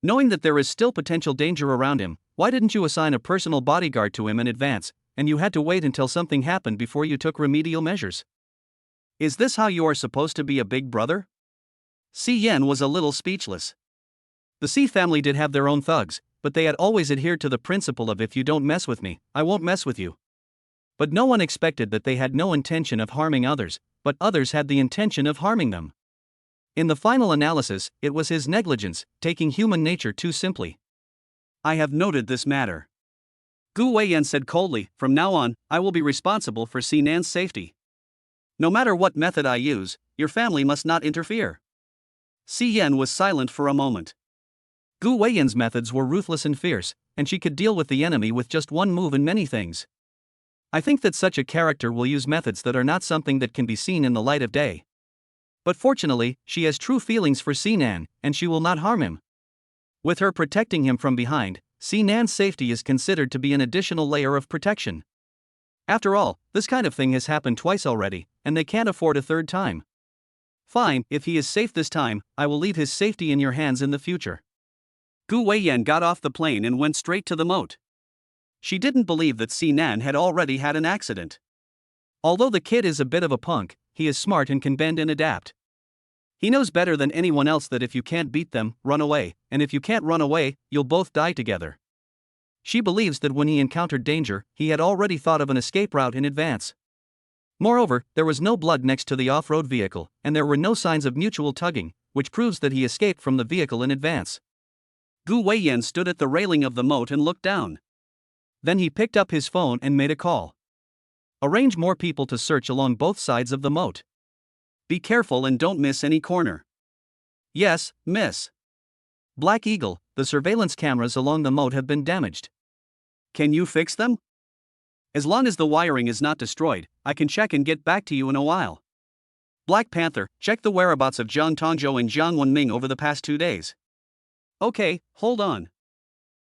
Knowing that there is still potential danger around him, why didn't you assign a personal bodyguard to him in advance, and you had to wait until something happened before you took remedial measures? Is this how you are supposed to be a big brother?" Si Yen was a little speechless. The Si family did have their own thugs, but they had always adhered to the principle of "if you don't mess with me, I won't mess with you." But no one expected that they had no intention of harming others, but others had the intention of harming them. In the final analysis, it was his negligence, taking human nature too simply. "I have noted this matter," Gu Weiyan said coldly. "From now on, I will be responsible for Si Nan's safety. No matter what method I use, your family must not interfere." Si Yen was silent for a moment. Gu Weiyan's methods were ruthless and fierce, and she could deal with the enemy with just one move in many things. I think that such a character will use methods that are not something that can be seen in the light of day. But fortunately, she has true feelings for Si Nan, and she will not harm him. With her protecting him from behind, Si Nan's safety is considered to be an additional layer of protection. After all, this kind of thing has happened twice already, and they can't afford a third time. "Fine, if he is safe this time, I will leave his safety in your hands in the future." Gu Weiyan got off the plane and went straight to the moat. She didn't believe that Si Nan had already had an accident. Although the kid is a bit of a punk, he is smart and can bend and adapt. He knows better than anyone else that if you can't beat them, run away, and if you can't run away, you'll both die together. She believes that when he encountered danger, he had already thought of an escape route in advance. Moreover, there was no blood next to the off-road vehicle, and there were no signs of mutual tugging, which proves that he escaped from the vehicle in advance. Gu Weiyan stood at the railing of the moat and looked down. Then he picked up his phone and made a call. Arrange more people to search along both sides of the moat. Be careful and don't miss any corner. Yes, miss. Black Eagle, the surveillance cameras along the moat have been damaged. Can you fix them? As long as the wiring is not destroyed, I can check and get back to you in a while. Black Panther, check the whereabouts of Jiang Tongzhou and Jiang Wenming over the past 2 days. Okay, hold on.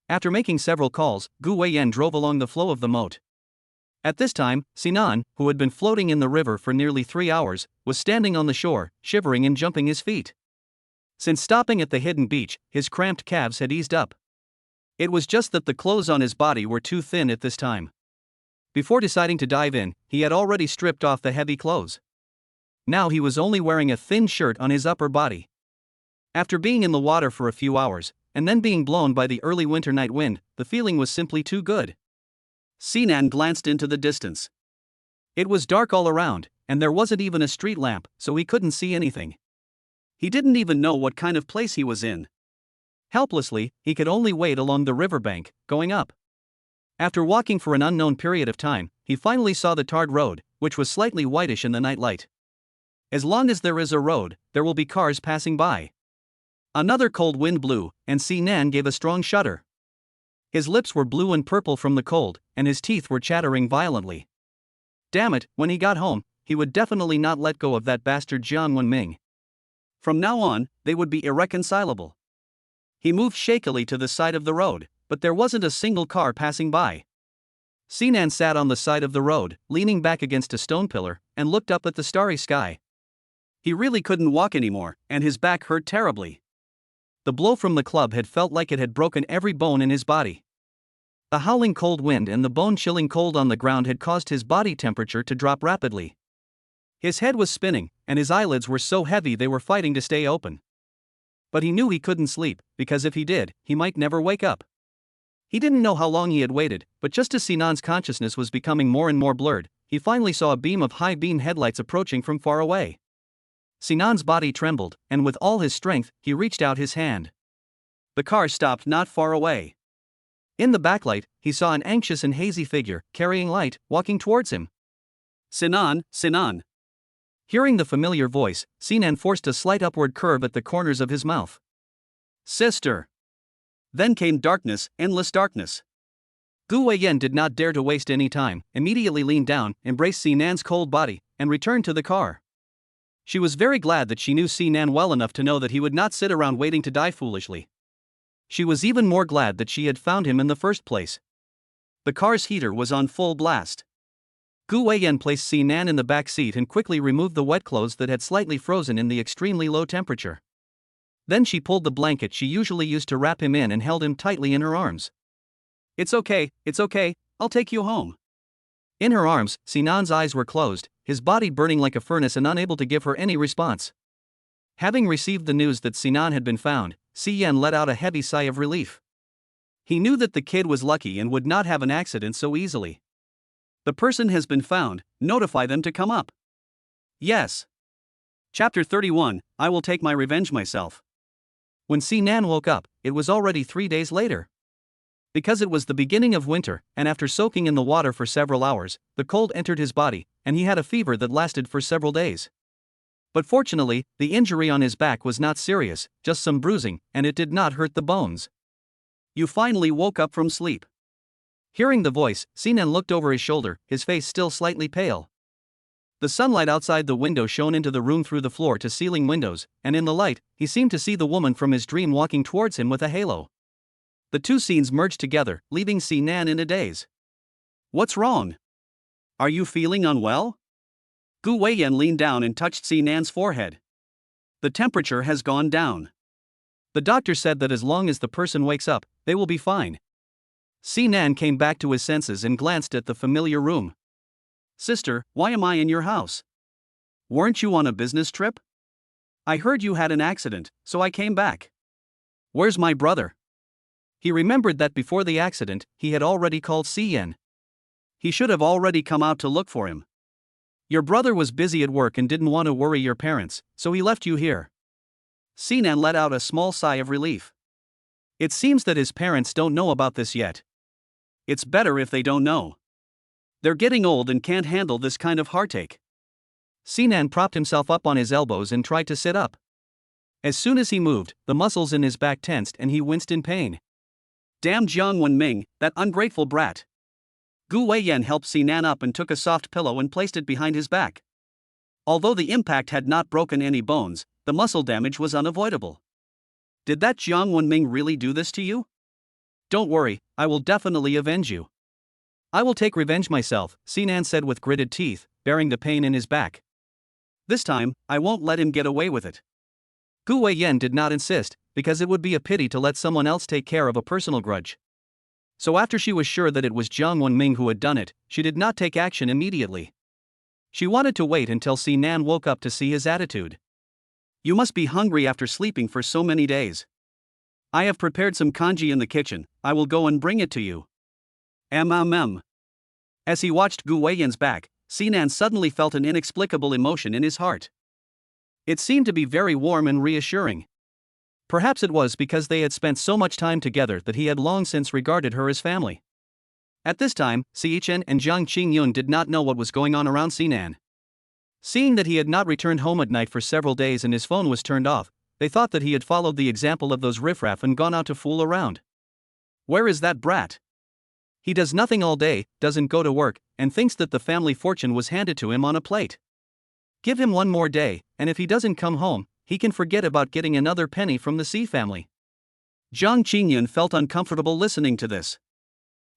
After making several calls, Gu Weiyan drove along the flow of the moat. At this time, Sinan, who had been floating in the river for nearly 3 hours, was standing on the shore, shivering and jumping his feet. Since stopping at the hidden beach, his cramped calves had eased up. It was just that the clothes on his body were too thin at this time. Before deciding to dive in, he had already stripped off the heavy clothes. Now he was only wearing a thin shirt on his upper body. After being in the water for a few hours, and then being blown by the early winter night wind, the feeling was simply too good. Sinan glanced into the distance. It was dark all around, and there wasn't even a street lamp, so he couldn't see anything. He didn't even know what kind of place he was in. Helplessly, he could only wait along the riverbank, going up. After walking for an unknown period of time, he finally saw the tarred road, which was slightly whitish in the night light. As long as there is a road, there will be cars passing by. Another cold wind blew, and Sinan gave a strong shudder. His lips were blue and purple from the cold, and his teeth were chattering violently. Damn it, when he got home, he would definitely not let go of that bastard Jiang Wenming. From now on, they would be irreconcilable. He moved shakily to the side of the road, but there wasn't a single car passing by. Sinan sat on the side of the road, leaning back against a stone pillar, and looked up at the starry sky. He really couldn't walk anymore, and his back hurt terribly. The blow from the club had felt like it had broken every bone in his body. The howling cold wind and the bone-chilling cold on the ground had caused his body temperature to drop rapidly. His head was spinning, and his eyelids were so heavy they were fighting to stay open. But he knew he couldn't sleep, because if he did, he might never wake up. He didn't know how long he had waited, but just as Sinan's consciousness was becoming more and more blurred, he finally saw a beam of high-beam headlights approaching from far away. Sinan's body trembled, and with all his strength, he reached out his hand. The car stopped not far away. In the backlight, he saw an anxious and hazy figure, carrying light, walking towards him. Sinan, Sinan. Hearing the familiar voice, Sinan forced a slight upward curve at the corners of his mouth. Sister. Then came darkness, endless darkness. Gu Weiyan did not dare to waste any time, immediately leaned down, embraced Sinan's cold body, and returned to the car. She was very glad that she knew Sinan well enough to know that he would not sit around waiting to die foolishly. She was even more glad that she had found him in the first place. The car's heater was on full blast. Gu Weiyan placed Sinan in the back seat and quickly removed the wet clothes that had slightly frozen in the extremely low temperature. Then she pulled the blanket she usually used to wrap him in and held him tightly in her arms. It's okay, I'll take you home. In her arms, Sinan's eyes were closed, his body burning like a furnace and unable to give her any response. Having received the news that Sinan had been found, Siyan let out a heavy sigh of relief. He knew that the kid was lucky and would not have an accident so easily. The person has been found, notify them to come up. Yes. Chapter 31, I will take my revenge myself. When Sinan woke up, it was already 3 days later. Because it was the beginning of winter, and after soaking in the water for several hours, the cold entered his body, and he had a fever that lasted for several days. But fortunately, the injury on his back was not serious, just some bruising, and it did not hurt the bones. You finally woke up from sleep. Hearing the voice, Sinan looked over his shoulder, his face still slightly pale. The sunlight outside the window shone into the room through the floor-to-ceiling windows, and in the light, he seemed to see the woman from his dream walking towards him with a halo. The two scenes merged together, leaving Sinan in a daze. What's wrong? Are you feeling unwell? Gu Weiyan leaned down and touched Sinan's forehead. The temperature has gone down. The doctor said that as long as the person wakes up, they will be fine. Sinan came back to his senses and glanced at the familiar room. Sister, why am I in your house? Weren't you on a business trip? I heard you had an accident, so I came back. Where's my brother? He remembered that before the accident, he had already called Siyan. He should have already come out to look for him. Your brother was busy at work and didn't want to worry your parents, so he left you here. Sinan let out a small sigh of relief. It seems that his parents don't know about this yet. It's better if they don't know. They're getting old and can't handle this kind of heartache. Sinan propped himself up on his elbows and tried to sit up. As soon as he moved, the muscles in his back tensed and he winced in pain. Damn Jiang Wenming, that ungrateful brat. Gu Weiyan helped Sinan up and took a soft pillow and placed it behind his back. Although the impact had not broken any bones, the muscle damage was unavoidable. Did that Jiang Wenming really do this to you? Don't worry, I will definitely avenge you. I will take revenge myself, Sinan said with gritted teeth, bearing the pain in his back. This time, I won't let him get away with it. Gu Weiyan did not insist, because it would be a pity to let someone else take care of a personal grudge. So after she was sure that it was Jiang Wenming who had done it, she did not take action immediately. She wanted to wait until Sinan woke up to see his attitude. You must be hungry after sleeping for so many days. I have prepared some congee in the kitchen, I will go and bring it to you. As he watched Gu Weiyan's back, Sinan suddenly felt an inexplicable emotion in his heart. It seemed to be very warm and reassuring. Perhaps it was because they had spent so much time together that he had long since regarded her as family. At this time, Siyichen and Jiang Qingyun did not know what was going on around Sinan. Seeing that he had not returned home at night for several days and his phone was turned off, they thought that he had followed the example of those riffraff and gone out to fool around. Where is that brat? He does nothing all day, doesn't go to work, and thinks that the family fortune was handed to him on a plate. Give him one more day, and if he doesn't come home, he can forget about getting another penny from the C family. Jiang Qingyun felt uncomfortable listening to this.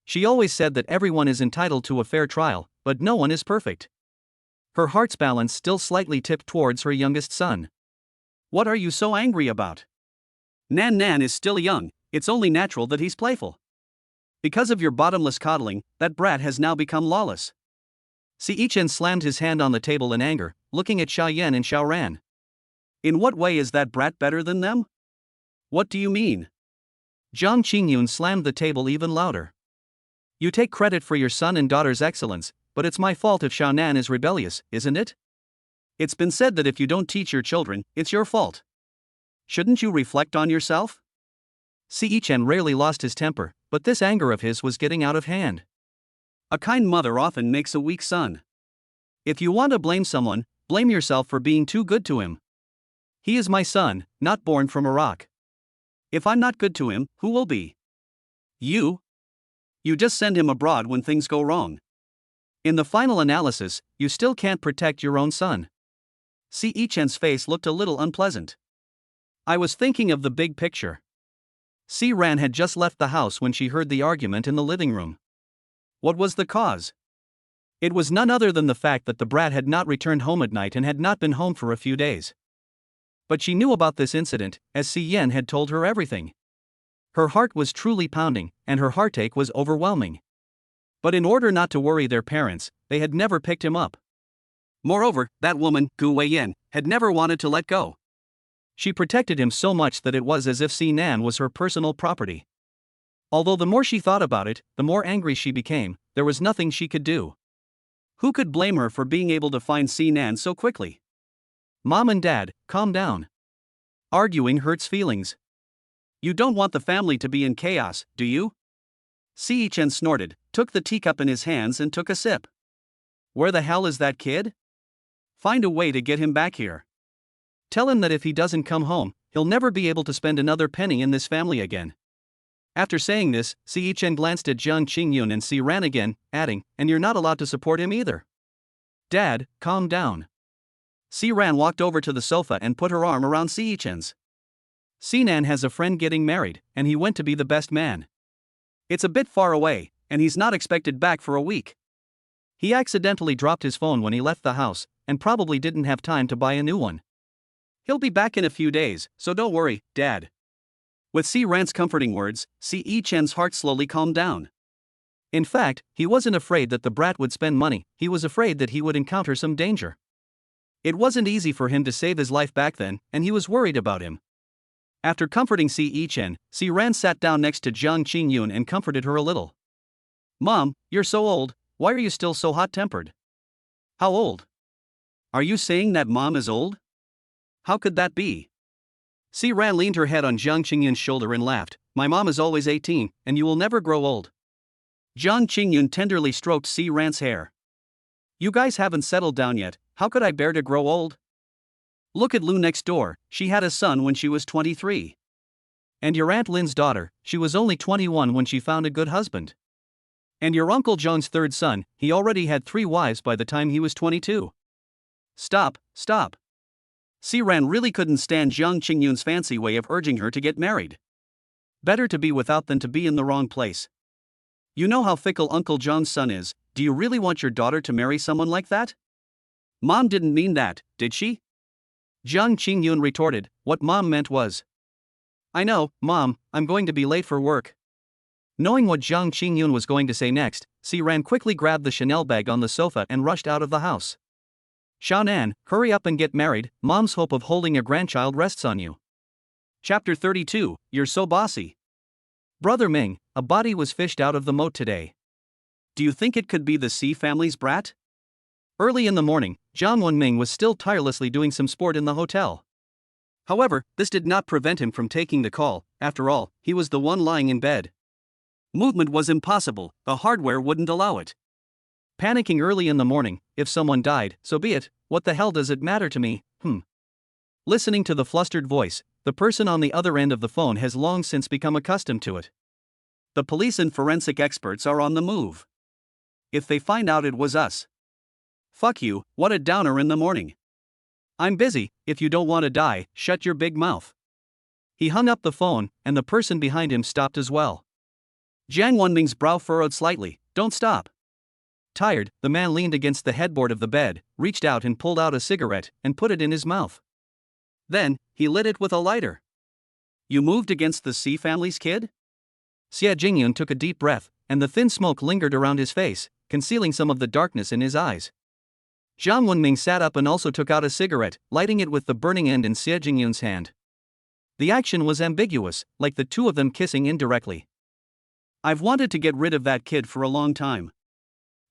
She always said that everyone is entitled to a fair trial, but no one is perfect. Her heart's balance still slightly tipped towards her youngest son. What are you so angry about? Nan is still young, it's only natural that he's playful. Because of your bottomless coddling, that brat has now become lawless. Siyichen slammed his hand on the table in anger, looking at Xiaoyan and Xiaoran. In what way is that brat better than them? What do you mean? Jiang Qingyun slammed the table even louder. You take credit for your son and daughter's excellence, but it's my fault if Xiaonan is rebellious, isn't it? It's been said that if you don't teach your children, it's your fault. Shouldn't you reflect on yourself? Siyichen rarely lost his temper, but this anger of his was getting out of hand. A kind mother often makes a weak son. If you want to blame someone, blame yourself for being too good to him. He is my son, not born from a rock. If I'm not good to him, who will be? You? You just send him abroad when things go wrong. In the final analysis, you still can't protect your own son. Siyichen's face looked a little unpleasant. I was thinking of the big picture. Si Ran had just left the house when she heard the argument in the living room. What was the cause? It was none other than the fact that the brat had not returned home at night and had not been home for a few days. But she knew about this incident, as Si Yan had told her everything. Her heart was truly pounding, and her heartache was overwhelming. But in order not to worry their parents, they had never picked him up. Moreover, that woman, Gu Weiyan, had never wanted to let go. She protected him so much that it was as if Sinan was her personal property. Although the more she thought about it, the more angry she became, there was nothing she could do. Who could blame her for being able to find Sinan so quickly? Mom and Dad, calm down. Arguing hurts feelings. You don't want the family to be in chaos, do you? Siyichen snorted, took the teacup in his hands and took a sip. Where the hell is that kid? Find a way to get him back here. Tell him that if he doesn't come home, he'll never be able to spend another penny in this family again. After saying this, Siyichen glanced at Jiang Qingyun and Si Ran again, adding, and you're not allowed to support him either. Dad, calm down. Si Ran walked over to the sofa and put her arm around Siyichen's. Sinan has a friend getting married, and he went to be the best man. It's a bit far away, and he's not expected back for a week. He accidentally dropped his phone when he left the house, and probably didn't have time to buy a new one. He'll be back in a few days, so don't worry, Dad. With Si Ran's comforting words, Siyichen's heart slowly calmed down. In fact, he wasn't afraid that the brat would spend money, he was afraid that he would encounter some danger. It wasn't easy for him to save his life back then, and he was worried about him. After comforting Si Chen, Si Ran sat down next to Jiang Qingyun and comforted her a little. Mom, you're so old, why are you still so hot-tempered? How old? Are you saying that Mom is old? How could that be? Si Ran leaned her head on Jiang Qingyun's shoulder and laughed. My mom is always 18, and you will never grow old. Jiang Qingyun tenderly stroked Si Ran's hair. You guys haven't settled down yet, how could I bear to grow old? Look at Lu next door, she had a son when she was 23. And your Aunt Lin's daughter, she was only 21 when she found a good husband. And your Uncle John's third son, he already had 3 wives by the time he was 22. Stop. Si Ran really couldn't stand Jiang Qingyun's fancy way of urging her to get married. Better to be without than to be in the wrong place. You know how fickle Uncle John's son is, do you really want your daughter to marry someone like that? Mom didn't mean that, did she? Jiang Qingyun retorted, what Mom meant was. I know, Mom, I'm going to be late for work. Knowing what Jiang Qingyun was going to say next, Si Ran quickly grabbed the Chanel bag on the sofa and rushed out of the house. Xiaonan, hurry up and get married, Mom's hope of holding a grandchild rests on you. Chapter 32, You're so bossy. Brother Ming, a body was fished out of the moat today. Do you think it could be the Si family's brat? Early in the morning, Jiang Wenming was still tirelessly doing some sport in the hotel. However, this did not prevent him from taking the call, after all, he was the one lying in bed. Movement was impossible, the hardware wouldn't allow it. Panicking early in the morning, if someone died, so be it, what the hell does it matter to me, Listening to the flustered voice, the person on the other end of the phone has long since become accustomed to it. The police and forensic experts are on the move. If they find out it was us. Fuck you, what a downer in the morning. I'm busy, if you don't want to die, shut your big mouth. He hung up the phone, and the person behind him stopped as well. Jiang Wenming's brow furrowed slightly, don't stop. Tired, the man leaned against the headboard of the bed, reached out and pulled out a cigarette, and put it in his mouth. Then, he lit it with a lighter. You moved against the Si family's kid? Xie Jingyun took a deep breath, and the thin smoke lingered around his face, concealing some of the darkness in his eyes. Jiang Wenming sat up and also took out a cigarette, lighting it with the burning end in Xie Jingyun's hand. The action was ambiguous, like the two of them kissing indirectly. I've wanted to get rid of that kid for a long time.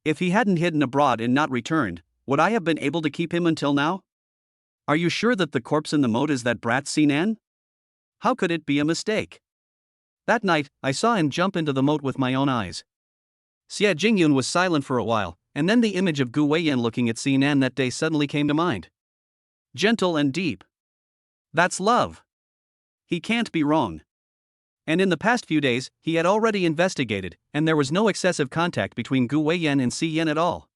If he hadn't hidden abroad and not returned, would I have been able to keep him until now? Are you sure that the corpse in the moat is that brat Sinan? How could it be a mistake? That night, I saw him jump into the moat with my own eyes. Xie Jingyun was silent for a while, and then the image of Gu Weiyan looking at Sinan that day suddenly came to mind. Gentle and deep. That's love. He can't be wrong. And in the past few days, he had already investigated, and there was no excessive contact between Gu Weiyan and Si Yan at all.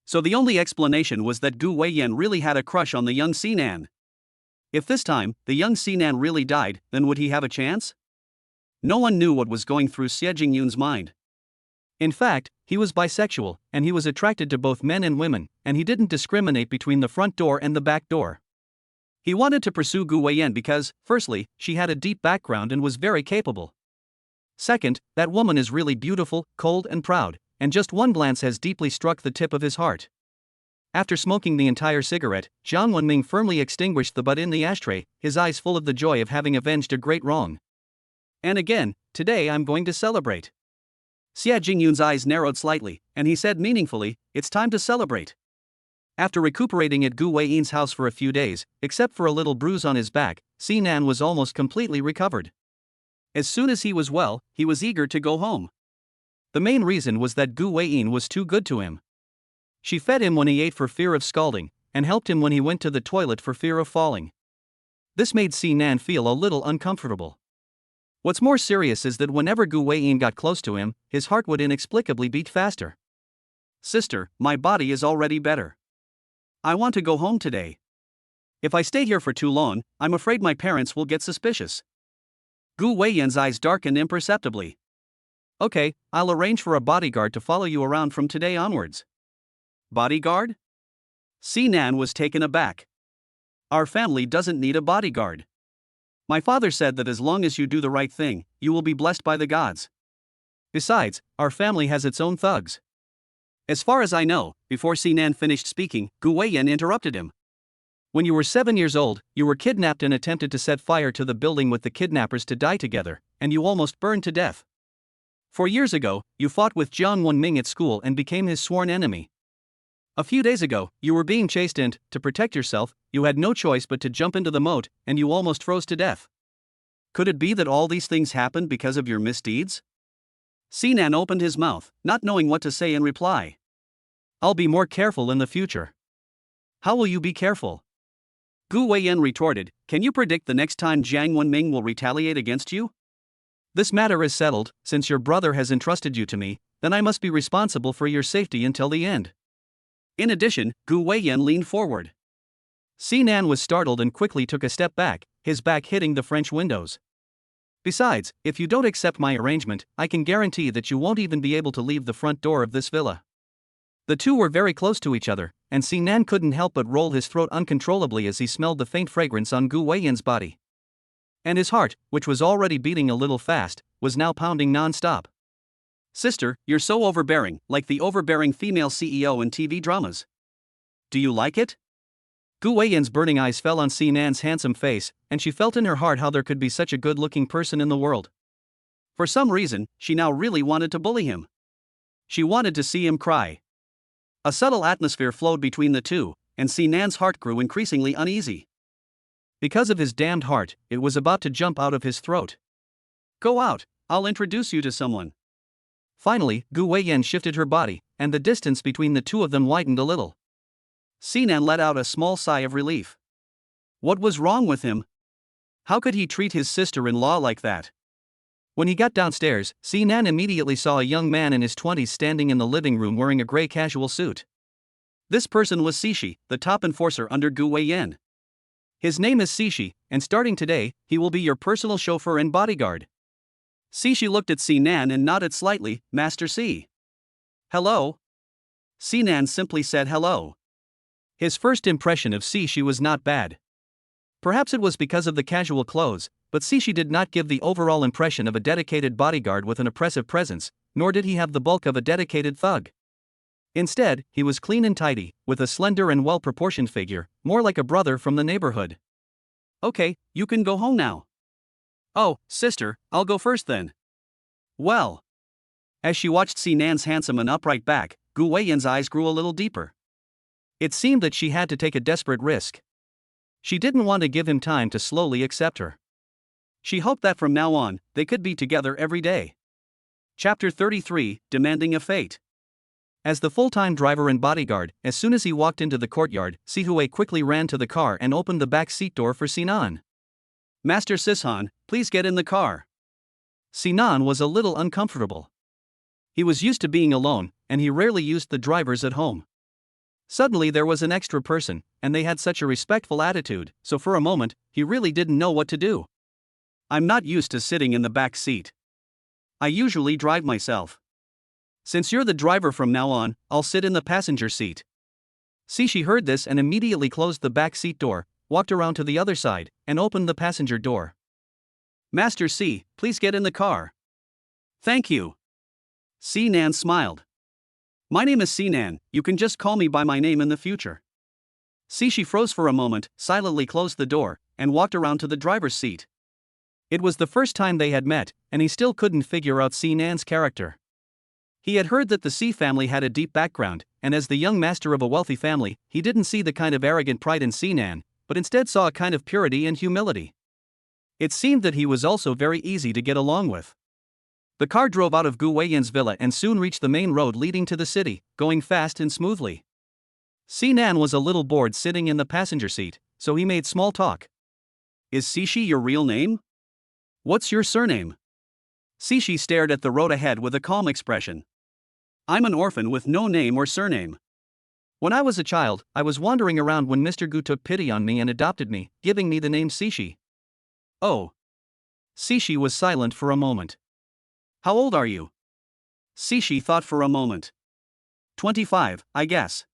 So the only explanation was that Gu Weiyan really had a crush on the young Sinan. If this time, the young Sinan really died, then would he have a chance? No one knew what was going through Xie Jingyun's mind. In fact, he was bisexual, and he was attracted to both men and women, and he didn't discriminate between the front door and the back door. He wanted to pursue Gu Weiyan because, firstly, she had a deep background and was very capable. Second, that woman is really beautiful, cold and proud, and just one glance has deeply struck the tip of his heart. After smoking the entire cigarette, Jiang Wenming firmly extinguished the butt in the ashtray, his eyes full of the joy of having avenged a great wrong. And again, today I'm going to celebrate. Xie Jingyun's eyes narrowed slightly, and he said meaningfully, it's time to celebrate. After recuperating at Gu Weiyan's house for a few days, except for a little bruise on his back, Sinan was almost completely recovered. As soon as he was well, he was eager to go home. The main reason was that Gu Weiyan was too good to him. She fed him when he ate for fear of scalding, and helped him when he went to the toilet for fear of falling. This made Sinan feel a little uncomfortable. What's more serious is that whenever Gu Weiyan got close to him, his heart would inexplicably beat faster. Sister, my body is already better. I want to go home today. If I stay here for too long, I'm afraid my parents will get suspicious. Gu Weiyan's eyes darkened imperceptibly. Okay, I'll arrange for a bodyguard to follow you around from today onwards. Bodyguard? Sinan was taken aback. Our family doesn't need a bodyguard. My father said that as long as you do the right thing, you will be blessed by the gods. Besides, our family has its own thugs. As far as I know, before Sinan finished speaking, Gu Weiyan interrupted him. When you were 7 years old, you were kidnapped and attempted to set fire to the building with the kidnappers to die together, and you almost burned to death. 4 years ago, you fought with Jiang Wenming at school and became his sworn enemy. A few days ago, you were being chased and, to protect yourself, you had no choice but to jump into the moat, and you almost froze to death. Could it be that all these things happened because of your misdeeds? Sinan opened his mouth, not knowing what to say in reply. I'll be more careful in the future. How will you be careful? Gu Weiyan retorted, can you predict the next time Jiang Wenming will retaliate against you? This matter is settled, since your brother has entrusted you to me, then I must be responsible for your safety until the end. In addition, Gu Weiyan leaned forward. Sinan was startled and quickly took a step back, his back hitting the French windows. Besides, if you don't accept my arrangement, I can guarantee that you won't even be able to leave the front door of this villa. The two were very close to each other, and Sinan couldn't help but roll his throat uncontrollably as he smelled the faint fragrance on Gu Weiyan's body. And his heart, which was already beating a little fast, was now pounding non-stop. Sister, you're so overbearing, like the overbearing female CEO in TV dramas. Do you like it? Gu Weiyan's burning eyes fell on Sinan's handsome face, and she felt in her heart how there could be such a good-looking person in the world. For some reason, she now really wanted to bully him. She wanted to see him cry. A subtle atmosphere flowed between the two, and Sinan's heart grew increasingly uneasy. Because of his damned heart, it was about to jump out of his throat. Go out, I'll introduce you to someone. Finally, Gu Weiyan shifted her body, and the distance between the two of them widened a little. Sinan let out a small sigh of relief. What was wrong with him? How could he treat his sister-in-law like that? When he got downstairs, Sinan immediately saw a young man in his 20s standing in the living room wearing a gray casual suit. This person was Sishi, the top enforcer under Gu Weiyan. His name is Sishi, and starting today, he will be your personal chauffeur and bodyguard. Sishi looked at Sinan and nodded slightly, Master C. Hello? Sinan simply said hello. His first impression of Sishi was not bad. Perhaps it was because of the casual clothes, but Sishi did not give the overall impression of a dedicated bodyguard with an oppressive presence, nor did he have the bulk of a dedicated thug. Instead, he was clean and tidy, with a slender and well-proportioned figure, more like a brother from the neighborhood. Okay, you can go home now. Oh, sister, I'll go first then. Well. As she watched Sinan's handsome and upright back, Gu Weiyan's eyes grew a little deeper. It seemed that she had to take a desperate risk. She didn't want to give him time to slowly accept her. She hoped that from now on, they could be together every day. Chapter 33, Demanding a Fate. As the full-time driver and bodyguard, as soon as he walked into the courtyard, Sihue quickly ran to the car and opened the back seat door for Sinan. Master Sishan, please get in the car. Sinan was a little uncomfortable. He was used to being alone, and he rarely used the drivers at home. Suddenly there was an extra person, and they had such a respectful attitude, so for a moment, he really didn't know what to do. I'm not used to sitting in the back seat. I usually drive myself. Since you're the driver from now on, I'll sit in the passenger seat. Sishi heard this and immediately closed the back seat door, walked around to the other side, and opened the passenger door. Master C, please get in the car. Thank you. Sinan smiled. My name is Sinan, you can just call me by my name in the future. Sishi froze for a moment, silently closed the door, and walked around to the driver's seat. It was the first time they had met, and he still couldn't figure out Sinan's character. He had heard that the C family had a deep background, and as the young master of a wealthy family, he didn't see the kind of arrogant pride in Sinan, but instead saw a kind of purity and humility. It seemed that he was also very easy to get along with. The car drove out of Gu Weiyan's villa and soon reached the main road leading to the city, going fast and smoothly. Sinan was a little bored sitting in the passenger seat, so he made small talk. Is Sishi your real name? What's your surname? Sishi stared at the road ahead with a calm expression. I'm an orphan with no name or surname. When I was a child, I was wandering around when Mr. Gu took pity on me and adopted me, giving me the name Sishi. Oh. Sishi was silent for a moment. How old are you? Sishi thought for a moment. 25, I guess.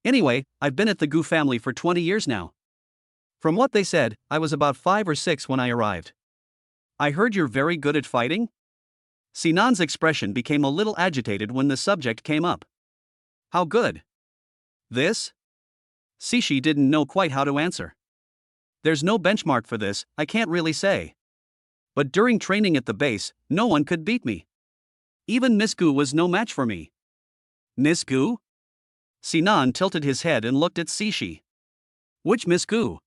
Anyway, I've been at the Gu family for 20 years now. From what they said, I was about 5 or 6 when I arrived. I heard you're very good at fighting? Sinan's expression became a little agitated when the subject came up. How good? This? Cixi didn't know quite how to answer. There's no benchmark for this, I can't really say. But during training at the base, no one could beat me. Even Miss Gu was no match for me. Miss Gu? Sinan tilted his head and looked at Cixi. Which Miss Gu?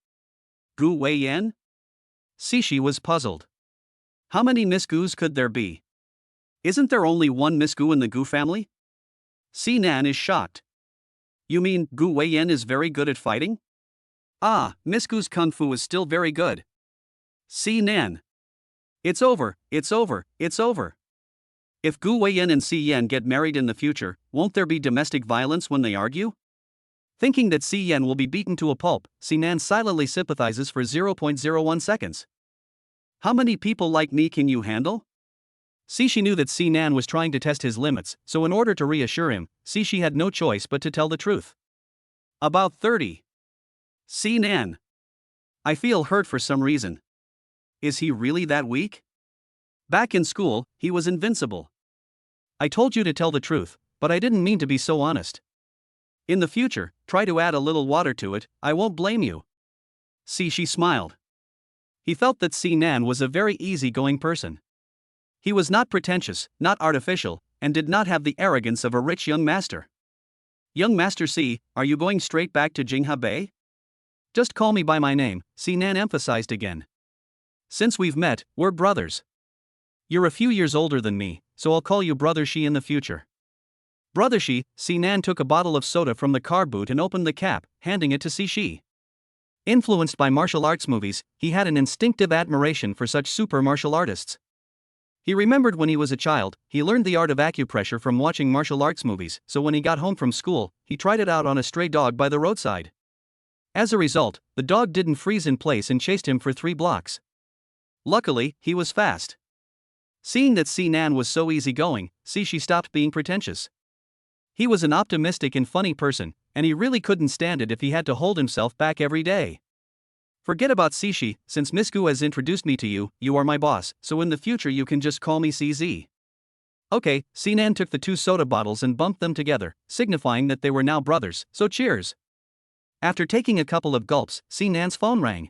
Gu Weiyan? Cixi was puzzled. How many Miss Gus could there be? Isn't there only one Miss Gu in the Gu family? Sinan is shocked. You mean Gu Weiyan is very good at fighting? Ah, Miss Gu's kung fu is still very good. Sinan. It's over, it's over, it's over. If Gu Weiyan and Si Yan get married in the future, won't there be domestic violence when they argue? Thinking that Si Yan will be beaten to a pulp, Sinan silently sympathizes for 0.01 seconds. How many people like me can you handle? Cixi knew that Sinan was trying to test his limits, so in order to reassure him, Cixi had no choice but to tell the truth. About 30. Sinan. I feel hurt for some reason. Is he really that weak? Back in school, he was invincible. I told you to tell the truth, but I didn't mean to be so honest. In the future, try to add a little water to it, I won't blame you. Cixi smiled. He felt that Sinan was a very easygoing person. He was not pretentious, not artificial, and did not have the arrogance of a rich young master. Young Master Si, are you going straight back to Jingha Bay? Just call me by my name, Sinan emphasized again. Since we've met, we're brothers. You're a few years older than me, so I'll call you Brother Shi in the future. Brother Shi, Sinan took a bottle of soda from the car boot and opened the cap, handing it to Cixi. Influenced by martial arts movies, he had an instinctive admiration for such super martial artists. He remembered when he was a child, he learned the art of acupressure from watching martial arts movies, so when he got home from school, he tried it out on a stray dog by the roadside. As a result, the dog didn't freeze in place and chased him for 3 blocks. Luckily, he was fast. Seeing that Sinan was so easygoing, Cixi stopped being pretentious. He was an optimistic and funny person, and he really couldn't stand it if he had to hold himself back every day. Forget about Cixi, since Miss Gu has introduced me to you, you are my boss, so in the future you can just call me CZ. Okay, Sinan took the 2 soda bottles and bumped them together, signifying that they were now brothers, so cheers. After taking a couple of gulps, Sinan's phone rang.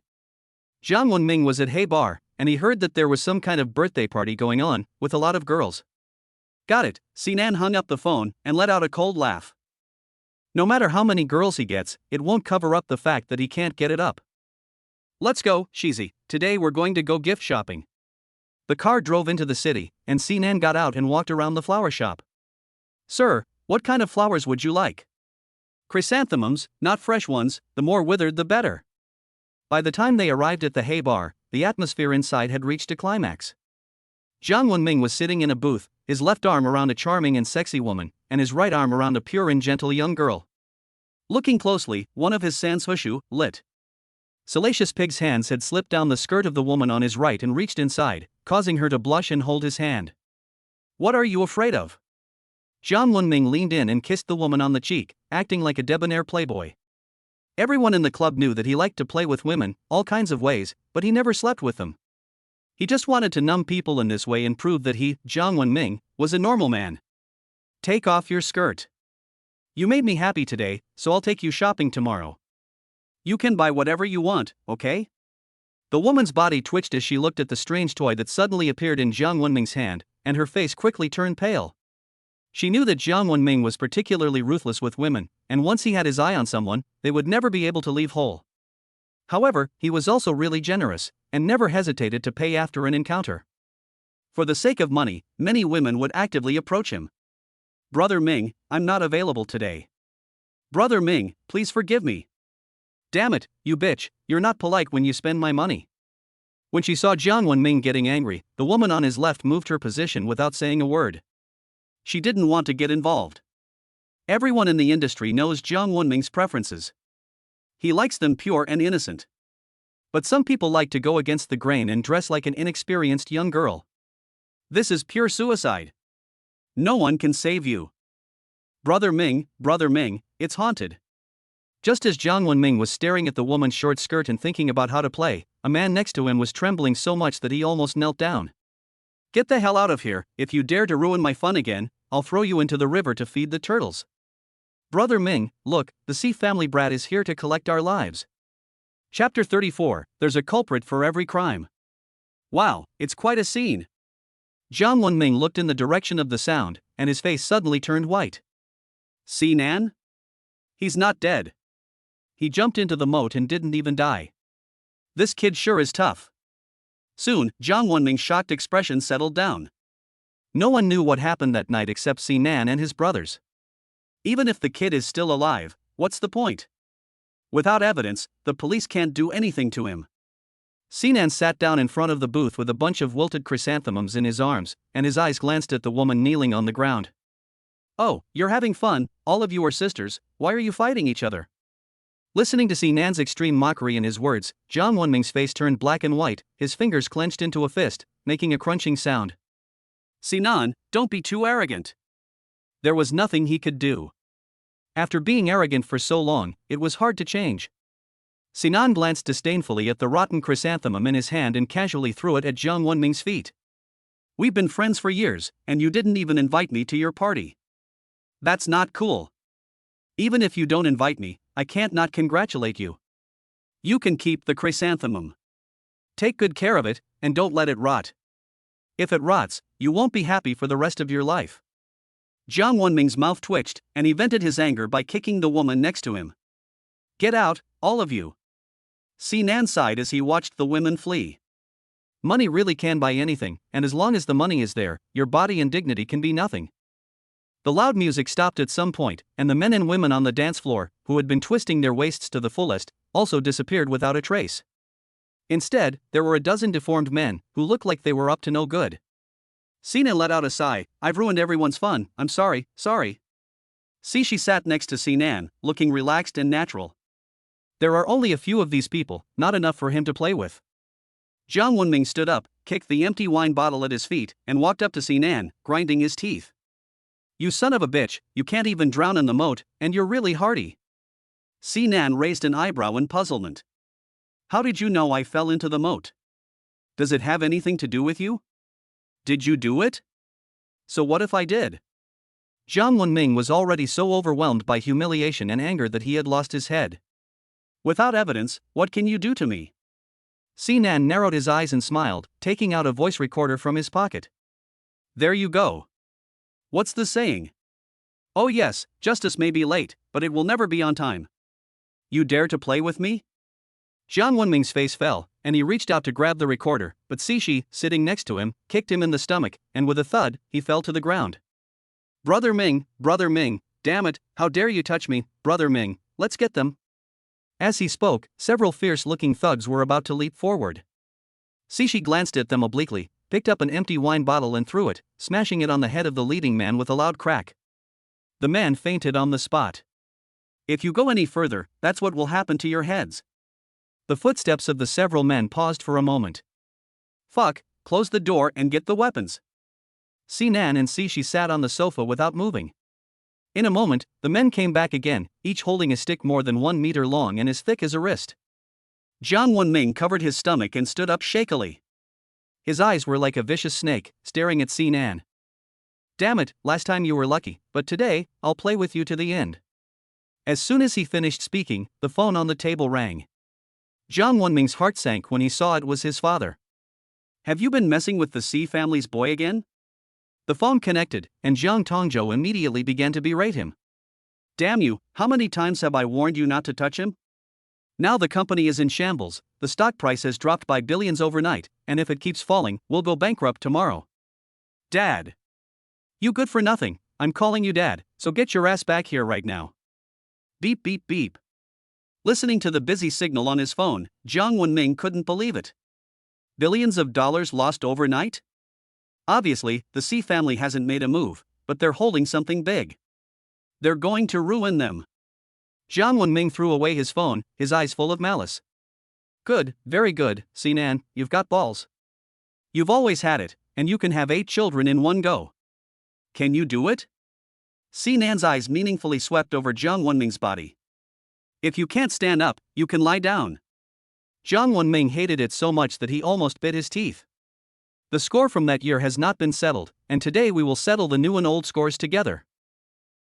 Jiang Wenming was at Hey Bar, and he heard that there was some kind of birthday party going on, with a lot of girls. Got it, Sinan hung up the phone, and let out a cold laugh. No matter how many girls he gets, it won't cover up the fact that he can't get it up. Let's go, Shizi, today we're going to go gift shopping. The car drove into the city, and Sinan got out and walked around the flower shop. Sir, what kind of flowers would you like? Chrysanthemums, not fresh ones, the more withered the better. By the time they arrived at the Hey Bar, the atmosphere inside had reached a climax. Jiang Wenming was sitting in a booth, his left arm around a charming and sexy woman, and his right arm around a pure and gentle young girl. Looking closely, one of his sans hushu, lit. Salacious Pig's hands had slipped down the skirt of the woman on his right and reached inside, causing her to blush and hold his hand. What are you afraid of? Jiang Wenming leaned in and kissed the woman on the cheek, acting like a debonair playboy. Everyone in the club knew that he liked to play with women, all kinds of ways, but he never slept with them. He just wanted to numb people in this way and prove that he, Jiang Wenming, was a normal man. Take off your skirt. You made me happy today, so I'll take you shopping tomorrow. You can buy whatever you want, okay? The woman's body twitched as she looked at the strange toy that suddenly appeared in Jiang Wenming's hand, and her face quickly turned pale. She knew that Jiang Wenming was particularly ruthless with women, and once he had his eye on someone, they would never be able to leave whole. However, he was also really generous, and never hesitated to pay after an encounter. For the sake of money, many women would actively approach him. Brother Ming, I'm not available today. Brother Ming, please forgive me. Damn it, you bitch, you're not polite when you spend my money. When she saw Jiang Wenming getting angry, the woman on his left moved her position without saying a word. She didn't want to get involved. Everyone in the industry knows Jiang Wenming's preferences. He likes them pure and innocent. But some people like to go against the grain and dress like an inexperienced young girl. This is pure suicide. No one can save you. Brother Ming, it's haunted. Just as Jiang Wenming was staring at the woman's short skirt and thinking about how to play, a man next to him was trembling so much that he almost knelt down. Get the hell out of here, if you dare to ruin my fun again, I'll throw you into the river to feed the turtles. Brother Ming, look, the C family brat is here to collect our lives. Chapter 34, There's a culprit for every crime. Wow, it's quite a scene. Jiang Wenming looked in the direction of the sound, and his face suddenly turned white. See Nan? He's not dead. He jumped into the moat and didn't even die. This kid sure is tough. Soon, Jiang Wenming's shocked expression settled down. No one knew what happened that night except Si Nan and his brothers. Even if the kid is still alive, what's the point? Without evidence, the police can't do anything to him. Sinan sat down in front of the booth with a bunch of wilted chrysanthemums in his arms, and his eyes glanced at the woman kneeling on the ground. Oh, you're having fun, all of you are sisters, why are you fighting each other? Listening to Sinan's extreme mockery in his words, Jiang Wenming's face turned black and white, his fingers clenched into a fist, making a crunching sound. Sinan, don't be too arrogant. There was nothing he could do. After being arrogant for so long, it was hard to change. Sinan glanced disdainfully at the rotten chrysanthemum in his hand and casually threw it at Jiang Wenming's feet. We've been friends for years, and you didn't even invite me to your party. That's not cool. Even if you don't invite me, I can't not congratulate you. You can keep the chrysanthemum. Take good care of it, and don't let it rot. If it rots, you won't be happy for the rest of your life. Jiang Wenming's mouth twitched, and he vented his anger by kicking the woman next to him. Get out, all of you. Sinan sighed as he watched the women flee. Money really can buy anything, and as long as the money is there, your body and dignity can be nothing. The loud music stopped at some point, and the men and women on the dance floor, who had been twisting their waists to the fullest, also disappeared without a trace. Instead, there were a dozen deformed men, who looked like they were up to no good. Sinan let out a sigh. I've ruined everyone's fun, I'm sorry. She sat next to Sinan, looking relaxed and natural. There are only a few of these people, not enough for him to play with. Jiang Wenming stood up, kicked the empty wine bottle at his feet, and walked up to Sinan, grinding his teeth. You son of a bitch, you can't even drown in the moat, and you're really hardy. Sinan raised an eyebrow in puzzlement. How did you know I fell into the moat? Does it have anything to do with you? Did you do it? So what if I did? Jiang Wenming was already so overwhelmed by humiliation and anger that he had lost his head. Without evidence, what can you do to me? Sinan narrowed his eyes and smiled, taking out a voice recorder from his pocket. There you go. What's the saying? Oh yes, justice may be late, but it will never be on time. You dare to play with me? Jiang Wenming's face fell, and he reached out to grab the recorder, but Cixi, sitting next to him, kicked him in the stomach, and with a thud, he fell to the ground. Brother Ming, damn it, how dare you touch me, Brother Ming, let's get them. As he spoke, several fierce-looking thugs were about to leap forward. Cixi glanced at them obliquely, picked up an empty wine bottle and threw it, smashing it on the head of the leading man with a loud crack. The man fainted on the spot. If you go any further, that's what will happen to your heads. The footsteps of the several men paused for a moment. Fuck, close the door and get the weapons. Sinan and Cixi sat on the sofa without moving. In a moment, the men came back again, each holding a stick more than 1 meter long and as thick as a wrist. Jiang Wenming covered his stomach and stood up shakily. His eyes were like a vicious snake, staring at Sinan. Damn it, last time you were lucky, but today, I'll play with you to the end. As soon as he finished speaking, the phone on the table rang. Jiang Wenming's heart sank when he saw it was his father. Have you been messing with the C family's boy again? The phone connected, and Jiang Tongzhou immediately began to berate him. Damn you, how many times have I warned you not to touch him? Now the company is in shambles, the stock price has dropped by billions overnight, and if it keeps falling, we'll go bankrupt tomorrow. Dad. You good for nothing, I'm calling you Dad, so get your ass back here right now. Beep beep beep. Listening to the busy signal on his phone, Jiang Wenming couldn't believe it. Billions of dollars lost overnight? Obviously, the C family hasn't made a move, but they're holding something big. They're going to ruin them. Jiang Wenming threw away his phone, his eyes full of malice. Good, very good, Sinan, you've got balls. You've always had it, and you can have 8 children in one go. Can you do it? Sinan's eyes meaningfully swept over Jiang Wenming's body. If you can't stand up, you can lie down. Jiang Wenming hated it so much that he almost bit his teeth. The score from that year has not been settled, and today we will settle the new and old scores together.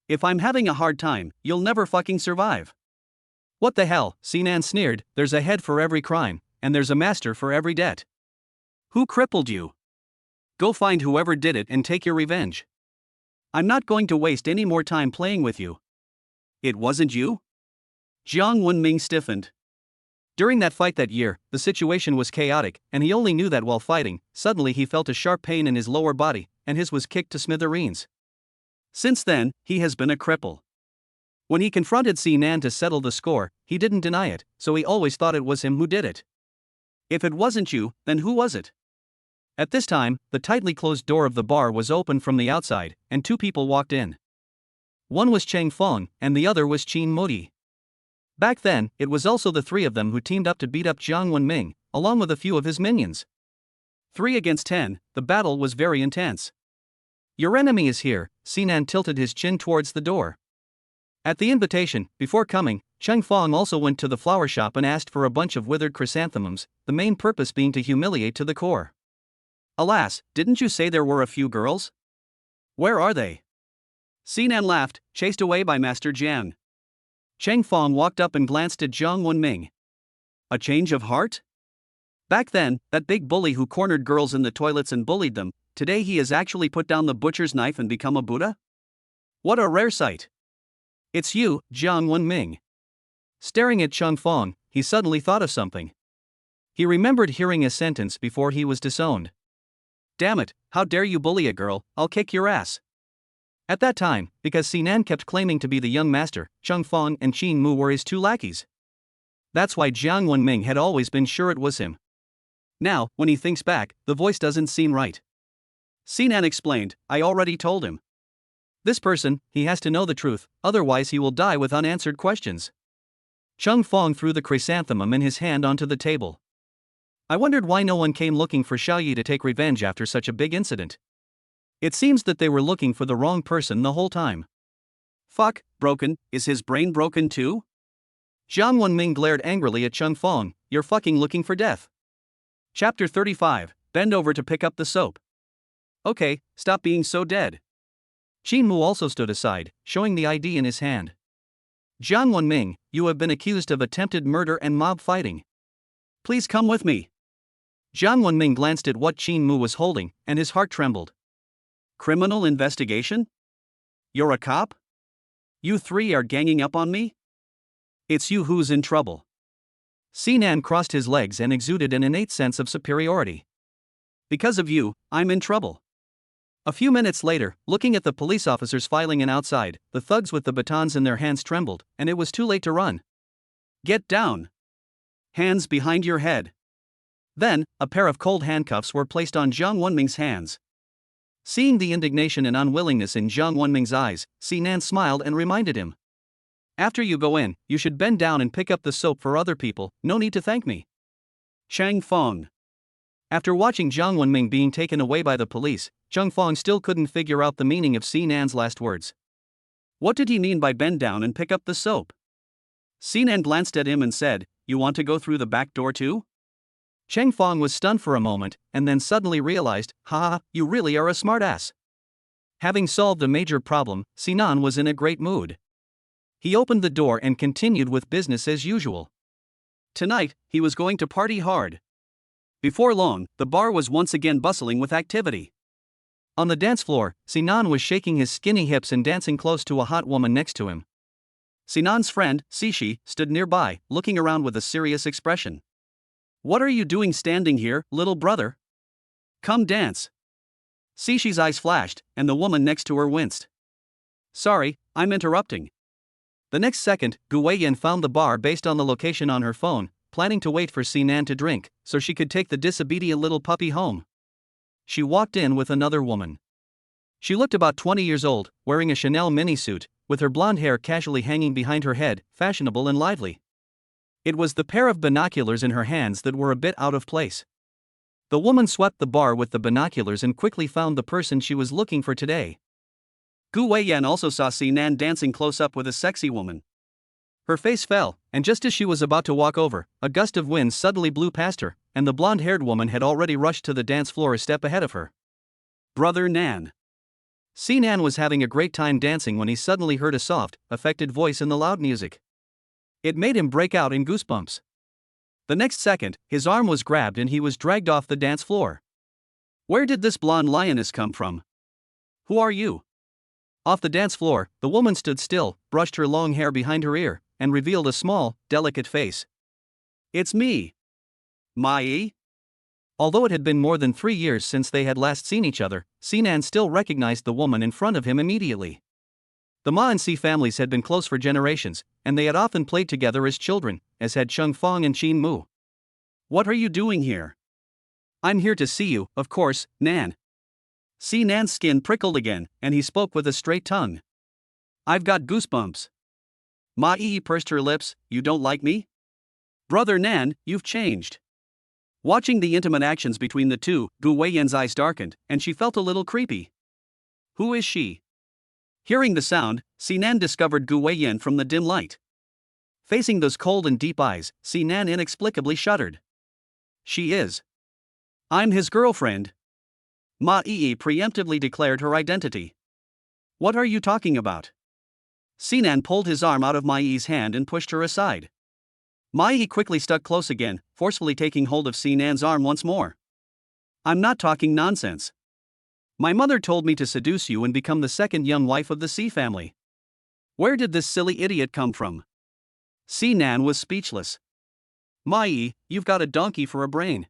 If I'm having a hard time, you'll never fucking survive. What the hell, Sinan sneered, there's a head for every crime, and there's a master for every debt. Who crippled you? Go find whoever did it and take your revenge. I'm not going to waste any more time playing with you. It wasn't you? Jiang Wenming stiffened. During that fight that year, the situation was chaotic, and he only knew that while fighting. Suddenly he felt a sharp pain in his lower body, and his was kicked to smithereens. Since then, he has been a cripple. When he confronted Sinan to settle the score, he didn't deny it, so he always thought it was him who did it. If it wasn't you, then who was it? At this time, the tightly closed door of the bar was open from the outside, and two people walked in. One was Cheng Fong, and the other was Qin Modi. Back then, it was also the three of them who teamed up to beat up Jiang Wenming, along with a few of his minions. 3 against 10, the battle was very intense. Your enemy is here, Sinan tilted his chin towards the door. At the invitation, before coming, Cheng Fong also went to the flower shop and asked for a bunch of withered chrysanthemums, the main purpose being to humiliate to the core. Alas, didn't you say there were a few girls? Where are they? Sinan laughed, chased away by Master Jiang. Cheng Fong walked up and glanced at Jiang Wenming. A change of heart? Back then, that big bully who cornered girls in the toilets and bullied them, today he has actually put down the butcher's knife and become a Buddha? What a rare sight. It's you, Jiang Wenming. Staring at Cheng Fong, he suddenly thought of something. He remembered hearing a sentence before he was disowned. Damn it, how dare you bully a girl, I'll kick your ass. At that time, because Sinan kept claiming to be the young master, Cheng Fong and Qin Mu were his two lackeys. That's why Jiang Wenming had always been sure it was him. Now, when he thinks back, the voice doesn't seem right. Sinan explained, I already told him. This person, he has to know the truth, otherwise he will die with unanswered questions. Cheng Fong threw the chrysanthemum in his hand onto the table. I wondered why no one came looking for Xiaoyi to take revenge after such a big incident. It seems that they were looking for the wrong person the whole time. Fuck, broken, is his brain broken too? Jiang Wenming glared angrily at Cheng Fong, you're fucking looking for death. Chapter 35, bend over to pick up the soap. Okay, stop being so dead. Qin Mu also stood aside, showing the ID in his hand. Jiang Wenming, you have been accused of attempted murder and mob fighting. Please come with me. Jiang Wenming glanced at what Qin Mu was holding, and his heart trembled. Criminal investigation? You're a cop? You three are ganging up on me? It's you who's in trouble. Sinan crossed his legs and exuded an innate sense of superiority. Because of you, I'm in trouble. A few minutes later, looking at the police officers filing in outside, the thugs with the batons in their hands trembled, and it was too late to run. Get down. Hands behind your head. Then, a pair of cold handcuffs were placed on Jiang Wenming's hands. Seeing the indignation and unwillingness in Jiang Wenming's eyes, Sinan smiled and reminded him. After you go in, you should bend down and pick up the soap for other people, no need to thank me. Cheng Fong. After watching Jiang Wenming being taken away by the police, Cheng Fong still couldn't figure out the meaning of Sinan's last words. What did he mean by bend down and pick up the soap? Sinan glanced at him and said, you want to go through the back door too? Cheng Fong was stunned for a moment, and then suddenly realized, haha, you really are a smartass. Having solved a major problem, Sinan was in a great mood. He opened the door and continued with business as usual. Tonight, he was going to party hard. Before long, the bar was once again bustling with activity. On the dance floor, Sinan was shaking his skinny hips and dancing close to a hot woman next to him. Sinan's friend, Sishi, stood nearby, looking around with a serious expression. What are you doing standing here, little brother? Come dance. Sishi's eyes flashed, and the woman next to her winced. Sorry, I'm interrupting. The next second, Gu Weiyan found the bar based on the location on her phone, planning to wait for Sinan to drink, so she could take the disobedient little puppy home. She walked in with another woman. She looked about 20 years old, wearing a Chanel mini-suit, with her blonde hair casually hanging behind her head, fashionable and lively. It was the pair of binoculars in her hands that were a bit out of place. The woman swept the bar with the binoculars and quickly found the person she was looking for today. Gu Weiyan also saw Sinan dancing close up with a sexy woman. Her face fell, and just as she was about to walk over, a gust of wind suddenly blew past her, and the blonde-haired woman had already rushed to the dance floor a step ahead of her. Brother Nan. Sinan was having a great time dancing when he suddenly heard a soft, affected voice in the loud music. It made him break out in goosebumps. The next second, his arm was grabbed and he was dragged off the dance floor. Where did this blonde lioness come from? Who are you? Off the dance floor, the woman stood still, brushed her long hair behind her ear, and revealed a small, delicate face. It's me. Mai? Although it had been more than 3 years since they had last seen each other, Sinan still recognized the woman in front of him immediately. The Ma and Si families had been close for generations, and they had often played together as children, as had Chung Fong and Chin Mu. What are you doing here? I'm here to see you, of course, Nan. Sinan's skin prickled again, and he spoke with a straight tongue. I've got goosebumps. Mai pursed her lips. You don't like me? Brother Nan, you've changed. Watching the intimate actions between the two, Gu Weiyan's eyes darkened, and she felt a little creepy. Who is she? Hearing the sound, Sinan discovered Gu Weiyan from the dim light. Facing those cold and deep eyes, Sinan inexplicably shuddered. She is. I'm his girlfriend. Mai preemptively declared her identity. What are you talking about? Sinan pulled his arm out of Mai's hand and pushed her aside. Mai quickly stuck close again, forcefully taking hold of Sinan's arm once more. I'm not talking nonsense. My mother told me to seduce you and become the second young wife of the Si family. Where did this silly idiot come from? Sinan was speechless. Mai, you've got a donkey for a brain.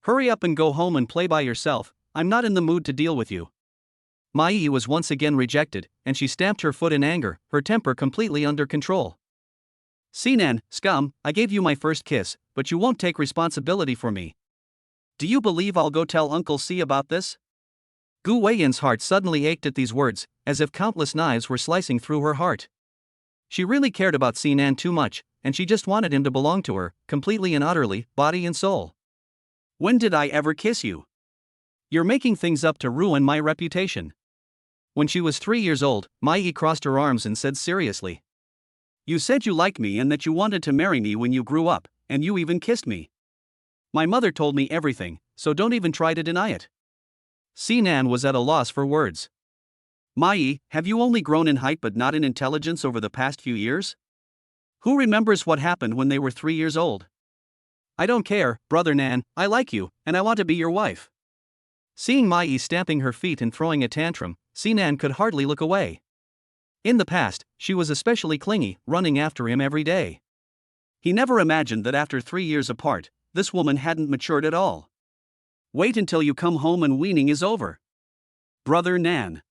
Hurry up and go home and play by yourself, I'm not in the mood to deal with you. Mai was once again rejected, and she stamped her foot in anger, her temper completely under control. Sinan, scum, I gave you my first kiss, but you won't take responsibility for me. Do you believe I'll go tell Uncle Si about this? Gu Weiyan's heart suddenly ached at these words, as if countless knives were slicing through her heart. She really cared about Sinan too much, and she just wanted him to belong to her, completely and utterly, body and soul. When did I ever kiss you? You're making things up to ruin my reputation. When she was 3 years old, Mai crossed her arms and said seriously. You said you liked me and that you wanted to marry me when you grew up, and you even kissed me. My mother told me everything, so don't even try to deny it. Sinan was at a loss for words. Mai, have you only grown in height but not in intelligence over the past few years? Who remembers what happened when they were 3 years old? I don't care, Brother Nan, I like you, and I want to be your wife. Seeing Mai stamping her feet and throwing a tantrum, Sinan could hardly look away. In the past, she was especially clingy, running after him every day. He never imagined that after 3 years apart, this woman hadn't matured at all. Wait until you come home and weaning is over. Brother Nan.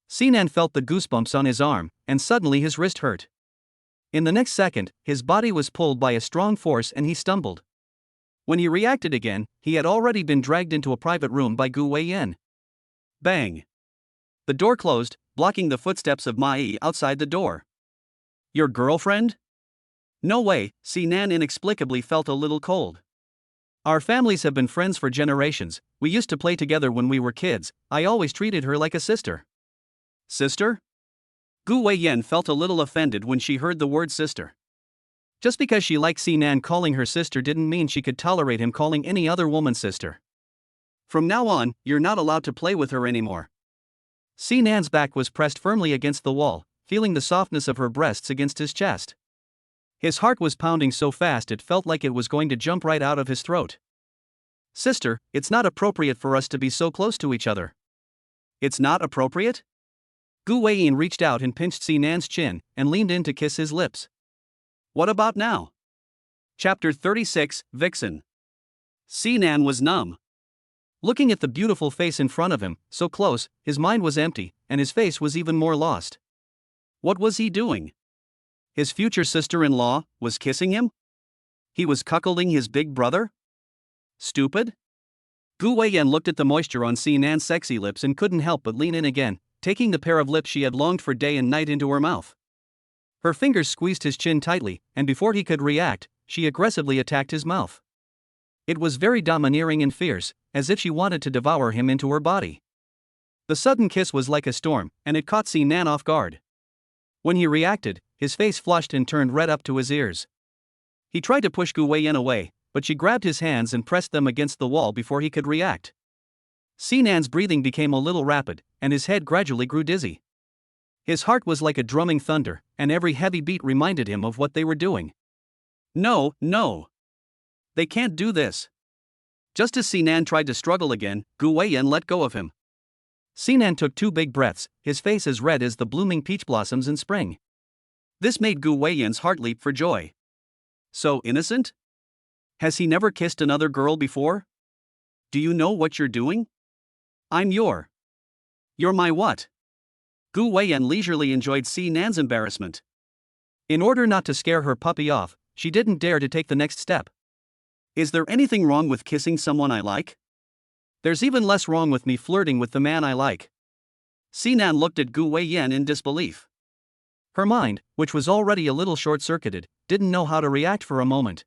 Sinan felt the goosebumps on his arm, and suddenly his wrist hurt. In the next second, his body was pulled by a strong force and he stumbled. When he reacted again, he had already been dragged into a private room by Gu Weiyan. Bang! The door closed, blocking the footsteps of Mai outside the door. Your girlfriend? No way, Sinan inexplicably felt a little cold. Our families have been friends for generations, we used to play together when we were kids, I always treated her like a sister. Sister? Gu Weiyan felt a little offended when she heard the word sister. Just because she liked Sinan calling her sister didn't mean she could tolerate him calling any other woman sister. From now on, you're not allowed to play with her anymore. Sinan's back was pressed firmly against the wall, feeling the softness of her breasts against his chest. His heart was pounding so fast it felt like it was going to jump right out of his throat. Sister, it's not appropriate for us to be so close to each other. It's not appropriate? Gu Weiyan reached out and pinched Sinan's chin, and leaned in to kiss his lips. What about now? Chapter 36, Vixen. Sinan was numb. Looking at the beautiful face in front of him, so close, his mind was empty, and his face was even more lost. What was he doing? His future sister-in-law was kissing him? He was cuckolding his big brother? Stupid? Gu Weiyan looked at the moisture on Sinan's sexy lips and couldn't help but lean in again, taking the pair of lips she had longed for day and night into her mouth. Her fingers squeezed his chin tightly, and before he could react, she aggressively attacked his mouth. It was very domineering and fierce, as if she wanted to devour him into her body. The sudden kiss was like a storm, and it caught Sinan off guard. When he reacted, his face flushed and turned red up to his ears. He tried to push Gu Weiyan away, but she grabbed his hands and pressed them against the wall before he could react. Sinan's breathing became a little rapid, and his head gradually grew dizzy. His heart was like a drumming thunder, and every heavy beat reminded him of what they were doing. No, no. They can't do this. Just as Sinan tried to struggle again, Gu Weiyan let go of him. Sinan took 2 big breaths, his face as red as the blooming peach blossoms in spring. This made Gu Weiyan's heart leap for joy. So innocent? Has he never kissed another girl before? Do you know what you're doing? I'm your. You're my what? Gu Weiyan leisurely enjoyed Sinan's embarrassment. In order not to scare her puppy off, she didn't dare to take the next step. Is there anything wrong with kissing someone I like? There's even less wrong with me flirting with the man I like. Sinan looked at Gu Weiyan in disbelief. Her mind, which was already a little short-circuited, didn't know how to react for a moment.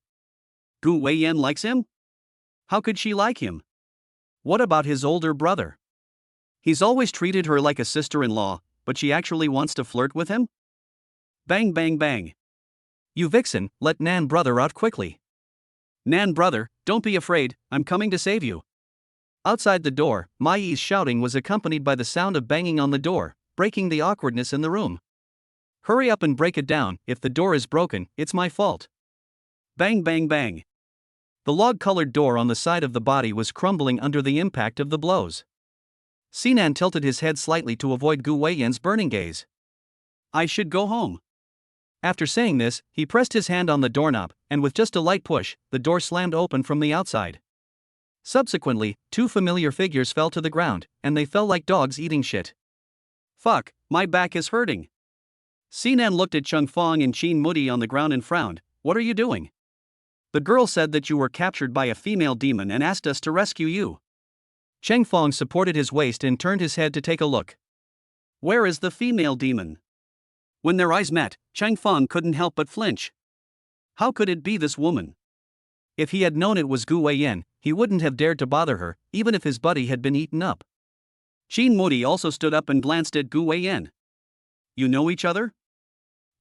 Gu Weiyan likes him? How could she like him? What about his older brother? He's always treated her like a sister-in-law, but she actually wants to flirt with him? Bang bang bang. You vixen, let Nan brother out quickly. Nan brother, don't be afraid, I'm coming to save you. Outside the door, Mai's shouting was accompanied by the sound of banging on the door, breaking the awkwardness in the room. Hurry up and break it down, if the door is broken, it's my fault. Bang bang bang. The log-colored door on the side of the body was crumbling under the impact of the blows. Sinan tilted his head slightly to avoid Gu Weiyan's burning gaze. I should go home. After saying this, he pressed his hand on the doorknob, and with just a light push, the door slammed open from the outside. Subsequently, 2 familiar figures fell to the ground, and they fell like dogs eating shit. Fuck, my back is hurting. Sinan looked at Chung Fong and Chin Moody on the ground and frowned. What are you doing? The girl said that you were captured by a female demon and asked us to rescue you. Cheng Fong supported his waist and turned his head to take a look. Where is the female demon? When their eyes met, Cheng Fong couldn't help but flinch. How could it be this woman? If he had known it was Gu Weiyan, he wouldn't have dared to bother her, even if his buddy had been eaten up. Chin Moody also stood up and glanced at Gu Weiyan. You know each other?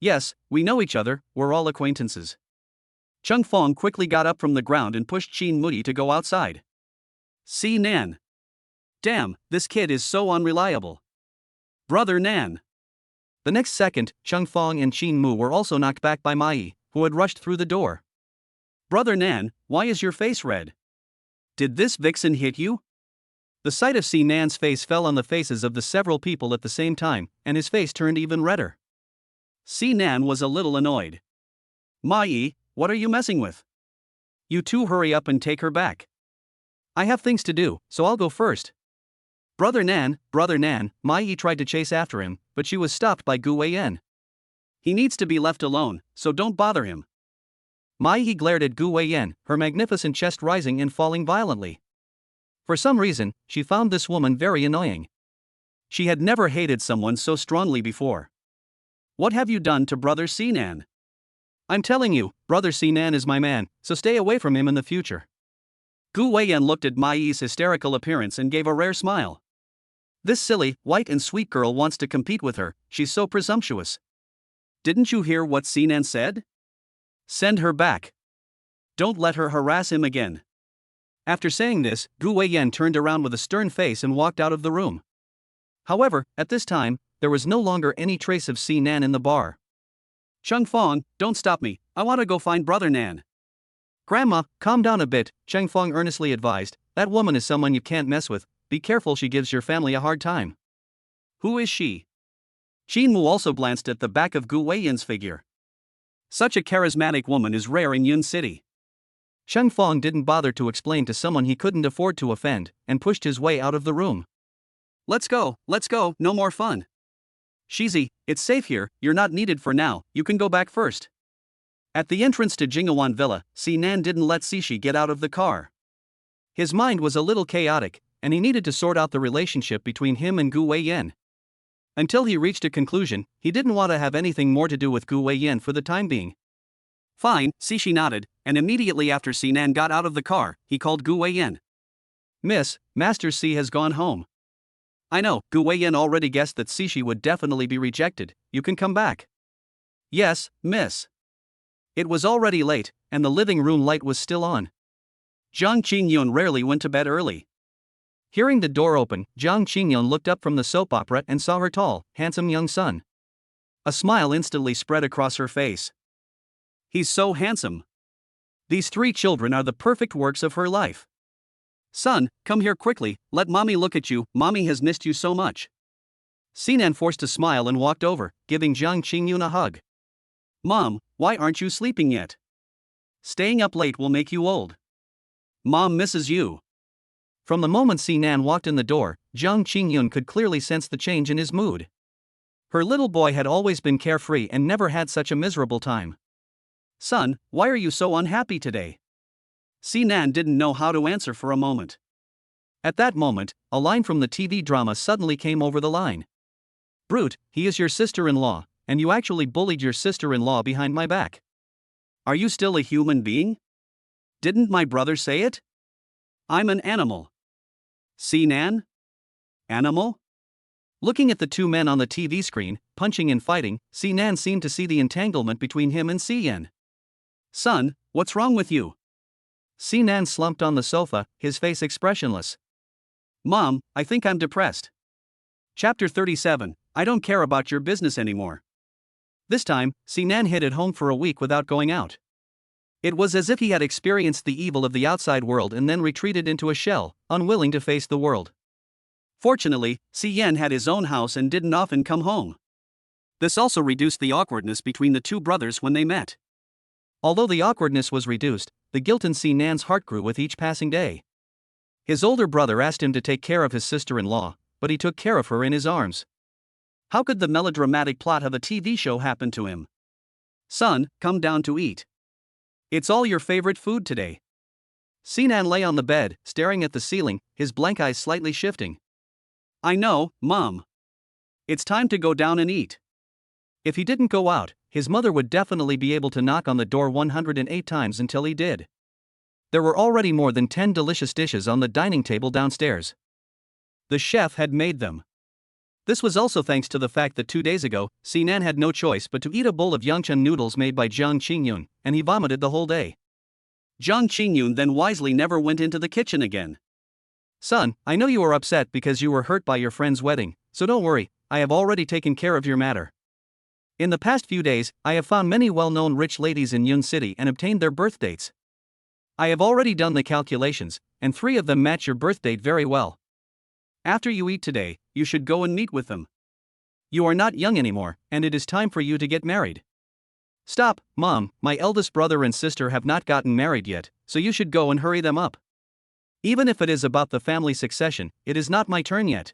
Yes, we know each other, we're all acquaintances. Chung Fong quickly got up from the ground and pushed Chin Moody to go outside. See Nan. Damn, this kid is so unreliable. Brother Nan. The next second, Chung Fong and Chin Mu were also knocked back by Mai, who had rushed through the door. Brother Nan, why is your face red? Did this vixen hit you? The sight of Nan's face fell on the faces of the several people at the same time, and his face turned even redder. Nan was a little annoyed. Mai, what are you messing with? You two hurry up and take her back. I have things to do, so I'll go first. Brother Nan, Mai tried to chase after him, but she was stopped by Gu Weiyan. He needs to be left alone, so don't bother him. Mai glared at Gu Weiyan, her magnificent chest rising and falling violently. For some reason, she found this woman very annoying. She had never hated someone so strongly before. What have you done to Brother Sinan? I'm telling you, Brother Sinan is my man, so stay away from him in the future. Gu Weiyan looked at Mai's hysterical appearance and gave a rare smile. This silly, white and sweet girl wants to compete with her, she's so presumptuous. Didn't you hear what Sinan said? Send her back. Don't let her harass him again. After saying this, Gu Weiyan turned around with a stern face and walked out of the room. However, at this time, there was no longer any trace of Sinan in the bar. Chung Fong, don't stop me, I want to go find Brother Nan. Grandma, calm down a bit, Cheng Fong earnestly advised. That woman is someone you can't mess with, be careful, she gives your family a hard time. Who is she? Chin Mu also glanced at the back of Gu Weiyan's figure. Such a charismatic woman is rare in Yun City. Cheng Fong didn't bother to explain to someone he couldn't afford to offend, and pushed his way out of the room. Let's go, no more fun. Shizi, it's safe here, you're not needed for now, you can go back first. At the entrance to Jinggawan Villa, Sinan didn't let Sishi get out of the car. His mind was a little chaotic, and he needed to sort out the relationship between him and Gu Weiyan. Until he reached a conclusion, he didn't want to have anything more to do with Gu Weiyan for the time being. Fine, Sishi nodded, and immediately after Sinan got out of the car, he called Gu Weiyan. Miss, Master C has gone home. I know, Gu Weiyan already guessed that Sishi would definitely be rejected, you can come back. Yes, miss. It was already late, and the living room light was still on. Zhang Qingyun rarely went to bed early. Hearing the door open, Jiang Qingyun looked up from the soap opera and saw her tall, handsome young son. A smile instantly spread across her face. He's so handsome. These three children are the perfect works of her life. Son, come here quickly, let mommy look at you, mommy has missed you so much. Sinan forced a smile and walked over, giving Jiang Qingyun a hug. Mom, why aren't you sleeping yet? Staying up late will make you old. Mom misses you. From the moment Sinan walked in the door, Jiang Qingyun could clearly sense the change in his mood. Her little boy had always been carefree and never had such a miserable time. Son, why are you so unhappy today? Sinan didn't know how to answer for a moment. At that moment, a line from the TV drama suddenly came over the line. Brute, he is your sister-in-law, and you actually bullied your sister-in-law behind my back. Are you still a human being? Didn't my brother say it? I'm an animal. Sinan? Animal? Looking at the two men on the TV screen, punching and fighting, Sinan seemed to see the entanglement between him and Siyan. Son, what's wrong with you? Sinan slumped on the sofa, his face expressionless. Mom, I think I'm depressed. Chapter 37, I don't care about your business anymore. This time, Sinan hid at home for a week without going out. It was as if he had experienced the evil of the outside world and then retreated into a shell, unwilling to face the world. Fortunately, Siyan had his own house and didn't often come home. This also reduced the awkwardness between the two brothers when they met. Although the awkwardness was reduced, the guilt in Sinan's heart grew with each passing day. His older brother asked him to take care of his sister-in-law, but he took care of her in his arms. How could the melodramatic plot of a TV show happen to him? Son, come down to eat. It's all your favorite food today. Sinan lay on the bed, staring at the ceiling, his blank eyes slightly shifting. I know, Mom. It's time to go down and eat. If he didn't go out, his mother would definitely be able to knock on the door 108 times until he did. There were already more than 10 delicious dishes on the dining table downstairs. The chef had made them. This was also thanks to the fact that 2 days ago, Sinan had no choice but to eat a bowl of Yangchun noodles made by Jiang Qingyun, and he vomited the whole day. Jiang Qingyun then wisely never went into the kitchen again. Son, I know you are upset because you were hurt by your friend's wedding, so don't worry, I have already taken care of your matter. In the past few days, I have found many well-known rich ladies in Yun City and obtained their birth dates. I have already done the calculations, and 3 of them match your birth date very well. After you eat today, you should go and meet with them. You are not young anymore, and it is time for you to get married. Stop, Mom, my eldest brother and sister have not gotten married yet, so you should go and hurry them up. Even if it is about the family succession, it is not my turn yet.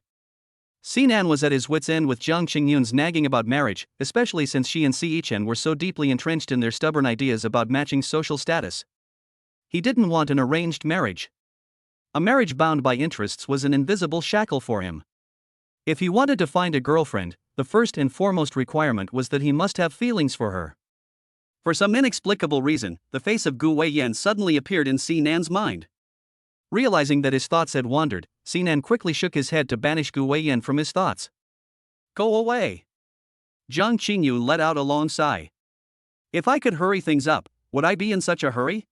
Sinan was at his wits' end with Jiang Qingyun's nagging about marriage, especially since she and Si Yichen were so deeply entrenched in their stubborn ideas about matching social status. He didn't want an arranged marriage. A marriage bound by interests was an invisible shackle for him. If he wanted to find a girlfriend, the first and foremost requirement was that he must have feelings for her. For some inexplicable reason, the face of Gu Weiyan suddenly appeared in Sinan's mind. Realizing that his thoughts had wandered, Sinan quickly shook his head to banish Gu Weiyan from his thoughts. Go away. Jiang Qingyun let out a long sigh. If I could hurry things up, would I be in such a hurry?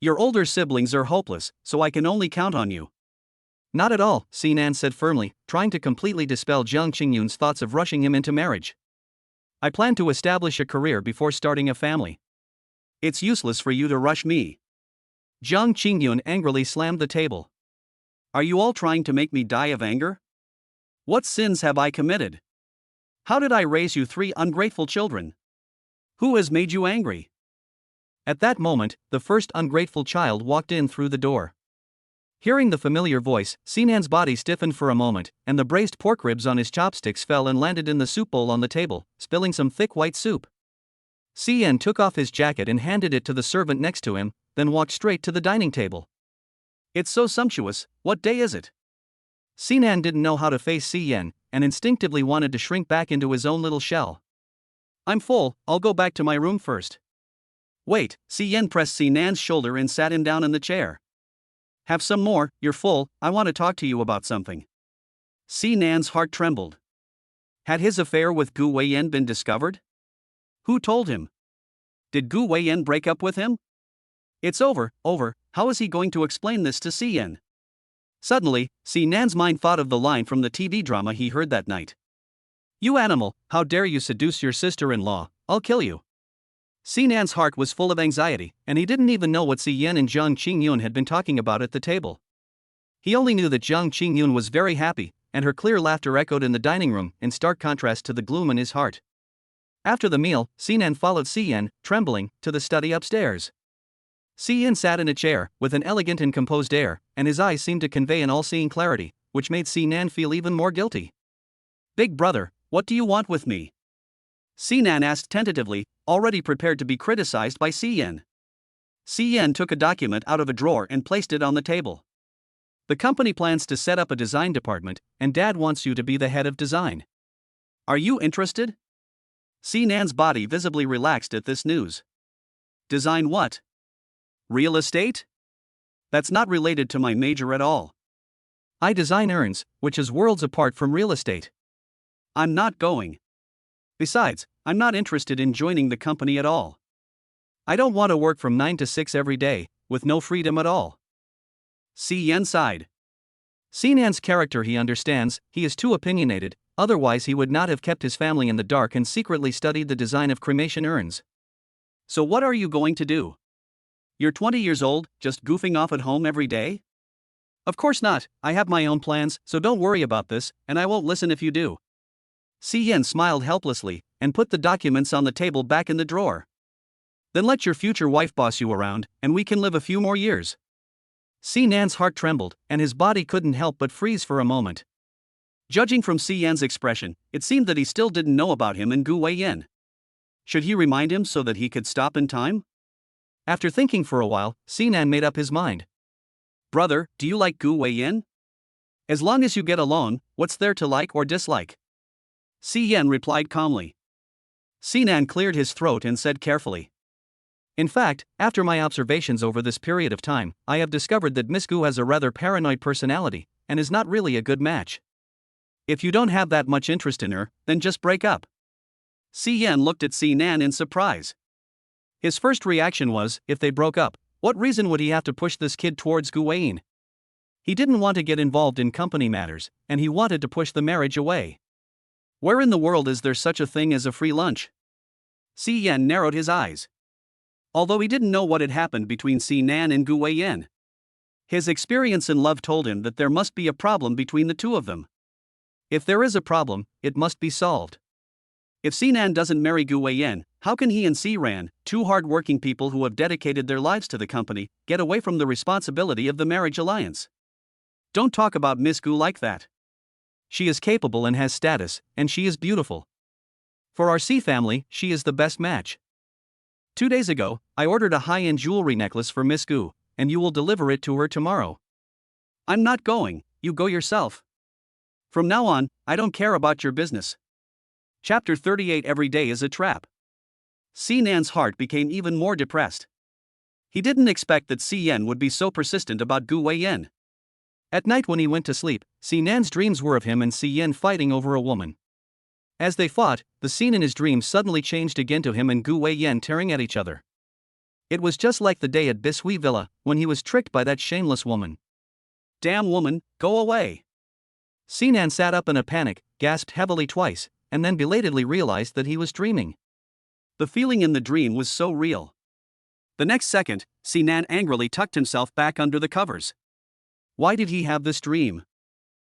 Your older siblings are hopeless, so I can only count on you. Not at all, Sinan said firmly, trying to completely dispel Jiang Qingyun's thoughts of rushing him into marriage. I plan to establish a career before starting a family. It's useless for you to rush me. Jiang Qingyun angrily slammed the table. Are you all trying to make me die of anger? What sins have I committed? How did I raise you 3 ungrateful children? Who has made you angry? At that moment, the first ungrateful child walked in through the door. Hearing the familiar voice, Sinan's body stiffened for a moment, and the braised pork ribs on his chopsticks fell and landed in the soup bowl on the table, spilling some thick white soup. Siyan took off his jacket and handed it to the servant next to him, then walked straight to the dining table. It's so sumptuous, what day is it? Sinan didn't know how to face Siyan, and instinctively wanted to shrink back into his own little shell. I'm full, I'll go back to my room first. Wait, Siyan pressed Sinan's shoulder and sat him down in the chair. Have some more, you're full, I want to talk to you about something. Sinan's heart trembled. Had his affair with Gu Weiyan been discovered? Who told him? Did Gu Weiyan break up with him? It's over, how is he going to explain this to Siyan? Suddenly, Si Nan's mind thought of the line from the TV drama he heard that night. "You animal, how dare you seduce your sister-in-law, I'll kill you." Si Nan's heart was full of anxiety, and he didn't even know what Si Yan and Jiang Qingyun had been talking about at the table. He only knew that Jiang Qingyun was very happy, and her clear laughter echoed in the dining room, in stark contrast to the gloom in his heart. After the meal, Si Nan followed Si Yan, trembling, to the study upstairs. Si Yan sat in a chair, with an elegant and composed air, and his eyes seemed to convey an all-seeing clarity, which made Si Nan feel even more guilty. "Big brother, what do you want with me?" Si Nan asked tentatively, already prepared to be criticized by Si Yan. Si Yan took a document out of a drawer and placed it on the table. "The company plans to set up a design department, and Dad wants you to be the head of design. Are you interested?" Si Nan's body visibly relaxed at this news. "Design what? Real estate? That's not related to my major at all. I design urns, which is worlds apart from real estate. I'm not going. Besides, I'm not interested in joining the company at all. I don't want to work from 9 to 6 every day, with no freedom at all." Si Yan sighed. Si Nan's character he understands, he is too opinionated, otherwise he would not have kept his family in the dark and secretly studied the design of cremation urns. "So what are you going to do? You're 20 years old, just goofing off at home every day?" "Of course not, I have my own plans, so don't worry about this, and I won't listen if you do." Si Yan smiled helplessly, and put the documents on the table back in the drawer. "Then let your future wife boss you around, and we can live a few more years." Si Nan's heart trembled, and his body couldn't help but freeze for a moment. Judging from Si Yan's expression, it seemed that he still didn't know about him and Gu Weiyan. Should he remind him so that he could stop in time? After thinking for a while, Si Nan made up his mind. "Brother, do you like Gu Weiyan? As long as you get along, what's there to like or dislike?" Si Yan replied calmly. Si Nan cleared his throat and said carefully, "In fact, after my observations over this period of time, I have discovered that Miss Gu has a rather paranoid personality, and is not really a good match. If you don't have that much interest in her, then just break up." Si Yan looked at Si Nan in surprise. His first reaction was, if they broke up, what reason would he have to push this kid towards Gu Weiyan? He didn't want to get involved in company matters, and he wanted to push the marriage away. Where in the world is there such a thing as a free lunch? Si Yan narrowed his eyes. Although he didn't know what had happened between Si Nan and Gu Weiyan, his experience in love told him that there must be a problem between the two of them. If there is a problem, it must be solved. If Si Nan doesn't marry Gu Weiyan, how can he and Si Ran, two hard-working people who have dedicated their lives to the company, get away from the responsibility of the marriage alliance? Don't talk about Miss Gu like that. She is capable and has status, and she is beautiful. For our Si family, she is the best match. 2 days ago, I ordered a high-end jewelry necklace for Miss Gu, and you will deliver it to her tomorrow. I'm not going, you go yourself. From now on, I don't care about your business. Chapter 38 Every day is a trap. Si Nan's heart became even more depressed. He didn't expect that Si Yan would be so persistent about Gu Weiyan. At night when he went to sleep, Si Nan's dreams were of him and Si Yan fighting over a woman. As they fought, the scene in his dreams suddenly changed again to him and Gu Weiyan tearing at each other. It was just like the day at Bisui Villa, when he was tricked by that shameless woman. Damn woman, go away! Si Nan sat up in a panic, gasped heavily twice, and then belatedly realized that he was dreaming. The feeling in the dream was so real. The next second, Si Nan angrily tucked himself back under the covers. Why did he have this dream?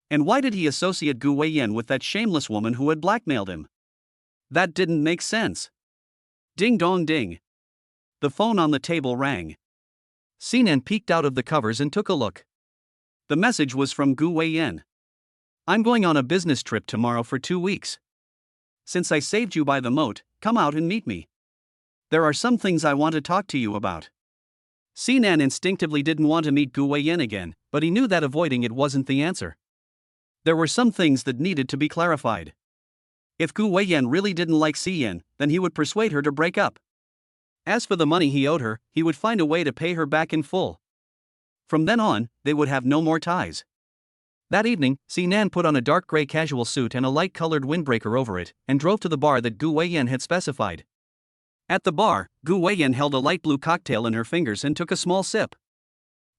And why did he associate Gu Weiyan with that shameless woman who had blackmailed him? That didn't make sense. Ding dong ding. The phone on the table rang. Si Nan peeked out of the covers and took a look. The message was from Gu Weiyan. I'm going on a business trip tomorrow for 2 weeks. Since I saved you by the moat, come out and meet me. There are some things I want to talk to you about. Si Nan instinctively didn't want to meet Gu Weiyan again, but he knew that avoiding it wasn't the answer. There were some things that needed to be clarified. If Gu Weiyan really didn't like Si Yan, then he would persuade her to break up. As for the money he owed her, he would find a way to pay her back in full. From then on, they would have no more ties. That evening, Si Nan put on a dark gray casual suit and a light-colored windbreaker over it, and drove to the bar that Gu Weiyan had specified. At the bar, Gu Weiyan held a light blue cocktail in her fingers and took a small sip.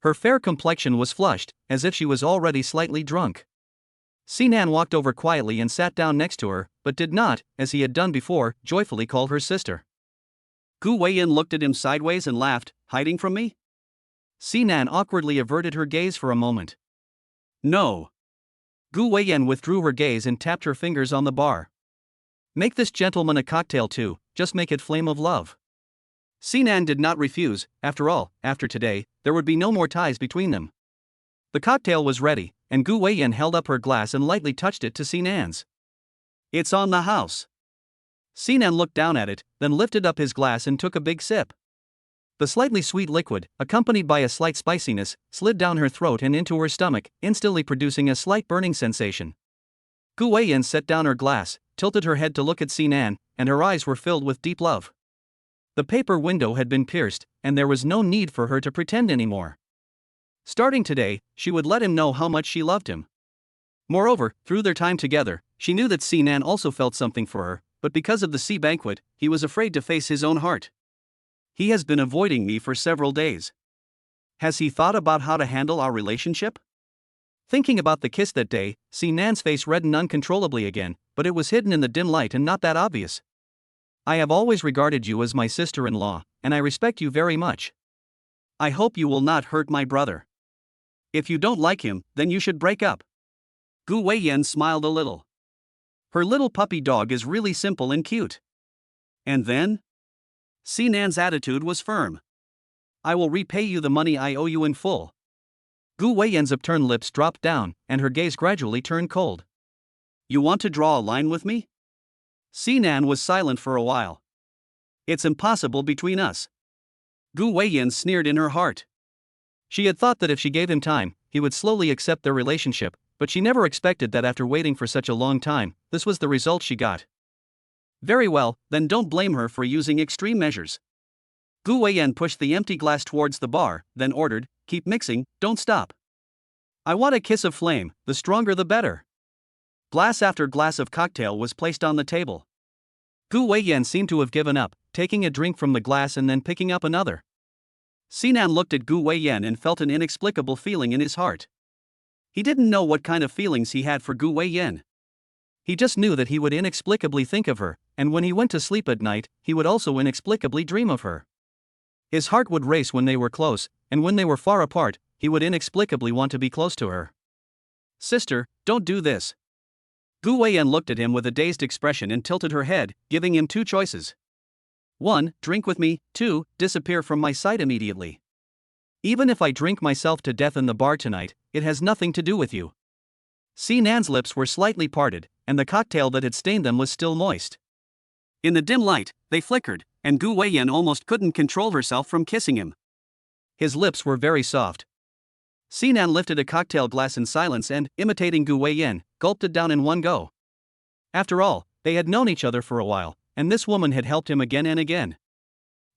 Her fair complexion was flushed, as if she was already slightly drunk. Sinan walked over quietly and sat down next to her, but did not, as he had done before, joyfully call her sister. Gu Weiyan looked at him sideways and laughed. Hiding from me? Sinan awkwardly averted her gaze for a moment. No. Gu Weiyan withdrew her gaze and tapped her fingers on the bar. Make this gentleman a cocktail too, just make it flame of love. Sinan did not refuse. After all, after today, there would be no more ties between them. The cocktail was ready, and Gu Weiyan held up her glass and lightly touched it to Sinan's. It's on the house. Sinan looked down at it, then lifted up his glass and took a big sip. The slightly sweet liquid, accompanied by a slight spiciness, slid down her throat and into her stomach, instantly producing a slight burning sensation. Gu Weiyan set down her glass, tilted her head to look at Sinan, and her eyes were filled with deep love. The paper window had been pierced, and there was no need for her to pretend anymore. Starting today, she would let him know how much she loved him. Moreover, through their time together, she knew that Sinan also felt something for her, but because of the sea banquet, he was afraid to face his own heart. He has been avoiding me for several days. Has he thought about how to handle our relationship? Thinking about the kiss that day, Sinan's face reddened uncontrollably again, but it was hidden in the dim light and not that obvious. I have always regarded you as my sister-in-law, and I respect you very much. I hope you will not hurt my brother. If you don't like him, then you should break up. Gu Weiyan smiled a little. Her little puppy dog is really simple and cute. And then? Sinan's attitude was firm. I will repay you the money I owe you in full. Gu Weiyan's upturned lips dropped down, and her gaze gradually turned cold. You want to draw a line with me? Sinan was silent for a while. It's impossible between us. Gu Weiyan sneered in her heart. She had thought that if she gave him time, he would slowly accept their relationship, but she never expected that after waiting for such a long time, this was the result she got. Very well, then don't blame her for using extreme measures. Gu Weiyan pushed the empty glass towards the bar, then ordered, keep mixing, don't stop. I want a kiss of flame, the stronger the better. Glass after glass of cocktail was placed on the table. Gu Weiyan seemed to have given up, taking a drink from the glass and then picking up another. Sinan looked at Gu Weiyan and felt an inexplicable feeling in his heart. He didn't know what kind of feelings he had for Gu Weiyan. He just knew that he would inexplicably think of her, and when he went to sleep at night, he would also inexplicably dream of her. His heart would race when they were close, and when they were far apart, he would inexplicably want to be close to her. Sister, don't do this. Gu Weiyan looked at him with a dazed expression and tilted her head, giving him two choices. 1. Drink with me, 2. Disappear from my sight immediately. Even if I drink myself to death in the bar tonight, it has nothing to do with you. Sinan's lips were slightly parted, and the cocktail that had stained them was still moist. In the dim light, they flickered, and Gu Weiyan almost couldn't control herself from kissing him. His lips were very soft. Sinan lifted a cocktail glass in silence and, imitating Gu Weiyan, gulped it down in one go. After all, they had known each other for a while, and this woman had helped him again and again.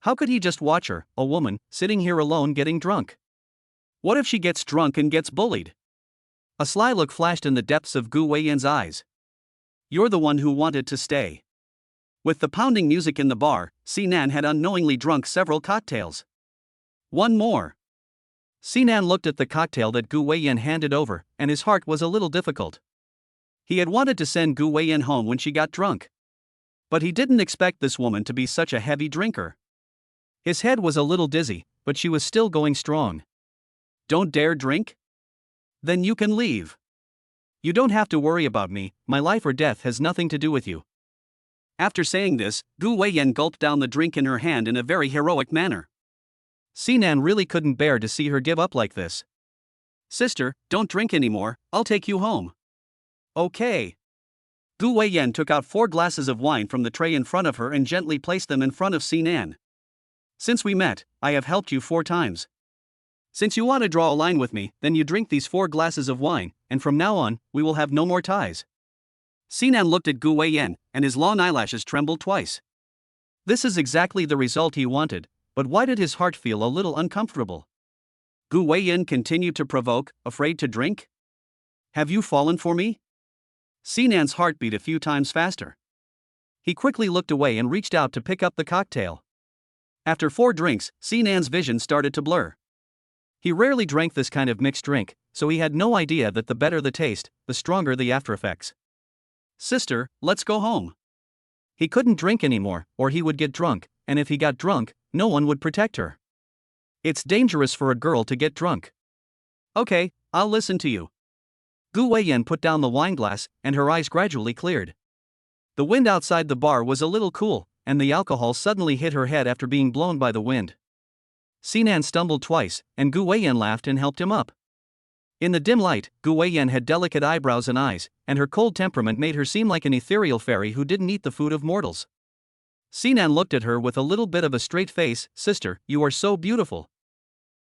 How could he just watch her, a woman, sitting here alone getting drunk? What if she gets drunk and gets bullied? A sly look flashed in the depths of Gu Weiyan's eyes. You're the one who wanted to stay. With the pounding music in the bar, Sinan had unknowingly drunk several cocktails. One more. Sinan looked at the cocktail that Gu Weiyan handed over, and his heart was a little difficult. He had wanted to send Gu Weiyan home when she got drunk. But he didn't expect this woman to be such a heavy drinker. His head was a little dizzy, but she was still going strong. Don't dare drink? Then you can leave. You don't have to worry about me, my life or death has nothing to do with you. After saying this, Gu Weiyan gulped down the drink in her hand in a very heroic manner. Sinan really couldn't bear to see her give up like this. Sister, don't drink anymore, I'll take you home. Okay. Gu Weiyan took out 4 glasses of wine from the tray in front of her and gently placed them in front of Sinan. Since we met, I have helped you 4 times. Since you want to draw a line with me, then you drink these 4 glasses of wine, and from now on, we will have no more ties. Sinan looked at Gu Weiyan, and his long eyelashes trembled twice. This is exactly the result he wanted, but why did his heart feel a little uncomfortable? Gu Weiyan continued to provoke, afraid to drink? Have you fallen for me? Sinan's heart beat a few times faster. He quickly looked away and reached out to pick up the cocktail. After 4 drinks, Sinan's vision started to blur. He rarely drank this kind of mixed drink, so he had no idea that the better the taste, the stronger the aftereffects. Sister, let's go home. He couldn't drink anymore, or he would get drunk, and if he got drunk, no one would protect her. It's dangerous for a girl to get drunk. Okay, I'll listen to you. Gu Weiyan put down the wineglass, and her eyes gradually cleared. The wind outside the bar was a little cool, and the alcohol suddenly hit her head after being blown by the wind. Sinan stumbled twice, and Gu Weiyan laughed and helped him up. In the dim light, Gu Weiyan had delicate eyebrows and eyes, and her cold temperament made her seem like an ethereal fairy who didn't eat the food of mortals. Sinan looked at her with a little bit of a straight face. Sister, you are so beautiful.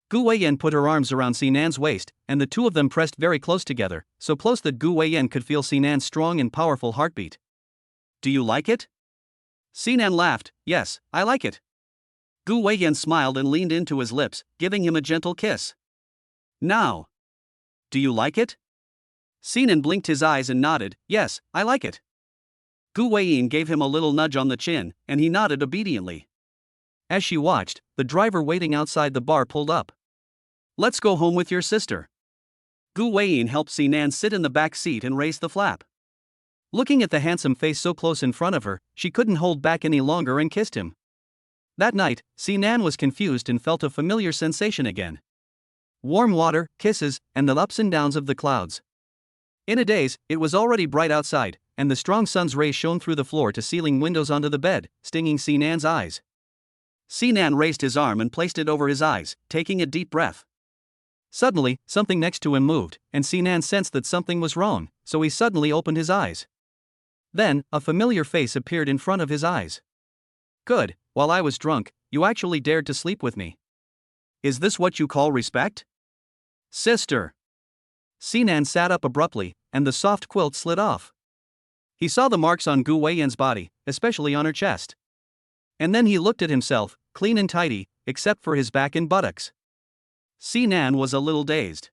Gu Weiyan put her arms around Sinan's waist, and the two of them pressed very close together, so close that Gu Weiyan could feel Sinan's strong and powerful heartbeat. Do you like it? Sinan laughed. Yes, I like it. Gu Weiyan smiled and leaned into his lips, giving him a gentle kiss. Now. Do you like it? Sinan blinked his eyes and nodded. Yes, I like it. Gu Weiyan gave him a little nudge on the chin, and he nodded obediently. As she watched, the driver waiting outside the bar pulled up. Let's go home with your sister. Gu Weiyan helped Sinan sit in the back seat and raised the flap. Looking at the handsome face so close in front of her, she couldn't hold back any longer and kissed him. That night, Sinan was confused and felt a familiar sensation again. Warm water, kisses, and the ups and downs of the clouds. In a daze, it was already bright outside, and the strong sun's rays shone through the floor-to-ceiling windows onto the bed, stinging Sinan's eyes. Sinan raised his arm and placed it over his eyes, taking a deep breath. Suddenly, something next to him moved, and Sinan sensed that something was wrong, so he suddenly opened his eyes. Then, a familiar face appeared in front of his eyes. Good, while I was drunk, you actually dared to sleep with me. Is this what you call respect? Sister. Sinan sat up abruptly, and the soft quilt slid off. He saw the marks on Gu Weiyan's body, especially on her chest. And then he looked at himself, clean and tidy, except for his back and buttocks. Sinan was a little dazed.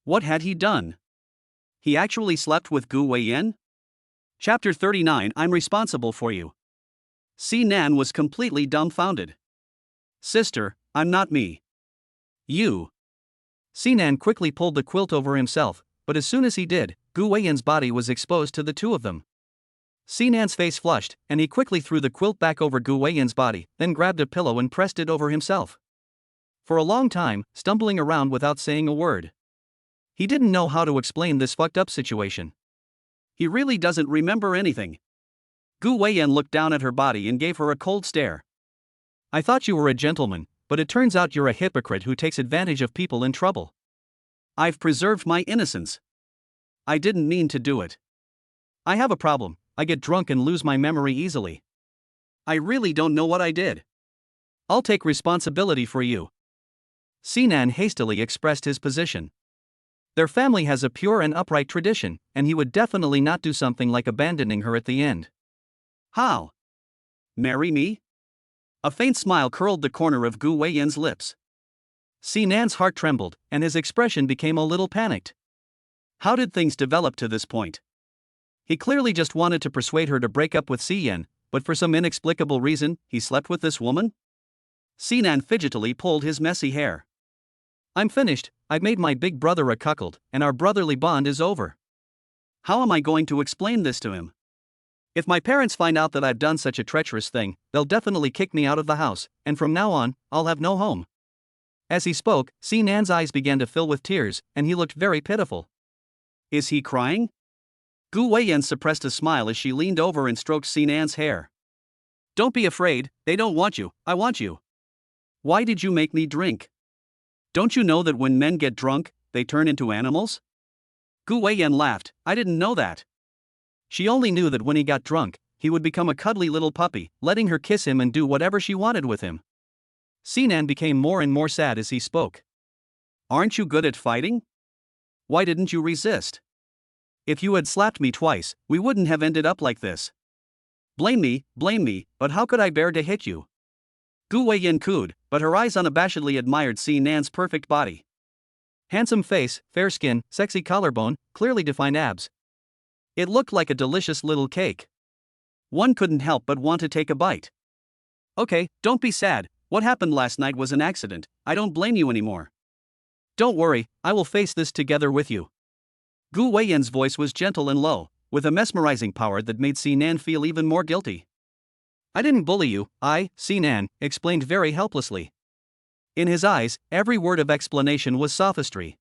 What had he done? He actually slept with Gu Weiyan? Chapter 39. I'm responsible for you. Sinan was completely dumbfounded. Sister, I'm not me. You. Sinan quickly pulled the quilt over himself, but as soon as he did, Gu Weiyan's body was exposed to the two of them. Sinan's face flushed, and he quickly threw the quilt back over Gu Weiyan's body, then grabbed a pillow and pressed it over himself. For a long time, stumbling around without saying a word. He didn't know how to explain this fucked up situation. He really doesn't remember anything. Gu Weiyan looked down at her body and gave her a cold stare. I thought you were a gentleman, but it turns out you're a hypocrite who takes advantage of people in trouble. I've preserved my innocence. I didn't mean to do it. I have a problem. I get drunk and lose my memory easily. I really don't know what I did. I'll take responsibility for you. Sinan hastily expressed his position. Their family has a pure and upright tradition, and he would definitely not do something like abandoning her at the end. How? Marry me? A faint smile curled the corner of Gu Weiyan's lips. Sinan's heart trembled, and his expression became a little panicked. How did things develop to this point? He clearly just wanted to persuade her to break up with Siyan, but for some inexplicable reason, he slept with this woman? Sinan fidgetily pulled his messy hair. I'm finished. I've made my big brother a cuckold, and our brotherly bond is over. How am I going to explain this to him? If my parents find out that I've done such a treacherous thing, they'll definitely kick me out of the house, and from now on, I'll have no home. As he spoke, Sinan's eyes began to fill with tears, and he looked very pitiful. Is he crying? Gu Weiyan suppressed a smile as she leaned over and stroked Sinan's hair. Don't be afraid, they don't want you, I want you. Why did you make me drink? Don't you know that when men get drunk, they turn into animals? Gu Weiyan laughed. I didn't know that. She only knew that when he got drunk, he would become a cuddly little puppy, letting her kiss him and do whatever she wanted with him. Sinan became more and more sad as he spoke. Aren't you good at fighting? Why didn't you resist? If you had slapped me twice, we wouldn't have ended up like this. Blame me, but how could I bear to hit you? Gu Weiyan cooed, but her eyes unabashedly admired Sinan's perfect body. Handsome face, fair skin, sexy collarbone, clearly defined abs. It looked like a delicious little cake. One couldn't help but want to take a bite. Okay, don't be sad. What happened last night was an accident. I don't blame you anymore. Don't worry, I will face this together with you. Gu Weiyan's voice was gentle and low, with a mesmerizing power that made Sinan feel even more guilty. I didn't bully you, Sinan explained very helplessly. In his eyes, every word of explanation was sophistry.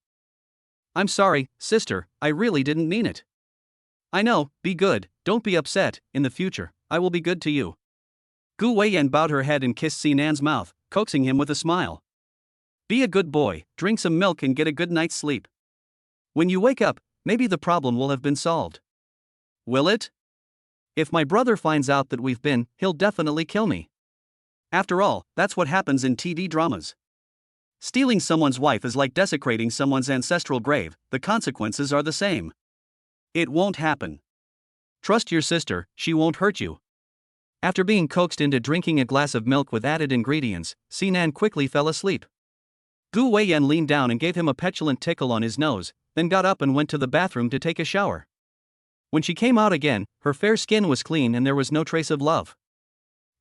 I'm sorry, sister, I really didn't mean it. I know, be good, don't be upset, in the future, I will be good to you. Gu Weiyan bowed her head and kissed Sinan's mouth, coaxing him with a smile. Be a good boy, drink some milk and get a good night's sleep. When you wake up, maybe the problem will have been solved. Will it? If my brother finds out that we've been, he'll definitely kill me. After all, that's what happens in TV dramas. Stealing someone's wife is like desecrating someone's ancestral grave, the consequences are the same. It won't happen. Trust your sister, she won't hurt you. After being coaxed into drinking a glass of milk with added ingredients, Sinan quickly fell asleep. Gu Weiyan leaned down and gave him a petulant tickle on his nose, then got up and went to the bathroom to take a shower. When she came out again, her fair skin was clean and there was no trace of love.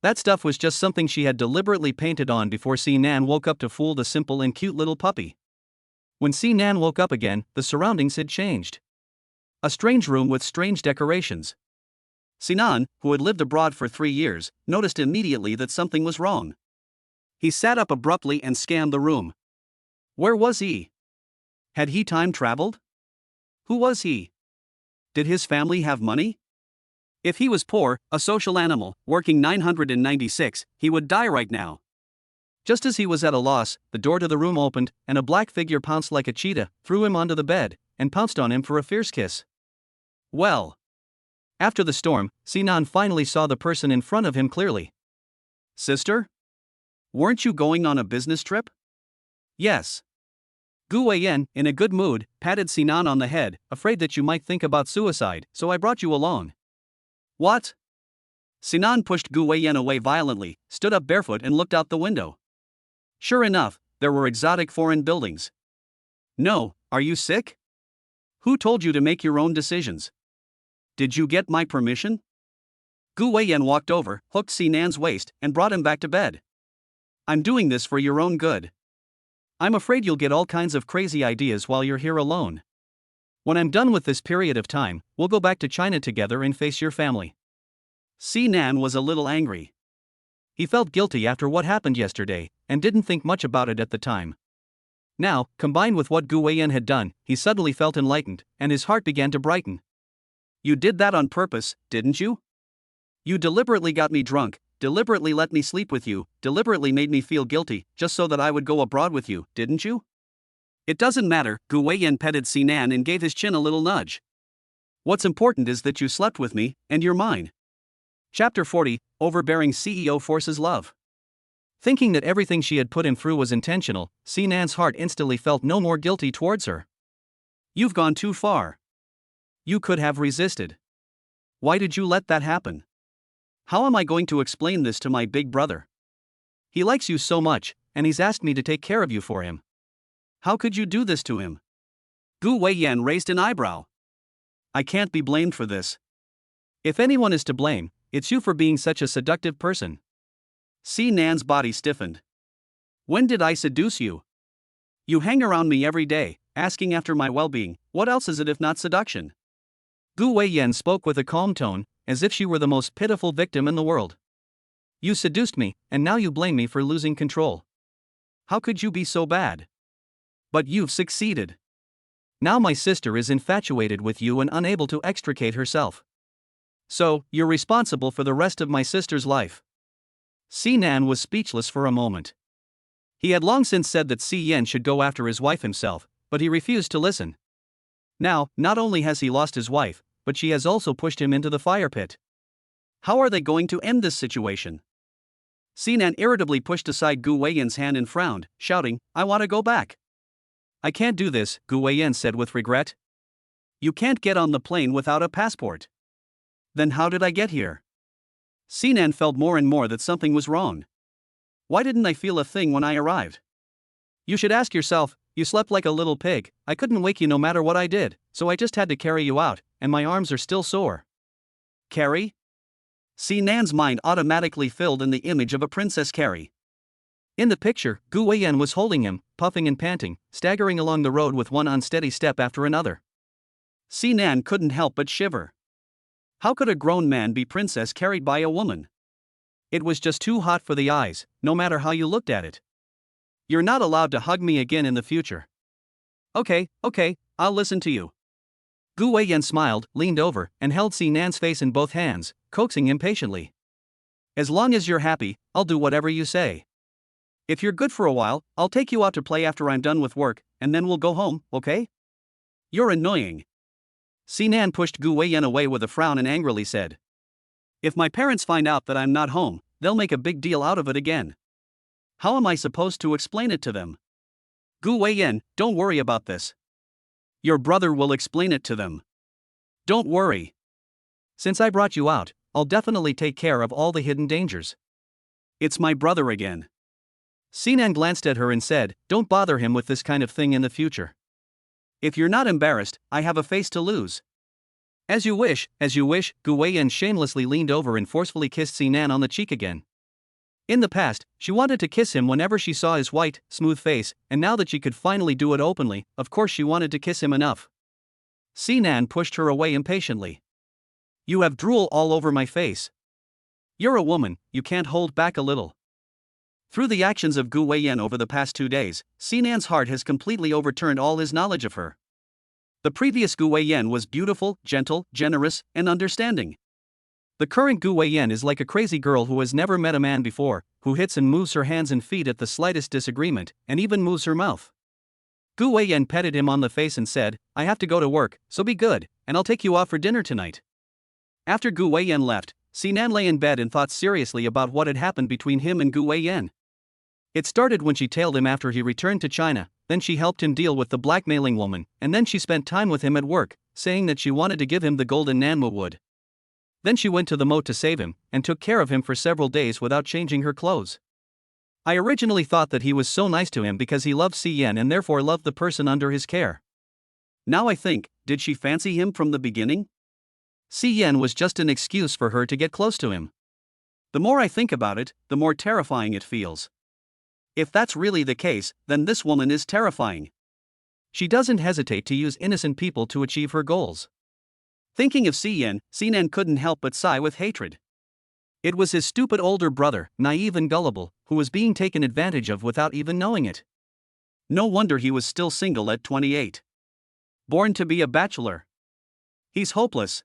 That stuff was just something she had deliberately painted on before Sinan woke up to fool the simple and cute little puppy. When Sinan woke up again, the surroundings had changed. A strange room with strange decorations. Sinan, who had lived abroad for 3 years, noticed immediately that something was wrong. He sat up abruptly and scanned the room. Where was he? Had he time traveled? Who was he? Did his family have money? If he was poor, a social animal, working 996, he would die right now. Just as he was at a loss, the door to the room opened, and a black figure pounced like a cheetah, threw him onto the bed, and pounced on him for a fierce kiss. Well. After the storm, Sinan finally saw the person in front of him clearly. Sister? Weren't you going on a business trip? Yes. Gu Weiyan, in a good mood, patted Sinan on the head, afraid that you might think about suicide, so I brought you along. What? Sinan pushed Gu Weiyan away violently, stood up barefoot and looked out the window. Sure enough, there were exotic foreign buildings. No, are you sick? Who told you to make your own decisions? Did you get my permission? Gu Weiyan walked over, hooked Sinan's waist, and brought him back to bed. I'm doing this for your own good. I'm afraid you'll get all kinds of crazy ideas while you're here alone. When I'm done with this period of time, we'll go back to China together and face your family. Sinan was a little angry. He felt guilty after what happened yesterday, and didn't think much about it at the time. Now, combined with what Gu Weiyan had done, he suddenly felt enlightened, and his heart began to brighten. You did that on purpose, didn't you? You deliberately got me drunk, deliberately let me sleep with you, deliberately made me feel guilty, just so that I would go abroad with you, didn't you? It doesn't matter, Gu Weiyan petted Sinan and gave his chin a little nudge. What's important is that you slept with me, and you're mine. Chapter 40, Overbearing CEO Forces Love. Thinking that everything she had put him through was intentional, Sinan's heart instantly felt no more guilty towards her. You've gone too far. You could have resisted. Why did you let that happen? How am I going to explain this to my big brother? He likes you so much, and he's asked me to take care of you for him. How could you do this to him? Gu Weiyan raised an eyebrow. I can't be blamed for this. If anyone is to blame, it's you for being such a seductive person. Sinan's body stiffened. When did I seduce you? You hang around me every day, asking after my well-being. What else is it if not seduction? Gu Weiyan spoke with a calm tone, as if she were the most pitiful victim in the world. You seduced me, and now you blame me for losing control. How could you be so bad? But you've succeeded. Now my sister is infatuated with you and unable to extricate herself. So, you're responsible for the rest of my sister's life. Sinan was speechless for a moment. He had long since said that Si Yen should go after his wife himself, but he refused to listen. Now, not only has he lost his wife, but she has also pushed him into the fire pit. How are they going to end this situation? Sinan irritably pushed aside Gu Weiyan's hand and frowned, shouting, I want to go back. I can't do this, Gu Weiyan said with regret. You can't get on the plane without a passport. Then how did I get here? Sinan felt more and more that something was wrong. Why didn't I feel a thing when I arrived? You should ask yourself, you slept like a little pig, I couldn't wake you no matter what I did, so I just had to carry you out, and my arms are still sore. Carrie? Sinan's mind automatically filled in the image of a Princess Carrie. In the picture, Gu Weiyan was holding him, puffing and panting, staggering along the road with one unsteady step after another. Sinan couldn't help but shiver. How could a grown man be princess carried by a woman? It was just too hot for the eyes, no matter how you looked at it. You're not allowed to hug me again in the future. Okay, I'll listen to you. Gu Weiyan smiled, leaned over, and held Sinan's face in both hands, coaxing impatiently. As long as you're happy, I'll do whatever you say. If you're good for a while, I'll take you out to play after I'm done with work, and then we'll go home, okay? You're annoying. Sinan pushed Gu Weiyan away with a frown and angrily said. If my parents find out that I'm not home, they'll make a big deal out of it again. How am I supposed to explain it to them? Gu Weiyan, don't worry about this. Your brother will explain it to them. Don't worry. Since I brought you out, I'll definitely take care of all the hidden dangers. It's my brother again. Sinan glanced at her and said, don't bother him with this kind of thing in the future. If you're not embarrassed, I have a face to lose. As you wish, Gu Weiyan shamelessly leaned over and forcefully kissed Sinan on the cheek again. In the past, she wanted to kiss him whenever she saw his white, smooth face, and now that she could finally do it openly, of course she wanted to kiss him enough. Sinan pushed her away impatiently. You have drool all over my face. You're a woman, you can't hold back a little. Through the actions of Gu Weiyan over the past 2 days, Sinan's heart has completely overturned all his knowledge of her. The previous Gu Weiyan was beautiful, gentle, generous, and understanding. The current Gu Weiyan is like a crazy girl who has never met a man before, who hits and moves her hands and feet at the slightest disagreement, and even moves her mouth. Gu Weiyan petted him on the face and said, I have to go to work, so be good, and I'll take you out for dinner tonight. After Gu Weiyan left, Sinan lay in bed and thought seriously about what had happened between him and Gu Weiyan. It started when she tailed him after he returned to China, then she helped him deal with the blackmailing woman, and then she spent time with him at work, saying that she wanted to give him the golden Nanmo wood. Then she went to the moat to save him, and took care of him for several days without changing her clothes. I originally thought that he was so nice to him because he loved Siyan and therefore loved the person under his care. Now I think, did she fancy him from the beginning? Siyan was just an excuse for her to get close to him. The more I think about it, the more terrifying it feels. If that's really the case, then this woman is terrifying. She doesn't hesitate to use innocent people to achieve her goals. Thinking of Siyan, Sinan couldn't help but sigh with hatred. It was his stupid older brother, naive and gullible, who was being taken advantage of without even knowing it. No wonder he was still single at 28. Born to be a bachelor. He's hopeless.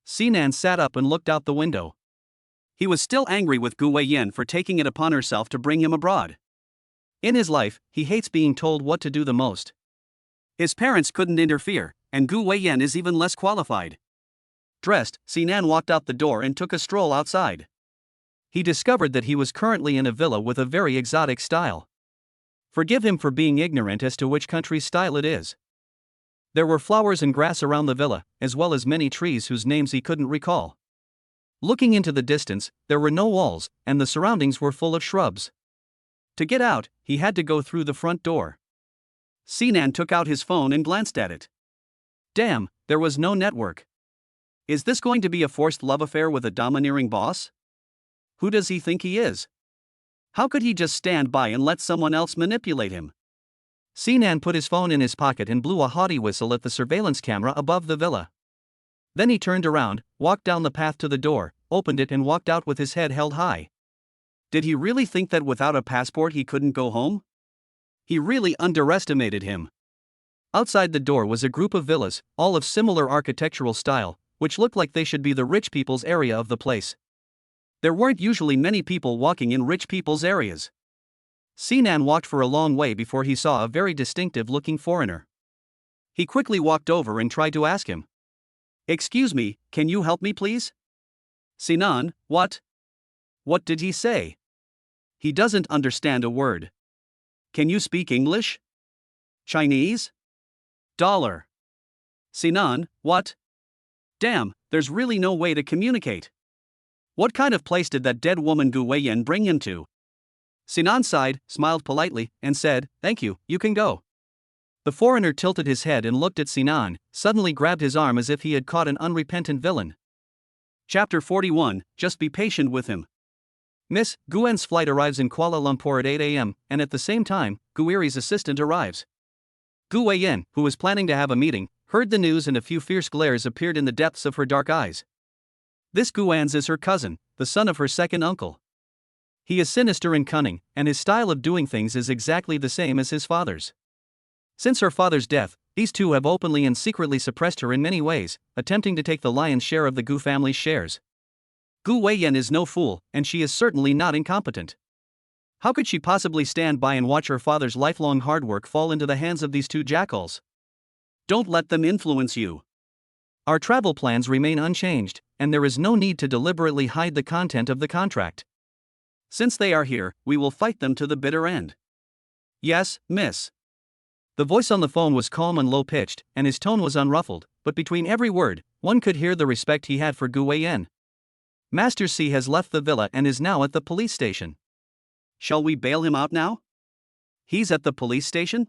Sinan sat up and looked out the window. He was still angry with Gu Weiyan for taking it upon herself to bring him abroad. In his life, he hates being told what to do the most. His parents couldn't interfere, and Gu Weiyan is even less qualified. Dressed, Sinan walked out the door and took a stroll outside. He discovered that he was currently in a villa with a very exotic style. Forgive him for being ignorant as to which country's style it is. There were flowers and grass around the villa, as well as many trees whose names he couldn't recall. Looking into the distance, there were no walls, and the surroundings were full of shrubs. To get out, he had to go through the front door. Sinan took out his phone and glanced at it. Damn, there was no network. Is this going to be a forced love affair with a domineering boss? Who does he think he is? How could he just stand by and let someone else manipulate him? Sinan put his phone in his pocket and blew a haughty whistle at the surveillance camera above the villa. Then he turned around, walked down the path to the door, opened it and walked out with his head held high. Did he really think that without a passport he couldn't go home? He really underestimated him. Outside the door was a group of villas, all of similar architectural style, which looked like they should be the rich people's area of the place. There weren't usually many people walking in rich people's areas. Sinan walked for a long way before he saw a very distinctive-looking foreigner. He quickly walked over and tried to ask him. Excuse me, can you help me please? Sinan, what? What did he say? He doesn't understand a word. Can you speak English? Chinese? Dollar. Sinan, what? Damn, there's really no way to communicate. What kind of place did that dead woman Gu Weiyan bring him to? Sinan sighed, smiled politely, and said, thank you, you can go. The foreigner tilted his head and looked at Sinan, suddenly grabbed his arm as if he had caught an unrepentant villain. Chapter 41, Just be patient with him. Miss, Gu Weiyan's flight arrives in Kuala Lumpur at 8 a.m., and at the same time, Gu Weiyan's assistant arrives. Gu Weiyan, who was planning to have a meeting, heard the news and a few fierce glares appeared in the depths of her dark eyes. This Gu Weiyan is her cousin, the son of her second uncle. He is sinister and cunning, and his style of doing things is exactly the same as his father's. Since her father's death, these two have openly and secretly suppressed her in many ways, attempting to take the lion's share of the Gu family's shares. Gu Weiyan is no fool, and she is certainly not incompetent. How could she possibly stand by and watch her father's lifelong hard work fall into the hands of these two jackals? Don't let them influence you. Our travel plans remain unchanged, and there is no need to deliberately hide the content of the contract. Since they are here, we will fight them to the bitter end. Yes, miss. The voice on the phone was calm and low-pitched, and his tone was unruffled, but between every word, one could hear the respect he had for Gu Weiyan. Master C has left the villa and is now at the police station. Shall we bail him out now? He's at the police station?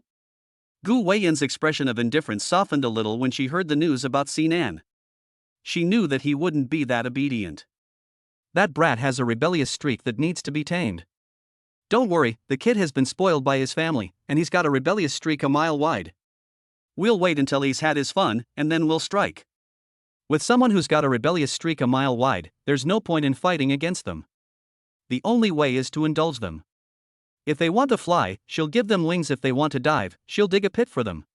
Gu Weiyan's expression of indifference softened a little when she heard the news about Sinan. She knew that he wouldn't be that obedient. That brat has a rebellious streak that needs to be tamed. Don't worry, the kid has been spoiled by his family, and he's got a rebellious streak a mile wide. We'll wait until he's had his fun, and then we'll strike. With someone who's got a rebellious streak a mile wide, there's no point in fighting against them. The only way is to indulge them. If they want to fly, she'll give them wings. If they want to dive, she'll dig a pit for them.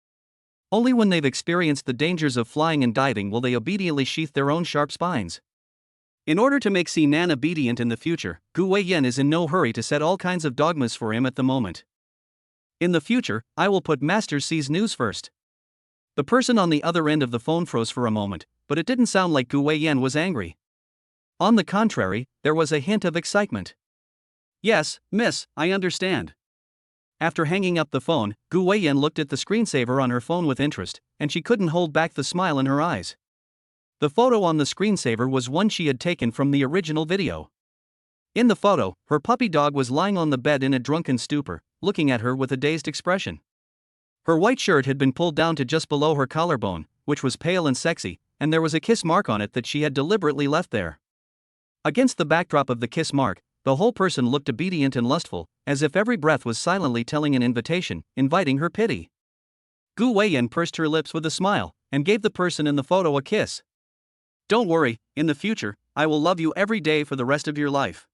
Only when they've experienced the dangers of flying and diving will they obediently sheath their own sharp spines. In order to make Sinan obedient in the future, Gu Weiyan is in no hurry to set all kinds of dogmas for him at the moment. In the future, I will put Master C's news first. The person on the other end of the phone froze for a moment, but it didn't sound like Gu Weiyan was angry. On the contrary, there was a hint of excitement. Yes, miss, I understand. After hanging up the phone, Gu Weiyan looked at the screensaver on her phone with interest, and she couldn't hold back the smile in her eyes. The photo on the screensaver was one she had taken from the original video. In the photo, her puppy dog was lying on the bed in a drunken stupor, looking at her with a dazed expression. Her white shirt had been pulled down to just below her collarbone, which was pale and sexy, and there was a kiss mark on it that she had deliberately left there. Against the backdrop of the kiss mark, the whole person looked obedient and lustful, as if every breath was silently telling an invitation, inviting her pity. Gu Weiyan pursed her lips with a smile, and gave the person in the photo a kiss. Don't worry, in the future, I will love you every day for the rest of your life.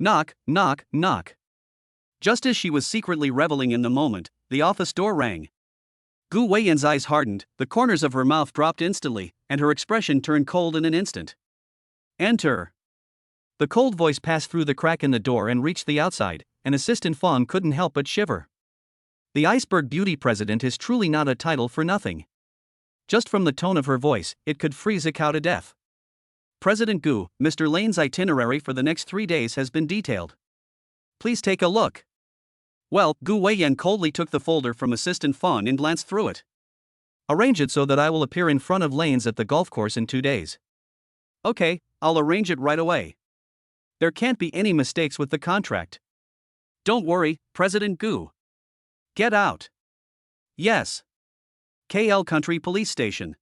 Knock, knock, knock. Just as she was secretly reveling in the moment, the office door rang. Gu Weiyan's eyes hardened, the corners of her mouth dropped instantly, and her expression turned cold in an instant. Enter. The cold voice passed through the crack in the door and reached the outside, and Assistant Fong couldn't help but shiver. The Iceberg Beauty President is truly not a title for nothing. Just from the tone of her voice, it could freeze a cow to death. President Gu, Mr. Lane's itinerary for the next 3 days has been detailed. Please take a look. Well, Gu Weiyan coldly took the folder from Assistant Fong and glanced through it. Arrange it so that I will appear in front of Lane's at the golf course in 2 days. Okay, I'll arrange it right away. There can't be any mistakes with the contract. Don't worry, President Gu. Get out. Yes. KL Country Police Station.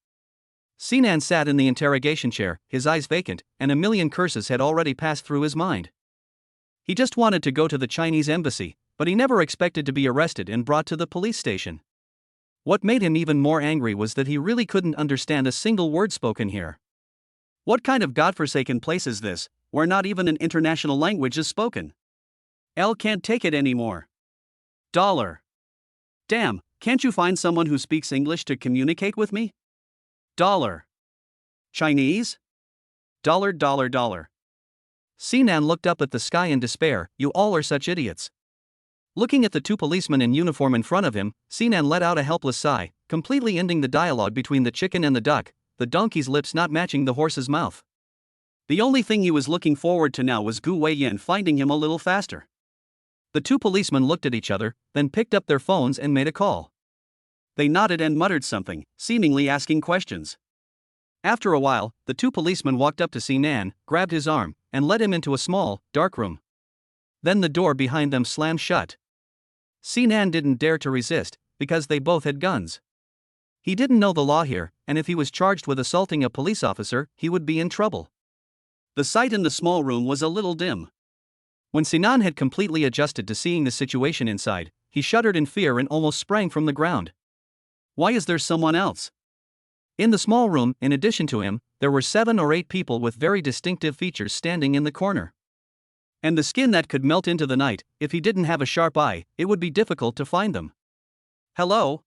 Sinan sat in the interrogation chair, his eyes vacant, and a million curses had already passed through his mind. He just wanted to go to the Chinese embassy, but he never expected to be arrested and brought to the police station. What made him even more angry was that he really couldn't understand a single word spoken here. What kind of godforsaken place is this, where not even an international language is spoken? L can't take it anymore. Dollar. Damn, can't you find someone who speaks English to communicate with me? Dollar. Chinese? Dollar, dollar, dollar. Sinan looked up at the sky in despair. You all are such idiots. Looking at the 2 policemen in uniform in front of him, Sinan let out a helpless sigh, completely ending the dialogue between the chicken and the duck, the donkey's lips not matching the horse's mouth. The only thing he was looking forward to now was Gu Weiyan finding him a little faster. The 2 policemen looked at each other, then picked up their phones and made a call. They nodded and muttered something, seemingly asking questions. After a while, the 2 policemen walked up to Sinan, grabbed his arm, and led him into a small, dark room. Then the door behind them slammed shut. Sinan didn't dare to resist, because they both had guns. He didn't know the law here, and if he was charged with assaulting a police officer, he would be in trouble. The sight in the small room was a little dim. When Sinan had completely adjusted to seeing the situation inside, he shuddered in fear and almost sprang from the ground. Why is there someone else? In the small room, in addition to him, there were 7 or 8 people with very distinctive features standing in the corner. And the skin that could melt into the night. If he didn't have a sharp eye, it would be difficult to find them. Hello?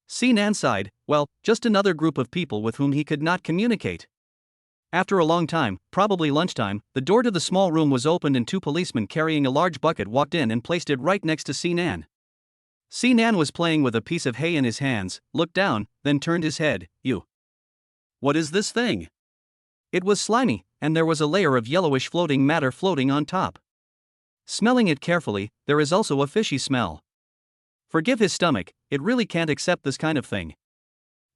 Sinan sighed. Well, just another group of people with whom he could not communicate. After a long time, probably lunchtime, the door to the small room was opened and 2 policemen carrying a large bucket walked in and placed it right next to Sinan. Sinan was playing with a piece of hay in his hands, looked down, then turned his head. What is this thing? It was slimy, and there was a layer of yellowish floating matter floating on top. Smelling it carefully, there is also a fishy smell. Forgive his stomach, it really can't accept this kind of thing.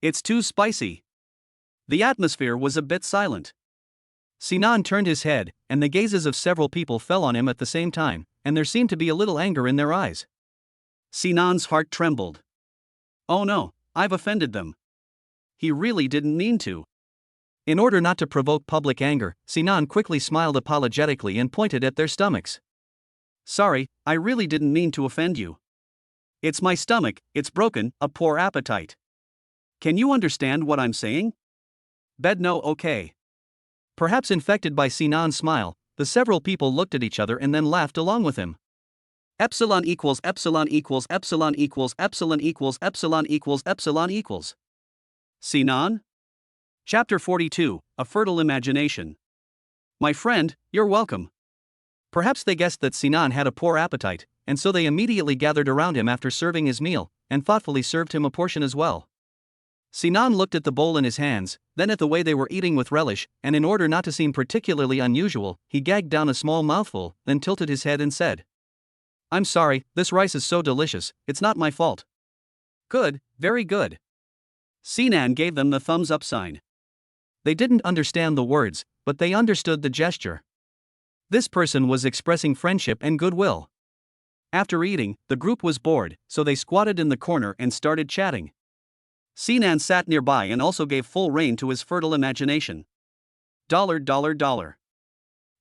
It's too spicy. The atmosphere was a bit silent. Sinan turned his head, and the gazes of several people fell on him at the same time, and there seemed to be a little anger in their eyes. Sinan's heart trembled. Oh no, I've offended them. He really didn't mean to. In order not to provoke public anger, Sinan quickly smiled apologetically and pointed at their stomachs. Sorry, I really didn't mean to offend you. It's my stomach, it's broken, a poor appetite. Can you understand what I'm saying? Bedno, okay. Perhaps infected by Sinan's smile, the several people looked at each other and then laughed along with him. Epsilon equals epsilon equals epsilon equals epsilon equals epsilon equals epsilon equals. Sinan? Chapter 42, A Fertile Imagination. My friend, you're welcome. Perhaps they guessed that Sinan had a poor appetite, and so they immediately gathered around him after serving his meal, and thoughtfully served him a portion as well. Sinan looked at the bowl in his hands, then at the way they were eating with relish, and in order not to seem particularly unusual, he gagged down a small mouthful, then tilted his head and said, I'm sorry, this rice is so delicious, it's not my fault. Good, very good. Sinan gave them the thumbs up sign. They didn't understand the words, but they understood the gesture. This person was expressing friendship and goodwill. After eating, the group was bored, so they squatted in the corner and started chatting. Sinan sat nearby and also gave full rein to his fertile imagination. $.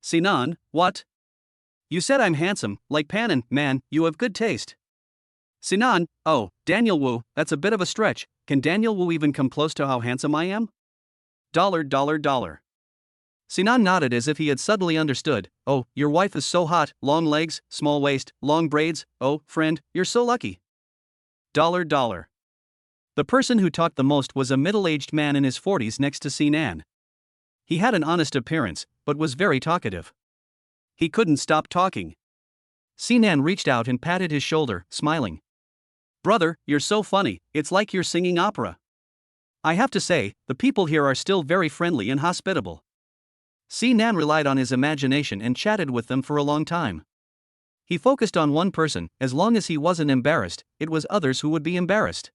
Sinan, what? You said I'm handsome, like Panin, man, you have good taste. Sinan, oh, Daniel Wu, that's a bit of a stretch, can Daniel Wu even come close to how handsome I am? $. Sinan nodded as if he had suddenly understood. Oh, your wife is so hot, long legs, small waist, long braids, oh, friend, you're so lucky. $. The person who talked the most was a middle-aged man in his 40s next to Sinan. He had an honest appearance, but was very talkative. He couldn't stop talking. Sinan reached out and patted his shoulder, smiling. Brother, you're so funny, it's like you're singing opera. I have to say, the people here are still very friendly and hospitable. Sinan relied on his imagination and chatted with them for a long time. He focused on one person. As long as he wasn't embarrassed, it was others who would be embarrassed.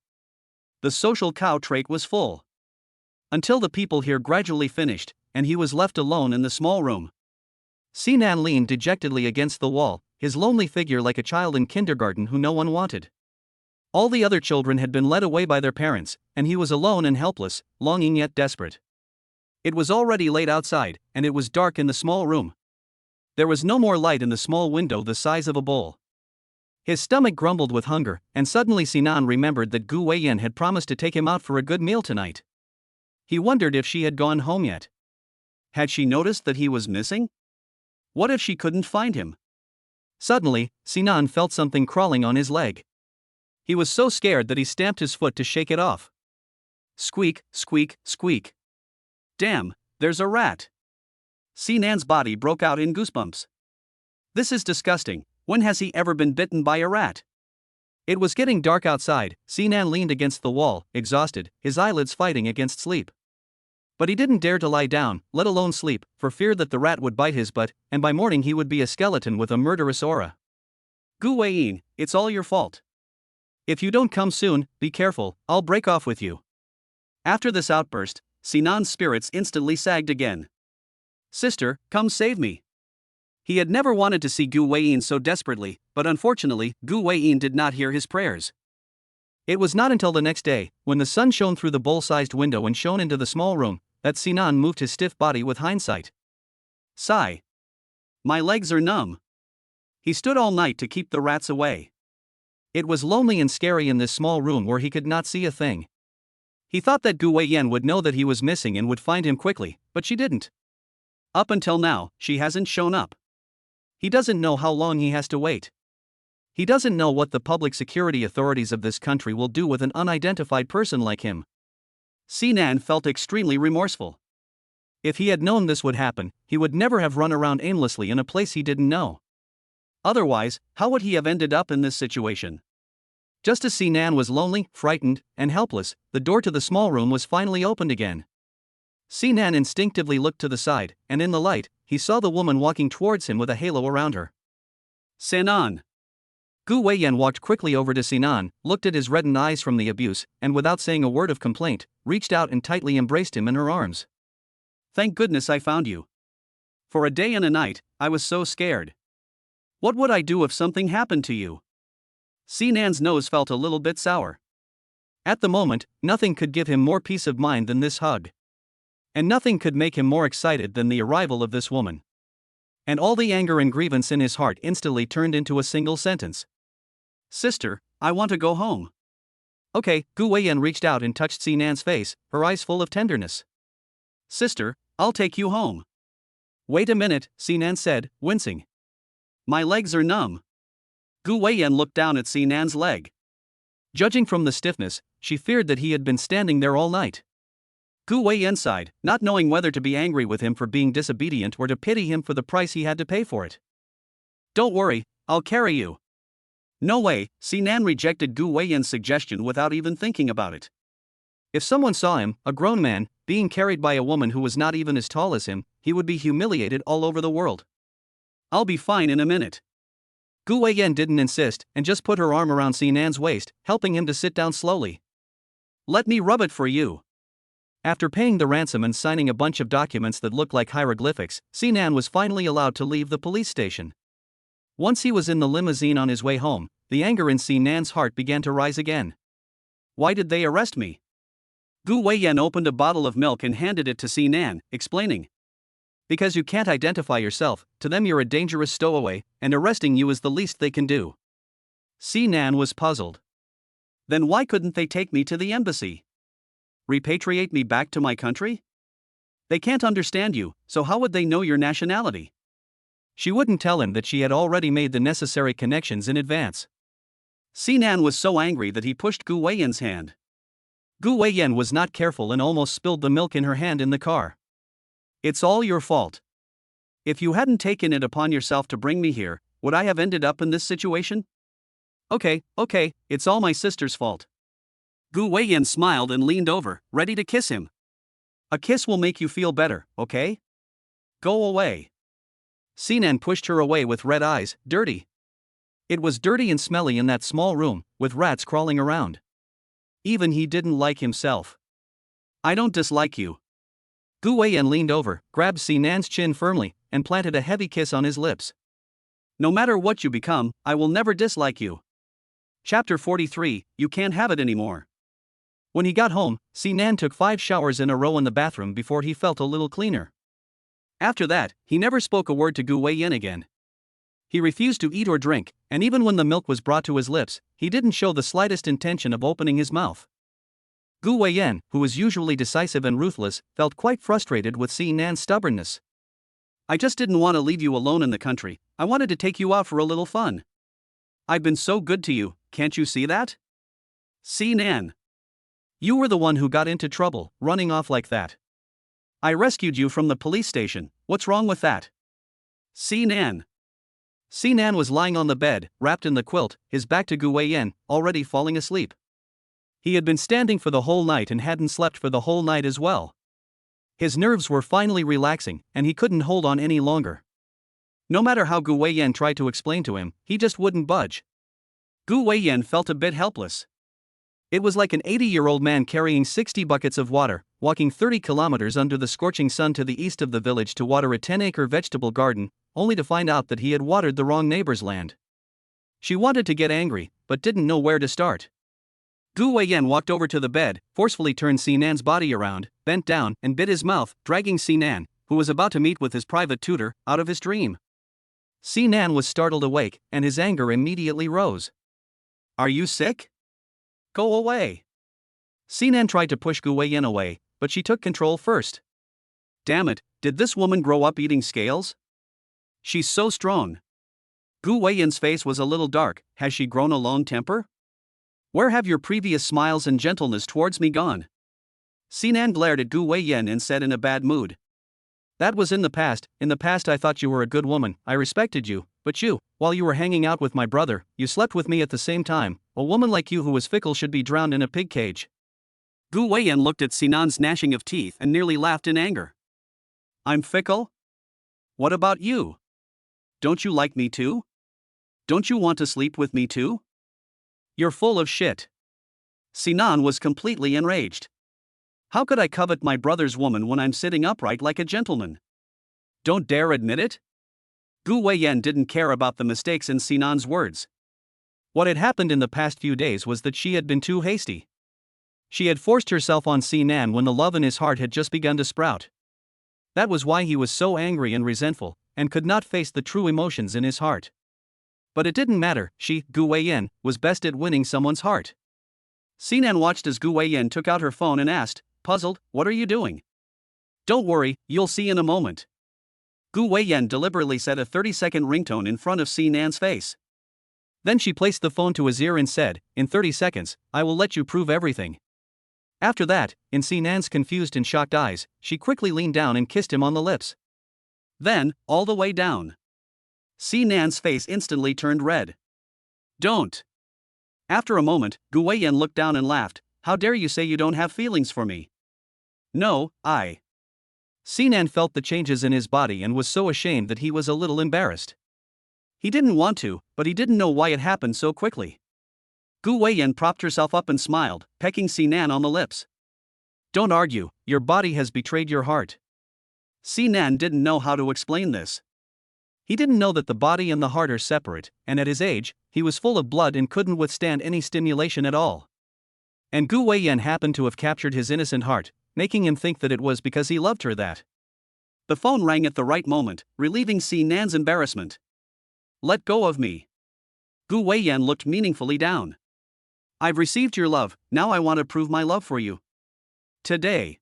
The social cow trait was full. Until the people here gradually finished, and he was left alone in the small room. Sinan leaned dejectedly against the wall, his lonely figure like a child in kindergarten who no one wanted. All the other children had been led away by their parents, and he was alone and helpless, longing yet desperate. It was already late outside, and it was dark in the small room. There was no more light in the small window the size of a bowl. His stomach grumbled with hunger, and suddenly Sinan remembered that Gu Weiyan had promised to take him out for a good meal tonight. He wondered if she had gone home yet. Had she noticed that he was missing? What if she couldn't find him? Suddenly, Sinan felt something crawling on his leg. He was so scared that he stamped his foot to shake it off. Squeak, squeak, squeak. Damn, there's a rat. Sinan's body broke out in goosebumps. This is disgusting. When has he ever been bitten by a rat? It was getting dark outside. Sinan leaned against the wall, exhausted, his eyelids fighting against sleep. But he didn't dare to lie down, let alone sleep, for fear that the rat would bite his butt, and by morning he would be a skeleton with a murderous aura. Gu Weiyan, it's all your fault. If you don't come soon, be careful, I'll break off with you. After this outburst, Sinan's spirits instantly sagged again. Sister, come save me. He had never wanted to see Gu Weiyan so desperately, but unfortunately, Gu Weiyan did not hear his prayers. It was not until the next day, when the sun shone through the bowl-sized window and shone into the small room, that Sinan moved his stiff body with hindsight. Sigh. My legs are numb. He stood all night to keep the rats away. It was lonely and scary in this small room where he could not see a thing. He thought that Gu Weiyan would know that he was missing and would find him quickly, but she didn't. Up until now, she hasn't shown up. He doesn't know how long he has to wait. He doesn't know what the public security authorities of this country will do with an unidentified person like him. Sinan felt extremely remorseful. If he had known this would happen, he would never have run around aimlessly in a place he didn't know. Otherwise, how would he have ended up in this situation? Just as Sinan was lonely, frightened, and helpless, the door to the small room was finally opened again. Sinan instinctively looked to the side, and in the light, he saw the woman walking towards him with a halo around her. Sinan. Gu Weiyan walked quickly over to Sinan, looked at his reddened eyes from the abuse, and without saying a word of complaint, reached out and tightly embraced him in her arms. Thank goodness I found you. For a day and a night, I was so scared. What would I do if something happened to you? Sinan's nose felt a little bit sour. At the moment, nothing could give him more peace of mind than this hug. And nothing could make him more excited than the arrival of this woman. And all the anger and grievance in his heart instantly turned into a single sentence. Sister, I want to go home. Okay, Gu Weiyan reached out and touched Sinan's face, her eyes full of tenderness. Sister, I'll take you home. Wait a minute, Sinan said, wincing. My legs are numb. Gu Weiyan looked down at Sinan's leg. Judging from the stiffness, she feared that he had been standing there all night. Gu Weiyan sighed, not knowing whether to be angry with him for being disobedient or to pity him for the price he had to pay for it. Don't worry, I'll carry you. No way, Sinan rejected Gu Weiyan's suggestion without even thinking about it. If someone saw him, a grown man, being carried by a woman who was not even as tall as him, he would be humiliated all over the world. I'll be fine in a minute. Gu Weiyan didn't insist and just put her arm around Sinan's waist, helping him to sit down slowly. Let me rub it for you. After paying the ransom and signing a bunch of documents that looked like hieroglyphics, Sinan was finally allowed to leave the police station. Once he was in the limousine on his way home, the anger in Sinan's heart began to rise again. Why did they arrest me? Gu Weiyan opened a bottle of milk and handed it to Sinan, explaining. Because you can't identify yourself, to them you're a dangerous stowaway, and arresting you is the least they can do. Sinan was puzzled. Then why couldn't they take me to the embassy? Repatriate me back to my country? They can't understand you, so how would they know your nationality? She wouldn't tell him that she had already made the necessary connections in advance. Sinan was so angry that he pushed Gu Weiyan's hand. Gu Weiyan was not careful and almost spilled the milk in her hand in the car. It's all your fault. If you hadn't taken it upon yourself to bring me here, would I have ended up in this situation? Okay, it's all my sister's fault. Gu Weiyan smiled and leaned over, ready to kiss him. A kiss will make you feel better, okay? Go away. Sinan pushed her away with red eyes, dirty. It was dirty and smelly in that small room, with rats crawling around. Even he didn't like himself. I don't dislike you. Gu Weiyan leaned over, grabbed Sinan's chin firmly, and planted a heavy kiss on his lips. No matter what you become, I will never dislike you. Chapter 43, You Can't Have It Anymore. When he got home, Sinan took 5 showers in a row in the bathroom before he felt a little cleaner. After that, he never spoke a word to Gu Weiyan again. He refused to eat or drink, and even when the milk was brought to his lips, he didn't show the slightest intention of opening his mouth. Gu Weiyan, who was usually decisive and ruthless, felt quite frustrated with Sinan's stubbornness. I just didn't want to leave you alone in the country, I wanted to take you out for a little fun. I've been so good to you, can't you see that? Sinan. You were the one who got into trouble, running off like that. I rescued you from the police station, what's wrong with that? Sinan. Sinan was lying on the bed, wrapped in the quilt, his back to Gu Weiyan, already falling asleep. He had been standing for the whole night and hadn't slept for the whole night as well. His nerves were finally relaxing, and he couldn't hold on any longer. No matter how Gu Weiyan tried to explain to him, he just wouldn't budge. Gu Weiyan felt a bit helpless. It was like an 80-year-old man carrying 60 buckets of water, walking 30 kilometers under the scorching sun to the east of the village to water a 10-acre vegetable garden, only to find out that he had watered the wrong neighbor's land. She wanted to get angry, but didn't know where to start. Gu Weiyan walked over to the bed, forcefully turned Sinan's body around, bent down, and bit his mouth, dragging Sinan, who was about to meet with his private tutor, out of his dream. Sinan was startled awake, and his anger immediately rose. Are you sick? Go away. Sinan tried to push Gu Weiyan away, but she took control first. Damn it, did this woman grow up eating scales? She's so strong. Gu Weiyan's face was a little dark. Has she grown a long temper? Where have your previous smiles and gentleness towards me gone? Sinan glared at Gu Weiyan and said in a bad mood. That was in the past. In the past I thought you were a good woman, I respected you, but while you were hanging out with my brother, you slept with me at the same time. A woman like you who is fickle should be drowned in a pig cage. Gu Weiyan looked at Sinan's gnashing of teeth and nearly laughed in anger. I'm fickle? What about you? Don't you like me too? Don't you want to sleep with me too? You're full of shit. Sinan was completely enraged. How could I covet my brother's woman when I'm sitting upright like a gentleman? Don't dare admit it? Gu Weiyan didn't care about the mistakes in Sinan's words. What had happened in the past few days was that she had been too hasty. She had forced herself on Sinan when the love in his heart had just begun to sprout. That was why he was so angry and resentful, and could not face the true emotions in his heart. But it didn't matter, Gu Weiyan, was best at winning someone's heart. Sinan watched as Gu Weiyan took out her phone and asked, puzzled, what are you doing? Don't worry, you'll see in a moment. Gu Weiyan deliberately set a 30-second ringtone in front of Sinan's face. Then she placed the phone to his ear and said, in 30 seconds, I will let you prove everything. After that, in Sinan's confused and shocked eyes, she quickly leaned down and kissed him on the lips. Then, all the way down. Sinan's face instantly turned red. Don't. After a moment, Gu Weiyan looked down and laughed. How dare you say you don't have feelings for me? No, I. Sinan felt the changes in his body and was so ashamed that he was a little embarrassed. He didn't want to, but he didn't know why it happened so quickly. Gu Weiyan propped herself up and smiled, pecking Sinan on the lips. Don't argue, your body has betrayed your heart. Sinan didn't know how to explain this. He didn't know that the body and the heart are separate, and at his age, he was full of blood and couldn't withstand any stimulation at all. And Gu Weiyan happened to have captured his innocent heart, making him think that it was because he loved her that. The phone rang at the right moment, relieving Sinan's embarrassment. Let go of me. Gu Weiyan looked meaningfully down. I've received your love, now I want to prove my love for you. Today.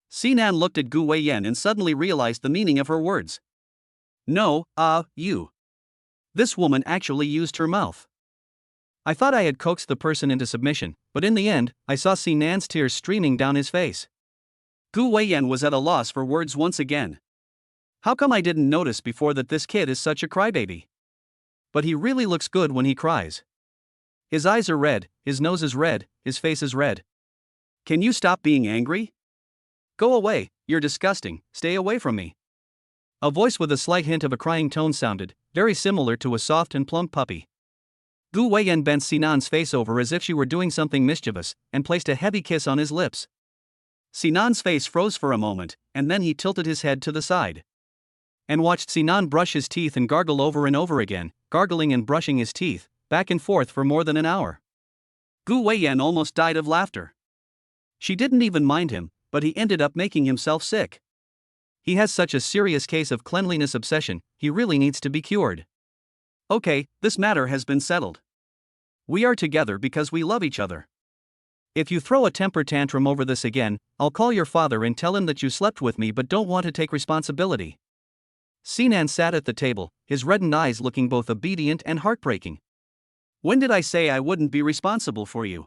Sinan looked at Gu Weiyan and suddenly realized the meaning of her words. No, you. This woman actually used her mouth. I thought I had coaxed the person into submission, but in the end, I saw Sinan's tears streaming down his face. Gu Weiyan was at a loss for words once again. How come I didn't notice before that this kid is such a crybaby? But he really looks good when he cries. His eyes are red, his nose is red, his face is red. Can you stop being angry? Go away, you're disgusting, stay away from me. A voice with a slight hint of a crying tone sounded, very similar to a soft and plump puppy. Gu Weiyan bent Sinan's face over as if she were doing something mischievous, and placed a heavy kiss on his lips. Sinan's face froze for a moment, and then he tilted his head to the side. And watched Sinan brush his teeth and gargle over and over again, gargling and brushing his teeth, back and forth for more than an hour. Gu Weiyan almost died of laughter. She didn't even mind him, but he ended up making himself sick. He has such a serious case of cleanliness obsession, he really needs to be cured. Okay, this matter has been settled. We are together because we love each other. If you throw a temper tantrum over this again, I'll call your father and tell him that you slept with me but don't want to take responsibility. Sinan sat at the table, his reddened eyes looking both obedient and heartbreaking. When did I say I wouldn't be responsible for you?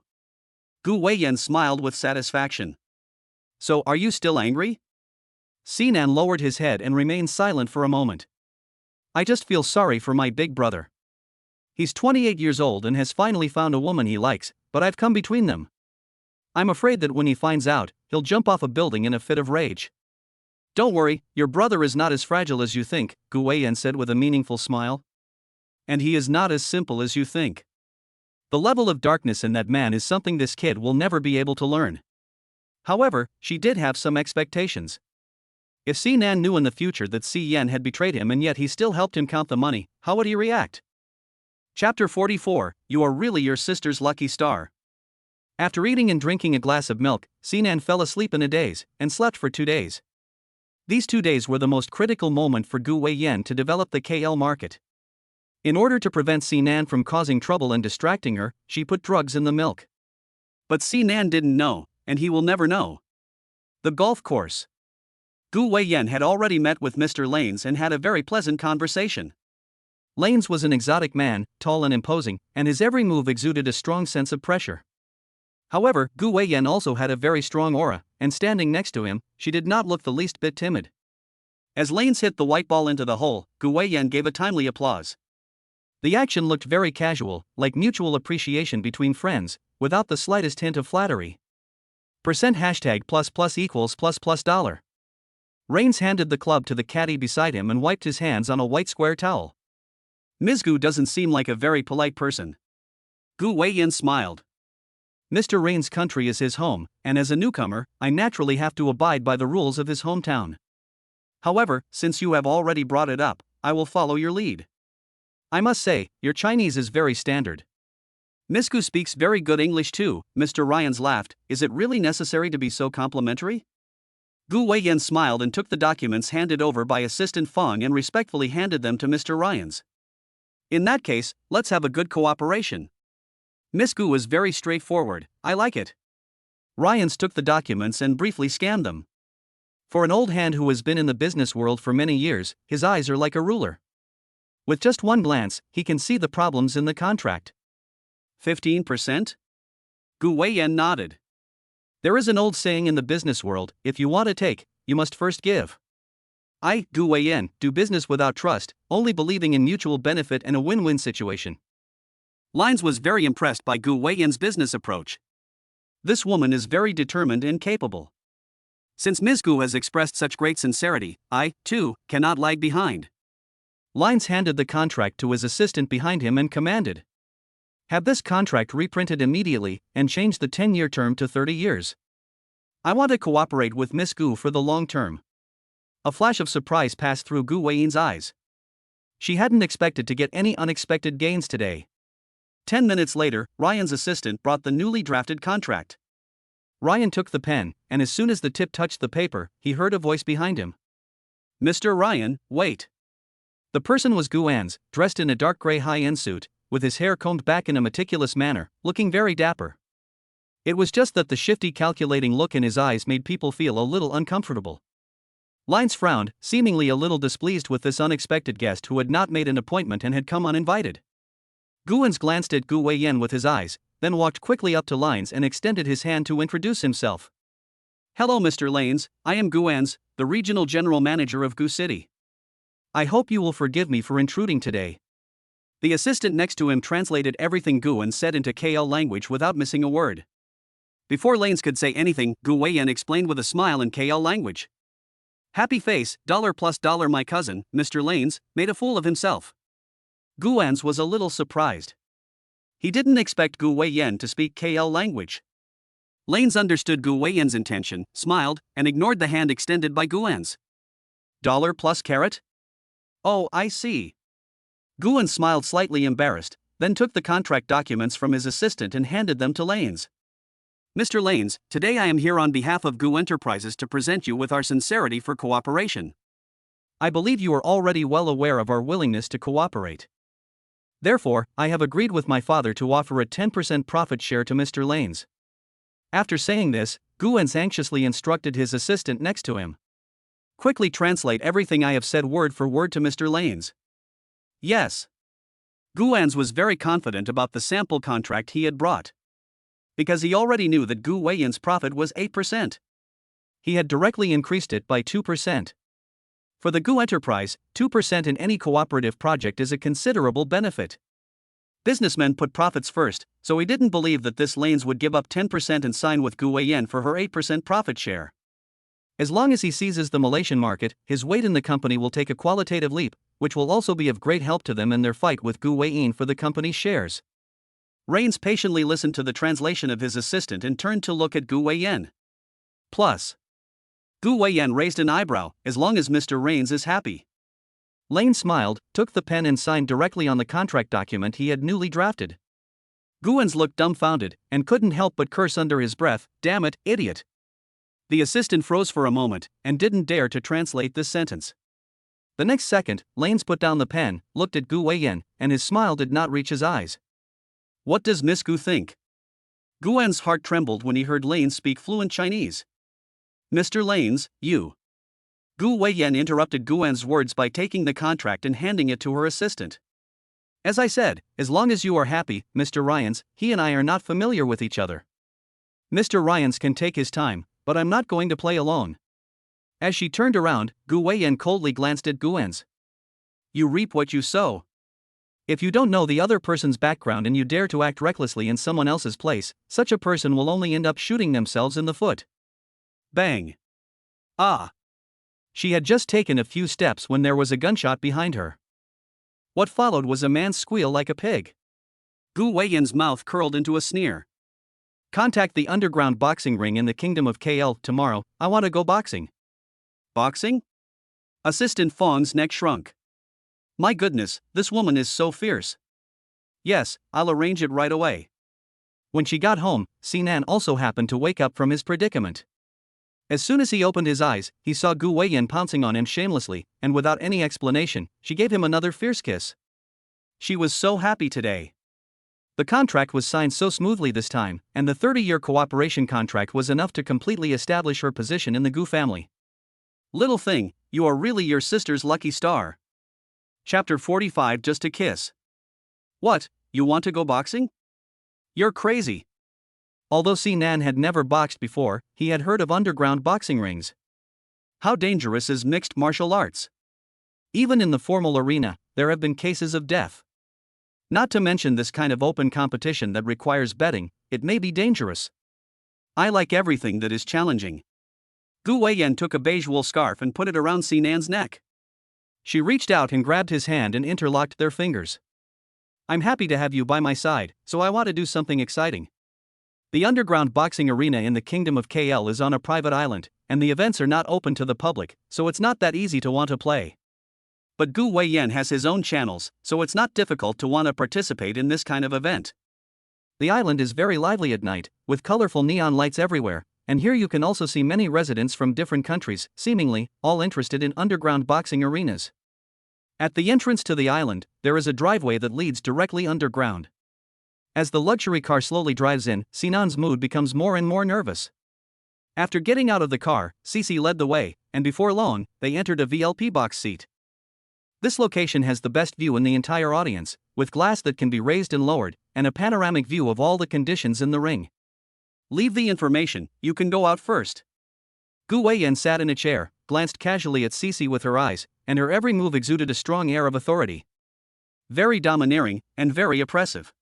Gu Weiyan smiled with satisfaction. So are you still angry? Sinan lowered his head and remained silent for a moment. I just feel sorry for my big brother. He's 28 years old and has finally found a woman he likes, but I've come between them. I'm afraid that when he finds out, he'll jump off a building in a fit of rage. Don't worry, your brother is not as fragile as you think, Gu Weiyan said with a meaningful smile. And he is not as simple as you think. The level of darkness in that man is something this kid will never be able to learn. However, she did have some expectations. If Sinan knew in the future that Si Yen had betrayed him and yet he still helped him count the money, how would he react? Chapter 44, You Are Really Your Sister's Lucky Star. After eating and drinking a glass of milk, Sinan fell asleep in a daze, and slept for 2 days. These 2 days were the most critical moment for Gu Weiyan to develop the KL market. In order to prevent Sinan from causing trouble and distracting her, she put drugs in the milk. But Sinan didn't know, and he will never know. The golf course. Gu Weiyan had already met with Mr. Lanes and had a very pleasant conversation. Lanes was an exotic man, tall and imposing, and his every move exuded a strong sense of pressure. However, Gu Weiyan also had a very strong aura, and standing next to him, she did not look the least bit timid. As Lanes hit the white ball into the hole, Gu Weiyan gave a timely applause. The action looked very casual, like mutual appreciation between friends, without the slightest hint of flattery. %++=++$. Rains handed the club to the caddy beside him and wiped his hands on a white square towel. Ms. Gu doesn't seem like a very polite person. Gu Weiyan smiled. Mr. Rain's country is his home, and as a newcomer, I naturally have to abide by the rules of his hometown. However, since you have already brought it up, I will follow your lead. I must say, your Chinese is very standard. Ms. Gu speaks very good English too. Mr. Ryans laughed. Is it really necessary to be so complimentary? Gu Weiyan smiled and took the documents handed over by Assistant Fong and respectfully handed them to Mr. Ryans. In that case, let's have a good cooperation. Ms. Gu was very straightforward. I like it. Ryans took the documents and briefly scanned them. For an old hand who has been in the business world for many years, his eyes are like a ruler. With just one glance, he can see the problems in the contract. 15%? Gu Weiyan nodded. There is an old saying in the business world, if you want to take, you must first give. I, Gu Weiyan, do business without trust, only believing in mutual benefit and a win-win situation. Lines was very impressed by Gu Weiyan's business approach. This woman is very determined and capable. Since Ms. Gu has expressed such great sincerity, I, too, cannot lag behind. Lines handed the contract to his assistant behind him and commanded, have this contract reprinted immediately and change the 10-year term to 30 years. I want to cooperate with Miss Gu for the long term. A flash of surprise passed through Gu Weiyan's eyes. She hadn't expected to get any unexpected gains today. 10 minutes later, Ryan's assistant brought the newly drafted contract. Ryan took the pen, and as soon as the tip touched the paper, he heard a voice behind him. Mr. Ryan, wait. The person was Gu Weiyan, dressed in a dark gray high-end suit, with his hair combed back in a meticulous manner, looking very dapper. It was just that the shifty calculating look in his eyes made people feel a little uncomfortable. Lines frowned, seemingly a little displeased with this unexpected guest who had not made an appointment and had come uninvited. Gu Weiyan glanced at Gu Weiyan with his eyes, then walked quickly up to Lines and extended his hand to introduce himself. Hello Mr. Lanes, I am Gu Weiyan, the regional general manager of Gu City. I hope you will forgive me for intruding today. The assistant next to him translated everything Gu Weiyan said into KL language without missing a word. Before Lanes could say anything, Gu Weiyan explained with a smile in KL language. Happy face, $+, my cousin, Mr. Lanes, made a fool of himself. Gu Weiyan was a little surprised. He didn't expect Gu Weiyan to speak KL language. Lanes understood Gu Weiyan's intention, smiled, and ignored the hand extended by Gu Weiyan. $+? Oh, I see. Gu Weiyan smiled slightly embarrassed, then took the contract documents from his assistant and handed them to Lanes. Mr. Lanes, today I am here on behalf of Gu Enterprises to present you with our sincerity for cooperation. I believe you are already well aware of our willingness to cooperate. Therefore, I have agreed with my father to offer a 10% profit share to Mr. Lanes. After saying this, Gu Weiyan anxiously instructed his assistant next to him. Quickly translate everything I have said word for word to Mr. Lanes. Yes. Gu Weiyan was very confident about the sample contract he had brought. Because he already knew that Gu Weiyan's profit was 8%. He had directly increased it by 2%. For the Gu enterprise, 2% in any cooperative project is a considerable benefit. Businessmen put profits first, so he didn't believe that this Lanes would give up 10% and sign with Gu Weiyan for her 8% profit share. As long as he seizes the Malaysian market, his weight in the company will take a qualitative leap, which will also be of great help to them in their fight with Gu Weiyan for the company's shares. Rains patiently listened to the translation of his assistant and turned to look at Gu Weiyan. Plus. Gu Weiyan raised an eyebrow, as long as Mr. Rains is happy. Lane smiled, took the pen and signed directly on the contract document he had newly drafted. Gu Weiyan looked dumbfounded, and couldn't help but curse under his breath, damn it, idiot. The assistant froze for a moment and didn't dare to translate this sentence. The next second, Lanes put down the pen, looked at Gu Weiyan, and his smile did not reach his eyes. What does Miss Gu think? Gu Weiyan's heart trembled when he heard Lanes speak fluent Chinese. Mr. Lanes, you. Gu Weiyan interrupted Gu Weiyan's words by taking the contract and handing it to her assistant. As I said, as long as you are happy, Mr. Ryans, he and I are not familiar with each other. Mr. Ryans can take his time, but I'm not going to play alone. As she turned around, Gu Weiyan coldly glanced at Gu Weiyan. You reap what you sow. If you don't know the other person's background and you dare to act recklessly in someone else's place, such a person will only end up shooting themselves in the foot. Bang. Ah! She had just taken a few steps when there was a gunshot behind her. What followed was a man's squeal like a pig. Gu Weiyan's mouth curled into a sneer. Contact the underground boxing ring in the Kingdom of KL tomorrow, I want to go boxing. Boxing? Assistant Fong's neck shrunk. My goodness, this woman is so fierce. Yes, I'll arrange it right away. When she got home, Sinan also happened to wake up from his predicament. As soon as he opened his eyes, he saw Gu Weiyan pouncing on him shamelessly, and without any explanation, she gave him another fierce kiss. She was so happy today. The contract was signed so smoothly this time, and the 30-year cooperation contract was enough to completely establish her position in the Gu family. Little thing, you are really your sister's lucky star. Chapter 45. Just a kiss. What, you want to go boxing? You're crazy. Although Sinan had never boxed before, he had heard of underground boxing rings. How dangerous is mixed martial arts? Even in the formal arena, there have been cases of death. Not to mention this kind of open competition that requires betting, it may be dangerous. I like everything that is challenging. Gu Weiyan took a beige wool scarf and put it around Sinan's neck. She reached out and grabbed his hand and interlocked their fingers. I'm happy to have you by my side, so I want to do something exciting. The underground boxing arena in the Kingdom of KL is on a private island, and the events are not open to the public, so it's not that easy to want to play. But Gu Weiyan has his own channels, so it's not difficult to want to participate in this kind of event. The island is very lively at night, with colorful neon lights everywhere, and here you can also see many residents from different countries, seemingly all interested in underground boxing arenas. At the entrance to the island, there is a driveway that leads directly underground. As the luxury car slowly drives in, Sinan's mood becomes more and more nervous. After getting out of the car, Cici led the way, and before long, they entered a VLP box seat. This location has the best view in the entire audience, with glass that can be raised and lowered, and a panoramic view of all the conditions in the ring. Leave the information, you can go out first. Gu Weiyan sat in a chair, glanced casually at Cici with her eyes, and her every move exuded a strong air of authority. Very domineering, and very oppressive.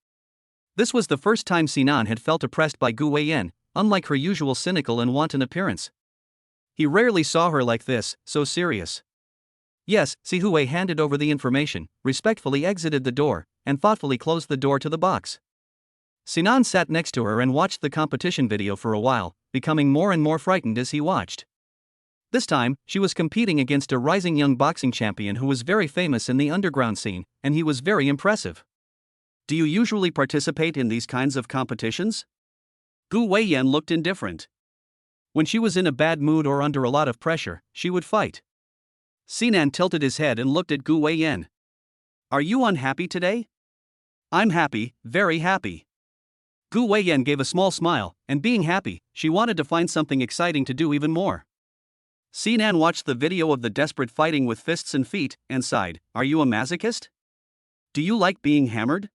This was the first time Sinan had felt oppressed by Gu Weiyan, unlike her usual cynical and wanton appearance. He rarely saw her like this, so serious. Yes, Sihui handed over the information, respectfully exited the door, and thoughtfully closed the door to the box. Sinan sat next to her and watched the competition video for a while, becoming more and more frightened as he watched. This time, she was competing against a rising young boxing champion who was very famous in the underground scene, and he was very impressive. Do you usually participate in these kinds of competitions? Gu Weiyan looked indifferent. When she was in a bad mood or under a lot of pressure, she would fight. Sinan tilted his head and looked at Gu Weiyan. Are you unhappy today? I'm happy, very happy. Gu Weiyan gave a small smile, and being happy, she wanted to find something exciting to do even more. Sinan watched the video of the desperate fighting with fists and feet, and sighed, Are you a masochist? Do you like being hammered?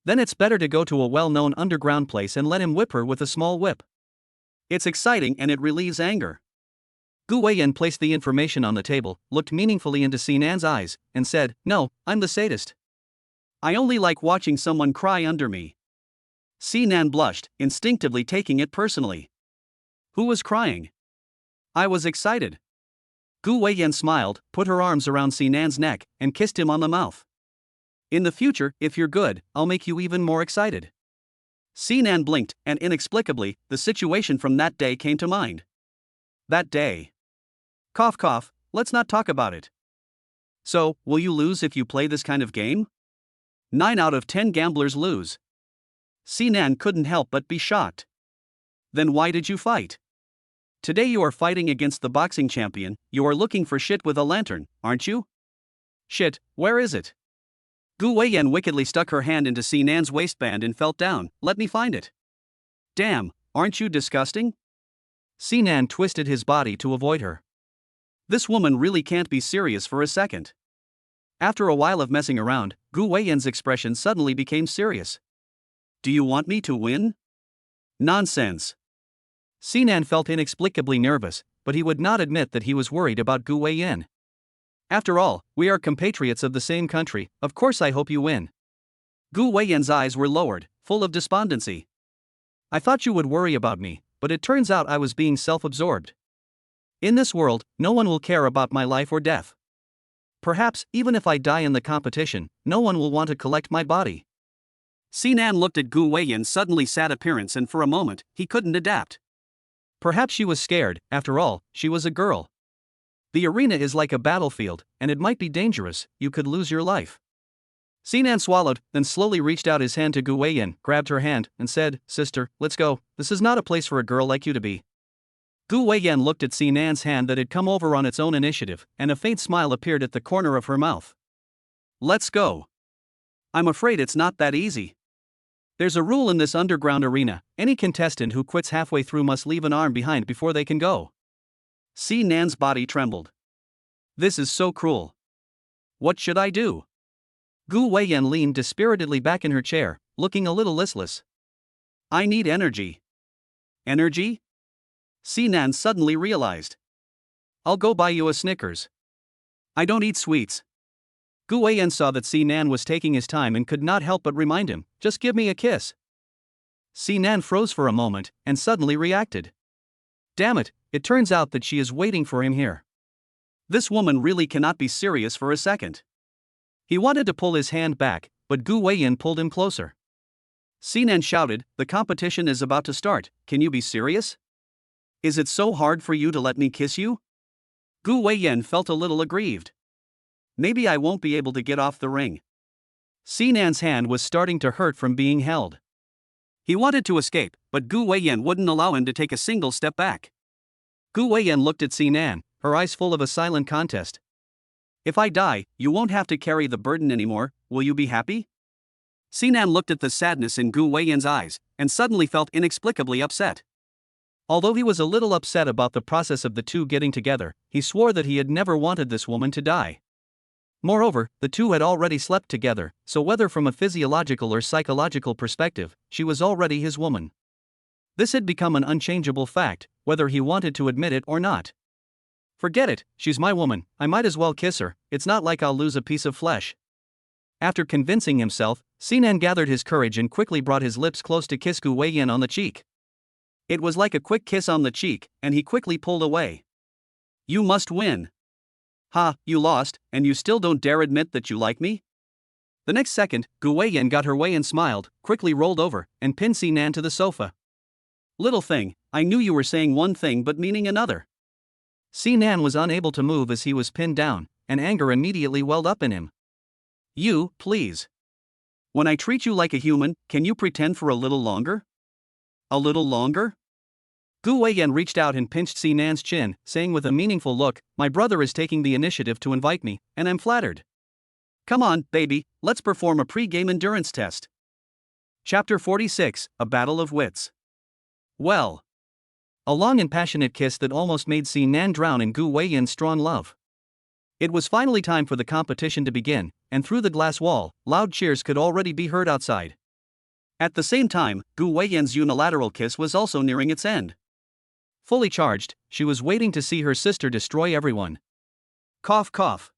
Then it's better to go to a well-known underground place and let him whip her with a small whip. It's exciting and it relieves anger. Gu Weiyan placed the information on the table, looked meaningfully into Sinan's eyes, and said, No, I'm the sadist. I only like watching someone cry under me. Sinan blushed, instinctively taking it personally. Who was crying? I was excited. Gu Weiyan smiled, put her arms around Sinan's neck, and kissed him on the mouth. In the future, if you're good, I'll make you even more excited. Sinan blinked, and inexplicably, the situation from that day came to mind. That day. Cough cough, let's not talk about it. So, will you lose if you play this kind of game? 9 out of 10 gamblers lose. Sinan couldn't help but be shocked. Then why did you fight? Today you are fighting against the boxing champion, you are looking for shit with a lantern, aren't you? Shit, where is it? Gu Weiyan wickedly stuck her hand into Sinan's waistband and felt down. Let me find it. Damn, aren't you disgusting? Sinan twisted his body to avoid her. This woman really can't be serious for a second. After a while of messing around, Gu Weiyan's expression suddenly became serious. Do you want me to win? Nonsense. Sinan felt inexplicably nervous, but he would not admit that he was worried about Gu Weiyan. After all, we are compatriots of the same country, of course I hope you win. Gu Weiyan's eyes were lowered, full of despondency. I thought you would worry about me, but it turns out I was being self-absorbed. In this world, no one will care about my life or death. Perhaps, even if I die in the competition, no one will want to collect my body. Sinan looked at Gu Weiyan's suddenly sad appearance and for a moment, he couldn't adapt. Perhaps she was scared, after all, she was a girl. The arena is like a battlefield, and it might be dangerous, you could lose your life. Sinan swallowed, then slowly reached out his hand to Gu Weiyan, grabbed her hand, and said, Sister, let's go, this is not a place for a girl like you to be. Gu Weiyan looked at Sinan's hand that had come over on its own initiative, and a faint smile appeared at the corner of her mouth. Let's go. I'm afraid it's not that easy. There's a rule in this underground arena, any contestant who quits halfway through must leave an arm behind before they can go. Sinan's body trembled. This is so cruel. What should I do? Gu Weiyan leaned dispiritedly back in her chair, looking a little listless. I need energy. Energy? Sinan suddenly realized. I'll go buy you a Snickers. I don't eat sweets. Gu Weiyan saw that Sinan was taking his time and could not help but remind him, just give me a kiss. Sinan froze for a moment, and suddenly reacted. Damn it, it turns out that she is waiting for him here. This woman really cannot be serious for a second. He wanted to pull his hand back, but Gu Weiyan pulled him closer. Sinan shouted, the competition is about to start, can you be serious? Is it so hard for you to let me kiss you? Gu Weiyan felt a little aggrieved. Maybe I won't be able to get off the ring. Sinan's hand was starting to hurt from being held. He wanted to escape, but Gu Weiyan wouldn't allow him to take a single step back. Gu Weiyan looked at Sinan, her eyes full of a silent contest. If I die, you won't have to carry the burden anymore, will you be happy? Sinan looked at the sadness in Gu Weiyan's eyes, and suddenly felt inexplicably upset. Although he was a little upset about the process of the two getting together, he swore that he had never wanted this woman to die. Moreover, the two had already slept together, so whether from a physiological or psychological perspective, she was already his woman. This had become an unchangeable fact, whether he wanted to admit it or not. Forget it, she's my woman, I might as well kiss her, it's not like I'll lose a piece of flesh. After convincing himself, Sinan gathered his courage and quickly brought his lips close to kiss Gu Weiyan on the cheek. It was like a quick kiss on the cheek, and he quickly pulled away. You must win. Ha, you lost, and you still don't dare admit that you like me? The next second, Gu Weiyan got her way and smiled, quickly rolled over, and pinned Sinan to the sofa. Little thing, I knew you were saying one thing but meaning another. Sinan was unable to move as he was pinned down, and anger immediately welled up in him. You, please. When I treat you like a human, can you pretend for a little longer? A little longer? Gu Weiyan reached out and pinched Sinan's chin, saying with a meaningful look, my brother is taking the initiative to invite me, and I'm flattered. Come on, baby, let's perform a pre-game endurance test. Chapter 46, A Battle of Wits. Well. A long and passionate kiss that almost made Sinan drown in Gu Weiyan's strong love. It was finally time for the competition to begin, and through the glass wall, loud cheers could already be heard outside. At the same time, Gu Weiyan's unilateral kiss was also nearing its end. Fully charged, she was waiting to see her sister destroy everyone. Cough cough.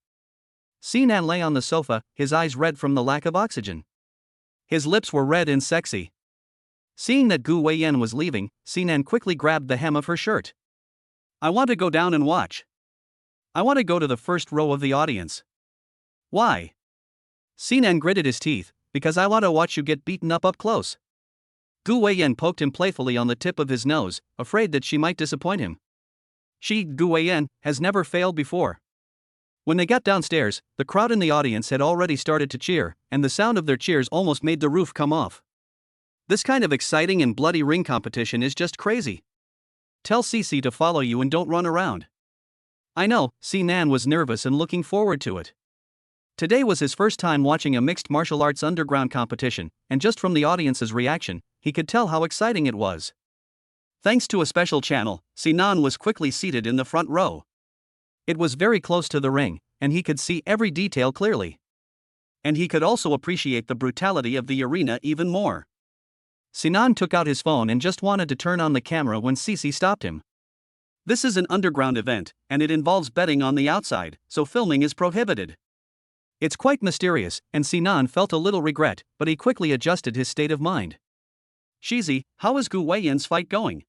Sinan lay on the sofa, his eyes red from the lack of oxygen. His lips were red and sexy. Seeing that Gu Weiyan was leaving, Sinan quickly grabbed the hem of her shirt. I want to go down and watch. I want to go to the first row of the audience. Why? Sinan gritted his teeth, because I want to watch you get beaten up close. Gu Weiyan poked him playfully on the tip of his nose, afraid that she might disappoint him. She, Gu Weiyan, has never failed before. When they got downstairs, the crowd in the audience had already started to cheer, and the sound of their cheers almost made the roof come off. This kind of exciting and bloody ring competition is just crazy. Tell Cece to follow you and don't run around. I know, Nan was nervous and looking forward to it. Today was his first time watching a mixed martial arts underground competition, and just from the audience's reaction, he could tell how exciting it was. Thanks to a special channel, Sinan was quickly seated in the front row. It was very close to the ring, and he could see every detail clearly. And he could also appreciate the brutality of the arena even more. Sinan took out his phone and just wanted to turn on the camera when Cece stopped him. This is an underground event, and it involves betting on the outside, so filming is prohibited. It's quite mysterious, and Sinan felt a little regret, but he quickly adjusted his state of mind. Shizi, how is Gu Weiyan's fight going?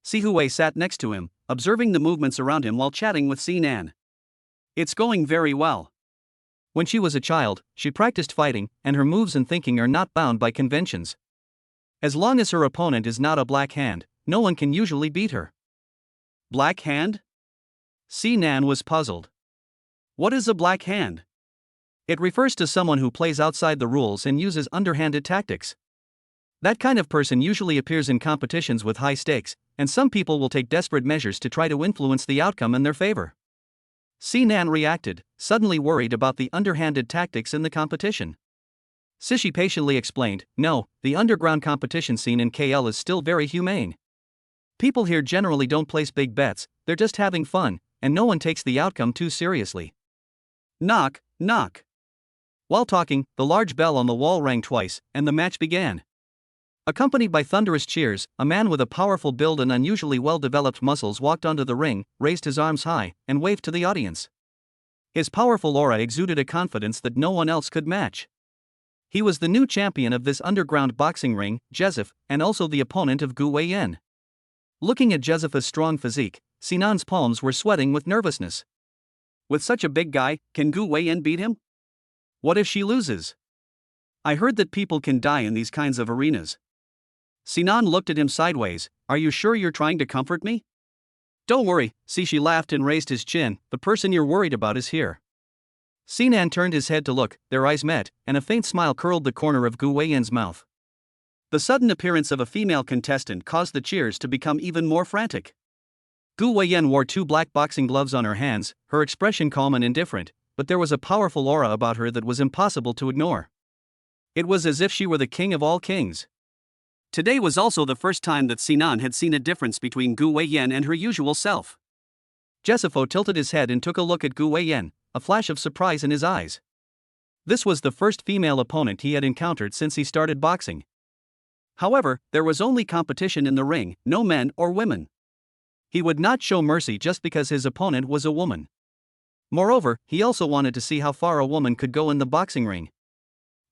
Sihui sat next to him, observing the movements around him while chatting with Sinan. It's going very well. When she was a child, she practiced fighting, and her moves and thinking are not bound by conventions. As long as her opponent is not a black hand, no one can usually beat her. Black hand? Sinan was puzzled. What is a black hand? It refers to someone who plays outside the rules and uses underhanded tactics. That kind of person usually appears in competitions with high stakes, and some people will take desperate measures to try to influence the outcome in their favor. Sinan reacted, suddenly worried about the underhanded tactics in the competition. Sishi patiently explained, no, the underground competition scene in KL is still very humane. People here generally don't place big bets, they're just having fun, and no one takes the outcome too seriously. Knock, knock. While talking, the large bell on the wall rang twice, and the match began. Accompanied by thunderous cheers, a man with a powerful build and unusually well-developed muscles walked onto the ring, raised his arms high, and waved to the audience. His powerful aura exuded a confidence that no one else could match. He was the new champion of this underground boxing ring, Jezef, and also the opponent of Gu Weiyan. Looking at Jezef's strong physique, Sinan's palms were sweating with nervousness. With such a big guy, can Gu Weiyan beat him? What if she loses? I heard that people can die in these kinds of arenas. Sinan looked at him sideways. Are you sure you're trying to comfort me? Don't worry, Sishi laughed and raised his chin, the person you're worried about is here. Sinan turned his head to look, their eyes met, and a faint smile curled the corner of Gu Weiyan's mouth. The sudden appearance of a female contestant caused the cheers to become even more frantic. Gu Weiyan wore 2 black boxing gloves on her hands, her expression calm and indifferent, but there was a powerful aura about her that was impossible to ignore. It was as if she were the king of all kings. Today was also the first time that Sinan had seen a difference between Gu Weiyan and her usual self. Jezefo tilted his head and took a look at Gu Weiyan, a flash of surprise in his eyes. This was the first female opponent he had encountered since he started boxing. However, there was only competition in the ring, no men or women. He would not show mercy just because his opponent was a woman. Moreover, he also wanted to see how far a woman could go in the boxing ring.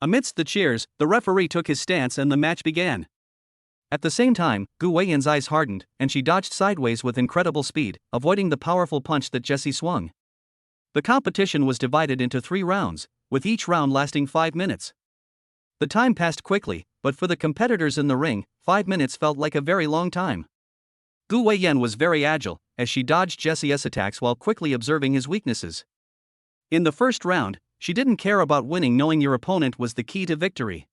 Amidst the cheers, the referee took his stance and the match began. At the same time, Gu Weiyan's eyes hardened, and she dodged sideways with incredible speed, avoiding the powerful punch that Jesse swung. The competition was divided into 3 rounds, with each round lasting 5 minutes. The time passed quickly, but for the competitors in the ring, 5 minutes felt like a very long time. Gu Weiyan was very agile, as she dodged Jesse's attacks while quickly observing his weaknesses. In the first round, she didn't care about winning, knowing your opponent was the key to victory.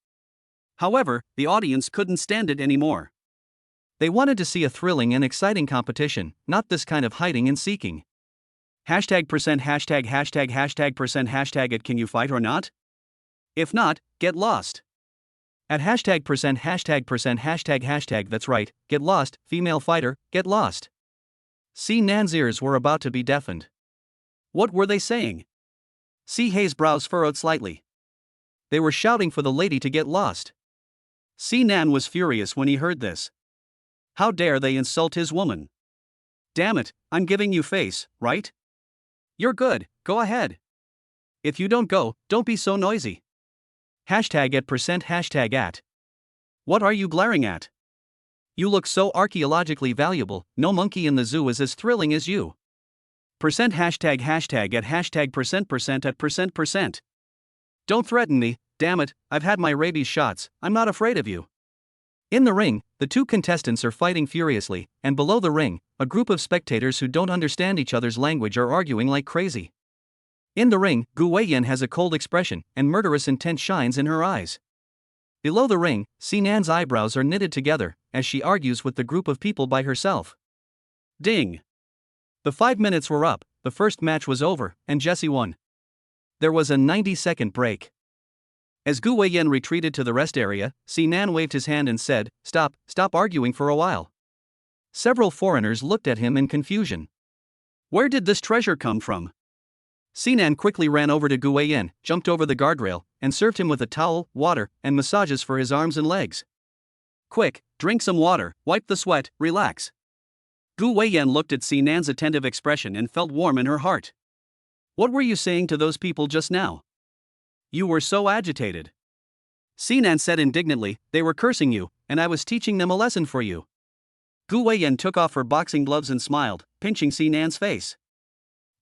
However, the audience couldn't stand it anymore. They wanted to see a thrilling and exciting competition, not this kind of hiding and seeking. #% ##% it, can you fight or not? If not, get lost. At #% that's right, get lost, female fighter, get lost. Sinan's ears were about to be deafened. What were they saying? Hay's brows furrowed slightly. They were shouting for the lady to get lost. Sinan was furious when he heard this. How dare they insult his woman? Damn it, I'm giving you face, right? You're good, go ahead. If you don't go, don't be so noisy. #@%@. What are you glaring at? You look so archaeologically valuable, no monkey in the zoo is as thrilling as you. Percent ##at %%. Don't threaten me, damn it, I've had my rabies shots, I'm not afraid of you. In the ring, the 2 contestants are fighting furiously, and below the ring, a group of spectators who don't understand each other's language are arguing like crazy. In the ring, Gu Weiyan has a cold expression, and murderous intent shines in her eyes. Below the ring, Sinan's eyebrows are knitted together, as she argues with the group of people by herself. Ding! The 5 minutes were up, the first match was over, and Jesse won. There was a 90-second break. As Gu Weiyan retreated to the rest area, Sinan waved his hand and said, "Stop arguing for a while." Several foreigners looked at him in confusion. Where did this treasure come from? Sinan quickly ran over to Gu Weiyan, jumped over the guardrail, and served him with a towel, water, and massages for his arms and legs. "Quick, drink some water, wipe the sweat, relax." Gu Weiyan looked at Sinan's attentive expression and felt warm in her heart. "What were you saying to those people just now? You were so agitated." Sinan said indignantly, "They were cursing you, and I was teaching them a lesson for you." Gu Weiyan took off her boxing gloves and smiled, pinching Sinan's face.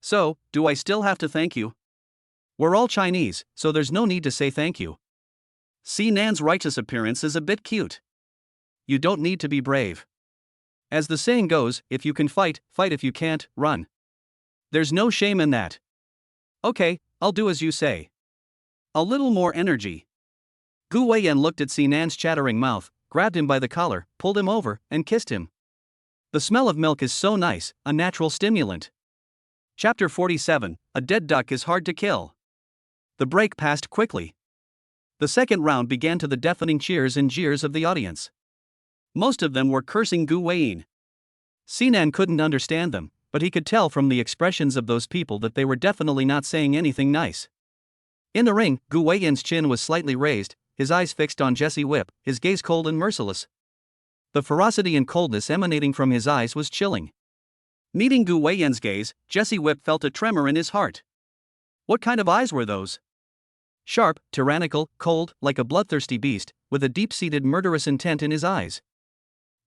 "So, do I still have to thank you? We're all Chinese, so there's no need to say thank you." Sinan's righteous appearance is a bit cute. You don't need to be brave. As the saying goes, if you can fight, fight. If you can't, run. There's no shame in that. Okay, I'll do as you say. A little more energy. Gu Weiyan looked at Sinan's chattering mouth, grabbed him by the collar, pulled him over, and kissed him. The smell of milk is so nice, a natural stimulant. Chapter 47, A Dead Duck is Hard to Kill. The break passed quickly. The second round began to the deafening cheers and jeers of the audience. Most of them were cursing Gu Weiyan. Sinan couldn't understand them, but he could tell from the expressions of those people that they were definitely not saying anything nice. In the ring, Gu Weiyan's chin was slightly raised, his eyes fixed on Jesse Whip, his gaze cold and merciless. The ferocity and coldness emanating from his eyes was chilling. Meeting Gu Weiyan's gaze, Jesse Whip felt a tremor in his heart. What kind of eyes were those? Sharp, tyrannical, cold, like a bloodthirsty beast, with a deep-seated murderous intent in his eyes.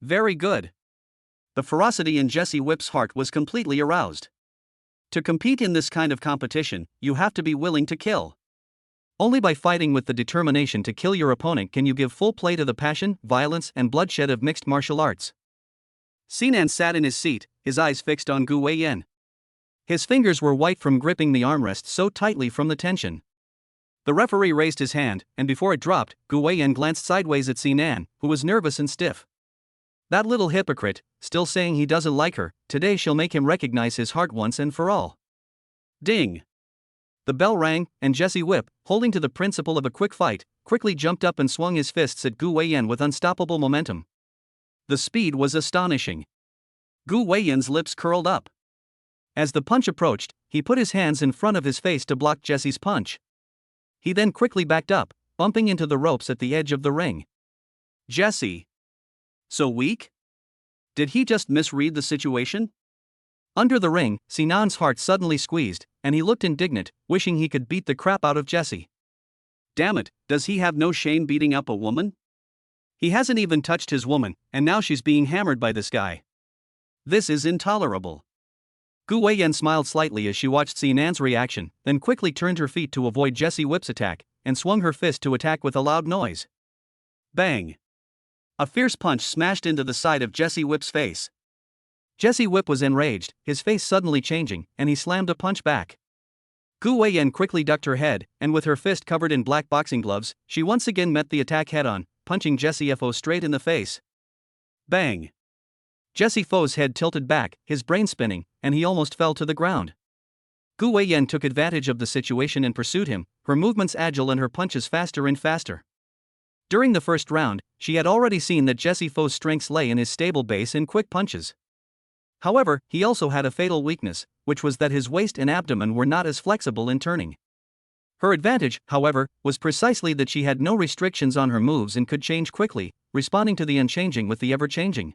Very good. The ferocity in Jesse Whip's heart was completely aroused. To compete in this kind of competition, you have to be willing to kill. Only by fighting with the determination to kill your opponent can you give full play to the passion, violence, and bloodshed of mixed martial arts. Sinan sat in his seat, his eyes fixed on Gu Weiyan. His fingers were white from gripping the armrest so tightly from the tension. The referee raised his hand, and before it dropped, Gu Weiyan glanced sideways at Sinan, who was nervous and stiff. That little hypocrite, still saying he doesn't like her, today she'll make him recognize his heart once and for all. Ding! The bell rang, and Jesse Whip, holding to the principle of a quick fight, quickly jumped up and swung his fists at Gu Weiyan with unstoppable momentum. The speed was astonishing. Gu Weiyan's lips curled up. As the punch approached, he put his hands in front of his face to block Jesse's punch. He then quickly backed up, bumping into the ropes at the edge of the ring. Jesse. So weak? Did he just misread the situation? Under the ring, Sinan's heart suddenly squeezed, and he looked indignant, wishing he could beat the crap out of Jesse. Damn it, does he have no shame beating up a woman? He hasn't even touched his woman, and now she's being hammered by this guy. This is intolerable. Gu Weiyan smiled slightly as she watched Sinan's reaction, then quickly turned her feet to avoid Jesse Whip's attack, and swung her fist to attack with a loud noise. Bang! A fierce punch smashed into the side of Jesse Whip's face. Jesse Whip was enraged, his face suddenly changing, and he slammed a punch back. Gu Weiyan quickly ducked her head, and with her fist covered in black boxing gloves, she once again met the attack head-on, punching Jesse Fo straight in the face. Bang! Jesse Fo's head tilted back, his brain spinning, and he almost fell to the ground. Gu Weiyan took advantage of the situation and pursued him, her movements agile and her punches faster and faster. During the first round, she had already seen that Jesse Fo's strengths lay in his stable base and quick punches. However, he also had a fatal weakness, which was that his waist and abdomen were not as flexible in turning. Her advantage, however, was precisely that she had no restrictions on her moves and could change quickly, responding to the unchanging with the ever-changing.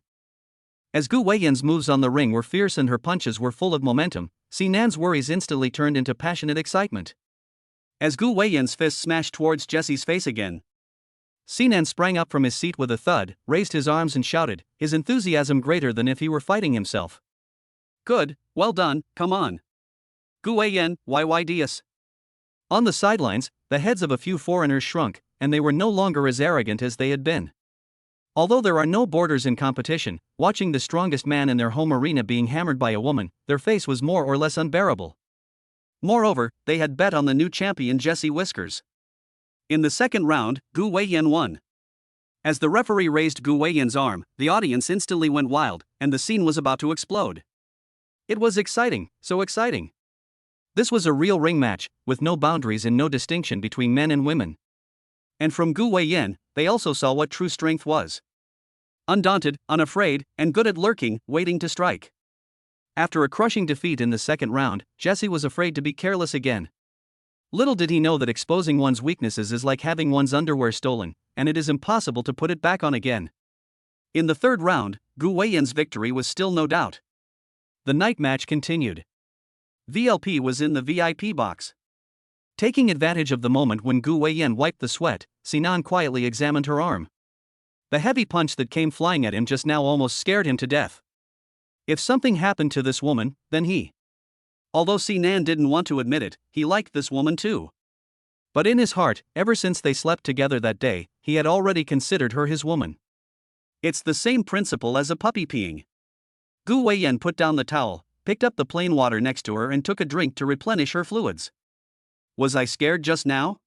As Gu Weiyan's moves on the ring were fierce and her punches were full of momentum, Sinan's worries instantly turned into passionate excitement. As Gu Weiyan's fist smashed towards Jesse's face again, Sinan sprang up from his seat with a thud, raised his arms and shouted, his enthusiasm greater than if he were fighting himself. Good, well done, come on. Gu Weiyan, YYDS. On the sidelines, the heads of a few foreigners shrunk, and they were no longer as arrogant as they had been. Although there are no borders in competition, watching the strongest man in their home arena being hammered by a woman, their face was more or less unbearable. Moreover, they had bet on the new champion Jesse Whiskers. In the second round, Gu Weiyan won. As the referee raised Gu Weiyan's arm, the audience instantly went wild, and the scene was about to explode. It was exciting, so exciting. This was a real ring match, with no boundaries and no distinction between men and women. And from Gu Weiyan, they also saw what true strength was. Undaunted, unafraid, and good at lurking, waiting to strike. After a crushing defeat in the second round, Jesse was afraid to be careless again. Little did he know that exposing one's weaknesses is like having one's underwear stolen, and it is impossible to put it back on again. In the third round, Gu Weiyan's victory was still no doubt. The night match continued. VLP was in the VIP box. Taking advantage of the moment when Gu Weiyan wiped the sweat, Sinan quietly examined her arm. The heavy punch that came flying at him just now almost scared him to death. If something happened to this woman, then he. Although Sinan didn't want to admit it, he liked this woman too. But in his heart, ever since they slept together that day, he had already considered her his woman. It's the same principle as a puppy peeing. Gu Weiyan put down the towel, picked up the plain water next to her and took a drink to replenish her fluids. Was I scared just now?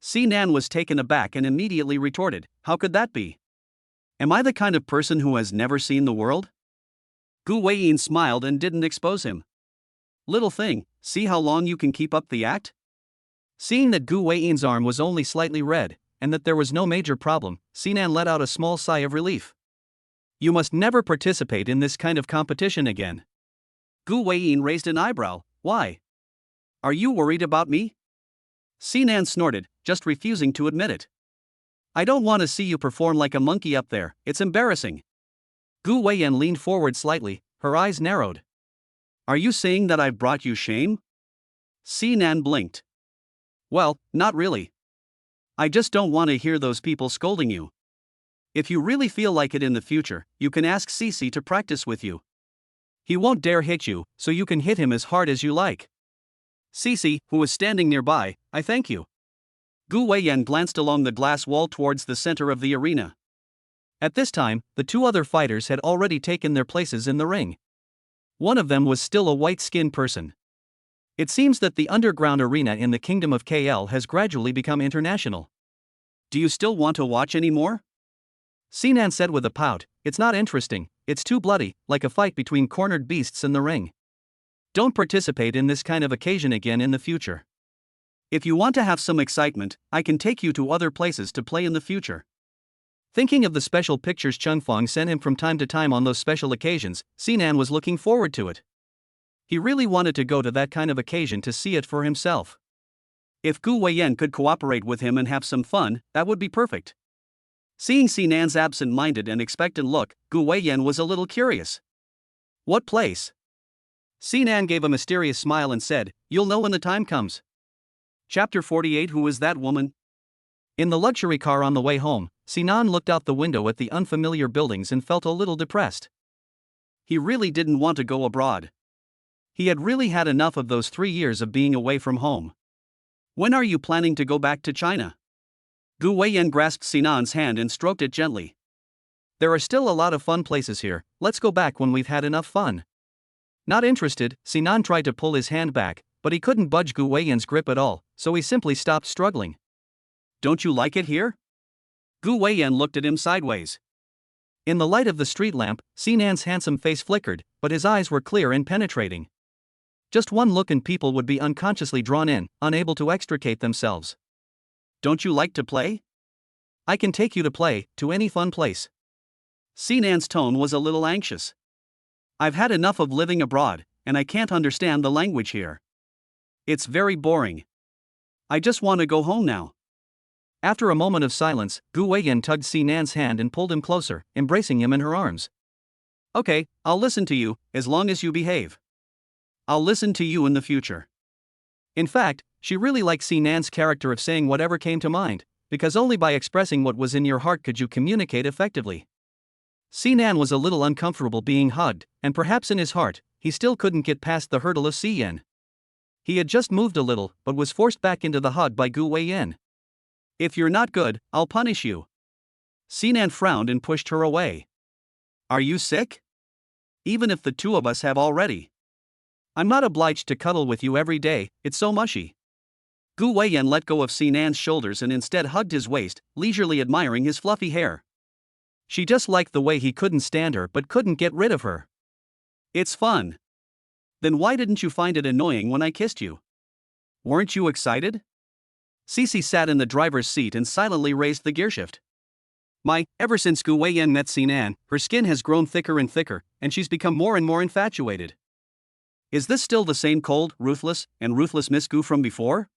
Sinan was taken aback and immediately retorted, how could that be? Am I the kind of person who has never seen the world? Gu Weiyan smiled and didn't expose him. Little thing, see how long you can keep up the act? Seeing that Gu Weiyan's arm was only slightly red, and that there was no major problem, Sinan let out a small sigh of relief. You must never participate in this kind of competition again. Gu Weiyan raised an eyebrow, why? Are you worried about me? Sinan snorted, just refusing to admit it. I don't want to see you perform like a monkey up there, it's embarrassing. Gu Weiyan leaned forward slightly, her eyes narrowed. Are you saying that I've brought you shame? Sinan blinked. Well, not really. I just don't want to hear those people scolding you. If you really feel like it in the future, you can ask Cici to practice with you. He won't dare hit you, so you can hit him as hard as you like. Cici, who was standing nearby, I thank you. Gu Weiyan glanced along the glass wall towards the center of the arena. At this time, the two other fighters had already taken their places in the ring. One of them was still a white-skinned person. It seems that the underground arena in the Kingdom of KL has gradually become international. Do you still want to watch any more? Sinan said with a pout, it's not interesting, it's too bloody, like a fight between cornered beasts in the ring. Don't participate in this kind of occasion again in the future. If you want to have some excitement, I can take you to other places to play in the future. Thinking of the special pictures Chungfang sent him from time to time on those special occasions, Sinan was looking forward to it. He really wanted to go to that kind of occasion to see it for himself. If Gu Weiyan could cooperate with him and have some fun, that would be perfect. Seeing Sinan's absent-minded and expectant look, Gu Weiyan was a little curious. What place? Sinan gave a mysterious smile and said, you'll know when the time comes. Chapter 48. Who is that woman? In the luxury car on the way home, Sinan looked out the window at the unfamiliar buildings and felt a little depressed. He really didn't want to go abroad. He had really had enough of those 3 years of being away from home. When are you planning to go back to China? Gu Weiyan grasped Sinan's hand and stroked it gently. There are still a lot of fun places here, let's go back when we've had enough fun. Not interested, Sinan tried to pull his hand back, but he couldn't budge Gu Weiyan's grip at all, so he simply stopped struggling. Don't you like it here? Gu Weiyan looked at him sideways. In the light of the street lamp, Sinan's handsome face flickered, but his eyes were clear and penetrating. Just one look and people would be unconsciously drawn in, unable to extricate themselves. Don't you like to play? I can take you to play, to any fun place. Sinan's tone was a little anxious. I've had enough of living abroad, and I can't understand the language here. It's very boring. I just want to go home now. After a moment of silence, Gu Weiyan tugged Sinan's hand and pulled him closer, embracing him in her arms. Okay, I'll listen to you, as long as you behave. I'll listen to you in the future. In fact, she really liked Sinan's character of saying whatever came to mind, because only by expressing what was in your heart could you communicate effectively. Sinan was a little uncomfortable being hugged, and perhaps in his heart, he still couldn't get past the hurdle of Siyan. He had just moved a little, but was forced back into the hug by Gu Weiyan. If you're not good, I'll punish you. Sinan frowned and pushed her away. Are you sick? Even if the two of us have already. I'm not obliged to cuddle with you every day, it's so mushy. Gu Weiyan let go of Sinan's shoulders and instead hugged his waist, leisurely admiring his fluffy hair. She just liked the way he couldn't stand her but couldn't get rid of her. It's fun. Then why didn't you find it annoying when I kissed you? Weren't you excited? Cece sat in the driver's seat and silently raised the gearshift. Ever since Gu Weiyan met Sinan, her skin has grown thicker and thicker, and she's become more and more infatuated. Is this still the same cold, ruthless Miss Gu from before?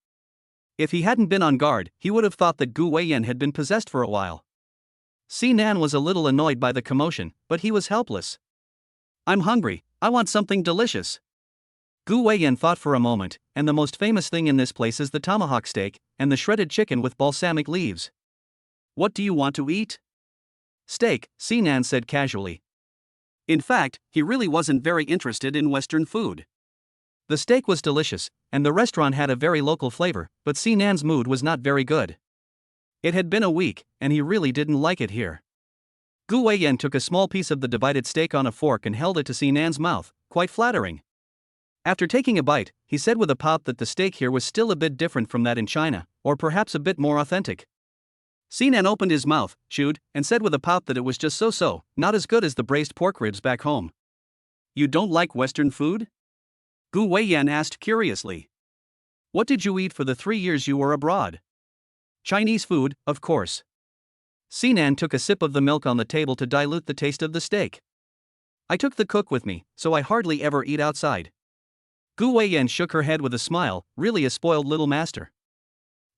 If he hadn't been on guard, he would have thought that Gu Weiyan had been possessed for a while. Sinan was a little annoyed by the commotion, but he was helpless. I'm hungry, I want something delicious. Gu Weiyan thought for a moment, and the most famous thing in this place is the tomahawk steak, and the shredded chicken with balsamic leaves. What do you want to eat? Steak, Sinan said casually. In fact, he really wasn't very interested in Western food. The steak was delicious, and the restaurant had a very local flavor, but Sinan's mood was not very good. It had been a week, and he really didn't like it here. Gu Weiyan took a small piece of the divided steak on a fork and held it to Sinan's mouth, quite flattering. After taking a bite, he said with a pout that the steak here was still a bit different from that in China, or perhaps a bit more authentic. Sinan opened his mouth, chewed, and said with a pout that it was just so, not as good as the braised pork ribs back home. You don't like Western food? Gu Weiyan asked curiously. What did you eat for the 3 years you were abroad? Chinese food, of course. Sinan took a sip of the milk on the table to dilute the taste of the steak. I took the cook with me, so I hardly ever eat outside. Gu Weiyan shook her head with a smile, really a spoiled little master.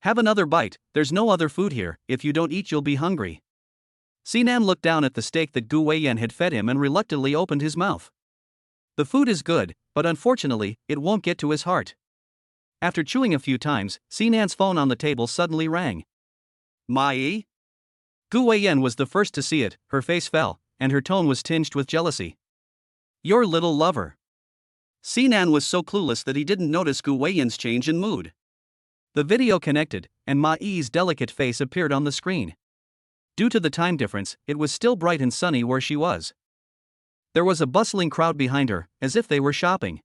Have another bite, there's no other food here, if you don't eat you'll be hungry. Sinan looked down at the steak that Gu Weiyan had fed him and reluctantly opened his mouth. The food is good, but unfortunately, it won't get to his heart. After chewing a few times, Sinan's phone on the table suddenly rang. Mai? Gu Weiyan was the first to see it, her face fell, and her tone was tinged with jealousy. Your little lover. Sinan was so clueless that he didn't notice Gu Weiyan's change in mood. The video connected, and Mai's delicate face appeared on the screen. Due to the time difference, it was still bright and sunny where she was. There was a bustling crowd behind her, as if they were shopping.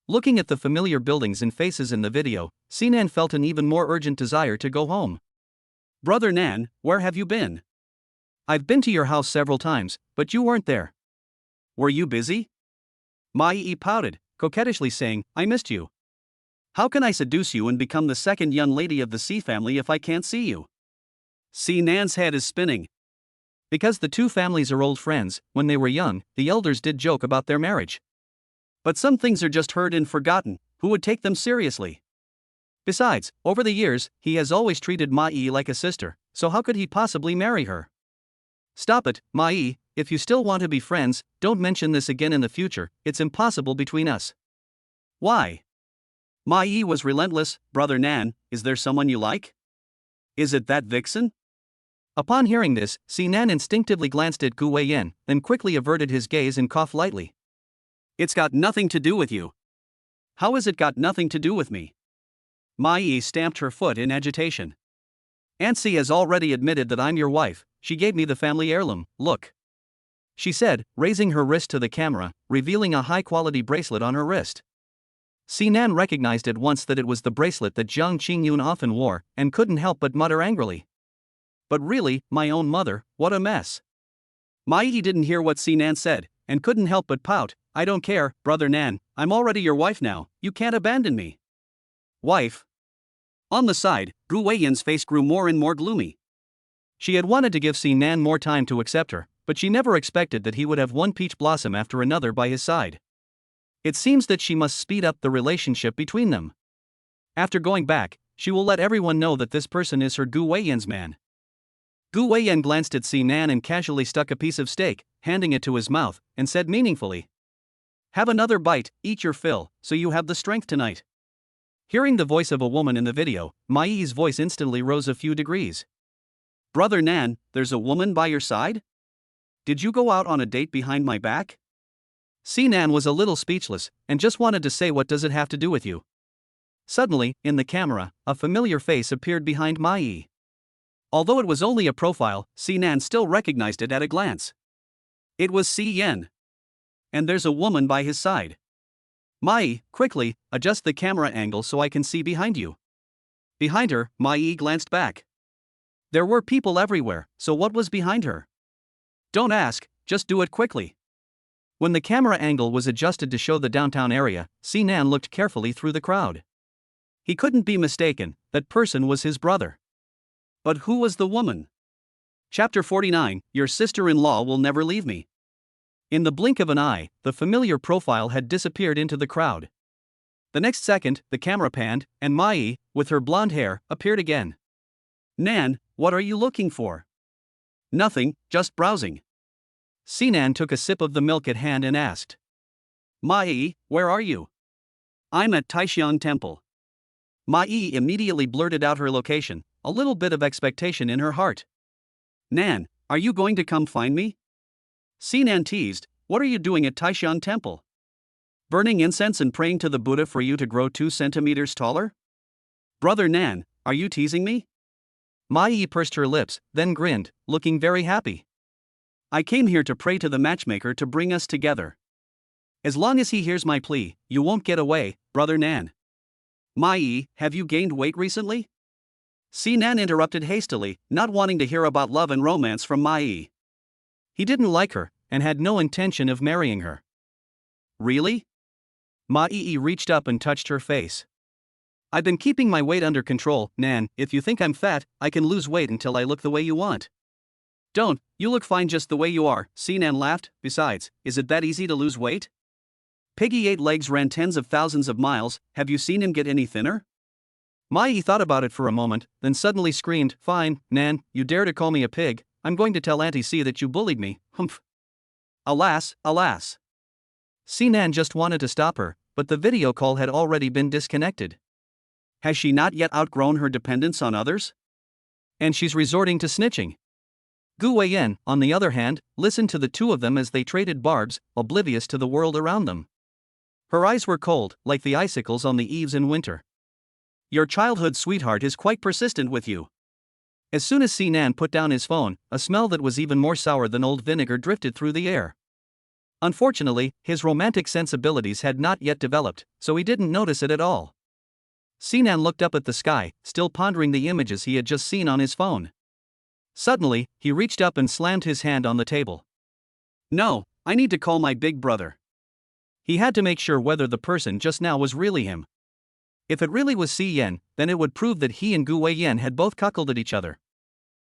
Looking at the familiar buildings and faces in the video, Sinan felt an even more urgent desire to go home. Brother Nan, where have you been? I've been to your house several times, but you weren't there. Were you busy? Mai pouted, coquettishly saying, I missed you. How can I seduce you and become the second young lady of the C family if I can't see you? Sinan's head is spinning. Because the two families are old friends, when they were young, the elders did joke about their marriage. But some things are just heard and forgotten, who would take them seriously? Besides, over the years, he has always treated Mai like a sister, so how could he possibly marry her? Stop it, Mai, if you still want to be friends, don't mention this again in the future, it's impossible between us. Why? Mai was relentless. Brother Nan, is there someone you like? Is it that vixen? Upon hearing this, Sinan instinctively glanced at Gu Weiyan, then quickly averted his gaze and coughed lightly. It's got nothing to do with you. How has it got nothing to do with me? Mai stamped her foot in agitation. Auntie has already admitted that I'm your wife, she gave me the family heirloom, look. She said, raising her wrist to the camera, revealing a high-quality bracelet on her wrist. Sinan recognized at once that it was the bracelet that Jiang Qingyun often wore, and couldn't help but mutter angrily. But really, my own mother, what a mess. Mai didn't hear what Sinan said, and couldn't help but pout, I don't care, Brother Nan, I'm already your wife now, you can't abandon me. Wife? On the side, Gu Weiyan's face grew more and more gloomy. She had wanted to give Sinan more time to accept her, but she never expected that he would have one peach blossom after another by his side. It seems that she must speed up the relationship between them. After going back, she will let everyone know that this person is her Gu Weiyan's man. Gu Weiyan glanced at Sinan and casually stuck a piece of steak, handing it to his mouth, and said meaningfully, have another bite, eat your fill, so you have the strength tonight. Hearing the voice of a woman in the video, Mai's voice instantly rose a few degrees. Brother Nan, there's a woman by your side? Did you go out on a date behind my back? Sinan was a little speechless, and just wanted to say what does it have to do with you? Suddenly, in the camera, a familiar face appeared behind Mai. Although it was only a profile, Sinan still recognized it at a glance. It was Si Yen. And there's a woman by his side. Mai, quickly, adjust the camera angle so I can see behind you. Behind her, Mai glanced back. There were people everywhere, so what was behind her? Don't ask, just do it quickly. When the camera angle was adjusted to show the downtown area, Sinan looked carefully through the crowd. He couldn't be mistaken, that person was his brother. But who was the woman? Chapter 49, Your sister-in-law will never leave me. In the blink of an eye, the familiar profile had disappeared into the crowd. The next second, the camera panned, and Mai, with her blonde hair, appeared again. Nan, what are you looking for? Nothing, just browsing. Sinan took a sip of the milk at hand and asked. Mai, where are you? I'm at Taishan Temple. Mai immediately blurted out her location, a little bit of expectation in her heart. Nan, are you going to come find me? Sinan teased, what are you doing at Taishan Temple? Burning incense and praying to the Buddha for you to grow 2 centimeters taller? Brother Nan, are you teasing me? Mai pursed her lips, then grinned, looking very happy. I came here to pray to the matchmaker to bring us together. As long as he hears my plea, you won't get away, Brother Nan. Mai, have you gained weight recently? Sinan interrupted hastily, not wanting to hear about love and romance from Mai. He didn't like her, and had no intention of marrying her. Really? Mai reached up and touched her face. I've been keeping my weight under control, Nan. If you think I'm fat, I can lose weight until I look the way you want. Don't, you look fine just the way you are, Sinan laughed. Besides, is it that easy to lose weight? Piggy 8 Legs ran tens of thousands of miles, have you seen him get any thinner? Mai thought about it for a moment, then suddenly screamed, Fine, Nan, you dare to call me a pig, I'm going to tell Auntie C that you bullied me, humph. Alas, alas. Sinan just wanted to stop her, but the video call had already been disconnected. Has she not yet outgrown her dependence on others? And she's resorting to snitching. Gu Weiyan, on the other hand, listened to the two of them as they traded barbs, oblivious to the world around them. Her eyes were cold, like the icicles on the eaves in winter. Your childhood sweetheart is quite persistent with you. As soon as Sinan put down his phone, a smell that was even more sour than old vinegar drifted through the air. Unfortunately, his romantic sensibilities had not yet developed, so he didn't notice it at all. Sinan looked up at the sky, still pondering the images he had just seen on his phone. Suddenly, he reached up and slammed his hand on the table. No, I need to call my big brother. He had to make sure whether the person just now was really him. If it really was Si Yen, then it would prove that he and Gu Weiyan had both cuckolded each other.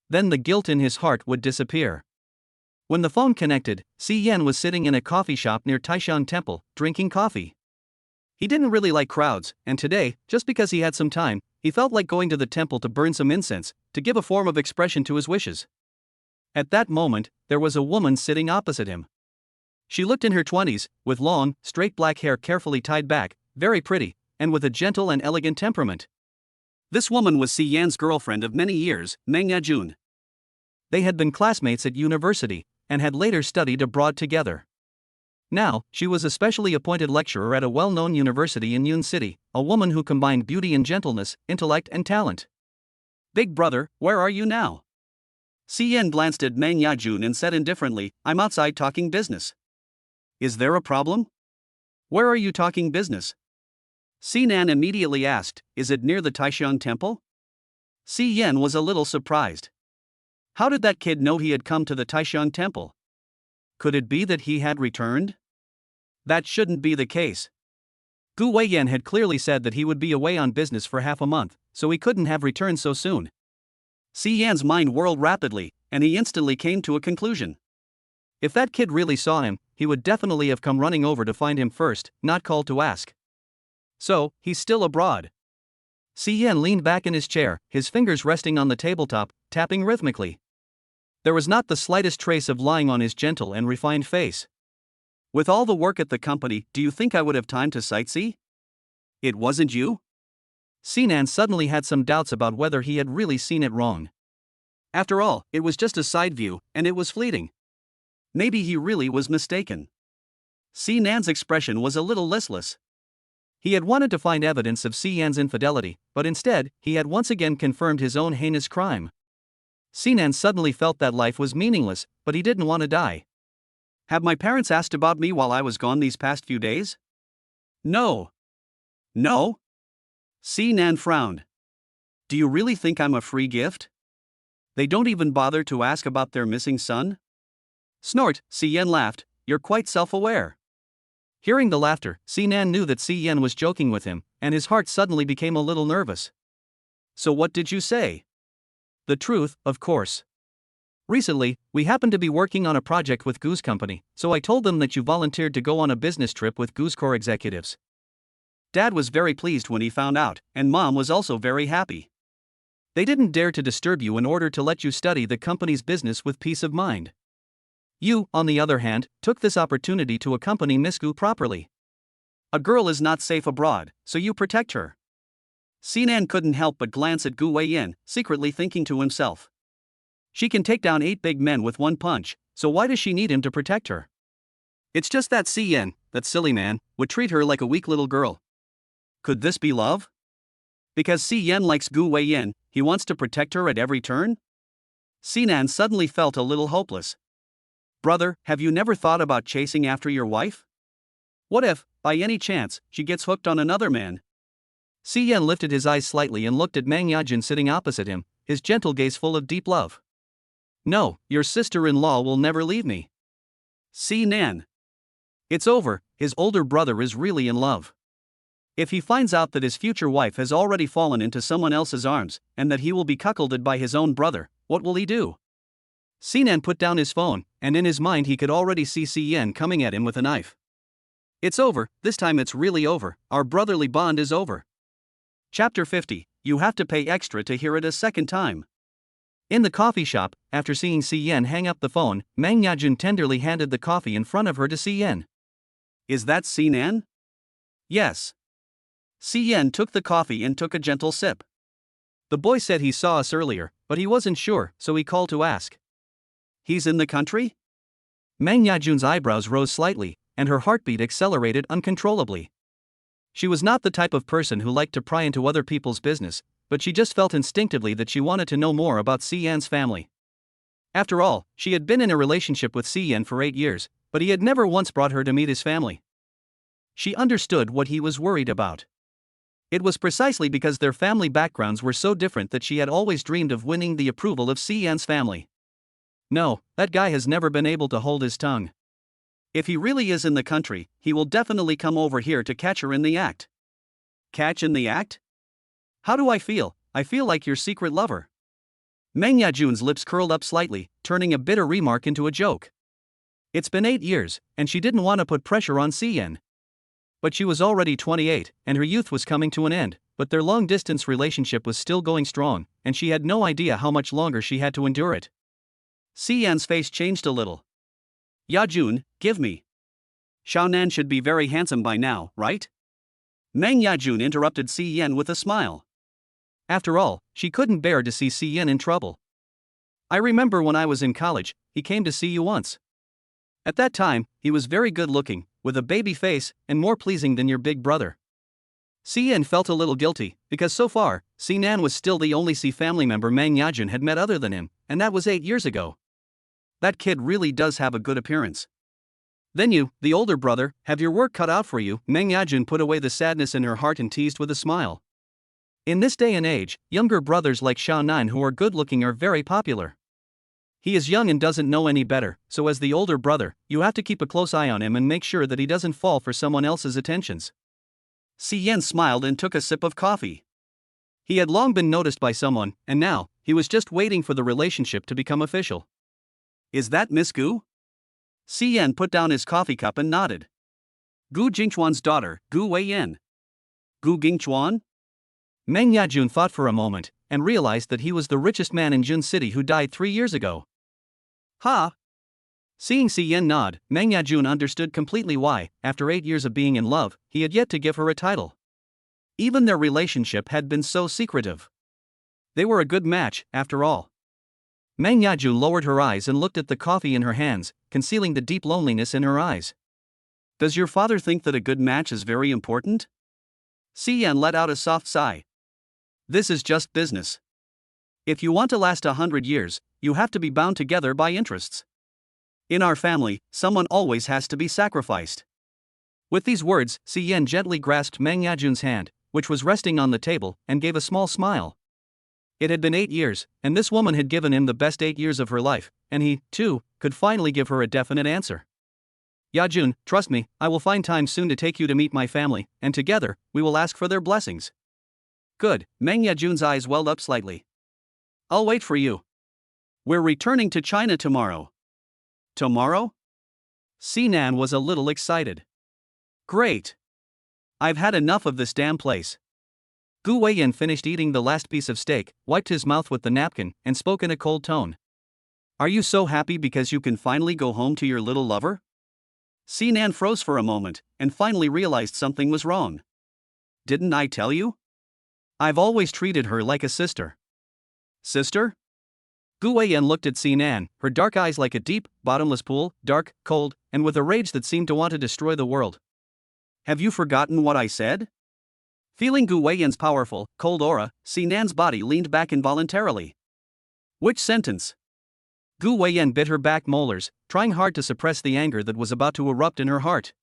Then the guilt in his heart would disappear. When the phone connected, Si Yen was sitting in a coffee shop near Taishan Temple, drinking coffee. He didn't really like crowds, and today, just because he had some time, he felt like going to the temple to burn some incense, to give a form of expression to his wishes. At that moment, there was a woman sitting opposite him. She looked in her 20s, with long, straight black hair carefully tied back, very pretty, and with a gentle and elegant temperament. This woman was Si Yan's girlfriend of many years, Meng Yajun. They had been classmates at university, and had later studied abroad together. Now, she was a specially appointed lecturer at a well-known university in Yun City, a woman who combined beauty and gentleness, intellect and talent. Big brother, where are you now? Si Yan glanced at Meng Yajun and said indifferently, I'm outside talking business. Is there a problem? Where are you talking business? Sinan immediately asked, is it near the Taishan Temple? Si Yan was a little surprised. How did that kid know he had come to the Taishan Temple? Could it be that he had returned? That shouldn't be the case. Gu Weiyan had clearly said that he would be away on business for half a month, so he couldn't have returned so soon. Si Yan's mind whirled rapidly, and he instantly came to a conclusion. If that kid really saw him, he would definitely have come running over to find him first, not called to ask. So, he's still abroad. Si Yan leaned back in his chair, his fingers resting on the tabletop, tapping rhythmically. There was not the slightest trace of lying on his gentle and refined face. With all the work at the company, do you think I would have time to sightsee? It wasn't you? Sinan suddenly had some doubts about whether he had really seen it wrong. After all, it was just a side view, and it was fleeting. Maybe he really was mistaken. Sinan's expression was a little listless. He had wanted to find evidence of Si Yan's infidelity, but instead, he had once again confirmed his own heinous crime. Sinan suddenly felt that life was meaningless, but he didn't want to die. Have my parents asked about me while I was gone these past few days? No. No? Sinan frowned. Do you really think I'm a free gift? They don't even bother to ask about their missing son? Snort, Si Yan laughed, you're quite self-aware. Hearing the laughter, Sinan knew that Si Yan was joking with him, and his heart suddenly became a little nervous. So what did you say? The truth, of course. Recently, we happened to be working on a project with Gu's company, so I told them that you volunteered to go on a business trip with Gu's core executives. Dad was very pleased when he found out, and Mom was also very happy. They didn't dare to disturb you in order to let you study the company's business with peace of mind. You, on the other hand, took this opportunity to accompany Miss Gu properly. A girl is not safe abroad, so you protect her. Sinan couldn't help but glance at Gu Weiyan, secretly thinking to himself. She can take down 8 big men with one punch, so why does she need him to protect her? It's just that Si Yan, that silly man, would treat her like a weak little girl. Could this be love? Because Si Yan likes Gu Weiyan, he wants to protect her at every turn? Sinan suddenly felt a little hopeless. Brother, have you never thought about chasing after your wife? What if, by any chance, she gets hooked on another man? Si Yan lifted his eyes slightly and looked at Mang Yajun sitting opposite him, his gentle gaze full of deep love. No, your sister-in-law will never leave me. Sinan. It's over, his older brother is really in love. If he finds out that his future wife has already fallen into someone else's arms, and that he will be cuckolded by his own brother, what will he do? Sinan put down his phone, and in his mind he could already see Si Yan coming at him with a knife. It's over, this time it's really over, our brotherly bond is over. Chapter 50, you have to pay extra to hear it a second time. In the coffee shop, after seeing Si Yan hang up the phone, Mang Yajun tenderly handed the coffee in front of her to Si Yan. Is that Sinan? Yes. Si Yan took the coffee and took a gentle sip. The boy said he saw us earlier, but he wasn't sure, so he called to ask. He's in the country? Mang Yajun's eyebrows rose slightly, and her heartbeat accelerated uncontrollably. She was not the type of person who liked to pry into other people's business, but she just felt instinctively that she wanted to know more about Si Yan's family. After all, she had been in a relationship with Si Yan for 8 years, but he had never once brought her to meet his family. She understood what he was worried about. It was precisely because their family backgrounds were so different that she had always dreamed of winning the approval of Si Yan's family. No, that guy has never been able to hold his tongue. If he really is in the country, he will definitely come over here to catch her in the act. Catch in the act? How do I feel? I feel like your secret lover. Mang Yajun's lips curled up slightly, turning a bitter remark into a joke. It's been 8 years, and she didn't want to put pressure on Si Yan. But she was already 28, and her youth was coming to an end, but their long-distance relationship was still going strong, and she had no idea how much longer she had to endure it. Si Yan's face changed a little. Yajun, give me. Xiaonan should be very handsome by now, right? Mang Yajun interrupted Si Yan with a smile. After all, she couldn't bear to see Si Yan in trouble. I remember when I was in college, he came to see you once. At that time, he was very good-looking, with a baby face, and more pleasing than your big brother. Si Yan felt a little guilty, because so far, Sinan was still the only Si family member Mang Yajun had met other than him, and that was 8 years ago. That kid really does have a good appearance. Then you, the older brother, have your work cut out for you. Mang Yajun put away the sadness in her heart and teased with a smile. In this day and age, younger brothers like Xiaonan who are good-looking are very popular. He is young and doesn't know any better, so as the older brother, you have to keep a close eye on him and make sure that he doesn't fall for someone else's attentions. Si Yan smiled and took a sip of coffee. He had long been noticed by someone, and now, he was just waiting for the relationship to become official. Is that Miss Gu? Si Yan put down his coffee cup and nodded. Gu Jingchuan's daughter, Gu Weiyan. Gu Jingchuan? Mang Yajun thought for a moment, and realized that he was the richest man in Jun City who died 3 years ago. Ha! Seeing Si Yan nod, Mang Yajun understood completely why, after 8 years of being in love, he had yet to give her a title. Even their relationship had been so secretive. They were a good match, after all. Mang Yajun lowered her eyes and looked at the coffee in her hands, concealing the deep loneliness in her eyes. Does your father think that a good match is very important? Si Yan let out a soft sigh. This is just business. If you want to last 100 years, you have to be bound together by interests. In our family, someone always has to be sacrificed. With these words, Si Yan gently grasped Mang Yajun's hand, which was resting on the table, and gave a small smile. It had been 8 years, and this woman had given him the best 8 years of her life, and he, too, could finally give her a definite answer. Yajun, trust me, I will find time soon to take you to meet my family, and together, we will ask for their blessings. Good, Meng Yajun's eyes welled up slightly. I'll wait for you. We're returning to China tomorrow. Tomorrow? Sinan was a little excited. Great. I've had enough of this damn place. Gu Weiyan finished eating the last piece of steak, wiped his mouth with the napkin, and spoke in a cold tone. Are you so happy because you can finally go home to your little lover? Sinan froze for a moment, and finally realized something was wrong. Didn't I tell you? I've always treated her like a sister. Sister? Gu Weiyan looked at Sinan, her dark eyes like a deep, bottomless pool, dark, cold, and with a rage that seemed to want to destroy the world. Have you forgotten what I said? Feeling Gu Weiyan's powerful, cold aura, Sinan's body leaned back involuntarily. Which sentence? Gu Weiyan bit her back molars, trying hard to suppress the anger that was about to erupt in her heart.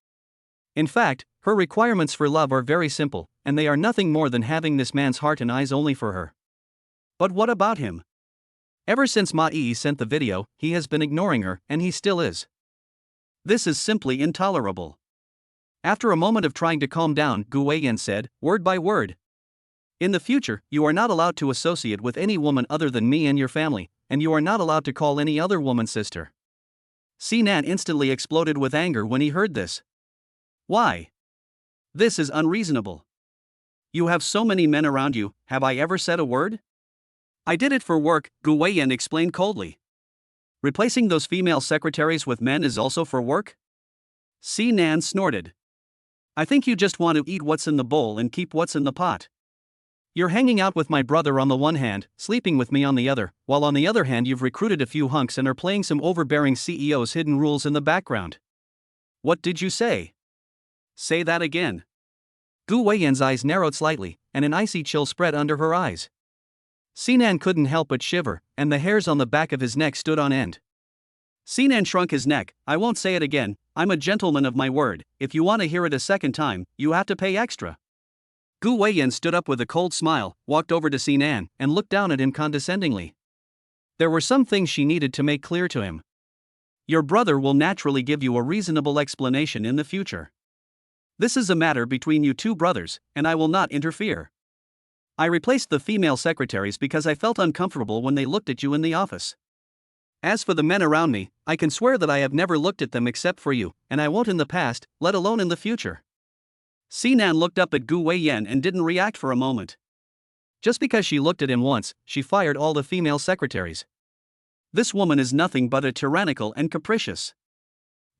In fact, her requirements for love are very simple, and they are nothing more than having this man's heart and eyes only for her. But what about him? Ever since Ma Yi sent the video, he has been ignoring her, and he still is. This is simply intolerable. After a moment of trying to calm down, Gu Weiyan said, word by word. In the future, you are not allowed to associate with any woman other than me and your family, and you are not allowed to call any other woman sister. Sinan instantly exploded with anger when he heard this. Why? This is unreasonable. You have so many men around you, have I ever said a word? I did it for work, Gu Weiyan explained coldly. Replacing those female secretaries with men is also for work? Sinan snorted. I think you just want to eat what's in the bowl and keep what's in the pot. You're hanging out with my brother on the one hand, sleeping with me on the other, while on the other hand you've recruited a few hunks and are playing some overbearing CEO's hidden rules in the background. What did you say? Say that again. Gu Weiyan's eyes narrowed slightly, and an icy chill spread under her eyes. Sinan couldn't help but shiver, and the hairs on the back of his neck stood on end. Sinan shrunk his neck. I won't say it again, I'm a gentleman of my word, if you want to hear it a second time, you have to pay extra. Gu Weiyan stood up with a cold smile, walked over to Sinan, and looked down at him condescendingly. There were some things she needed to make clear to him. Your brother will naturally give you a reasonable explanation in the future. This is a matter between you two brothers, and I will not interfere. I replaced the female secretaries because I felt uncomfortable when they looked at you in the office. As for the men around me, I can swear that I have never looked at them except for you, and I won't in the past, let alone in the future. Sinan looked up at Gu Weiyan and didn't react for a moment. Just because she looked at him once, she fired all the female secretaries. This woman is nothing but a tyrannical and capricious.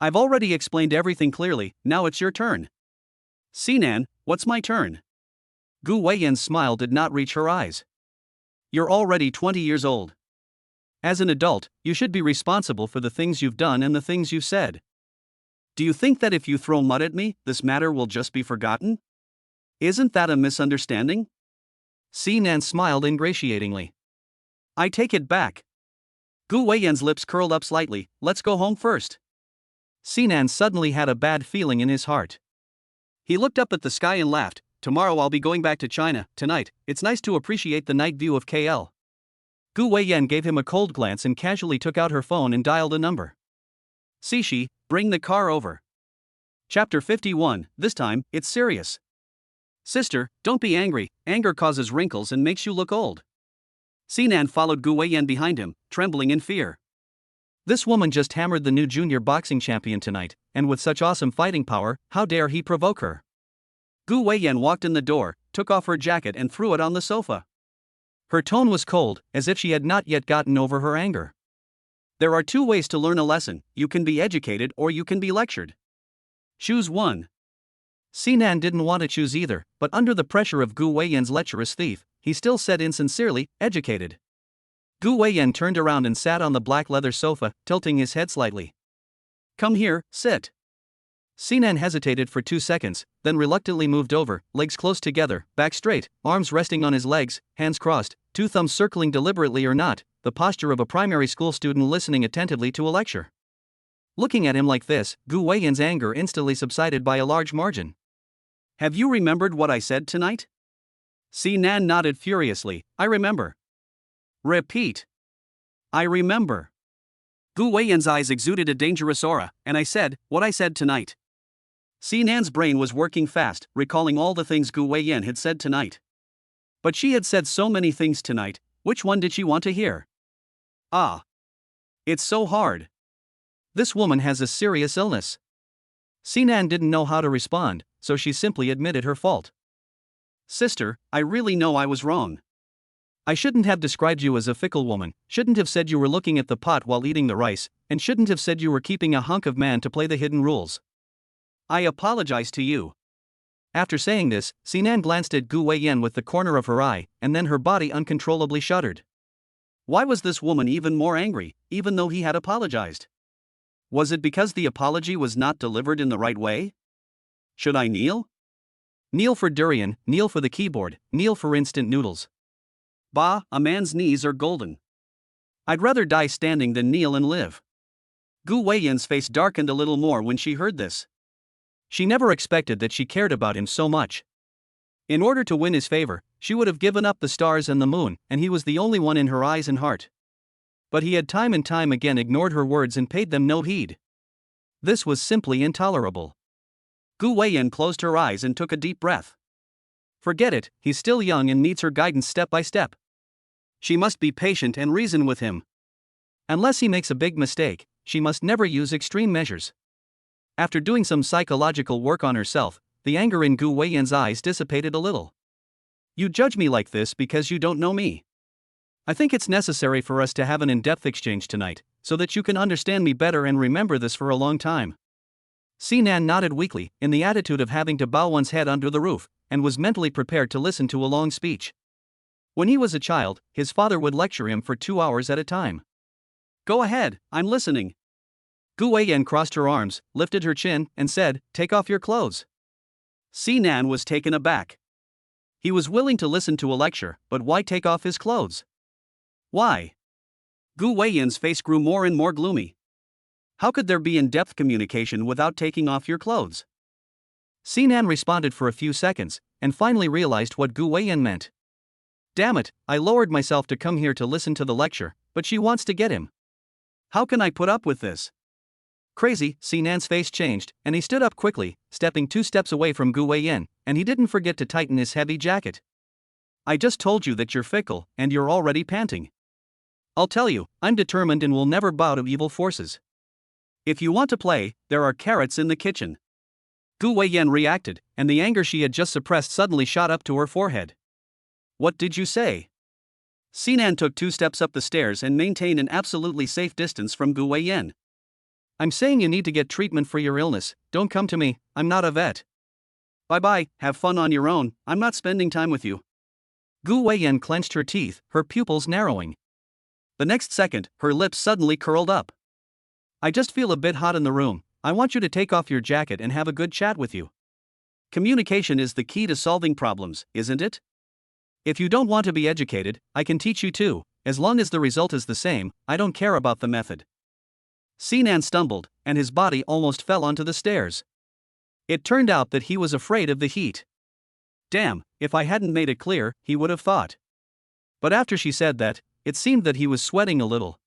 I've already explained everything clearly, now it's your turn. Sinan, what's my turn? Gu Weiyan's smile did not reach her eyes. You're already 20 years old. As an adult, you should be responsible for the things you've done and the things you've said. Do you think that if you throw mud at me, this matter will just be forgotten? Isn't that a misunderstanding? Sinan smiled ingratiatingly. I take it back. Gu Weiyan's lips curled up slightly. Let's go home first. Sinan suddenly had a bad feeling in his heart. He looked up at the sky and laughed. Tomorrow I'll be going back to China. Tonight, it's nice to appreciate the night view of KL. Gu Weiyan gave him a cold glance and casually took out her phone and dialed a number. Sishi, bring the car over. Chapter 51, this time, it's serious. Sister, don't be angry, anger causes wrinkles and makes you look old. Sinan followed Gu Weiyan behind him, trembling in fear. This woman just hammered the new junior boxing champion tonight, and with such awesome fighting power, how dare he provoke her? Gu Weiyan walked in the door, took off her jacket and threw it on the sofa. Her tone was cold, as if she had not yet gotten over her anger. There are two ways to learn a lesson, you can be educated or you can be lectured. Choose one. Sinan didn't want to choose either, but under the pressure of Gu Weiyan's lecherous thief, he still said insincerely, educated. Gu Weiyan turned around and sat on the black leather sofa, tilting his head slightly. Come here, sit. Sinan hesitated for 2 seconds, then reluctantly moved over, legs close together, back straight, arms resting on his legs, hands crossed, 2 thumbs circling deliberately or not, the posture of a primary school student listening attentively to a lecture. Looking at him like this, Gu Weiyan's anger instantly subsided by a large margin. Have you remembered what I said tonight? Sinan nodded furiously. I remember. Repeat. I remember. Gu Weiyan's eyes exuded a dangerous aura, and I said what I said tonight. Sinan's brain was working fast, recalling all the things Gu Weiyan had said tonight. But she had said so many things tonight, which one did she want to hear? Ah. It's so hard. This woman has a serious illness. Sinan didn't know how to respond, so she simply admitted her fault. Sister, I really know I was wrong. I shouldn't have described you as a fickle woman, shouldn't have said you were looking at the pot while eating the rice, and shouldn't have said you were keeping a hunk of man to play the hidden rules. I apologize to you. After saying this, Sinan glanced at Gu Weiyan with the corner of her eye, and then her body uncontrollably shuddered. Why was this woman even more angry, even though he had apologized? Was it because the apology was not delivered in the right way? Should I kneel? Kneel for durian, kneel for the keyboard, kneel for instant noodles. Bah, a man's knees are golden. I'd rather die standing than kneel and live. Gu Weiyan's face darkened a little more when she heard this. She never expected that she cared about him so much. In order to win his favor, she would have given up the stars and the moon, and he was the only one in her eyes and heart. But he had time and time again ignored her words and paid them no heed. This was simply intolerable. Gu Weiyan closed her eyes and took a deep breath. Forget it, he's still young and needs her guidance step by step. She must be patient and reason with him. Unless he makes a big mistake, she must never use extreme measures. After doing some psychological work on herself, the anger in Gu Weiyan's eyes dissipated a little. You judge me like this because you don't know me. I think it's necessary for us to have an in-depth exchange tonight, so that you can understand me better and remember this for a long time. Sinan nodded weakly, in the attitude of having to bow one's head under the roof, and was mentally prepared to listen to a long speech. When he was a child, his father would lecture him for 2 hours at a time. Go ahead, I'm listening. Gu Weiyan crossed her arms, lifted her chin, and said, "Take off your clothes." Sinan was taken aback. He was willing to listen to a lecture, but why take off his clothes? Why? Gu Weiyan's face grew more and more gloomy. How could there be in-depth communication without taking off your clothes? Sinan responded for a few seconds, and finally realized what Gu Weiyan meant. Damn it, I lowered myself to come here to listen to the lecture, but she wants to get him. How can I put up with this? Crazy, Sinan's face changed, and he stood up quickly, stepping 2 steps away from Gu Weiyan, and he didn't forget to tighten his heavy jacket. I just told you that you're fickle, and you're already panting. I'll tell you, I'm determined and will never bow to evil forces. If you want to play, there are carrots in the kitchen. Gu Weiyan reacted, and the anger she had just suppressed suddenly shot up to her forehead. What did you say? Sinan took 2 steps up the stairs and maintained an absolutely safe distance from Gu Weiyan. I'm saying you need to get treatment for your illness, don't come to me, I'm not a vet. Bye-bye, have fun on your own, I'm not spending time with you. Gu Weiyan clenched her teeth, her pupils narrowing. The next second, her lips suddenly curled up. I just feel a bit hot in the room, I want you to take off your jacket and have a good chat with you. Communication is the key to solving problems, isn't it? If you don't want to be educated, I can teach you too, as long as the result is the same, I don't care about the method. Sinan stumbled, and his body almost fell onto the stairs. It turned out that he was afraid of the heat. Damn, if I hadn't made it clear, he would have thought. But after she said that, it seemed that he was sweating a little.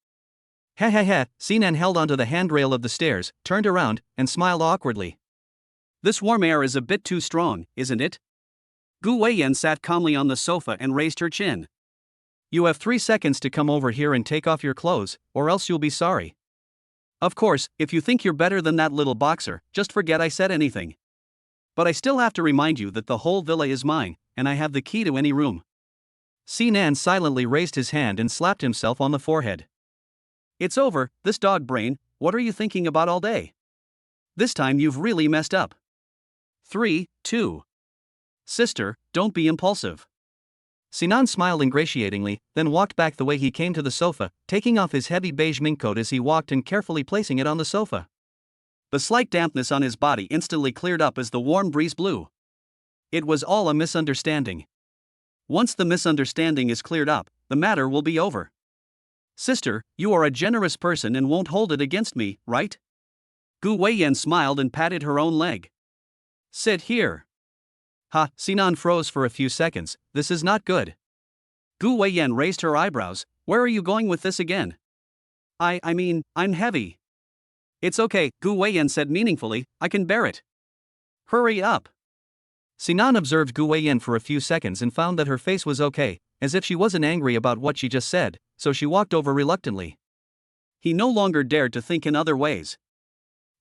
Heh, Sinan held onto the handrail of the stairs, turned around, and smiled awkwardly. This warm air is a bit too strong, isn't it? Gu Weiyan sat calmly on the sofa and raised her chin. You have 3 seconds to come over here and take off your clothes, or else you'll be sorry. Of course, if you think you're better than that little boxer, just forget I said anything. But I still have to remind you that the whole villa is mine, and I have the key to any room. Sinan silently raised his hand and slapped himself on the forehead. It's over, this dog brain, what are you thinking about all day? This time you've really messed up. 3, 2. Sister, don't be impulsive. Sinan smiled ingratiatingly, then walked back the way he came to the sofa, taking off his heavy beige mink coat as he walked and carefully placing it on the sofa. The slight dampness on his body instantly cleared up as the warm breeze blew. It was all a misunderstanding. Once the misunderstanding is cleared up, the matter will be over. Sister, you are a generous person and won't hold it against me, right? Gu Weiyan smiled and patted her own leg. Sit here. Ha, Sinan froze for a few seconds, this is not good. Gu Weiyan raised her eyebrows, Where are you going with this again? I mean, I'm heavy. It's okay, Gu Weiyan said meaningfully, I can bear it. Hurry up. Sinan observed Gu Weiyan for a few seconds and found that her face was okay, as if she wasn't angry about what she just said, so she walked over reluctantly. He no longer dared to think in other ways.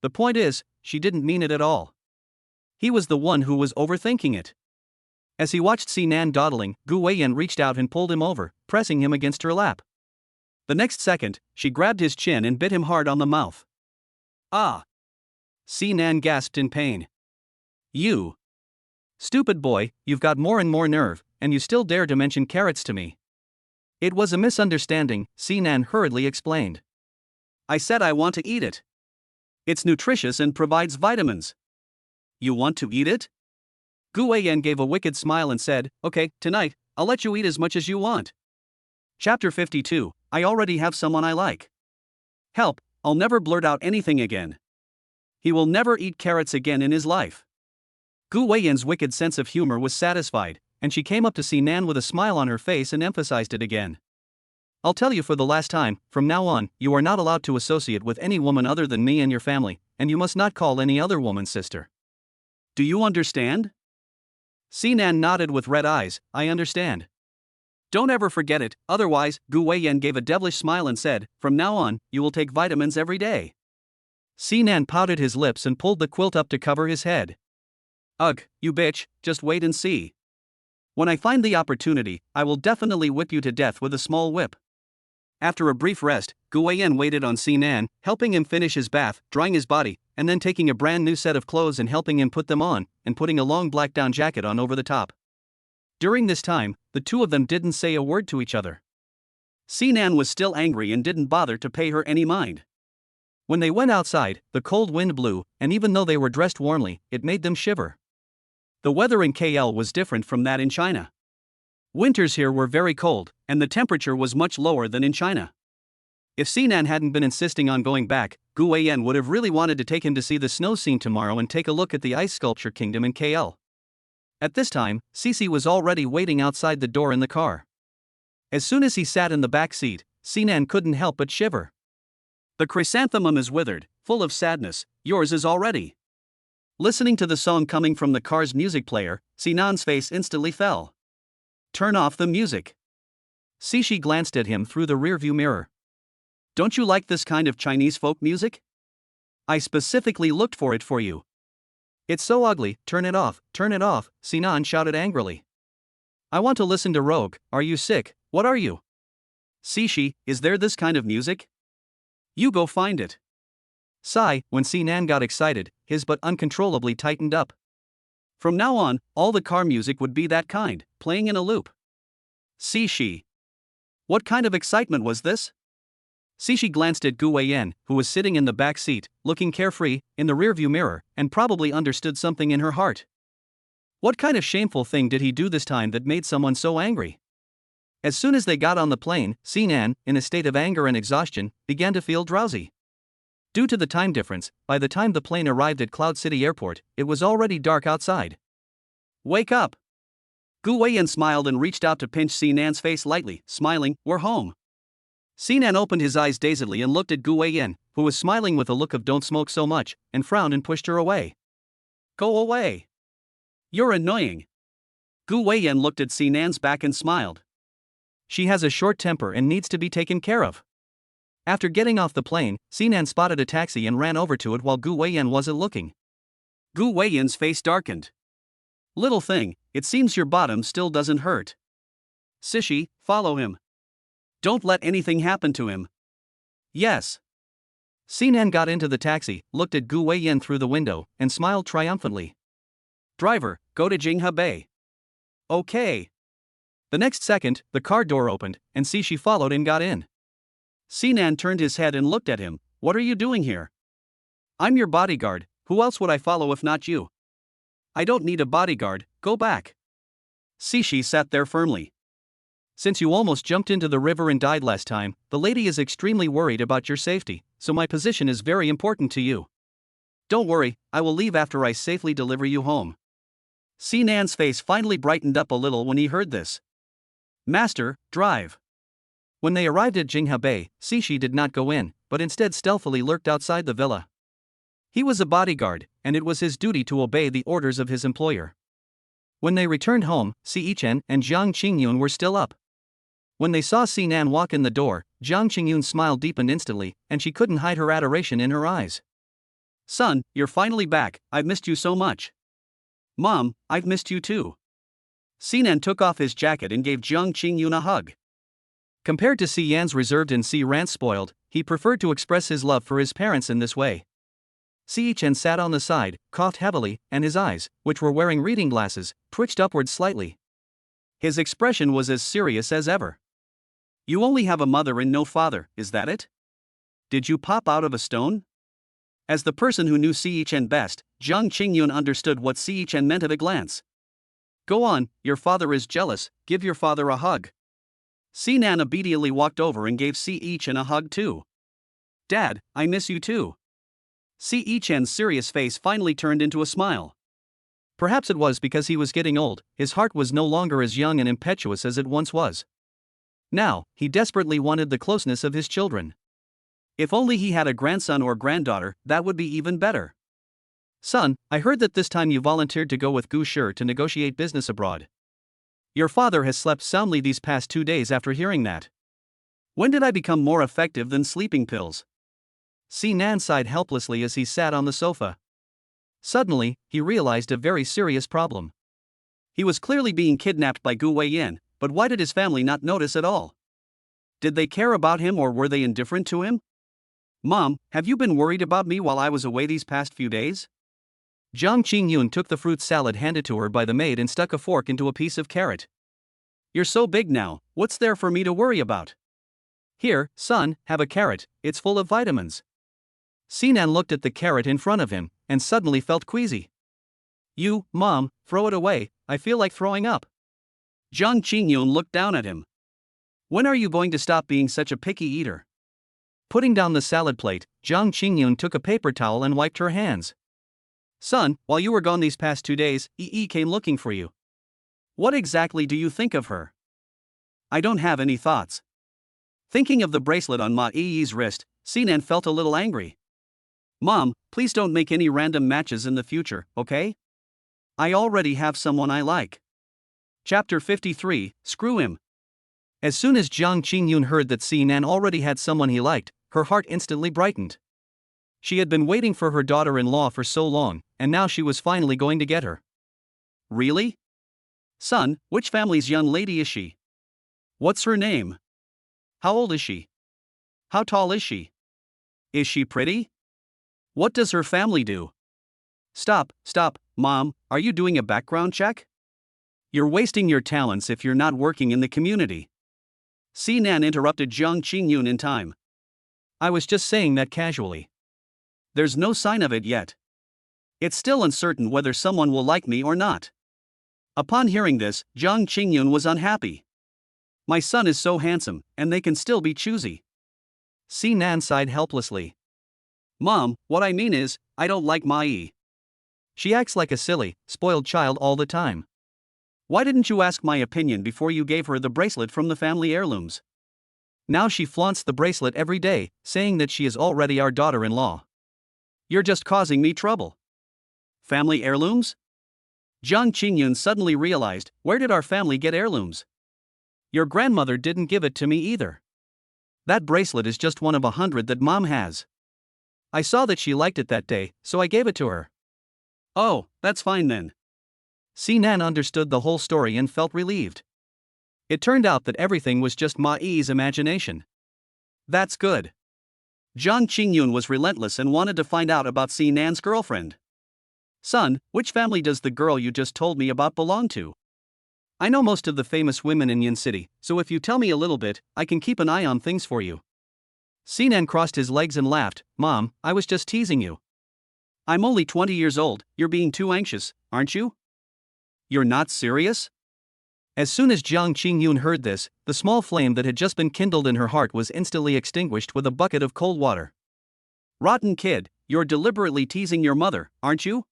The point is, she didn't mean it at all. He was the one who was overthinking it. As he watched Sinan dawdling, Gu Weiyan reached out and pulled him over, pressing him against her lap. The next second, she grabbed his chin and bit him hard on the mouth. Ah! Sinan gasped in pain. You! Stupid boy, you've got more and more nerve, and you still dare to mention carrots to me. It was a misunderstanding, Sinan hurriedly explained. I said I want to eat it. It's nutritious and provides vitamins. You want to eat it? Gu Weiyan gave a wicked smile and said, okay, tonight, I'll let you eat as much as you want. Chapter 52, I already have someone I like. Help, I'll never blurt out anything again. He will never eat carrots again in his life. Gu Weiyan's wicked sense of humor was satisfied, and she came up to Sinan with a smile on her face and emphasized it again. I'll tell you for the last time, from now on, you are not allowed to associate with any woman other than me and your family, and you must not call any other woman sister. Do you understand? Sinan nodded with red eyes, I understand. Don't ever forget it, otherwise, Gu Weiyan gave a devilish smile and said, from now on, you will take vitamins every day. Sinan pouted his lips and pulled the quilt up to cover his head. Ugh, you bitch, just wait and see. When I find the opportunity, I will definitely whip you to death with a small whip. After a brief rest, Gu Weiyan waited on Sinan, helping him finish his bath, drying his body, and then taking a brand new set of clothes and helping him put them on, and putting a long black down jacket on over the top. During this time, the two of them didn't say a word to each other. Sinan was still angry and didn't bother to pay her any mind. When they went outside, the cold wind blew, and even though they were dressed warmly, it made them shiver. The weather in KL was different from that in China. Winters here were very cold, and the temperature was much lower than in China. If Sinan hadn't been insisting on going back, Gu Weiyan would have really wanted to take him to see the snow scene tomorrow and take a look at the ice sculpture kingdom in KL. At this time, Cici was already waiting outside the door in the car. As soon as he sat in the back seat, Sinan couldn't help but shiver. The chrysanthemum is withered, full of sadness, yours is already. Listening to the song coming from the car's music player, Sinan's face instantly fell. Turn off the music. Cici glanced at him through the rearview mirror. Don't you like this kind of Chinese folk music? I specifically looked for it for you. It's so ugly, turn it off, Sinan shouted angrily. I want to listen to Rogue, are you sick, what are you? Cici, is there this kind of music? You go find it. Sigh, when Sinan got excited, his butt uncontrollably tightened up. From now on, all the car music would be that kind, playing in a loop. Cici. What kind of excitement was this? Cici glanced at Gu Weiyan, who was sitting in the back seat, looking carefree, in the rearview mirror, and probably understood something in her heart. What kind of shameful thing did he do this time that made someone so angry? As soon as they got on the plane, Sinan, in a state of anger and exhaustion, began to feel drowsy. Due to the time difference, by the time the plane arrived at Cloud City Airport, it was already dark outside. Wake up! Gu Weiyan smiled and reached out to pinch Sinan's face lightly, smiling, we're home. Sinan opened his eyes dazedly and looked at Gu Weiyan, who was smiling with a look of don't smoke so much, and frowned and pushed her away. Go away. You're annoying. Gu Weiyan looked at Sinan's back and smiled. She has a short temper and needs to be taken care of. After getting off the plane, Sinan spotted a taxi and ran over to it while Gu Weiyan wasn't looking. Gu Weiyan's face darkened. Little thing, it seems your bottom still doesn't hurt. Cici, follow him. Don't let anything happen to him. Yes. Sinan got into the taxi, looked at Gu Weiyan through the window, and smiled triumphantly. Driver, go to Jinghe Bay. Okay. The next second, the car door opened, and Cici followed and got in. Sinan turned his head and looked at him. What are you doing here? I'm your bodyguard, who else would I follow if not you? I don't need a bodyguard, go back. Cici sat there firmly. Since you almost jumped into the river and died last time, the lady is extremely worried about your safety, so my position is very important to you. Don't worry, I will leave after I safely deliver you home. Sinan's face finally brightened up a little when he heard this. Master, drive. When they arrived at Jingha Bay, Cixi did not go in, but instead stealthily lurked outside the villa. He was a bodyguard, and it was his duty to obey the orders of his employer. When they returned home, Si Yichen and Jiang Qingyun were still up. When they saw Si Nan walk in the door, Jiang Qingyun's smile deepened instantly, and she couldn't hide her adoration in her eyes. Son, you're finally back, I've missed you so much. Mom, I've missed you too. Sinan took off his jacket and gave Jiang Qingyun a hug. Compared to Si Yan's reserved and Si Rant's spoiled, he preferred to express his love for his parents in this way. Si Yichen sat on the side, coughed heavily, and his eyes, which were wearing reading glasses, twitched upwards slightly. His expression was as serious as ever. You only have a mother and no father, is that it? Did you pop out of a stone? As the person who knew Si Yichen best, Jiang Qingyun understood what Si Yichen meant at a glance. Go on, your father is jealous, give your father a hug. Si Nan obediently walked over and gave Si Yichen a hug too. Dad, I miss you too. Si Yichen's serious face finally turned into a smile. Perhaps it was because he was getting old, his heart was no longer as young and impetuous as it once was. Now, he desperately wanted the closeness of his children. If only he had a grandson or granddaughter, that would be even better. Son, I heard that this time you volunteered to go with Gu Shi to negotiate business abroad. Your father has slept soundly these past 2 days after hearing that. When did I become more effective than sleeping pills? Si Nan sighed helplessly as he sat on the sofa. Suddenly, he realized a very serious problem. He was clearly being kidnapped by Gu Weiyan, but why did his family not notice at all? Did they care about him or were they indifferent to him? Mom, have you been worried about me while I was away these past few days? Jiang Qingyun took the fruit salad handed to her by the maid and stuck a fork into a piece of carrot. You're so big now, what's there for me to worry about? Here, son, have a carrot, it's full of vitamins. Sinan looked at the carrot in front of him, and suddenly felt queasy. You, Mom, throw it away, I feel like throwing up. Jiang Qingyun looked down at him. When are you going to stop being such a picky eater? Putting down the salad plate, Jiang Qingyun took a paper towel and wiped her hands. Son, while you were gone these past 2 days, Yi came looking for you. What exactly do you think of her? I don't have any thoughts. Thinking of the bracelet on Ma Yi's wrist, Sinan felt a little angry. Mom, please don't make any random matches in the future, okay? I already have someone I like. Chapter 53, Screw Him. As soon as Jiang Qingyun heard that Sinan already had someone he liked, her heart instantly brightened. She had been waiting for her daughter-in-law for so long, and now she was finally going to get her. Really? Son, which family's young lady is she? What's her name? How old is she? How tall is she? Is she pretty? What does her family do? Stop, Mom, are you doing a background check? You're wasting your talents if you're not working in the community. Sinan interrupted Jiang Qingyun in time. I was just saying that casually. There's no sign of it yet. It's still uncertain whether someone will like me or not. Upon hearing this, Jiang Qingyun was unhappy. My son is so handsome, and they can still be choosy. Sinan sighed helplessly. Mom, what I mean is, I don't like Ma Yi. She acts like a silly, spoiled child all the time. Why didn't you ask my opinion before you gave her the bracelet from the family heirlooms? Now she flaunts the bracelet every day, saying that she is already our daughter-in-law. You're just causing me trouble. Family heirlooms? Jiang Qingyun suddenly realized, where did our family get heirlooms? Your grandmother didn't give it to me either. That bracelet is just one of 100 that Mom has. I saw that she liked it that day, so I gave it to her. Oh, that's fine then. Sinan understood the whole story and felt relieved. It turned out that everything was just Ma Yi's imagination. That's good. Jiang Qingyun was relentless and wanted to find out about Sinan's girlfriend. Son, which family does the girl you just told me about belong to? I know most of the famous women in Yin City, so if you tell me a little bit, I can keep an eye on things for you. Sinan crossed his legs and laughed. Mom, I was just teasing you. I'm only 20 years old, you're being too anxious, aren't you? You're not serious? As soon as Jiang Qingyun heard this, the small flame that had just been kindled in her heart was instantly extinguished with a bucket of cold water. Rotten kid, you're deliberately teasing your mother, aren't you?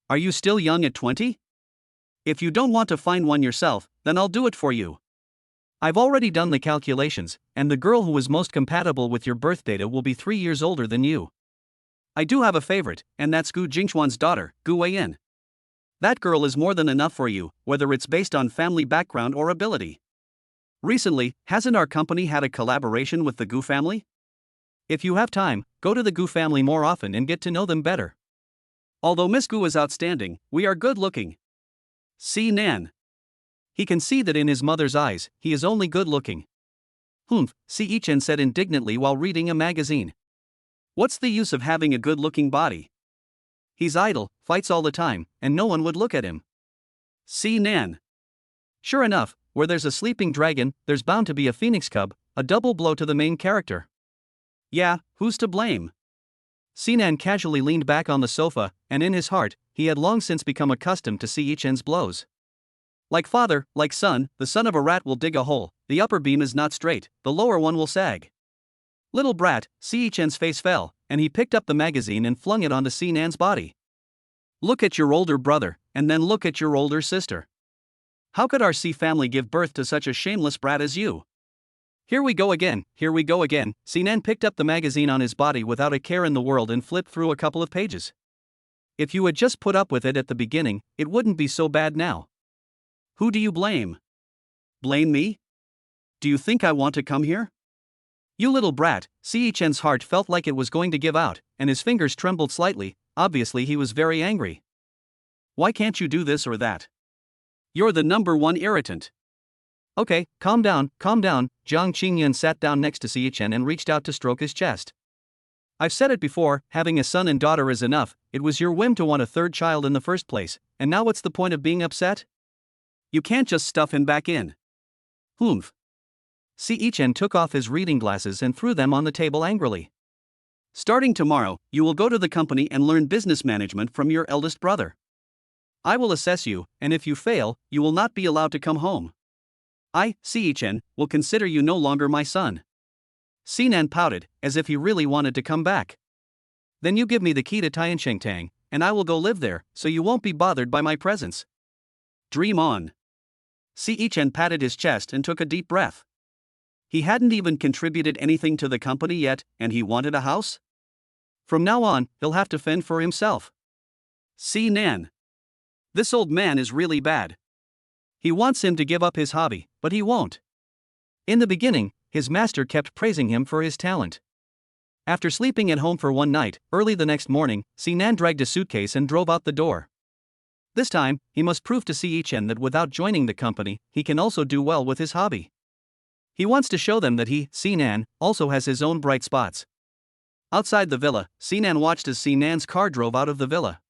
Are you still young at 20? If you don't want to find one yourself, then I'll do it for you. I've already done the calculations, and the girl who is most compatible with your birth data will be 3 years older than you. I do have a favorite, and that's Gu Jingchuan's daughter, Gu Weiyan. That girl is more than enough for you, whether it's based on family background or ability. Recently, hasn't our company had a collaboration with the Gu family? If you have time, go to the Gu family more often and get to know them better. Although Miss Gu is outstanding, we are good looking. See Nan. He can see that in his mother's eyes, he is only good looking. Humph, Si Yichen said indignantly while reading a magazine. What's the use of having a good looking body? He's idle, fights all the time, and no one would look at him. See Nan. Sure enough, where there's a sleeping dragon, there's bound to be a phoenix cub, a double blow to the main character. Yeah, who's to blame? Sinan casually leaned back on the sofa, and in his heart, he had long since become accustomed to Si Yichen's blows. Like father, like son, the son of a rat will dig a hole, the upper beam is not straight, the lower one will sag. Little brat, Si Yichen's face fell, and he picked up the magazine and flung it onto Sinan's body. Look at your older brother, and then look at your older sister. How could our Si family give birth to such a shameless brat as you? Here we go again, here we go again. Sinan picked up the magazine on his body without a care in the world and flipped through a couple of pages. If you had just put up with it at the beginning, it wouldn't be so bad now. Who do you blame? Blame me? Do you think I want to come here? You little brat. Si Yichen's heart felt like it was going to give out, and his fingers trembled slightly. Obviously he was very angry. Why can't you do this or that? You're the number one irritant. Okay, calm down, calm down. Jiang Qingyan sat down next to Si Yichen and reached out to stroke his chest. I've said it before, having a son and daughter is enough. It was your whim to want a third child in the first place, and now what's the point of being upset? You can't just stuff him back in. Humph. Si Yichen took off his reading glasses and threw them on the table angrily. Starting tomorrow, you will go to the company and learn business management from your eldest brother. I will assess you, and if you fail, you will not be allowed to come home. I, Si Yichen, will consider you no longer my son. Sinan pouted, as if he really wanted to come back. Then you give me the key to Tianshengtang, and I will go live there, so you won't be bothered by my presence. Dream on. Si Yichen patted his chest and took a deep breath. He hadn't even contributed anything to the company yet, and he wanted a house? From now on, he'll have to fend for himself. See Nan. This old man is really bad. He wants him to give up his hobby, but he won't. In the beginning, his master kept praising him for his talent. After sleeping at home for one night, early the next morning, Sinan dragged a suitcase and drove out the door. This time, he must prove to Si Yichen that without joining the company, he can also do well with his hobby. He wants to show them that he, Sinan, also has his own bright spots. Outside the villa, Sinan watched as Sinan's car drove out of the villa.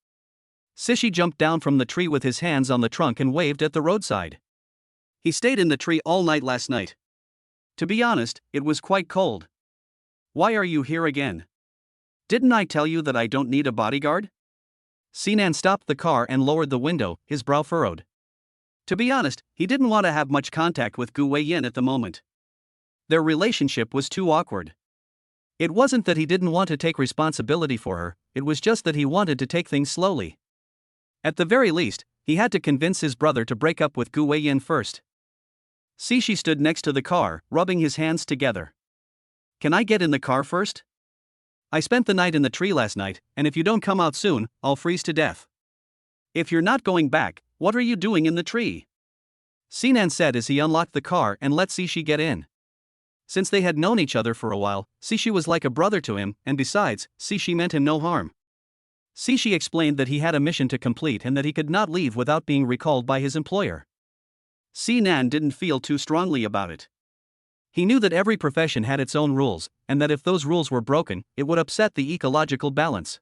Sishi jumped down from the tree with his hands on the trunk and waved at the roadside. He stayed in the tree all night last night. To be honest, it was quite cold. Why are you here again? Didn't I tell you that I don't need a bodyguard? Sinan stopped the car and lowered the window, his brow furrowed. To be honest, he didn't want to have much contact with Gu Weiyan at the moment. Their relationship was too awkward. It wasn't that he didn't want to take responsibility for her, it was just that he wanted to take things slowly. At the very least, he had to convince his brother to break up with Gu Weiyan first. Sishi stood next to the car, rubbing his hands together. Can I get in the car first? I spent the night in the tree last night, and if you don't come out soon, I'll freeze to death. If you're not going back, what are you doing in the tree? Sinan said as he unlocked the car and let Sishi get in. Since they had known each other for a while, Sishi was like a brother to him, and besides, Sishi meant him no harm. Sishi explained that he had a mission to complete and that he could not leave without being recalled by his employer. Sinan didn't feel too strongly about it. He knew that every profession had its own rules, and that if those rules were broken, it would upset the ecological balance.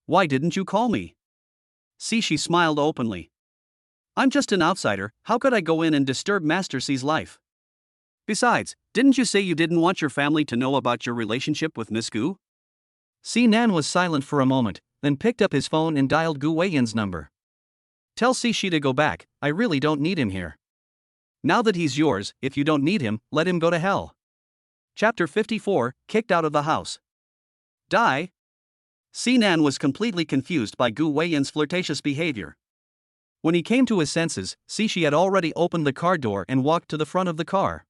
Why didn't you call me? Sishi smiled openly. I'm just an outsider, how could I go in and disturb Master C's life? Besides, didn't you say you didn't want your family to know about your relationship with Miss Gu? Sinan was silent for a moment, then picked up his phone and dialed Gu Weiyan's number. Tell Sishi to go back, I really don't need him here. Now that he's yours, if you don't need him, let him go to hell. Chapter 54, Kicked Out of the House. Die? Sinan was completely confused by Gu Weiyan's flirtatious behavior. When he came to his senses, she had already opened the car door and walked to the front of the car.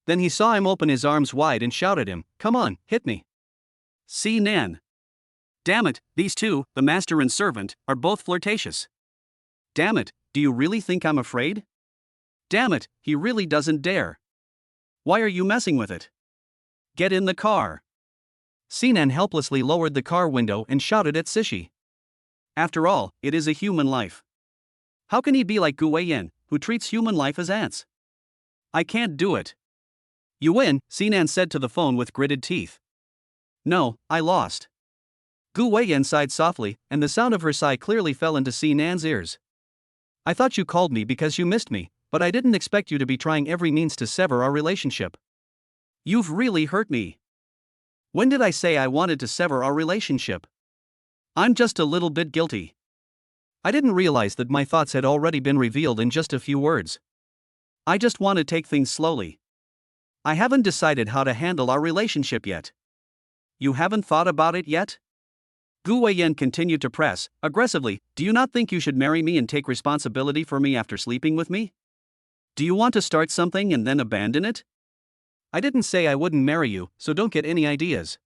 Then he saw him open his arms wide and shouted him, "Come on, hit me." Nan. Damn it, these two, the master and servant, are both flirtatious. Damn it, do you really think I'm afraid? Damn it, he really doesn't dare. Why are you messing with it? Get in the car. Sinan helplessly lowered the car window and shouted at Sishi. After all, it is a human life. How can he be like Gu Weiyan, who treats human life as ants? I can't do it. You win, Sinan said to the phone with gritted teeth. No, I lost. Gu Weiyan sighed softly, and the sound of her sigh clearly fell into Sinan's ears. I thought you called me because you missed me, but I didn't expect you to be trying every means to sever our relationship. You've really hurt me. When did I say I wanted to sever our relationship? I'm just a little bit guilty. I didn't realize that my thoughts had already been revealed in just a few words. I just want to take things slowly. I haven't decided how to handle our relationship yet. You haven't thought about it yet? Gu Weiyan continued to press, aggressively. Do you not think you should marry me and take responsibility for me after sleeping with me? Do you want to start something and then abandon it? I didn't say I wouldn't marry you, so don't get any ideas.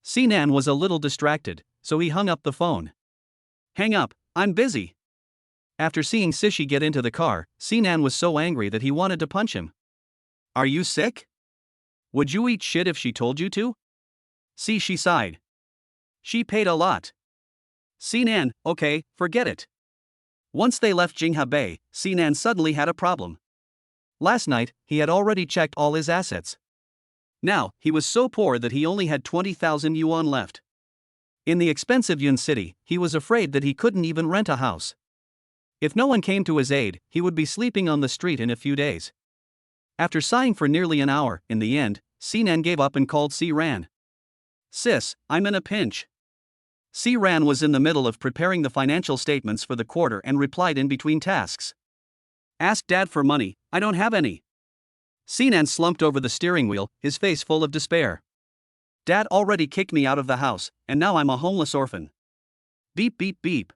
Sinan was a little distracted, so he hung up the phone. Hang up, I'm busy. After seeing Sishi get into the car, Sinan was so angry that he wanted to punch him. Are you sick? Would you eat shit if she told you to? She sighed. She paid a lot. Sinan, okay, forget it. Once they left Jingha Bay, Sinan suddenly had a problem. Last night, he had already checked all his assets. Now, he was so poor that he only had 20,000 yuan left. In the expensive Yun city, he was afraid that he couldn't even rent a house. If no one came to his aid, he would be sleeping on the street in a few days. After sighing for nearly an hour, in the end, Sinan gave up and called Ran. Sis, I'm in a pinch. Ran was in the middle of preparing the financial statements for the quarter and replied in between tasks. Ask Dad for money, I don't have any. Sinan slumped over the steering wheel, his face full of despair. Dad already kicked me out of the house, and now I'm a homeless orphan. Beep beep beep.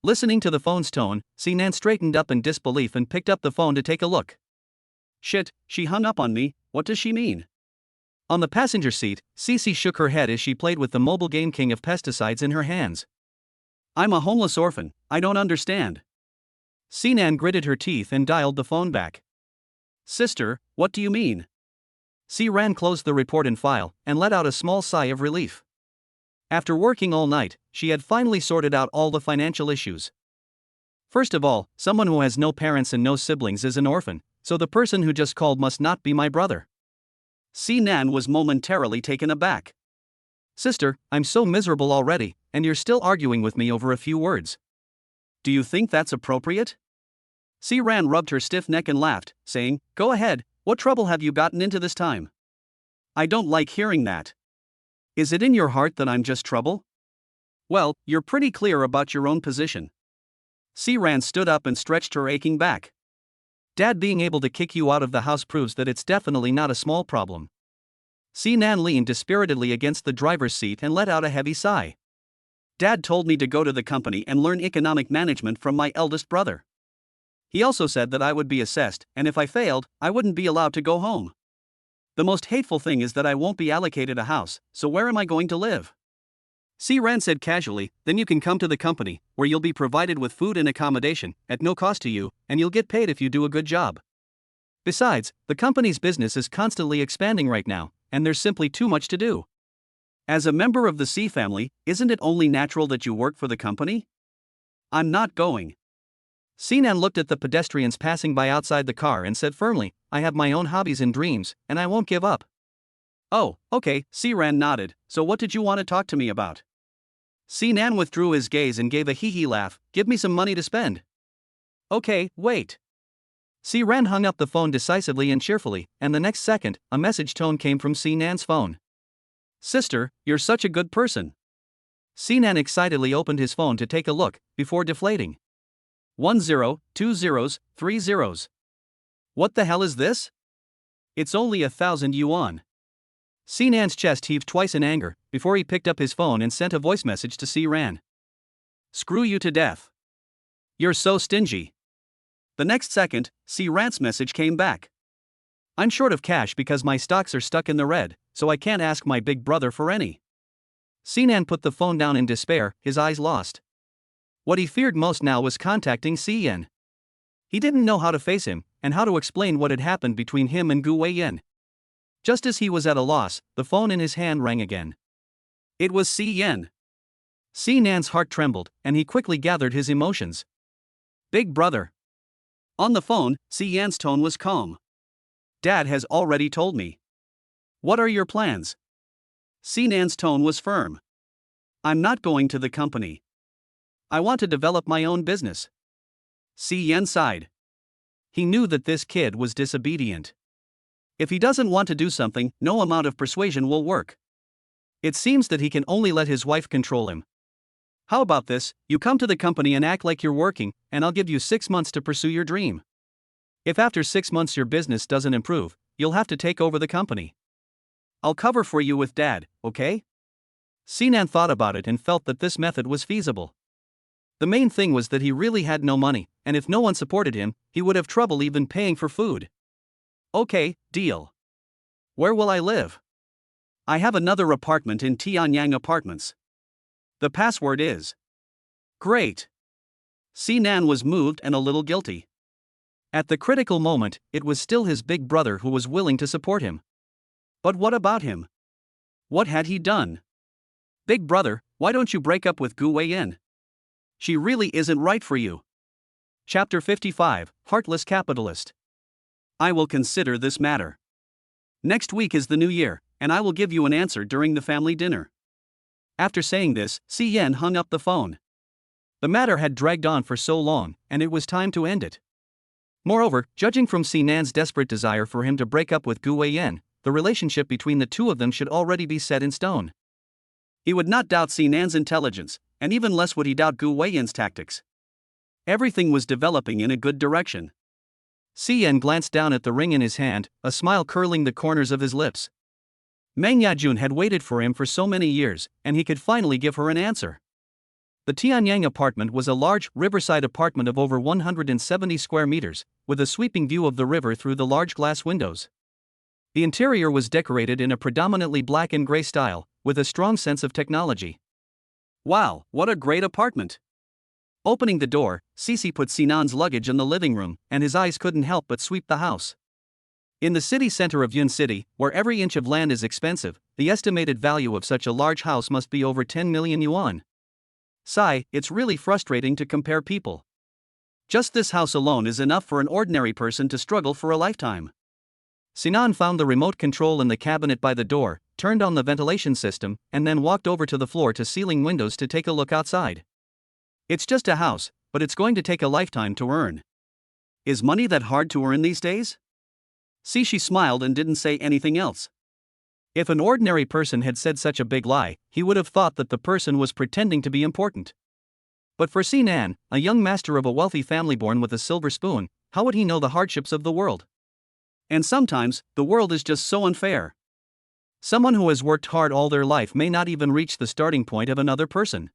Listening to the phone's tone, Sinan straightened up in disbelief and picked up the phone to take a look. Shit, she hung up on me, what does she mean? On the passenger seat, Cece shook her head as she played with the mobile game King of Pesticides in her hands. I'm a homeless orphan, I don't understand. Sinan gritted her teeth and dialed the phone back. Sister, what do you mean? Ran closed the report and file and let out a small sigh of relief. After working all night, she had finally sorted out all the financial issues. First of all, someone who has no parents and no siblings is an orphan, so the person who just called must not be my brother. Nan was momentarily taken aback. Sister, I'm so miserable already, and you're still arguing with me over a few words. Do you think that's appropriate? Ran rubbed her stiff neck and laughed, saying, Go ahead, what trouble have you gotten into this time? I don't like hearing that. Is it in your heart that I'm just trouble? Well, you're pretty clear about your own position. Ran stood up and stretched her aching back. Dad being able to kick you out of the house proves that it's definitely not a small problem. Nan leaned dispiritedly against the driver's seat and let out a heavy sigh. Dad told me to go to the company and learn economic management from my eldest brother. He also said that I would be assessed, and if I failed, I wouldn't be allowed to go home. The most hateful thing is that I won't be allocated a house, so where am I going to live? Ran said casually, Then you can come to the company, where you'll be provided with food and accommodation, at no cost to you, and you'll get paid if you do a good job. Besides, the company's business is constantly expanding right now, and there's simply too much to do. As a member of the C family, isn't it only natural that you work for the company? I'm not going. Sinan looked at the pedestrians passing by outside the car and said firmly, I have my own hobbies and dreams, and I won't give up. Oh, okay, Ran nodded, so what did you want to talk to me about? Sinan withdrew his gaze and gave a hee-hee laugh, Give me some money to spend. Okay, wait. Ran hung up the phone decisively and cheerfully, and the next second, a message tone came from Sinan's phone. Sister, you're such a good person. Sinan excitedly opened his phone to take a look, before deflating. 1 0, 2 zeros, 3 zeros. What the hell is this? It's only 1,000 yuan. Sinan's chest heaved twice in anger, before he picked up his phone and sent a voice message to Ran. Screw you to death. You're so stingy. The next second, C Rant's message came back. I'm short of cash because my stocks are stuck in the red, so I can't ask my big brother for any. Sinan put the phone down in despair, his eyes lost. What he feared most now was contacting Siyan. He didn't know how to face him, and how to explain what had happened between him and Gu Weiyan. Just as he was at a loss, the phone in his hand rang again. It was Siyan. Sinan's heart trembled, and he quickly gathered his emotions. Big brother. On the phone, Siyan's tone was calm. Dad has already told me. What are your plans? Sinan's tone was firm. I'm not going to the company. I want to develop my own business. Siyan sighed. He knew that this kid was disobedient. If he doesn't want to do something, no amount of persuasion will work. It seems that he can only let his wife control him. How about this, you come to the company and act like you're working, and I'll give you 6 months to pursue your dream. If after 6 months your business doesn't improve, you'll have to take over the company. I'll cover for you with Dad, okay? Sinan thought about it and felt that this method was feasible. The main thing was that he really had no money, and if no one supported him, he would have trouble even paying for food. Okay, deal. Where will I live? I have another apartment in Tianyang Apartments. The password is. Great. Sinan was moved and a little guilty. At the critical moment, it was still his big brother who was willing to support him. But what about him? What had he done? Big brother, why don't you break up with Gu Weiyan? She really isn't right for you. Chapter 55, Heartless Capitalist. I will consider this matter. Next week is the new year, and I will give you an answer during the family dinner. After saying this, Siyan hung up the phone. The matter had dragged on for so long, and it was time to end it. Moreover, judging from Sinan's desperate desire for him to break up with Gu Weiyan, the relationship between the two of them should already be set in stone. He would not doubt Sinan's intelligence, and even less would he doubt Gu Weiyan's tactics. Everything was developing in a good direction. Siyan glanced down at the ring in his hand, a smile curling the corners of his lips. Meng Yajun had waited for him for so many years, and he could finally give her an answer. The Tianyang apartment was a large, riverside apartment of over 170 square meters, with a sweeping view of the river through the large glass windows. The interior was decorated in a predominantly black and gray style, with a strong sense of technology. Wow, what a great apartment! Opening the door, Sisi put Sinan's luggage in the living room, and his eyes couldn't help but sweep the house. In the city center of Yun City, where every inch of land is expensive, the estimated value of such a large house must be over 10 million yuan. Sigh, it's really frustrating to compare people. Just this house alone is enough for an ordinary person to struggle for a lifetime. Sinan found the remote control in the cabinet by the door, turned on the ventilation system, and then walked over to the floor-to-ceiling windows to take a look outside. It's just a house, but it's going to take a lifetime to earn. Is money that hard to earn these days? She smiled and didn't say anything else. If an ordinary person had said such a big lie, he would have thought that the person was pretending to be important. But for Sinan, a young master of a wealthy family born with a silver spoon, how would he know the hardships of the world? And sometimes, the world is just so unfair. Someone who has worked hard all their life may not even reach the starting point of another person.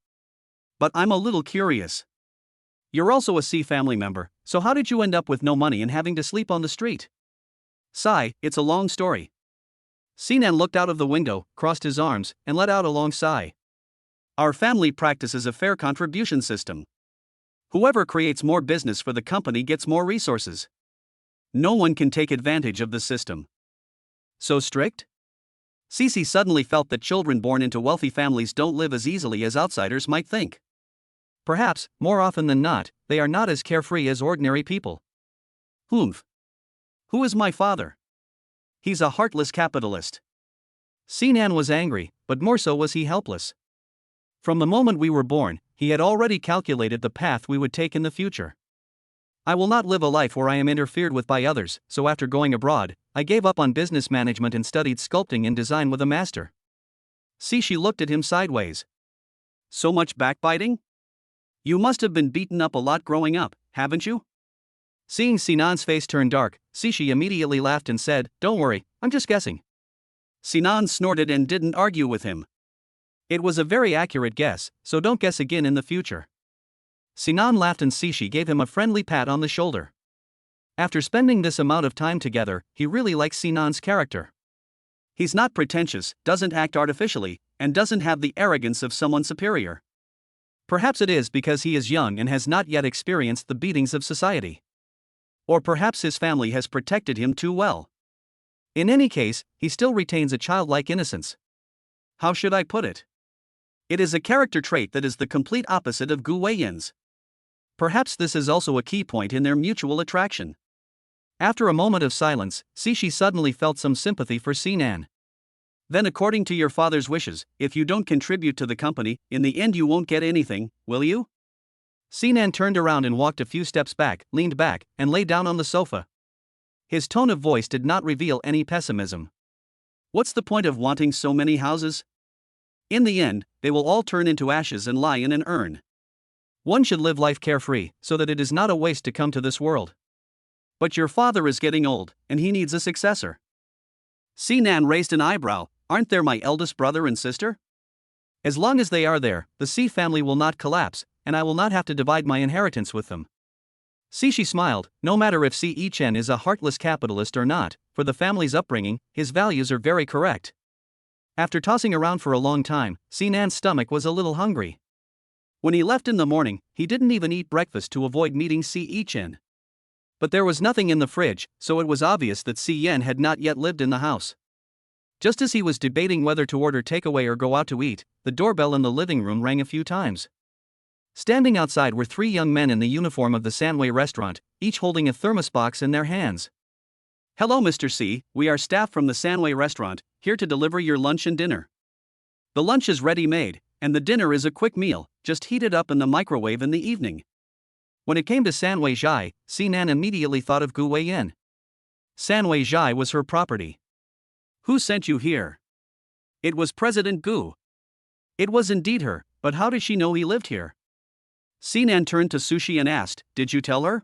But I'm a little curious. You're also a C family member, so how did you end up with no money and having to sleep on the street? Sigh, it's a long story. Sinan looked out of the window, crossed his arms, and let out a long sigh. Our family practices a fair contribution system. Whoever creates more business for the company gets more resources. No one can take advantage of the system. So strict? Sisi suddenly felt that children born into wealthy families don't live as easily as outsiders might think. Perhaps, more often than not, they are not as carefree as ordinary people. Humph. Who is my father? He's a heartless capitalist. Sinan was angry, but more so was he helpless. From the moment we were born, he had already calculated the path we would take in the future. I will not live a life where I am interfered with by others, so after going abroad, I gave up on business management and studied sculpting and design with a master. She looked at him sideways. So much backbiting? You must have been beaten up a lot growing up, haven't you? Seeing Sinan's face turn dark, Sishi immediately laughed and said, "Don't worry, I'm just guessing." Sinan snorted and didn't argue with him. It was a very accurate guess, so don't guess again in the future. Sinan laughed and Sishi gave him a friendly pat on the shoulder. After spending this amount of time together, he really likes Sinan's character. He's not pretentious, doesn't act artificially, and doesn't have the arrogance of someone superior. Perhaps it is because he is young and has not yet experienced the beatings of society. Or perhaps his family has protected him too well. In any case, he still retains a childlike innocence. How should I put it? It is a character trait that is the complete opposite of Gu Weiyan's. Perhaps this is also a key point in their mutual attraction. After a moment of silence, Sishi suddenly felt some sympathy for Sinan. Then, according to your father's wishes, if you don't contribute to the company, in the end you won't get anything, will you? Sinan turned around and walked a few steps back, leaned back, and lay down on the sofa. His tone of voice did not reveal any pessimism. What's the point of wanting so many houses? In the end, they will all turn into ashes and lie in an urn. One should live life carefree, so that it is not a waste to come to this world. But your father is getting old, and he needs a successor. Sinan raised an eyebrow. Aren't there my eldest brother and sister? As long as they are there, the Si family will not collapse, and I will not have to divide my inheritance with them. Sishi smiled. No matter if Si Yichen is a heartless capitalist or not, for the family's upbringing, his values are very correct. After tossing around for a long time, Sinan's stomach was a little hungry. When he left in the morning, he didn't even eat breakfast to avoid meeting Si Yichen. But there was nothing in the fridge, so it was obvious that Si Yan had not yet lived in the house. Just as he was debating whether to order takeaway or go out to eat, the doorbell in the living room rang a few times. Standing outside were 3 young men in the uniform of the Sanway restaurant, each holding a thermos box in their hands. Hello Mr. Si, we are staff from the Sanway restaurant, here to deliver your lunch and dinner. The lunch is ready-made, and the dinner is a quick meal, just heated up in the microwave in the evening. When it came to Sanway Zhai, Sinan immediately thought of Gu Weiyan. Sanway Zhai was her property. Who sent you here? It was President Gu. It was indeed her, but how did she know he lived here? Sinan turned to Sushi and asked, did you tell her?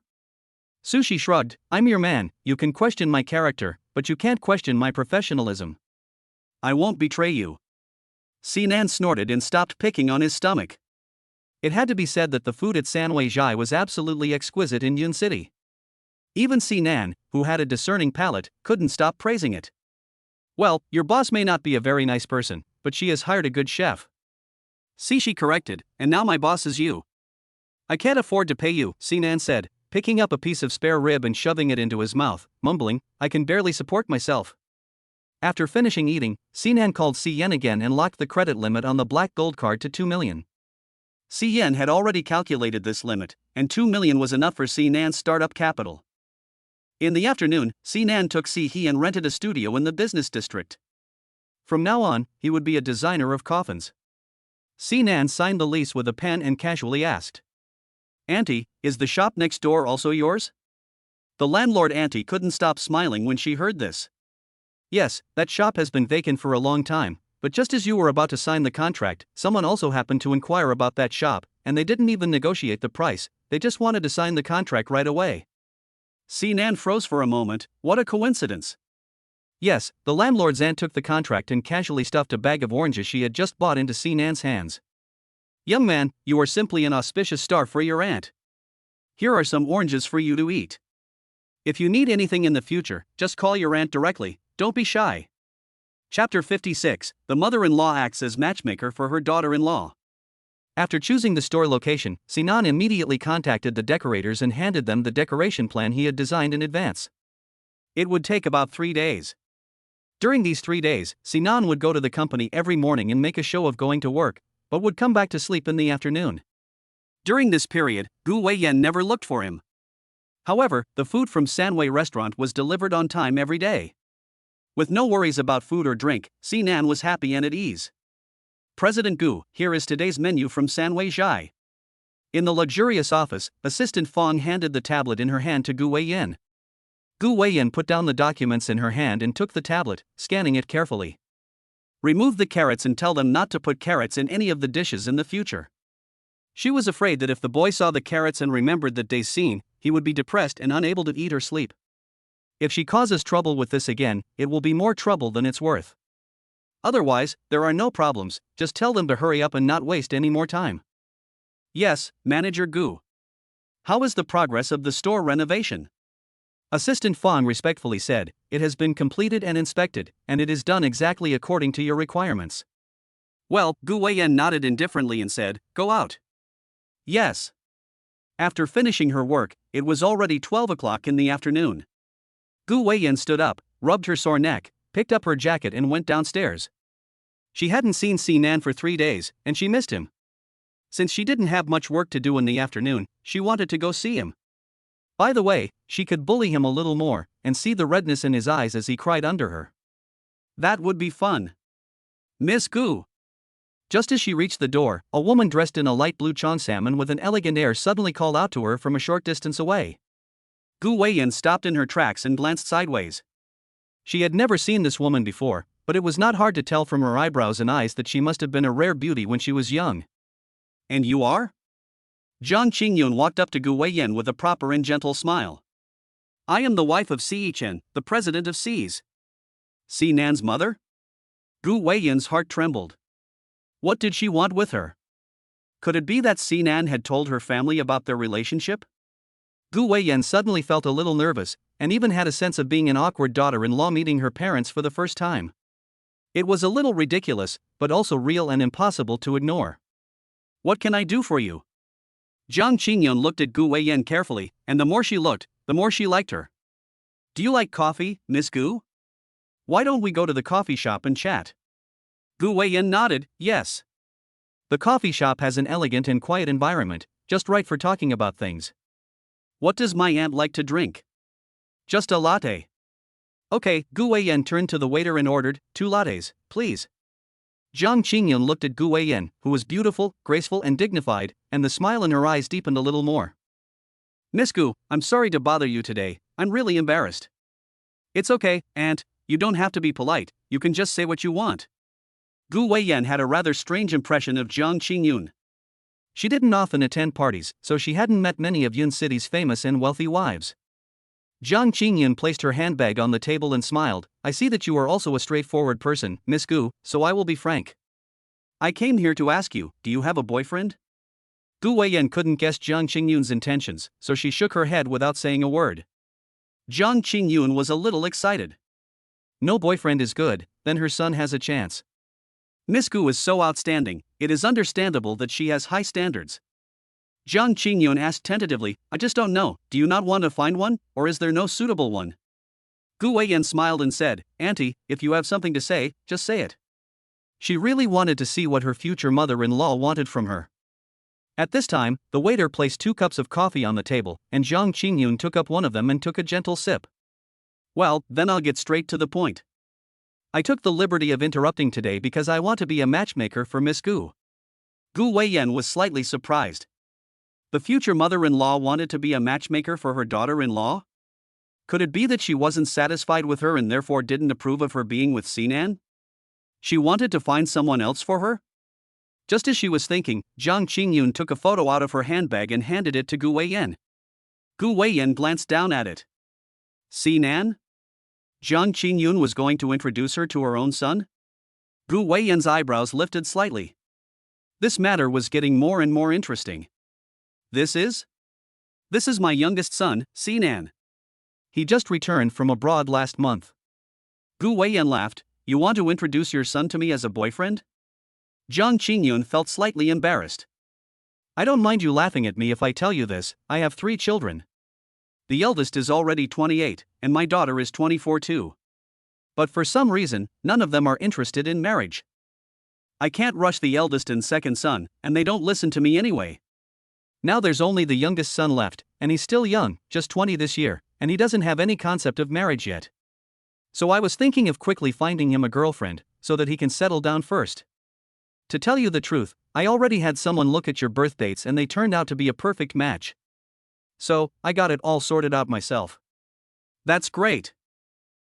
Sushi shrugged, I'm your man, you can question my character, but you can't question my professionalism. I won't betray you. Sinan snorted and stopped picking on his stomach. It had to be said that the food at Sanway Zhai was absolutely exquisite in Yun City. Even Sinan, who had a discerning palate, couldn't stop praising it. Well, your boss may not be a very nice person, but she has hired a good chef. Sishi corrected, and now my boss is you. I can't afford to pay you, Sinan said, picking up a piece of spare rib and shoving it into his mouth, mumbling, I can barely support myself. After finishing eating, Sinan called Si Yen again and locked the credit limit on the black gold card to 2 million. Si Yen had already calculated this limit, and 2 million was enough for Sinan's startup capital. In the afternoon, Sinan took Si He and rented a studio in the business district. From now on, he would be a designer of coffins. Sinan signed the lease with a pen and casually asked, Auntie, is the shop next door also yours? The landlord auntie couldn't stop smiling when she heard this. Yes, that shop has been vacant for a long time, but just as you were about to sign the contract, someone also happened to inquire about that shop, and they didn't even negotiate the price, they just wanted to sign the contract right away. Sinan froze for a moment. What a coincidence. Yes, the landlord's aunt took the contract and casually stuffed a bag of oranges she had just bought into Sinan's hands. Young man, you are simply an auspicious star for your aunt. Here are some oranges for you to eat. If you need anything in the future, just call your aunt directly, don't be shy. Chapter 56, The Mother-in-Law Acts as Matchmaker for Her Daughter-in-Law. After choosing the store location, Sinan immediately contacted the decorators and handed them the decoration plan he had designed in advance. It would take about 3 days. During these 3 days, Sinan would go to the company every morning and make a show of going to work, but would come back to sleep in the afternoon. During this period, Gu Weiyan never looked for him. However, the food from Sanway restaurant was delivered on time every day. With no worries about food or drink, Sinan was happy and at ease. President Gu, here is today's menu from Sanway Zhai. In the luxurious office, Assistant Fong handed the tablet in her hand to Gu Weiyan. Gu Weiyan put down the documents in her hand and took the tablet, scanning it carefully. Remove the carrots and tell them not to put carrots in any of the dishes in the future. She was afraid that if the boy saw the carrots and remembered that day's scene, he would be depressed and unable to eat or sleep. If she causes trouble with this again, it will be more trouble than it's worth. Otherwise, there are no problems, just tell them to hurry up and not waste any more time. Yes, Manager Gu. How is the progress of the store renovation? Assistant Fong respectfully said, "It has been completed and inspected, and it is done exactly according to your requirements." Well, Gu Weiyan nodded indifferently and said, "Go out." Yes. After finishing her work, it was already 12 o'clock in the afternoon. Gu Weiyan stood up, rubbed her sore neck, picked up her jacket and went downstairs. She hadn't seen Sinan for 3 days, and she missed him. Since she didn't have much work to do in the afternoon, she wanted to go see him. By the way, she could bully him a little more, and see the redness in his eyes as he cried under her. That would be fun. Miss Gu. Just as she reached the door, a woman dressed in a light blue cheongsaman with an elegant air suddenly called out to her from a short distance away. Gu Weiyan stopped in her tracks and glanced sideways. She had never seen this woman before, but it was not hard to tell from her eyebrows and eyes that she must have been a rare beauty when she was young. And you are? Zhang Qingyun walked up to Gu Weiyan with a proper and gentle smile. I am the wife of Si Chen, the president of Si's. Sinan's mother? Gu Weiyan's heart trembled. What did she want with her? Could it be that Sinan had told her family about their relationship? Gu Weiyan suddenly felt a little nervous, and even had a sense of being an awkward daughter-in-law meeting her parents for the first time. It was a little ridiculous, but also real and impossible to ignore. What can I do for you? Zhang Qingyun looked at Gu Weiyan carefully, and the more she looked, the more she liked her. Do you like coffee, Miss Gu? Why don't we go to the coffee shop and chat? Gu Weiyan nodded, yes. The coffee shop has an elegant and quiet environment, just right for talking about things. What does my aunt like to drink? Just a latte. Okay, Gu Weiyan turned to the waiter and ordered, 2 lattes, please. Zhang Qingyun looked at Gu Weiyan, who was beautiful, graceful and dignified, and the smile in her eyes deepened a little more. Miss Gu, I'm sorry to bother you today, I'm really embarrassed. It's okay, Aunt, you don't have to be polite, you can just say what you want. Gu Weiyan had a rather strange impression of Zhang Qingyun. She didn't often attend parties, so she hadn't met many of Yun City's famous and wealthy wives. Zhang Qingyun placed her handbag on the table and smiled. I see that you are also a straightforward person, Miss Gu, so I will be frank. I came here to ask you, do you have a boyfriend? Gu Weiyan couldn't guess Zhang Qingyun's intentions, so she shook her head without saying a word. Zhang Qingyun was a little excited. No boyfriend is good, then her son has a chance. Miss Gu is so outstanding, it is understandable that she has high standards. Zhang Qingyun asked tentatively, I just don't know, do you not want to find one, or is there no suitable one? Gu Weiyan smiled and said, Auntie, if you have something to say, just say it. She really wanted to see what her future mother-in-law wanted from her. At this time, the waiter placed 2 cups of coffee on the table, and Zhang Qingyun took up one of them and took a gentle sip. Well, then I'll get straight to the point. I took the liberty of interrupting today because I want to be a matchmaker for Miss Gu. Gu Weiyan was slightly surprised. The future mother-in-law wanted to be a matchmaker for her daughter-in-law? Could it be that she wasn't satisfied with her and therefore didn't approve of her being with Sinan? She wanted to find someone else for her? Just as she was thinking, Zhang Qingyun took a photo out of her handbag and handed it to Gu Weiyan. Gu Weiyan glanced down at it. Sinan? Zhang Qingyun was going to introduce her to her own son? Gu Weiyan's eyebrows lifted slightly. This matter was getting more and more interesting. This is my youngest son, Sinan. He just returned from abroad last month. Gu Weiyan laughed. You want to introduce your son to me as a boyfriend? Zhang Qingyun felt slightly embarrassed. I don't mind you laughing at me if I tell you this, I have 3 children. The eldest is already 28, and my daughter is 24 too. But for some reason, none of them are interested in marriage. I can't rush the eldest and second son, and they don't listen to me anyway. Now there's only the youngest son left, and he's still young, just 20 this year, and he doesn't have any concept of marriage yet. So I was thinking of quickly finding him a girlfriend, so that he can settle down first. To tell you the truth, I already had someone look at your birth dates and they turned out to be a perfect match. So, I got it all sorted out myself. That's great.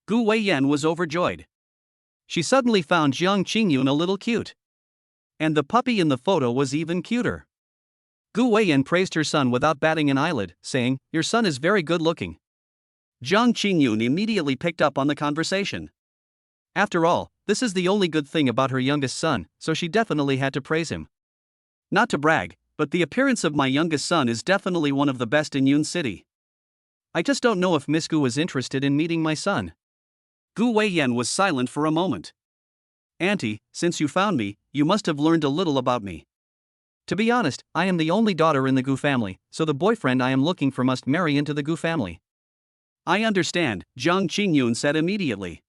Gu Weiyan was overjoyed. She suddenly found Zhang Qingyun a little cute. And the puppy in the photo was even cuter. Gu Weiyan praised her son without batting an eyelid, saying, Your son is very good looking. Zhang Qingyun immediately picked up on the conversation. After all, this is the only good thing about her youngest son, so she definitely had to praise him. Not to brag, but the appearance of my youngest son is definitely one of the best in Yun City. I just don't know if Miss Gu is interested in meeting my son. Gu Weiyan was silent for a moment. Auntie, since you found me, you must have learned a little about me. To be honest, I am the only daughter in the Gu family, so the boyfriend I am looking for must marry into the Gu family. I understand, Jiang Qingyun said immediately.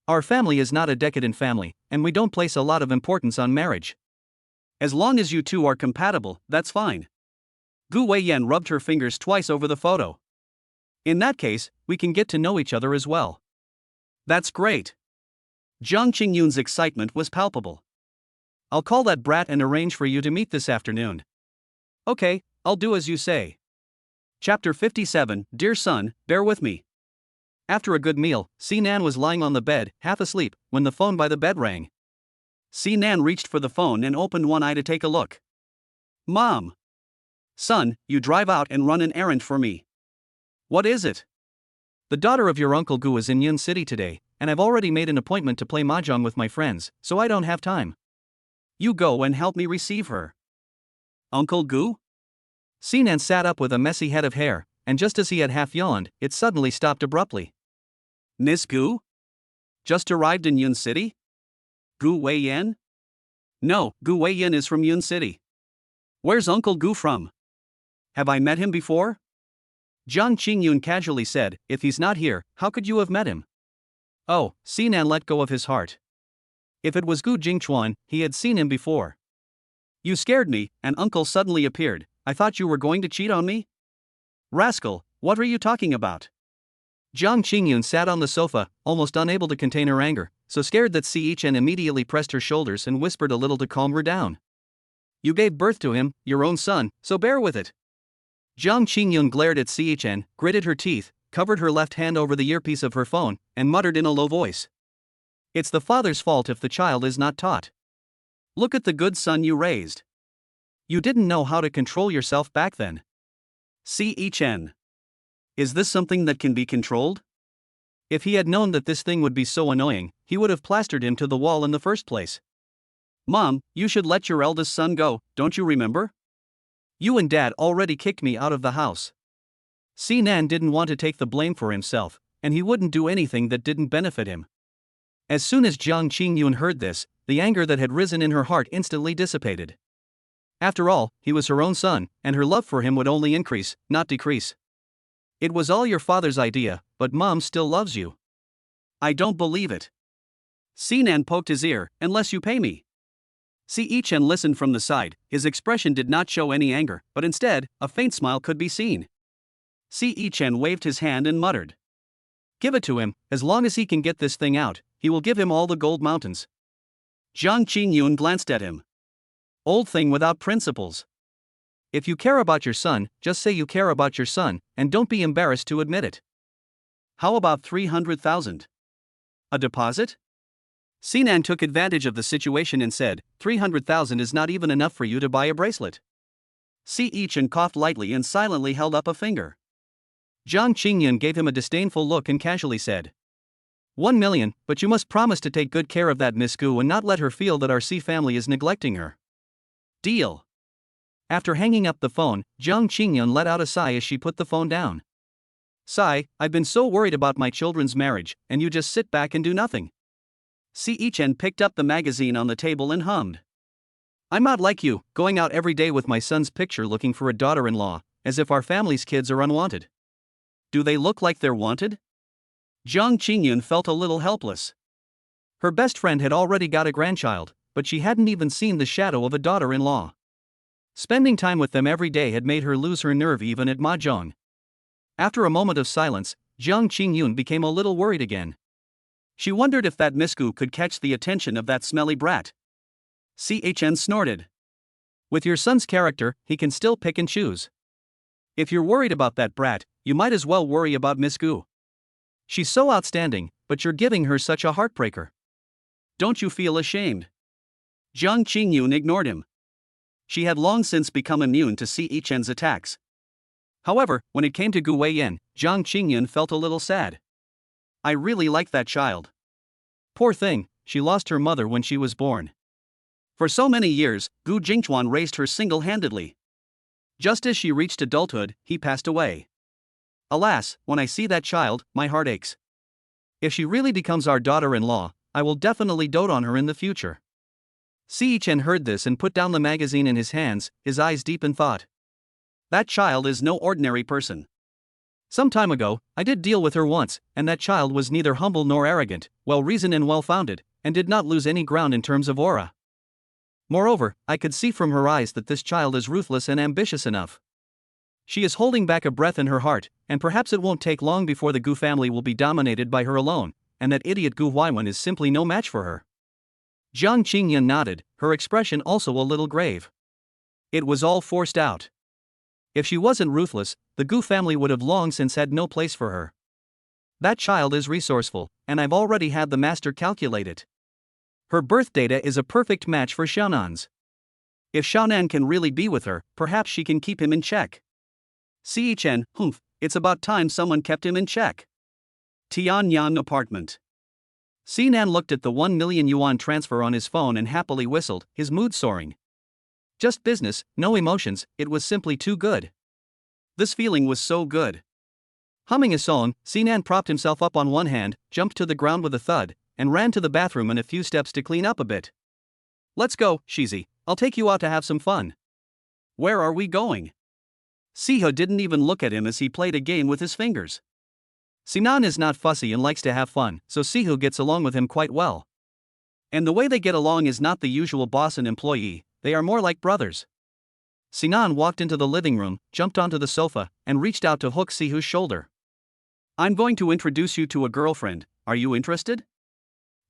Our family is not a decadent family, and we don't place a lot of importance on marriage. As long as you two are compatible, that's fine. Gu Weiyan rubbed her fingers twice over the photo. In that case, we can get to know each other as well. That's great. Jiang Qingyun's excitement was palpable. I'll call that brat and arrange for you to meet this afternoon. Okay, I'll do as you say. Chapter 57, Dear son, bear with me. After a good meal, Nan was lying on the bed, half asleep, when the phone by the bed rang. Nan reached for the phone and opened one eye to take a look. Mom! Son, you drive out and run an errand for me. What is it? The daughter of your Uncle Gu is in Yun City today, and I've already made an appointment to play mahjong with my friends, so I don't have time. You go and help me receive her. Uncle Gu? Nan sat up with a messy head of hair, and just as he had half yawned, it suddenly stopped abruptly. Miss Gu? Just arrived in Yun City? Gu Weiyan? No, Gu Weiyan is from Yun City. Where's Uncle Gu from? Have I met him before? Jiang Qingyun casually said, if he's not here, how could you have met him? Oh, Nan let go of his heart. If it was Gu Jingchuan, he had seen him before. You scared me, and Uncle suddenly appeared. I thought you were going to cheat on me? Rascal, what are you talking about? Jiang Qingyun sat on the sofa, almost unable to contain her anger, so scared that Chen immediately pressed her shoulders and whispered a little to calm her down. You gave birth to him, your own son, so bear with it. Jiang Qingyun glared at Chen, gritted her teeth, covered her left hand over the earpiece of her phone, and muttered in a low voice. It's the father's fault if the child is not taught. Look at the good son you raised. You didn't know how to control yourself back then. Chen. Is this something that can be controlled? If he had known that this thing would be so annoying, he would have plastered him to the wall in the first place. Mom, you should let your eldest son go, don't you remember? You and Dad already kicked me out of the house. Nan didn't want to take the blame for himself, and he wouldn't do anything that didn't benefit him. As soon as Jiang Qingyun heard this, the anger that had risen in her heart instantly dissipated. After all, he was her own son, and her love for him would only increase, not decrease. It was all your father's idea, but Mom still loves you. I don't believe it. Nan poked his ear, unless you pay me. Chen listened from the side. His expression did not show any anger, but instead, a faint smile could be seen. Chen waved his hand and muttered. Give it to him, as long as he can get this thing out, he will give him all the gold mountains. Jiang Qingyun glanced at him. Old thing without principles. If you care about your son, just say you care about your son, and don't be embarrassed to admit it. How about 300,000? A deposit? Nan took advantage of the situation and said, 300,000 is not even enough for you to buy a bracelet. Chen coughed lightly and silently held up a finger. Jiang Qingyun gave him a disdainful look and casually said, 1 million, but you must promise to take good care of that Miss Gu and not let her feel that our family is neglecting her. Deal. After hanging up the phone, Jiang Qingyun let out a sigh as she put the phone down. Sigh, I've been so worried about my children's marriage, and you just sit back and do nothing. Chen picked up the magazine on the table and hummed. I'm not like you, going out every day with my son's picture looking for a daughter-in-law, as if our family's kids are unwanted. Do they look like they're wanted? Jiang Qingyun felt a little helpless. Her best friend had already got a grandchild, but she hadn't even seen the shadow of a daughter-in-law. Spending time with them every day had made her lose her nerve even at mahjong. After a moment of silence, Jiang Qingyun became a little worried again. She wondered if that Miss Gu could catch the attention of that smelly brat. Chen snorted. With your son's character, he can still pick and choose. If you're worried about that brat, you might as well worry about Miss Gu. She's so outstanding, but you're giving her such a heartbreaker. Don't you feel ashamed? Jiang Qingyun ignored him. She had long since become immune to Chen's attacks. However, when it came to Gu Weiyan, Jiang Qingyun felt a little sad. I really like that child. Poor thing, she lost her mother when she was born. For so many years, Gu Jingchuan raised her single-handedly. Just as she reached adulthood, he passed away. Alas, when I see that child, my heart aches. If she really becomes our daughter-in-law, I will definitely dote on her in the future. Si Chen heard this and put down the magazine in his hands, his eyes deep in thought. That child is no ordinary person. Some time ago, I did deal with her once, and that child was neither humble nor arrogant, well-reasoned and well-founded, and did not lose any ground in terms of aura. Moreover, I could see from her eyes that this child is ruthless and ambitious enough. She is holding back a breath in her heart, and perhaps it won't take long before the Gu family will be dominated by her alone, and that idiot Gu Weiyan is simply no match for her. Jiang Qingyan nodded, her expression also a little grave. It was all forced out. If she wasn't ruthless, the Gu family would have long since had no place for her. That child is resourceful, and I've already had the master calculate it. Her birth data is a perfect match for Xiaonan's. If Xiaonan can really be with her, perhaps she can keep him in check. Si Chen, humph, it's about time someone kept him in check. Tianyang apartment. Sinan looked at the 1 million yuan transfer on his phone and happily whistled, his mood soaring. Just business, no emotions, it was simply too good. This feeling was so good. Humming a song, Sinan propped himself up on one hand, jumped to the ground with a thud, and ran to the bathroom and a few steps to clean up a bit. Let's go, Shizi, I'll take you out to have some fun. Where are we going? Siho didn't even look at him as he played a game with his fingers. Sinan is not fussy and likes to have fun, so Siho gets along with him quite well. And the way they get along is not the usual boss and employee, they are more like brothers. Sinan walked into the living room, jumped onto the sofa, and reached out to hook Siho's shoulder. I'm going to introduce you to a girlfriend, are you interested?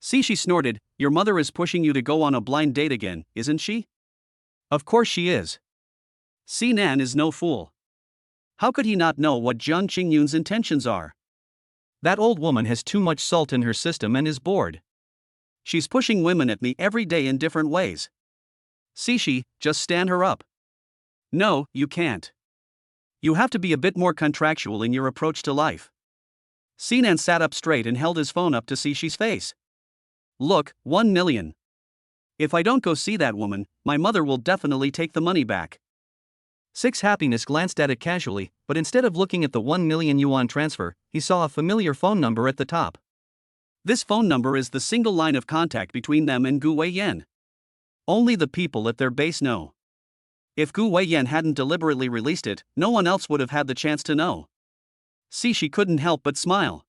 She snorted, your mother is pushing you to go on a blind date again, isn't she? Of course she is. Sinan is no fool. How could he not know what Jiang Qingyun's intentions are? That old woman has too much salt in her system and is bored. She's pushing women at me every day in different ways. Sishi, just stand her up. No, you can't. You have to be a bit more contractual in your approach to life. Sinan sat up straight and held his phone up to Sishi's face. Look, 1 million. If I don't go see that woman, my mother will definitely take the money back. Six Happiness glanced at it casually, but instead of looking at the 1 million yuan transfer, he saw a familiar phone number at the top. This phone number is the single line of contact between them and Gu Weiyan. Only the people at their base know. If Gu Weiyan hadn't deliberately released it, no one else would have had the chance to know. She couldn't help but smile.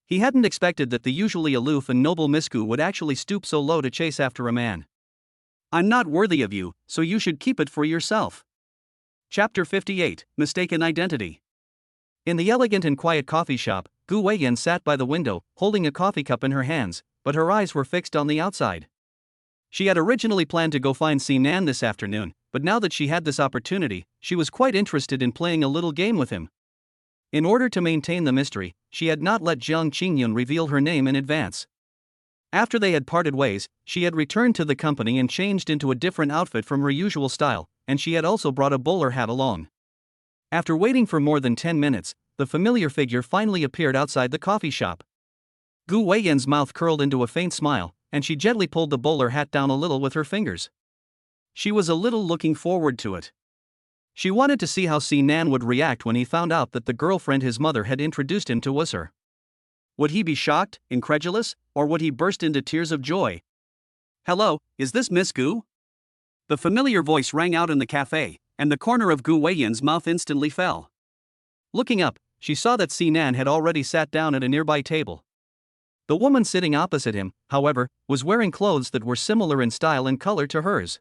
He hadn't expected that the usually aloof and noble Miss Gu would actually stoop so low to chase after a man. I'm not worthy of you, so you should keep it for yourself. Chapter 58, Mistaken Identity. In the elegant and quiet coffee shop, Gu Weiyan sat by the window, holding a coffee cup in her hands, but her eyes were fixed on the outside. She had originally planned to go find Sinan this afternoon, but now that she had this opportunity, she was quite interested in playing a little game with him. In order to maintain the mystery, she had not let Jiang Qingyun reveal her name in advance. After they had parted ways, she had returned to the company and changed into a different outfit from her usual style, and she had also brought a bowler hat along. After waiting for more than 10 minutes, the familiar figure finally appeared outside the coffee shop. Gu Weiyan's mouth curled into a faint smile, and she gently pulled the bowler hat down a little with her fingers. She was a little looking forward to it. She wanted to see how Sinan would react when he found out that the girlfriend his mother had introduced him to was her. Would he be shocked, incredulous, or would he burst into tears of joy? Hello, is this Miss Gu? The familiar voice rang out in the cafe, and the corner of Gu Weiyan's mouth instantly fell. Looking up, she saw that Sinan had already sat down at a nearby table. The woman sitting opposite him, however, was wearing clothes that were similar in style and color to hers.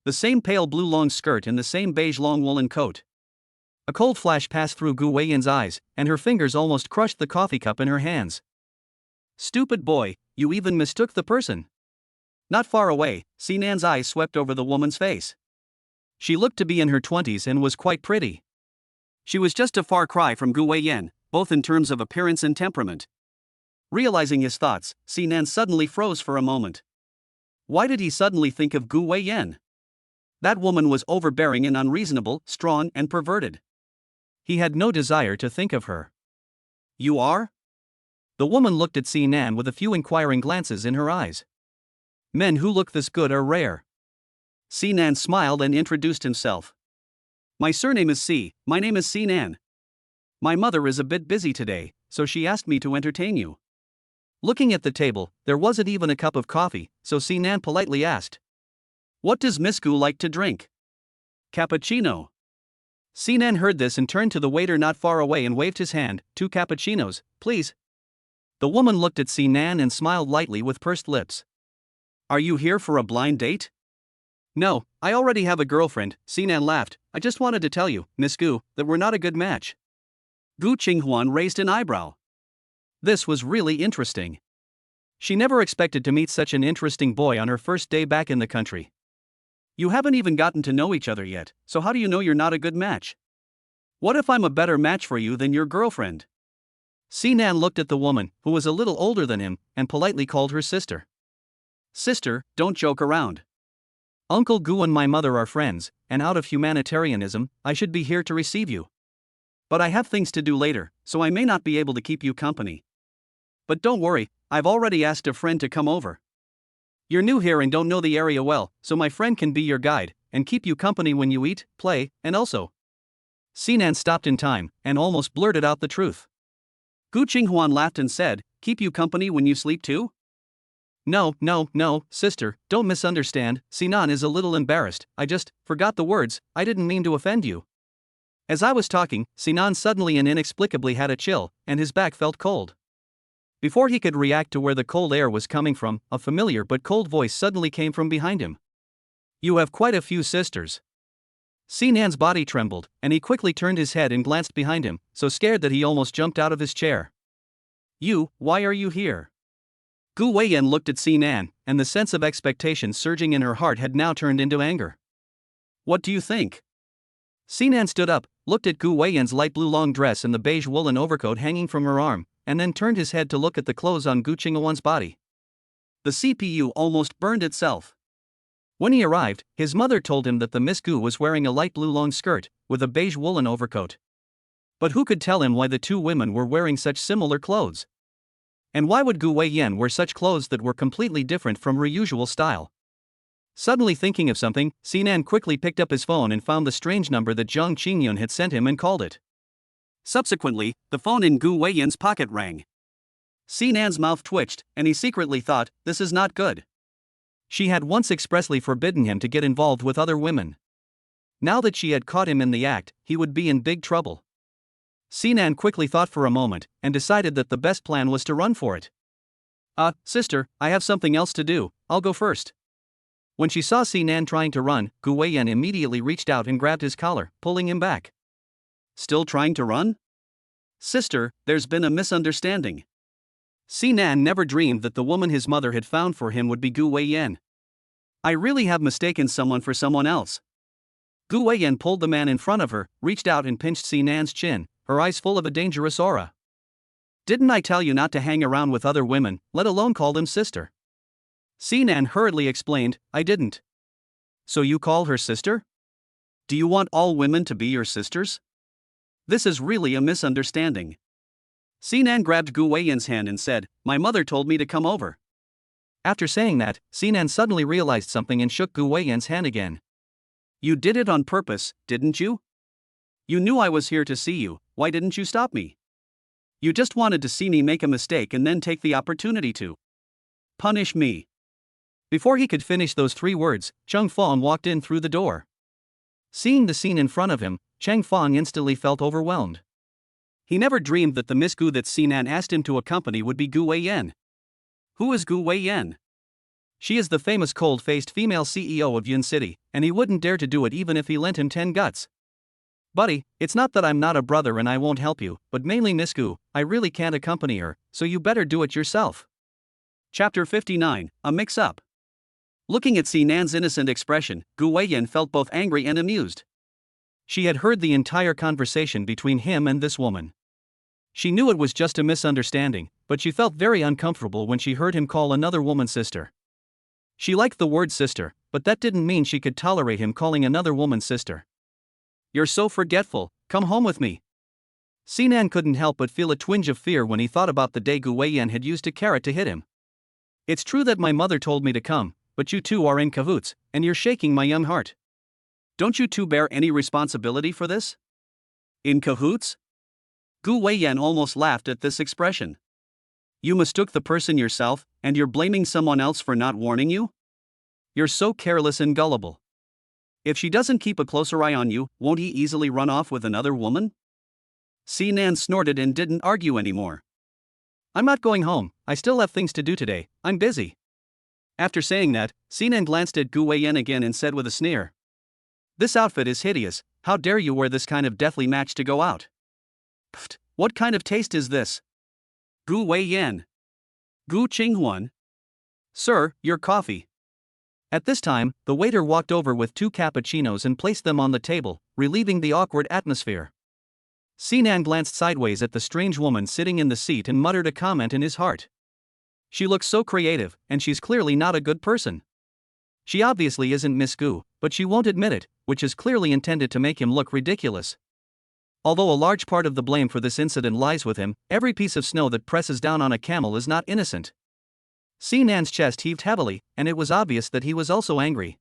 The same pale blue long skirt and the same beige long woolen coat. A cold flash passed through Gu Weiyan's eyes, and her fingers almost crushed the coffee cup in her hands. Stupid boy, you even mistook the person. Not far away, Sinan's eyes swept over the woman's face. She looked to be in her 20s and was quite pretty. She was just a far cry from Gu Weiyan, both in terms of appearance and temperament. Realizing his thoughts, Sinan suddenly froze for a moment. Why did he suddenly think of Gu Weiyan? That woman was overbearing and unreasonable, strong and perverted. He had no desire to think of her. You are? The woman looked at Sinan with a few inquiring glances in her eyes. Men who look this good are rare. Sinan smiled and introduced himself. My surname is Si, my name is Sinan. My mother is a bit busy today, so she asked me to entertain you. Looking at the table, there wasn't even a cup of coffee, so Sinan politely asked, What does Miss Gu like to drink? Cappuccino. Sinan heard this and turned to the waiter not far away and waved his hand, 2 cappuccinos, please. The woman looked at Sinan and smiled lightly with pursed lips. Are you here for a blind date? No, I already have a girlfriend, Sinan laughed. I just wanted to tell you, Miss Gu, that we're not a good match. Gu Qinghuan raised an eyebrow. This was really interesting. She never expected to meet such an interesting boy on her first day back in the country. You haven't even gotten to know each other yet, so how do you know you're not a good match? What if I'm a better match for you than your girlfriend? Sinan looked at the woman, who was a little older than him, and politely called her sister. Sister, don't joke around. Uncle Gu and my mother are friends, and out of humanitarianism, I should be here to receive you. But I have things to do later, so I may not be able to keep you company. But don't worry, I've already asked a friend to come over. You're new here and don't know the area well, so my friend can be your guide, and keep you company when you eat, play, and also. Sinan stopped in time, and almost blurted out the truth. Gu Qinghuan laughed and said, Keep you company when you sleep too? No, sister, don't misunderstand. Sinan is a little embarrassed. I just forgot the words, I didn't mean to offend you. As I was talking, Sinan suddenly and inexplicably had a chill, and his back felt cold. Before he could react to where the cold air was coming from, a familiar but cold voice suddenly came from behind him. You have quite a few sisters. Sinan's body trembled, and he quickly turned his head and glanced behind him, so scared that he almost jumped out of his chair. Why are you here? Gu Weiyan looked at Sinan, and the sense of expectation surging in her heart had now turned into anger. What do you think? Sinan stood up, looked at Gu Weiyan's light blue long dress and the beige woolen overcoat hanging from her arm, and then turned his head to look at the clothes on Gu Qinghuan's body. The CPU almost burned itself. When he arrived, his mother told him that the Miss Gu was wearing a light blue long skirt, with a beige woolen overcoat. But who could tell him why the two women were wearing such similar clothes? And why would Gu Weiyan wear such clothes that were completely different from her usual style? Suddenly thinking of something, Sinan quickly picked up his phone and found the strange number that Zhang Qingyun had sent him and called it. Subsequently, the phone in Gu Weiyan's pocket rang. Sinan's mouth twitched, and he secretly thought, this is not good. She had once expressly forbidden him to get involved with other women. Now that she had caught him in the act, he would be in big trouble. Sinan quickly thought for a moment, and decided that the best plan was to run for it. Sister, I have something else to do, I'll go first. When she saw Sinan trying to run, Gu Weiyan immediately reached out and grabbed his collar, pulling him back. Still trying to run? Sister, there's been a misunderstanding. Sinan never dreamed that the woman his mother had found for him would be Gu Weiyan. I really have mistaken someone for someone else. Gu Weiyan pulled the man in front of her, reached out and pinched Sinan's chin, her eyes full of a dangerous aura. Didn't I tell you not to hang around with other women, let alone call them sister? Sinan hurriedly explained, I didn't. So you call her sister? Do you want all women to be your sisters? This is really a misunderstanding. Sinan grabbed Gu Weiyan's hand and said, My mother told me to come over. After saying that, Sinan suddenly realized something and shook Gu Weiyan's hand again. You did it on purpose, didn't you? You knew I was here to see you, why didn't you stop me? You just wanted to see me make a mistake and then take the opportunity to punish me. Before he could finish those 3 words, Cheng Fong walked in through the door. Seeing the scene in front of him, Cheng Fong instantly felt overwhelmed. He never dreamed that the Miss Gu that Sinan asked him to accompany would be Gu Weiyan. Who is Gu Weiyan? She is the famous cold-faced female CEO of Yun City, and he wouldn't dare to do it even if he lent him 10 guts. Buddy, it's not that I'm not a brother and I won't help you, but mainly Miss Gu, I really can't accompany her, so you better do it yourself. Chapter 59, A Mix-Up. Looking at Sinan's innocent expression, Gu Weiyan felt both angry and amused. She had heard the entire conversation between him and this woman. She knew it was just a misunderstanding, but she felt very uncomfortable when she heard him call another woman sister. She liked the word sister, but that didn't mean she could tolerate him calling another woman sister. You're so forgetful, come home with me. Sinan couldn't help but feel a twinge of fear when he thought about the day Gu Weiyan had used a carrot to hit him. It's true that my mother told me to come, but you two are in cahoots, and you're shaking my young heart. Don't you two bear any responsibility for this? In cahoots? Gu Weiyan almost laughed at this expression. You mistook the person yourself, and you're blaming someone else for not warning you? You're so careless and gullible. If she doesn't keep a closer eye on you, won't he easily run off with another woman? Sinan snorted and didn't argue anymore. I'm not going home, I still have things to do today, I'm busy. After saying that, Sinan glanced at Gu Weiyan again and said with a sneer. This outfit is hideous, how dare you wear this kind of deathly match to go out? Pfft, what kind of taste is this? Gu Weiyan. Gu Qinghuan. Sir, your coffee. At this time, the waiter walked over with 2 cappuccinos and placed them on the table, relieving the awkward atmosphere. Sinan glanced sideways at the strange woman sitting in the seat and muttered a comment in his heart. She looks so creative, and she's clearly not a good person. She obviously isn't Miss Gu, but she won't admit it, which is clearly intended to make him look ridiculous. Although a large part of the blame for this incident lies with him, every piece of snow that presses down on a camel is not innocent. Sinan's chest heaved heavily, and it was obvious that he was also angry.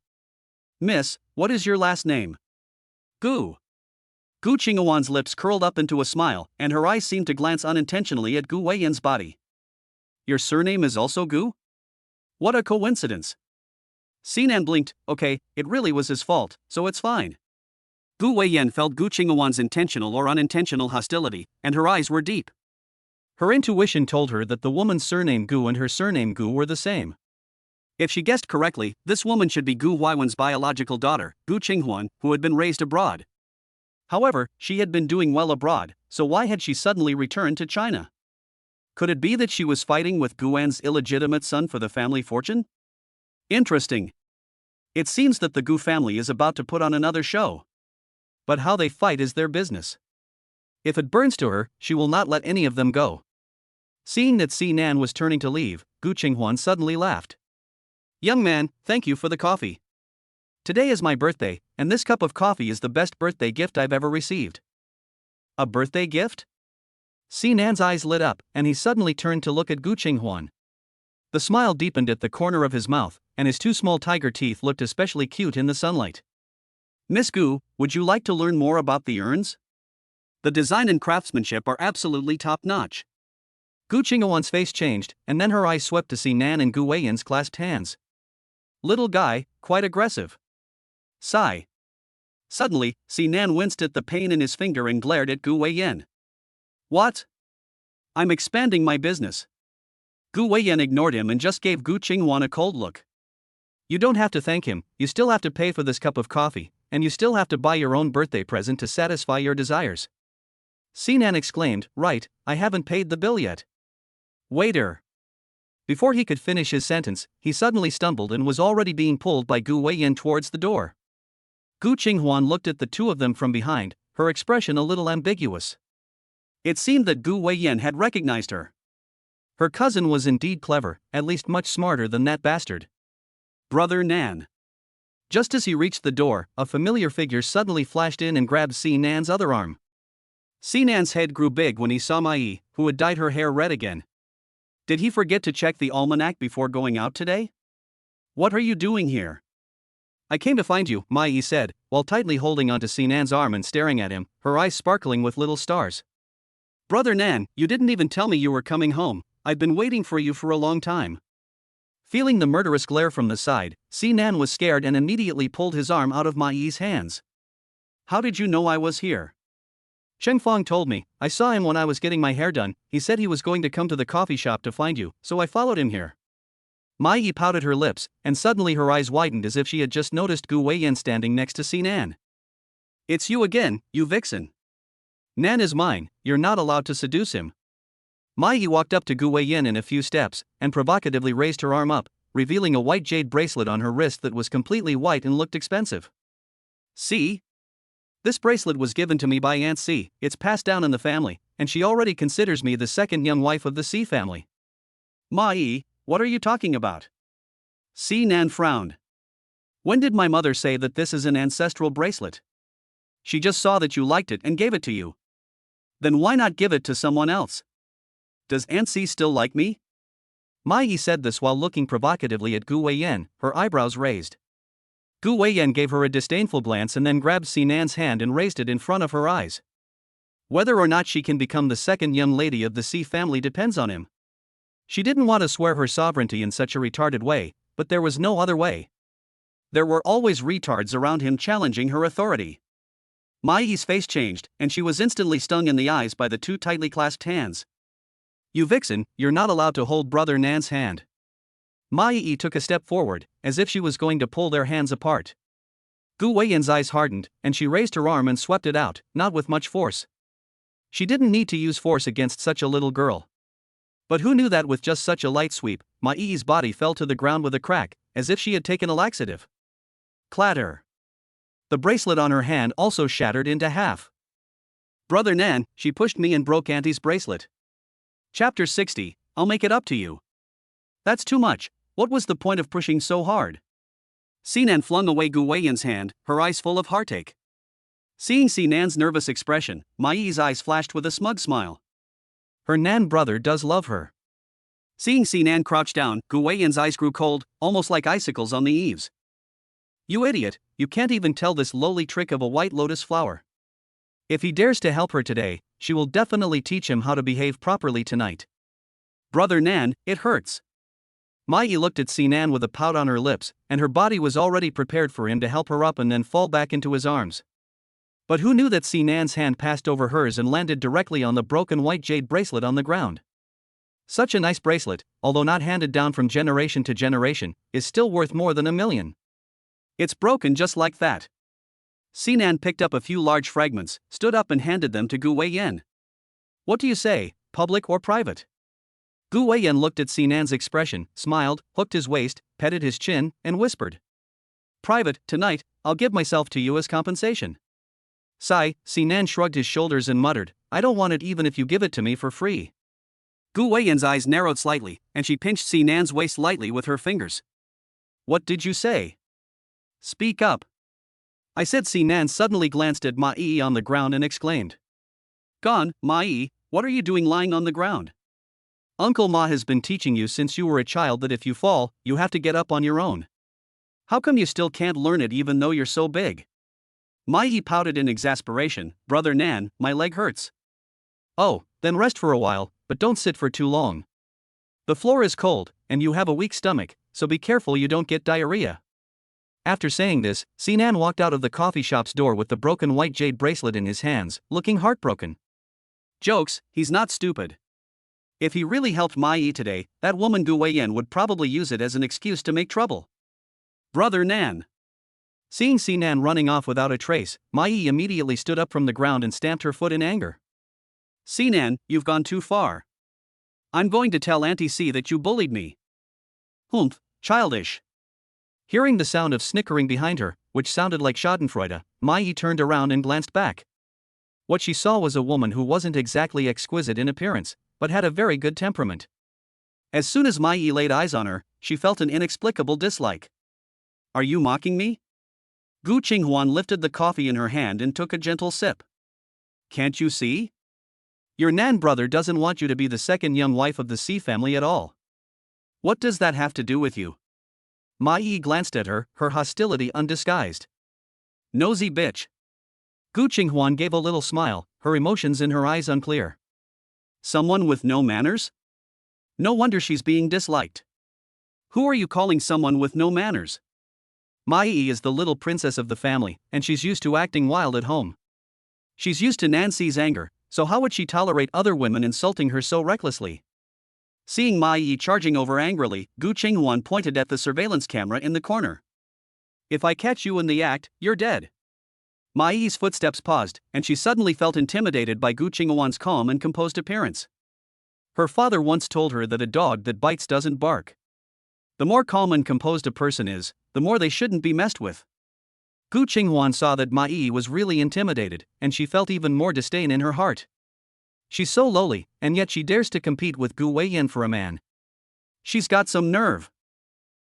Miss, what is your last name? Gu. Gu Qinghuan's lips curled up into a smile, and her eyes seemed to glance unintentionally at Gu Weiyan's body. Your surname is also Gu? What a coincidence. Sinan blinked. Okay, it really was his fault, so it's fine. Gu Weiyan felt Gu Qinghuan's intentional or unintentional hostility, and her eyes were deep. Her intuition told her that the woman's surname Gu and her surname Gu were the same. If she guessed correctly, this woman should be Gu Weiyan's biological daughter, Gu Qinghuan, who had been raised abroad. However, she had been doing well abroad, so why had she suddenly returned to China? Could it be that she was fighting with Gu Weiyan's illegitimate son for the family fortune? Interesting. It seems that the Gu family is about to put on another show. But how they fight is their business. If it burns to her, she will not let any of them go. Seeing that Sinan was turning to leave, Gu Qinghuan suddenly laughed. Young man, thank you for the coffee. Today is my birthday, and this cup of coffee is the best birthday gift I've ever received. A birthday gift? Sinan's eyes lit up, and he suddenly turned to look at Gu Qinghuan. The smile deepened at the corner of his mouth, and his 2 small tiger teeth looked especially cute in the sunlight. Miss Gu, would you like to learn more about the urns? The design and craftsmanship are absolutely top-notch. Gu Qinghuan's face changed, and then her eyes swept to Sinan and Gu Weiyan's clasped hands. Little guy, quite aggressive. Sigh. Suddenly, Sinan winced at the pain in his finger and glared at Gu Weiyan. What? I'm expanding my business. Gu Weiyan ignored him and just gave Gu Qinghuan a cold look. You don't have to thank him, you still have to pay for this cup of coffee, and you still have to buy your own birthday present to satisfy your desires. Sinan exclaimed, right, I haven't paid the bill yet. Waiter. Before he could finish his sentence, he suddenly stumbled and was already being pulled by Gu Weiyan towards the door. Gu Qinghuan looked at the 2 of them from behind, her expression a little ambiguous. It seemed that Gu Weiyan had recognized her. Her cousin was indeed clever, at least much smarter than that bastard. Brother Nan. Just as he reached the door, a familiar figure suddenly flashed in and grabbed Sinan's other arm. Sinan's head grew big when he saw Mai, who had dyed her hair red again. Did he forget to check the almanac before going out today? What are you doing here? I came to find you, Mai said, while tightly holding onto Sinan's arm and staring at him, her eyes sparkling with little stars. Brother Nan, you didn't even tell me you were coming home. I've been waiting for you for a long time. Feeling the murderous glare from the side, Sinan was scared and immediately pulled his arm out of Mai's hands. How did you know I was here? Cheng Fong told me, I saw him when I was getting my hair done, he said he was going to come to the coffee shop to find you, so I followed him here. Mai pouted her lips, and suddenly her eyes widened as if she had just noticed Gu Weiyan standing next to Sinan. It's you again, you vixen. Nan is mine, you're not allowed to seduce him. Mai walked up to Gu Weiyan in a few steps, and provocatively raised her arm up, revealing a white jade bracelet on her wrist that was completely white and looked expensive. See? This bracelet was given to me by Aunt C, it's passed down in the family, and she already considers me the second young wife of the C family. Mai, what are you talking about? Sinan frowned. When did my mother say that this is an ancestral bracelet? She just saw that you liked it and gave it to you. Then why not give it to someone else? Does Aunt C still like me? Mai said this while looking provocatively at Gu Weiyan, her eyebrows raised. Gu Weiyan gave her a disdainful glance and then grabbed Sinan's hand and raised it in front of her eyes. Whether or not she can become the second young lady of the C family depends on him. She didn't want to swear her sovereignty in such a retarded way, but there was no other way. There were always retards around him challenging her authority. Mai's face changed, and she was instantly stung in the eyes by the two tightly clasped hands. "You vixen, you're not allowed to hold Brother Nan's hand." Mai took a step forward, as if she was going to pull their hands apart. Gu Weiyan's eyes hardened, and she raised her arm and swept it out, not with much force. She didn't need to use force against such a little girl. But who knew that with just such a light sweep, Mai's body fell to the ground with a crack, as if she had taken a laxative. Clatter. The bracelet on her hand also shattered into half. "Brother Nan, she pushed me and broke Auntie's bracelet." Chapter 60, I'll make it up to you. That's too much. What was the point of pushing so hard? Sinan flung away Gu Weiyan's hand, her eyes full of heartache. Seeing Sinan's nervous expression, Mai's eyes flashed with a smug smile. Her Nan brother does love her. Seeing Sinan crouch down, Gu Weiyan's eyes grew cold, almost like icicles on the eaves. "You idiot, you can't even tell this lowly trick of a white lotus flower. If he dares to help her today, she will definitely teach him how to behave properly tonight." "Brother Nan, it hurts." Mai looked at Sinan with a pout on her lips, and her body was already prepared for him to help her up and then fall back into his arms. But who knew that Sinan's hand passed over hers and landed directly on the broken white jade bracelet on the ground? Such a nice bracelet, although not handed down from generation to generation, is still worth more than $1 million. It's broken just like that. Sinan picked up a few large fragments, stood up and handed them to Gu Weiyan. "What do you say, public or private?" Gu Weiyan looked at Sinan's expression, smiled, hooked his waist, petted his chin, and whispered. "Private, tonight, I'll give myself to you as compensation." Sigh, Sinan shrugged his shoulders and muttered, "I don't want it even if you give it to me for free." Gu Weiyan's eyes narrowed slightly, and she pinched Sinan's waist lightly with her fingers. "What did you say? Speak up." "I said." Sinan suddenly glanced at Mai on the ground and exclaimed. "Gone, Mai, what are you doing lying on the ground? Uncle Ma has been teaching you since you were a child that if you fall, you have to get up on your own. How come you still can't learn it even though you're so big?" Mai pouted in exasperation. "Brother Nan, my leg hurts." "Oh, then rest for a while, but don't sit for too long. The floor is cold, and you have a weak stomach, so be careful you don't get diarrhea." After saying this, Sinan walked out of the coffee shop's door with the broken white jade bracelet in his hands, looking heartbroken. Jokes, he's not stupid. If he really helped Mai today, that woman Gu Weiyan would probably use it as an excuse to make trouble. "Brother Nan." Seeing Sinan running off without a trace, Mai immediately stood up from the ground and stamped her foot in anger. "Sinan, you've gone too far. I'm going to tell Auntie C that you bullied me." "Humph, childish." Hearing the sound of snickering behind her, which sounded like schadenfreude, Mai turned around and glanced back. What she saw was a woman who wasn't exactly exquisite in appearance, but had a very good temperament. As soon as Mai laid eyes on her, she felt an inexplicable dislike. "Are you mocking me?" Gu Qinghuan lifted the coffee in her hand and took a gentle sip. "Can't you see? Your Nan brother doesn't want you to be the second young wife of the C family at all. What does that have to do with you?" Mai glanced at her, her hostility undisguised. "Nosy bitch." Gu Qinghuan gave a little smile, her emotions in her eyes unclear. "Someone with no manners? No wonder she's being disliked. Who are you calling someone with no manners?" Mai is the little princess of the family, and she's used to acting wild at home. She's used to Nancy's anger, so how would she tolerate other women insulting her so recklessly? Seeing Mai charging over angrily, Gu Qinghuan pointed at the surveillance camera in the corner. "If I catch you in the act, you're dead." Mai's footsteps paused, and she suddenly felt intimidated by Gu Qinghuan's calm and composed appearance. Her father once told her that a dog that bites doesn't bark. The more calm and composed a person is, the more they shouldn't be messed with. Gu Qinghuan saw that Mai was really intimidated, and she felt even more disdain in her heart. She's so lowly, and yet she dares to compete with Gu Weiyan for a man. She's got some nerve.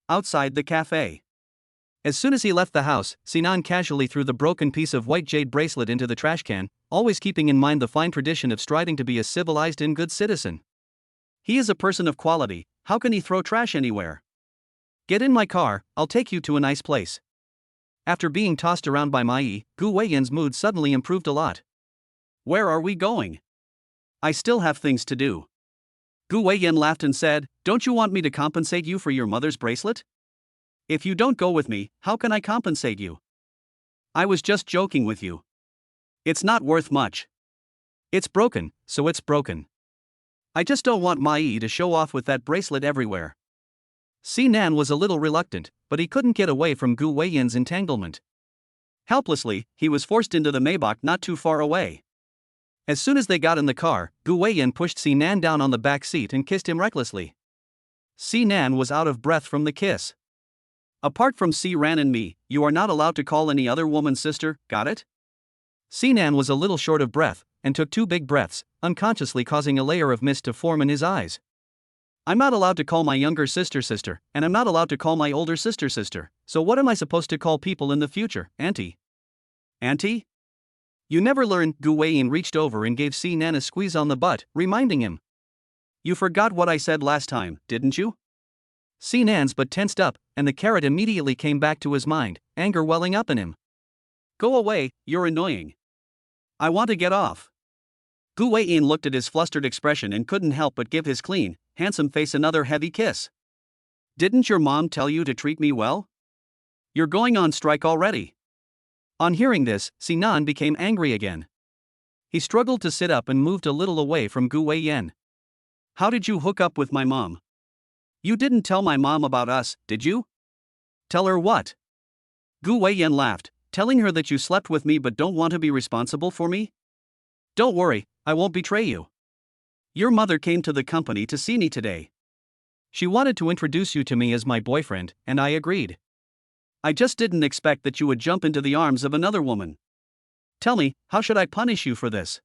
Outside the cafe. As soon as he left the house, Sinan casually threw the broken piece of white jade bracelet into the trash can, always keeping in mind the fine tradition of striving to be a civilized and good citizen. He is a person of quality, how can he throw trash anywhere? Get in my car, I'll take you to a nice place. After being tossed around by Mai, Gu Weiyan's mood suddenly improved a lot. Where are we going? I still have things to do. Gu Weiyan laughed and said, don't you want me to compensate you for your mother's bracelet? If you don't go with me, how can I compensate you? I was just joking with you. It's not worth much. It's broken, so it's broken. I just don't want Mai to show off with that bracelet everywhere. Sinan was a little reluctant, but he couldn't get away from Gu Weiyan's entanglement. Helplessly, he was forced into the Maybach not too far away. As soon as they got in the car, Gu Weiyan pushed Sinan down on the back seat and kissed him recklessly. Sinan was out of breath from the kiss. Apart from Ran and me, you are not allowed to call any other woman sister, got it? Sinan was a little short of breath, and took 2 big breaths, unconsciously causing a layer of mist to form in his eyes. I'm not allowed to call my younger sister sister, and I'm not allowed to call my older sister sister, so what am I supposed to call people in the future, auntie? Auntie? You never learn. Gu Weiyan reached over and gave Sinan a squeeze on the butt, reminding him. You forgot what I said last time, didn't you? Sinan's butt tensed up, and the carrot immediately came back to his mind, anger welling up in him. Go away, you're annoying. I want to get off. Gu Weiyan looked at his flustered expression and couldn't help but give his clean, handsome face another heavy kiss. Didn't your mom tell you to treat me well? You're going on strike already. On hearing this, Sinan became angry again. He struggled to sit up and moved a little away from Gu Weiyan. How did you hook up with my mom? You didn't tell my mom about us, did you? Tell her what? Gu Weiyan laughed, telling her that you slept with me but don't want to be responsible for me? Don't worry, I won't betray you. Your mother came to the company to see me today. She wanted to introduce you to me as my boyfriend, and I agreed. I just didn't expect that you would jump into the arms of another woman. Tell me, how should I punish you for this?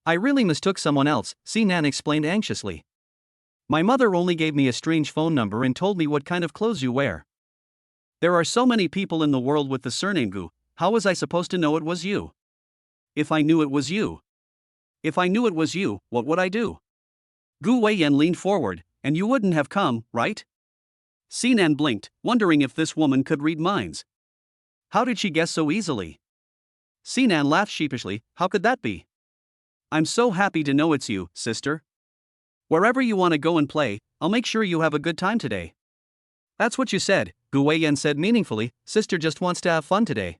I really mistook someone else, Sinan explained anxiously. My mother only gave me a strange phone number and told me what kind of clothes you wear. There are so many people in the world with the surname Gu, how was I supposed to know it was you? If I knew it was you. If I knew it was you, what would I do? Gu Weiyan leaned forward, and you wouldn't have come, right? Sinan blinked, wondering if this woman could read minds. How did she guess so easily? Sinan laughed sheepishly, how could that be? I'm so happy to know it's you, sister. Wherever you want to go and play, I'll make sure you have a good time today. That's what you said, Gu Weiyan said meaningfully, sister just wants to have fun today.